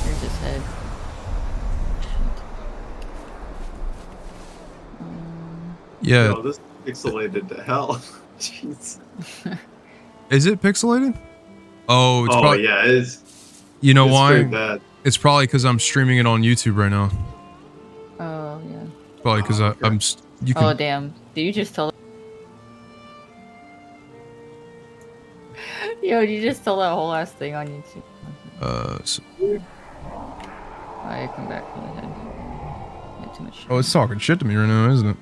Here's his head. Yeah. Yo, this pixelated to hell. Jeez. Is it pixelated? Oh, it's Oh probably. yeah, it's. You know It's why? pretty bad. It's probably because I'm streaming it on YouTube right now. Oh, yeah. Probably because Oh, okay. I'm. You can. Oh, damn. Did you just tell... Yo, did you just tell that whole ass thing on YouTube? So, I come back from the head. I had too much shit. oh, it's talking shit to me right now, isn't it?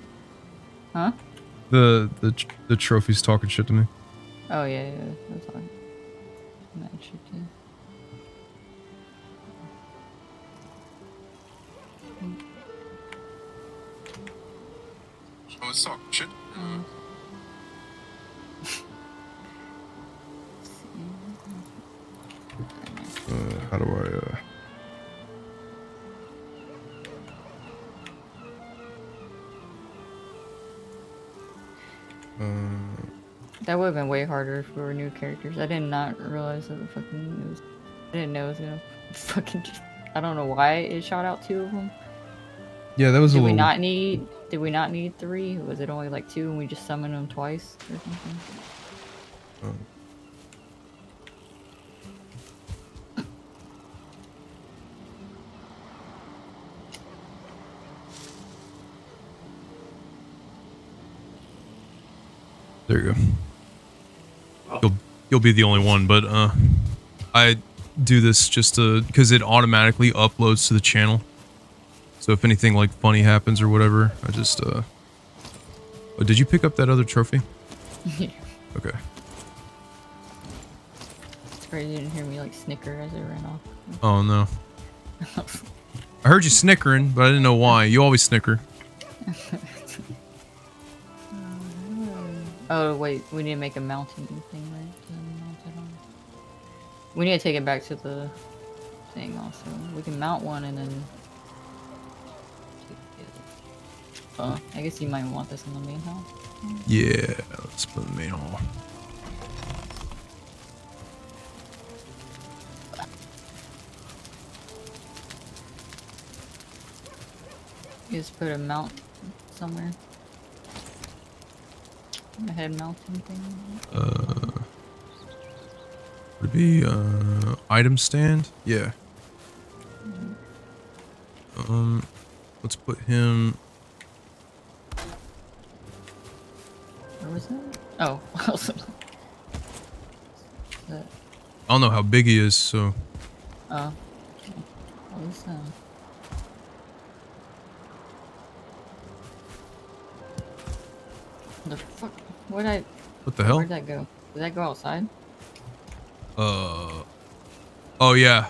Huh? The trophy's talking shit to me. Oh, yeah. That's fine. That shit, too. Oh, it's talking shit. How do I? That would have been way harder if we were new characters. I did not realize that I didn't know it was gonna fucking just... I don't know why it shot out 2 of them. Yeah, that was a Did we little. not need 3? Was it only like 2 and we just summoned them twice or something? There you go. You'll be the only one, but I do this just because it automatically uploads to the channel. So if anything like funny happens or whatever, I just Oh, did you pick up that other trophy? Yeah. Okay. surprised you didn't hear me like snicker as I ran off. Oh no. I heard you snickering, but I didn't know why. You always snicker. Oh wait, we need to make a mounting thing, right? Mount it on. We need to take it back to the thing also. We can mount one and then. I guess you might want this in the main hall. Yeah, let's put it in the main hall. You just put a mount somewhere. A head mounting thing. Would it be item stand? Yeah. Let's put him. Where was that? Oh, I don't know how big he is, so. Oh. What was that? The fuck? What the hell? Where'd that go? Did that go outside? Oh yeah.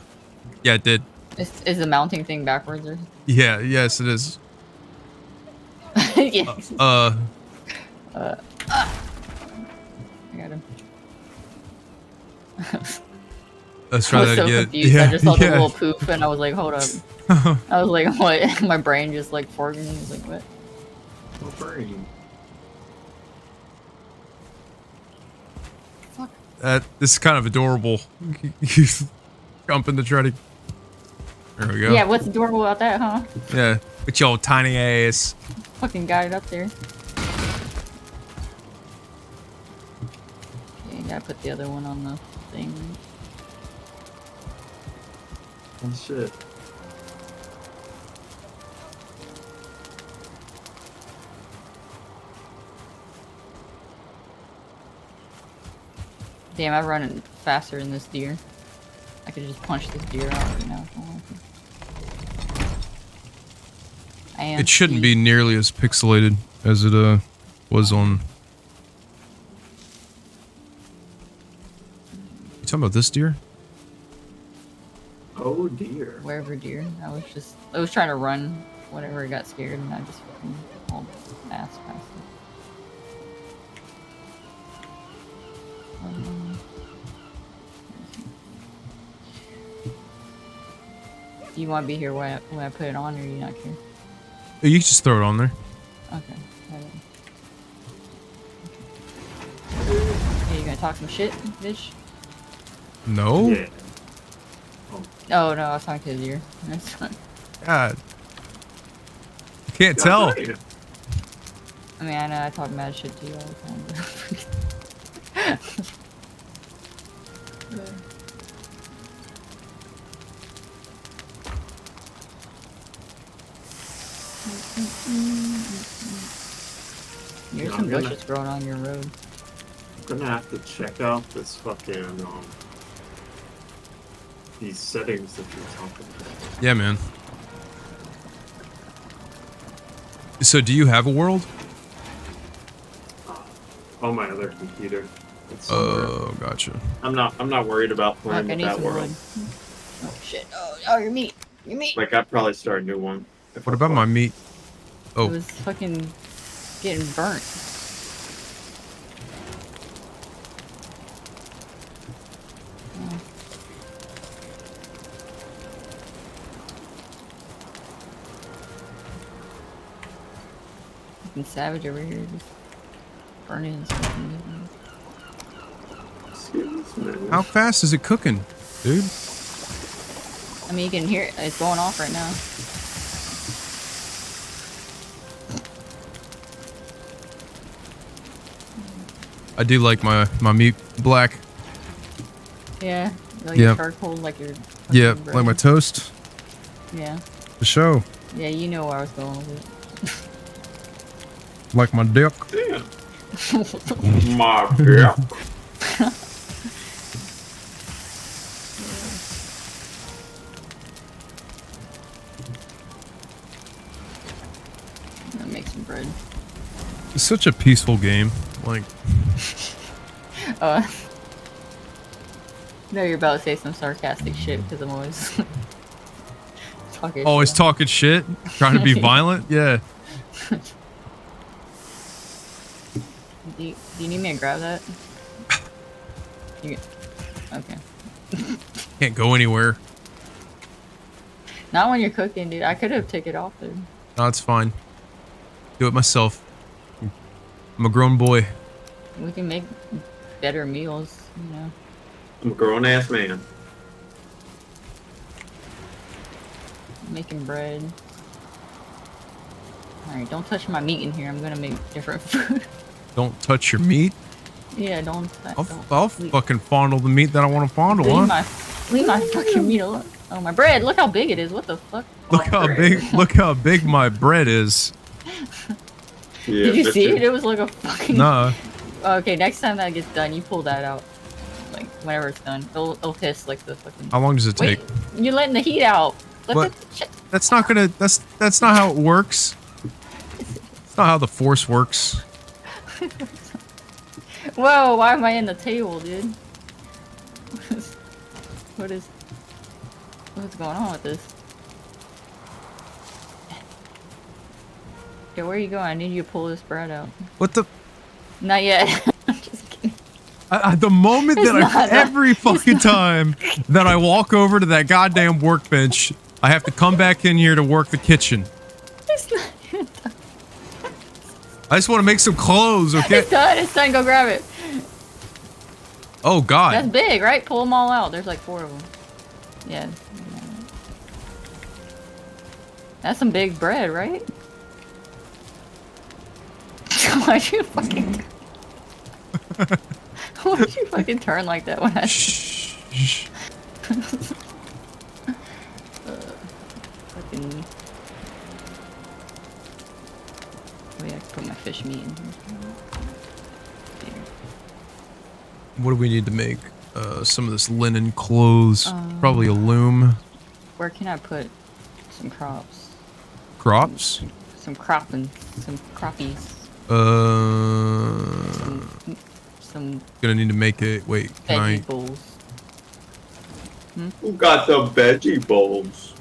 Yeah, it did. Is the mounting thing backwards or? Yeah, yes it is. Yes. I got him. Let's try I was that so again. confused. Yeah, I just saw the yeah. little poof and I was like, hold up. I was like, what? My brain just like forking. I was like, what? No brain. Fuck. This is kind of adorable. You jumping to try to. There we go. Yeah, what's adorable about that, huh? Yeah, with your tiny ass. Fucking got it up there. Okay, gotta put the other one on the thing. Oh shit. Damn, I'm running faster than this deer. I could just punch this deer out right now if I wanted to. I am It shouldn't be speed. nearly as pixelated as it was on. You talking about this deer? Oh dear. Wherever deer. I was trying to run whenever I got scared and I just fucking hauled ass past it. Do you want to be here when I put it on, or do you not care? You can just throw it on there. Okay. Hey, you gonna talk some shit, bitch? No. Yeah. Oh no, I was talking to the deer. That's fine. God. I can't tell. Damn. I mean, I know I talk mad shit to you all the time, but There's some bushes growing on your road. I'm gonna have to check out this fucking these settings that you're talking about. Yeah, man. So, do you have a world? On my other computer. It's Oh, gotcha. I'm not worried about Fuck, playing I with need that some world. wood. Oh shit! Oh, your meat! Your meat! Like I'd probably start a new one. What about my meat? It Oh, was fucking getting burnt. Oh. Fucking savage over here, just burning and smoking. Excuse me. how fast is it cooking, dude? I mean, you can hear it. It's going off right now. I do like my meat black. Yeah. Like Yep. charcoal, like your. Yeah, fucking like my bread. toast. Yeah. The show. Yeah, you know where I was going with it. Like my dick. Damn. My beer. I'm gonna make some bread. It's such a peaceful game. Like, No, you're about to say some sarcastic shit because I'm always talking. Always shit. talking shit, trying to be violent. Yeah. Do you need me to grab that? Okay. Can't go anywhere. Not when you're cooking, dude. I could have taken it off there. No, it's fine. Do it myself. I'm a grown boy. We can make better meals, you know. I'm a grown ass man. Making bread. Alright, don't touch my meat in here. I'm gonna make different food. Don't touch your meat. Yeah, don't. I'll fucking fondle the meat that I want to fondle. Leave my fucking meat alone. Oh, my bread. Look how big it is. What the fuck? Look how big my bread is. Yeah, Did you see it? It was like a fucking... Nah. Okay, next time that gets done, you pull that out. Like, whenever it's done. It'll hiss like the fucking... How long does it take? Wait, you're letting the heat out. What? That's not gonna... That's not how it works. It's not how the force works. Whoa, why am I in the table, dude? What's going on with this? Okay, where are you going? I need you to pull this bread out. What the? Not yet. I'm just kidding. The moment that every fucking time that I walk over to that goddamn workbench, I have to come back in here to work the kitchen. It's not even done. I just want to make some clothes, okay? It's done. It's done. Go grab it. Oh, God. That's big, right? Pull them all out. There's like 4 of them. Yeah. That's some big bread, right? Why'd you fucking... Why'd you fucking turn like that when I... Shh. Fucking... Wait, I can put my fish meat in here. What do we need to make? Some of this linen clothes. Probably a loom. Where can I put some crops? Crops? Some crappies. Some Gonna need to make it. Wait, can I? veggie bowls. Who got the veggie bowls?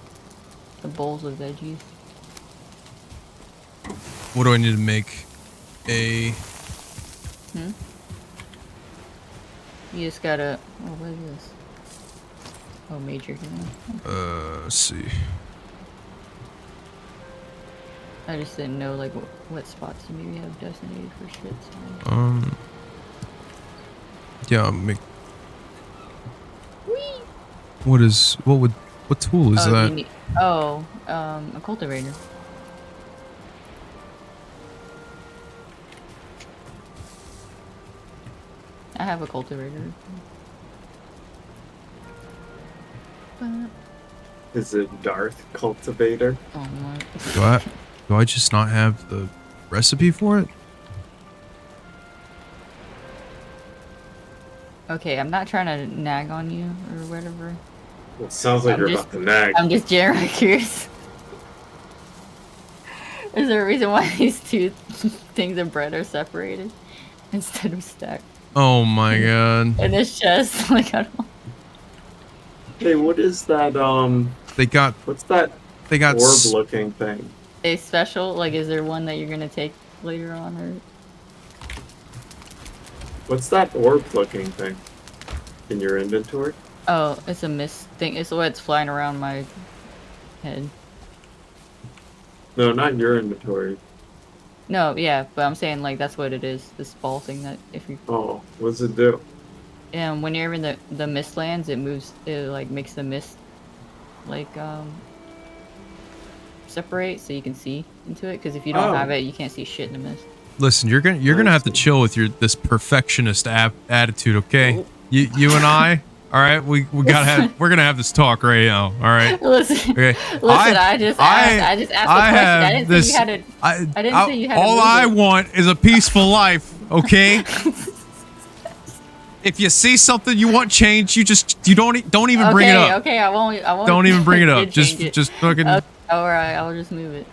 The bowls of veggies. What do I need to make? You just gotta... Oh, what is this? Oh, major healing. Let's see. I just didn't know, like, what spots you maybe have designated for shit, so... Yeah, I'll make... Whee! What tool is that? A cultivator. I have a cultivator. Is it Darth Cultivator? Oh my. Do I just not have the recipe for it? Okay, I'm not trying to nag on you or whatever. Well, it sounds like you're about to nag. I'm just generally curious. Is there a reason why these two things of bread are separated instead of stacked? Oh my god. In this chest, like I don't. Hey, what is that? They got. What's that? They got orb-looking thing. A special? Like, is there one that you're gonna take later on, or? What's that orb-looking thing in your inventory? Oh, it's a mist thing. It's what's flying around my head. No, not in your inventory. No, yeah, but I'm saying like that's what it is. This ball thing that if you. Oh, what does it do? And when you're in the mist lands, it moves. It like makes the mist, like separate so you can see into it. Because if you don't have it, you can't see shit in the mist. Listen, you're gonna have to chill with this perfectionist attitude, okay? Oh. You and I, all right? We're gonna have this talk right now, all right? Listen, okay. I just asked the question. I didn't say you had to. I didn't say you had to. All I want is a peaceful life, okay? If you see something you want changed, you don't even bring it up. Okay, I won't. Don't even bring it up. Just fucking. Okay, alright, I'll just move it.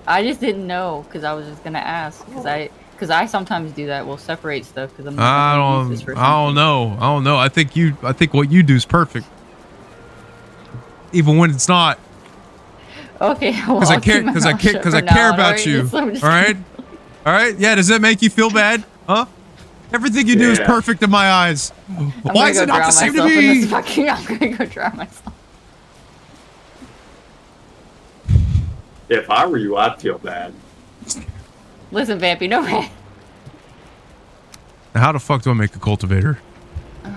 I just didn't know because I was just gonna ask because I Because I sometimes do that. We'll separate stuff because I'm. I don't know. I think what you do is perfect, even when it's not. Okay, well, Because I care about you. All right. Yeah. Does that make you feel bad? Huh? Everything you do is perfect in my eyes. Why is it not the same to me? I'm gonna go drown myself. If I were you, I'd feel bad. Listen, Vampy, no way. Now, how the fuck do I make a cultivator? I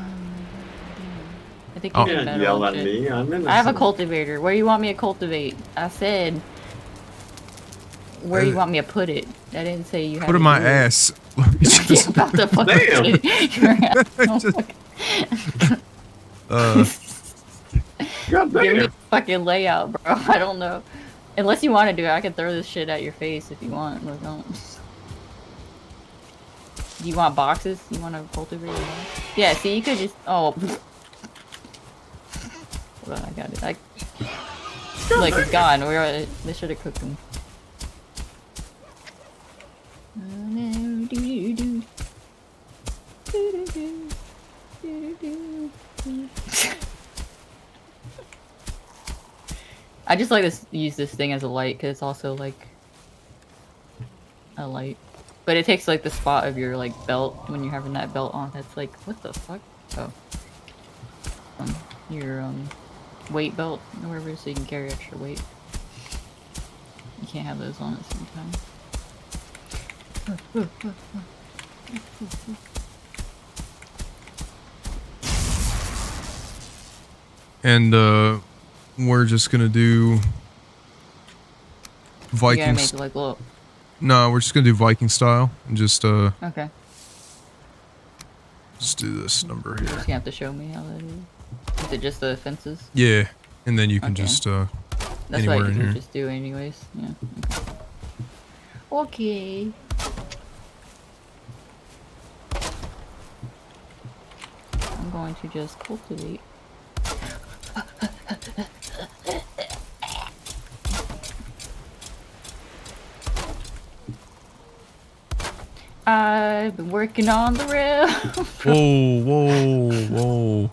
think you can yell at me. I have a cultivator. Where do you want me to cultivate? I said. Where do you want me to put it? I didn't say you had put to in my do ass. It. About to fucking God Give me damn. a fucking layout, bro. I don't know. Unless you want to do it, I can throw this shit at your face if you want. Or don't. You want boxes? You want to cultivate a box? Yeah, see, you could just... Oh. Hold on, I got it. Look, it's gone. They should have cooked them. I just like to use this thing as a light because it's also like a light, but it takes like the spot of your like belt when you're having that belt on. That's like, what the fuck? Oh, your weight belt or whatever, so you can carry extra weight. You can't have those on at the same time. And we're just gonna do Vikings. Like, look. No, we're just gonna do Viking style and just okay. Just do this number here. You just have to show me how that is. Is it just the fences? Yeah, and then you can just That's anywhere what in you here. just do anyways. Yeah. Okay. I'm going to just cultivate. I've been working on the rail. Whoa.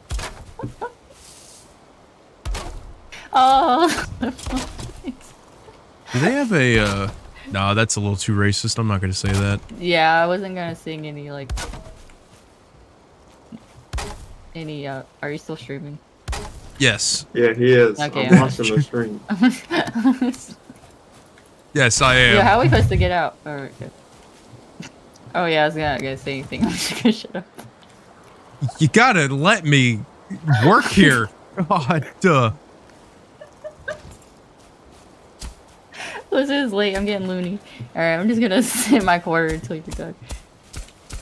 Oh. Do they have a nah, that's a little too racist. I'm not gonna say that. Yeah, I wasn't gonna sing any like are you still streaming? Yes. Yeah, he is. Okay, I'm watching the stream. Yes, I am. Yeah, how are we supposed to get out? Oh, okay. Oh yeah, I was not gonna say anything. I'm just gonna shut up. You gotta let me work here. God, duh. This is late. I'm getting loony. All right, I'm just gonna sit in my corner until you're done.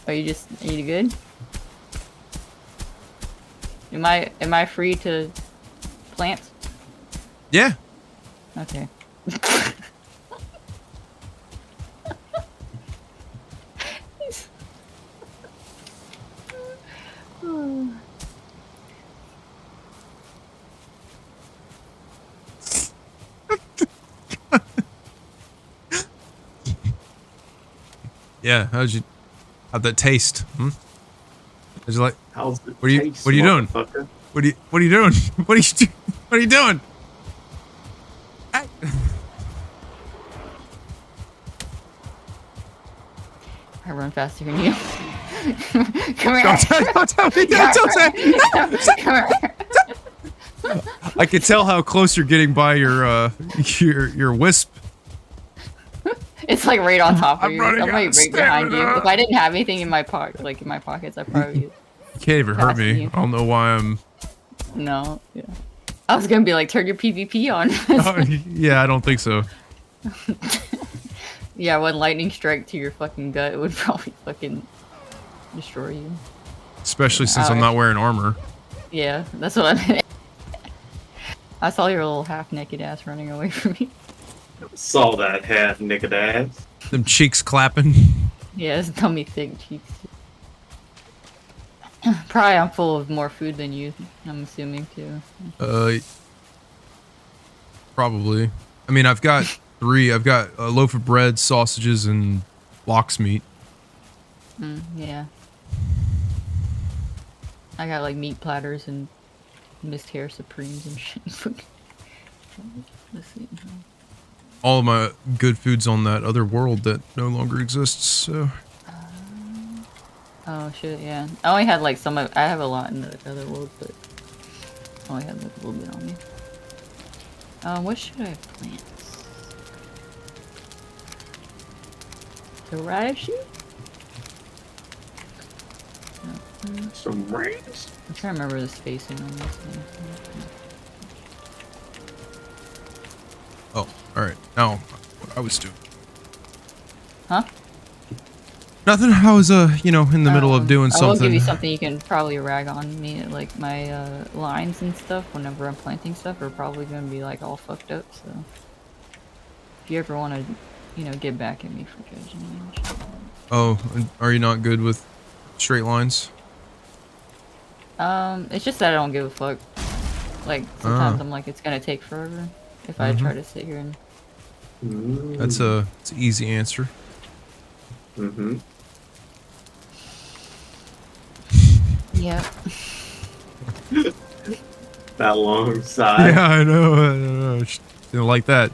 Are you good? Am I free to plant? Yeah. Okay. Yeah, how'd that taste? Hmm? How'd you like? How's it What are you doing? What are you doing? What are you doing? Hey. I run faster than you. Come here. Don't tell me. Come here. I can tell how close you're getting by your wisp. It's like right on top of I'm you. running I'm like out of right behind you. stamina. If I didn't have anything in my pocket, like in my pockets, I probably. You can't even hurt me. You. I don't know why I'm. No. Yeah. I was gonna be like, turn your PvP on. Yeah, I don't think so. Yeah, one lightning strike to your fucking gut would probably fucking destroy you. Especially since I'm not wearing armor. Yeah, that's what I meant. I saw your little half-naked ass running away from me. Saw that half-naked ass. Them cheeks clapping. Yeah, his tummy thick cheeks. Probably I'm full of more food than you, I'm assuming, too. Probably. I mean, I've got 3. I've got a loaf of bread, sausages, and lox meat. Yeah. I got like meat platters and missed hair supremes and shit. Let's see. All of my good food's on that other world that no longer exists, so... Oh shit, yeah. I only had like some. I have a lot in the other world, but I only had like a little bit on me. What should I plant? The radish? Some rings? I'm trying to remember the spacing on this thing. Oh, alright. Now, what I was doing. Huh? Nothing. I was, you know, in the middle of doing something. I will give you something you can probably rag on me. Like, my, lines and stuff, whenever I'm planting stuff, are probably gonna be, like, all fucked up, so... If you ever want to, you know, get back at me for judging me and shit. Oh, are you not good with straight lines? It's just that I don't give a fuck. Like, sometimes I'm like, it's gonna take forever if I try to sit here and... That's an easy answer. Yep. That long side. Yeah, I know. Didn't like that.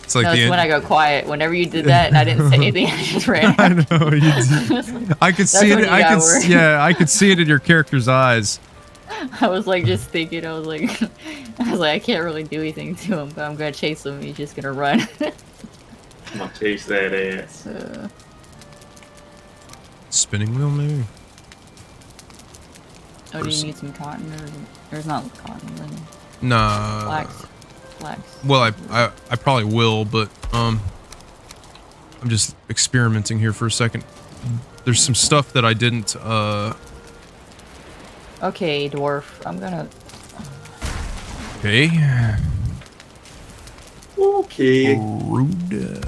It's like No, it's when I go quiet. Whenever you did that and I didn't say anything, I just ran. I know. You did. I could see it. I could see it in your character's eyes. I was like just thinking. I was like, I can't really do anything to him, but I'm gonna chase him. He's just gonna run. I'm gonna chase that ass. Spinning wheel, maybe. Oh, do you need some cotton or there's not cotton? Then Nah. Flax. Well, I probably will, but I'm just experimenting here for a second. There's some stuff that I didn't. Okay, dwarf. I'm gonna. Okay. Okay. Rude.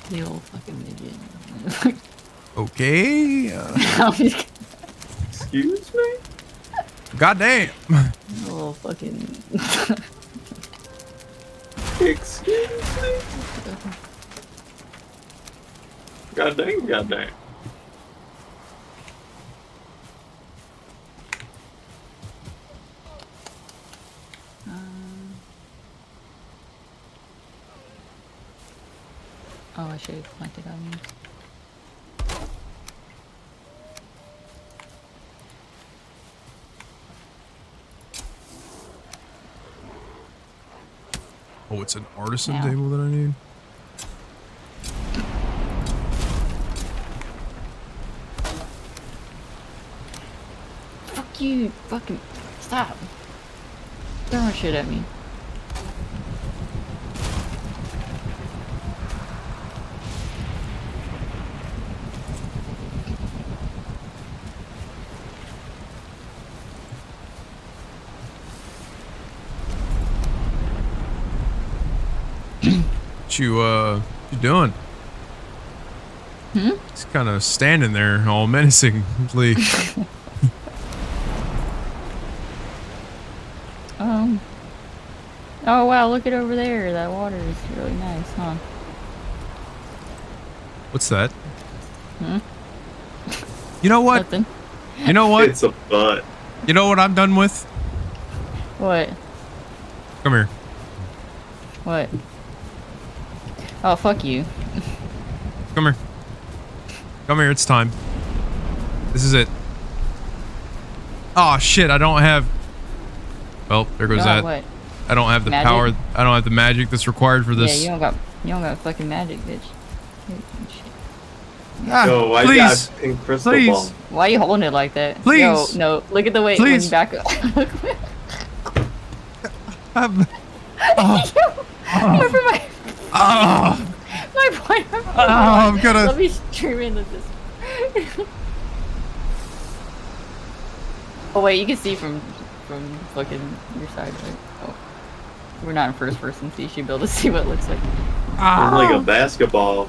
The old fucking midget. Okay. Excuse me? Goddamn. Little fucking. Excuse me? Goddamn, goddamn. Oh, I should have planted on these. Oh, it's an artisan Yeah. table that I need. Fuck you, fucking stop. Throwing shit at me. What you doing? He's kind of standing there all menacingly. Oh wow, look at over there. That water is really nice, huh? What's that? You know what? Nothing. You know what? It's a butt. You know what I'm done with? What? Come here. What? Oh, fuck you. Come here. Come here, it's time. This is it. Oh shit, I don't have... Well, there goes that. What? I don't have the Magic? power. I don't have the magic that's required for this. Yeah, you don't got fucking magic, bitch. Ah, Yo, why please. you got pink crystal Please. ball? Why are you holding it like that? Please. Yo, no, look at the way when Please. you back up. Remember my point. I'm gonna... Let me stream into this. Oh wait, you can see from fucking your side, right? Oh, we're not in first person, so you should be able to see what it looks like. It's like a basketball.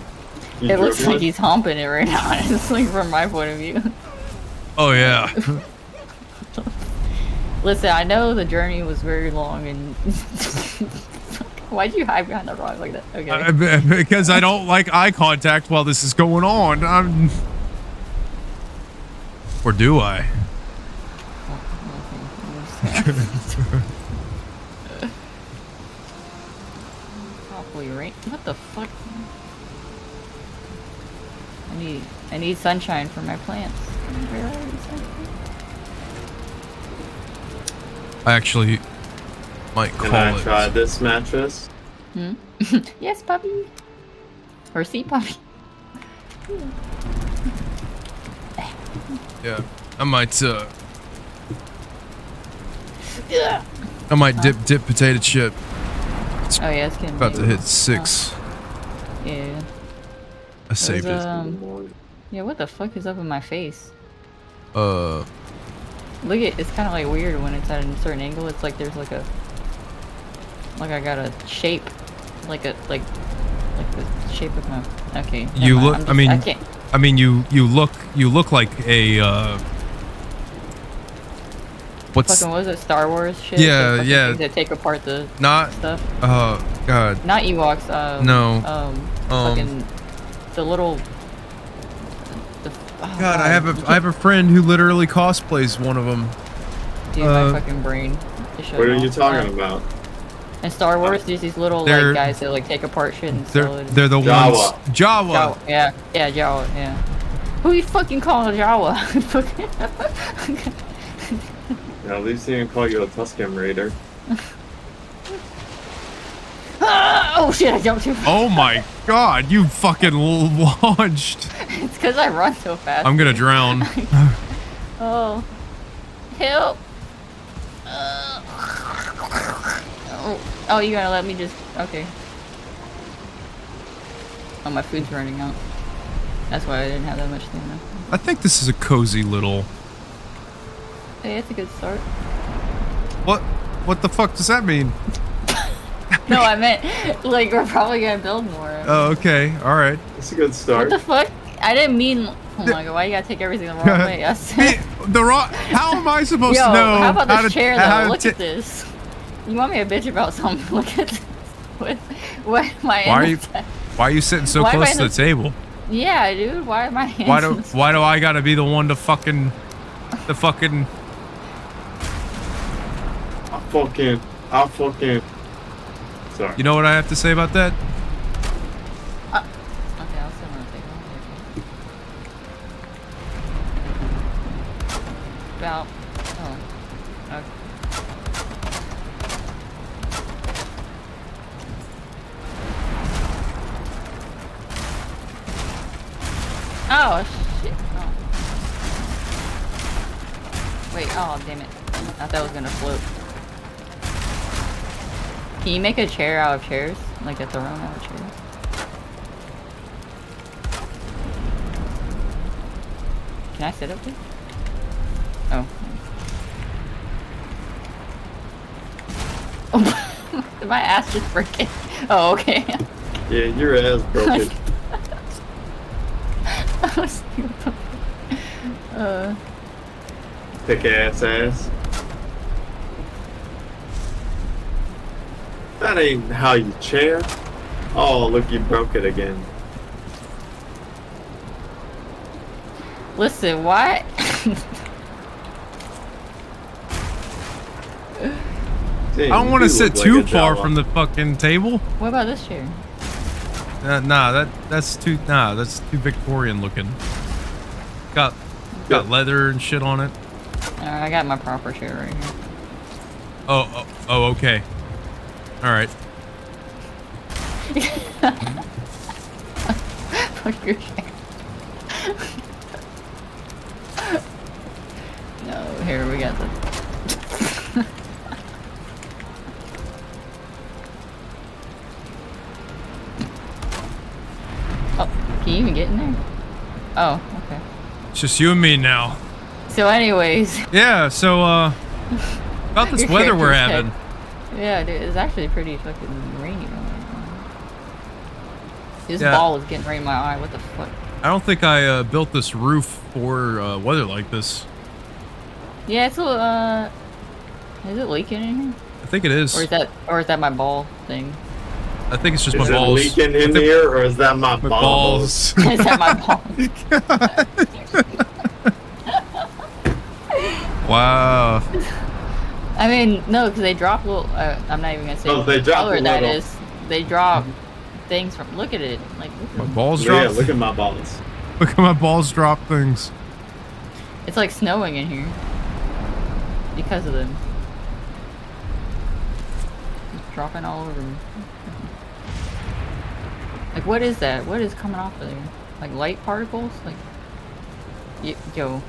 It looks like he's humping it right now. It's like from my point of view. Oh yeah. Listen, I know the journey was very long and Why'd you hide behind the rock like that? Okay. Because I don't like eye contact while this is going on. Or do I? Awfully rain. What the fuck? I need sunshine for my plants. Where are you, sunshine? I actually might call Can I it. try this mattress? Hmm? Yes, puppy. Or see, puppy. Yeah, I might Yeah. dip potato chip. Oh yeah, it's getting About to late. hit 6. Yeah. I saved it. Yeah, what the fuck is up in my face? Uh, Look at it's kind of like weird when it's at a certain angle. It's like there's like a I got a shape, like the shape of my. Okay. you never look. mind, I mean, I can't. I mean, you look like a what's Fucking was it Star Wars shit? Yeah, The fucking yeah. things that take apart the not stuff. oh god Not Ewoks. no Fucking the little. Oh, God, I have a friend who literally cosplays one of them. Dude, my fucking brain. What are you talking about? In Star Wars, there's these little like guys that like take apart shit and sell it. They're the Jawa. ones. Jawa. Yeah, Jawa. Yeah. Who you fucking calling Jawa? Yeah, at least he didn't call you a Tusken Raider. Oh shit! I jumped too far. Oh my God! You fucking launched. It's because I run so fast. I'm gonna drown. Oh, help! Oh, you gotta let me just. Okay. Oh, my food's running out. That's why I didn't have that much stamina. I think this is a cozy little. Hey, it's a good start. What the fuck does that mean? No, I meant like we're probably gonna build more. Oh, okay, all right. It's a good start. What the fuck? I didn't mean. Oh my god, why you gotta take everything the wrong way? I said. The rock. How am I supposed Yo, to know? how about this chair though? Look to at this. You want me to bitch about something? Look at this. What am I Why are you sitting so Why am close I to the table? Yeah, dude. Why are my hands? Why do I gotta be the one to fucking I'll fucking. Sorry. You know what I have to say about that? Okay, I'll send one thing. About. Oh. Okay. Oh shit. Oh. Wait, oh damn it. I thought that was gonna float. Can you make a chair out of chairs? Like a throne out of chairs? Can I sit up there? Oh. My ass just breaking. Oh, okay. Yeah, your ass broken. Thick ass. That ain't how you chair. Oh, look, you broke it again. Listen, what? Dang, I don't want to you sit look too like a far Jawa. from the fucking table. What about this chair? That's too Victorian looking. Got leather and shit on it. I got my proper chair right here. Oh, okay. All right. Fuck your chair. No, here we got the. Oh, can you even get in there? Oh, okay. It's just you and me now. So, anyways. Yeah. So, about this Your weather we're character's having. Yeah, dude, it's actually pretty fucking rainy right now. This Yeah. ball is getting right in my eye. What the fuck? I don't think I built this roof for weather like this. Yeah, it's a. Is it leaking in here? I think it is. Or is that my ball thing? I think it's just Is my it balls. leaking in here, or is that my balls? Is that my balls? Wow. I mean, no, because they drop little. I'm not even gonna say Oh, they drop color a that little. is. They drop things from. Look at it. Like look My at balls Yeah, drop. look at my balls. Look at my balls drop things. it's like snowing in here because of them. It's dropping all over me. Like what is that? What is coming off of there? Like light particles? Like yo.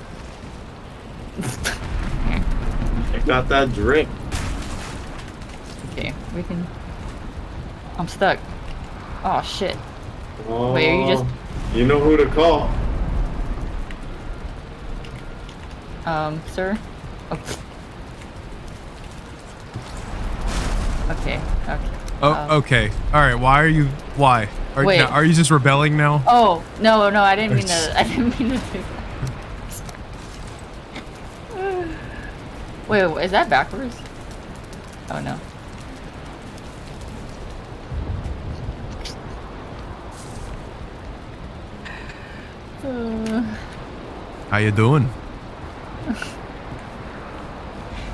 It got that drip. Okay, we can. I'm stuck. Oh shit. Oh, Wait, are you just? You know who to call. Sir? Oh. Okay, okay. Oh, okay. All right. Why? Wait. Are you just rebelling now? Oh, no, I didn't mean to, I didn't mean to do that. Wait, is that backwards? Oh no. How you doing?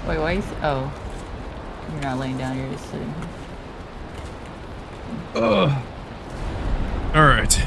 Wait, why is, oh. You're not laying down, you're just sitting here. All right.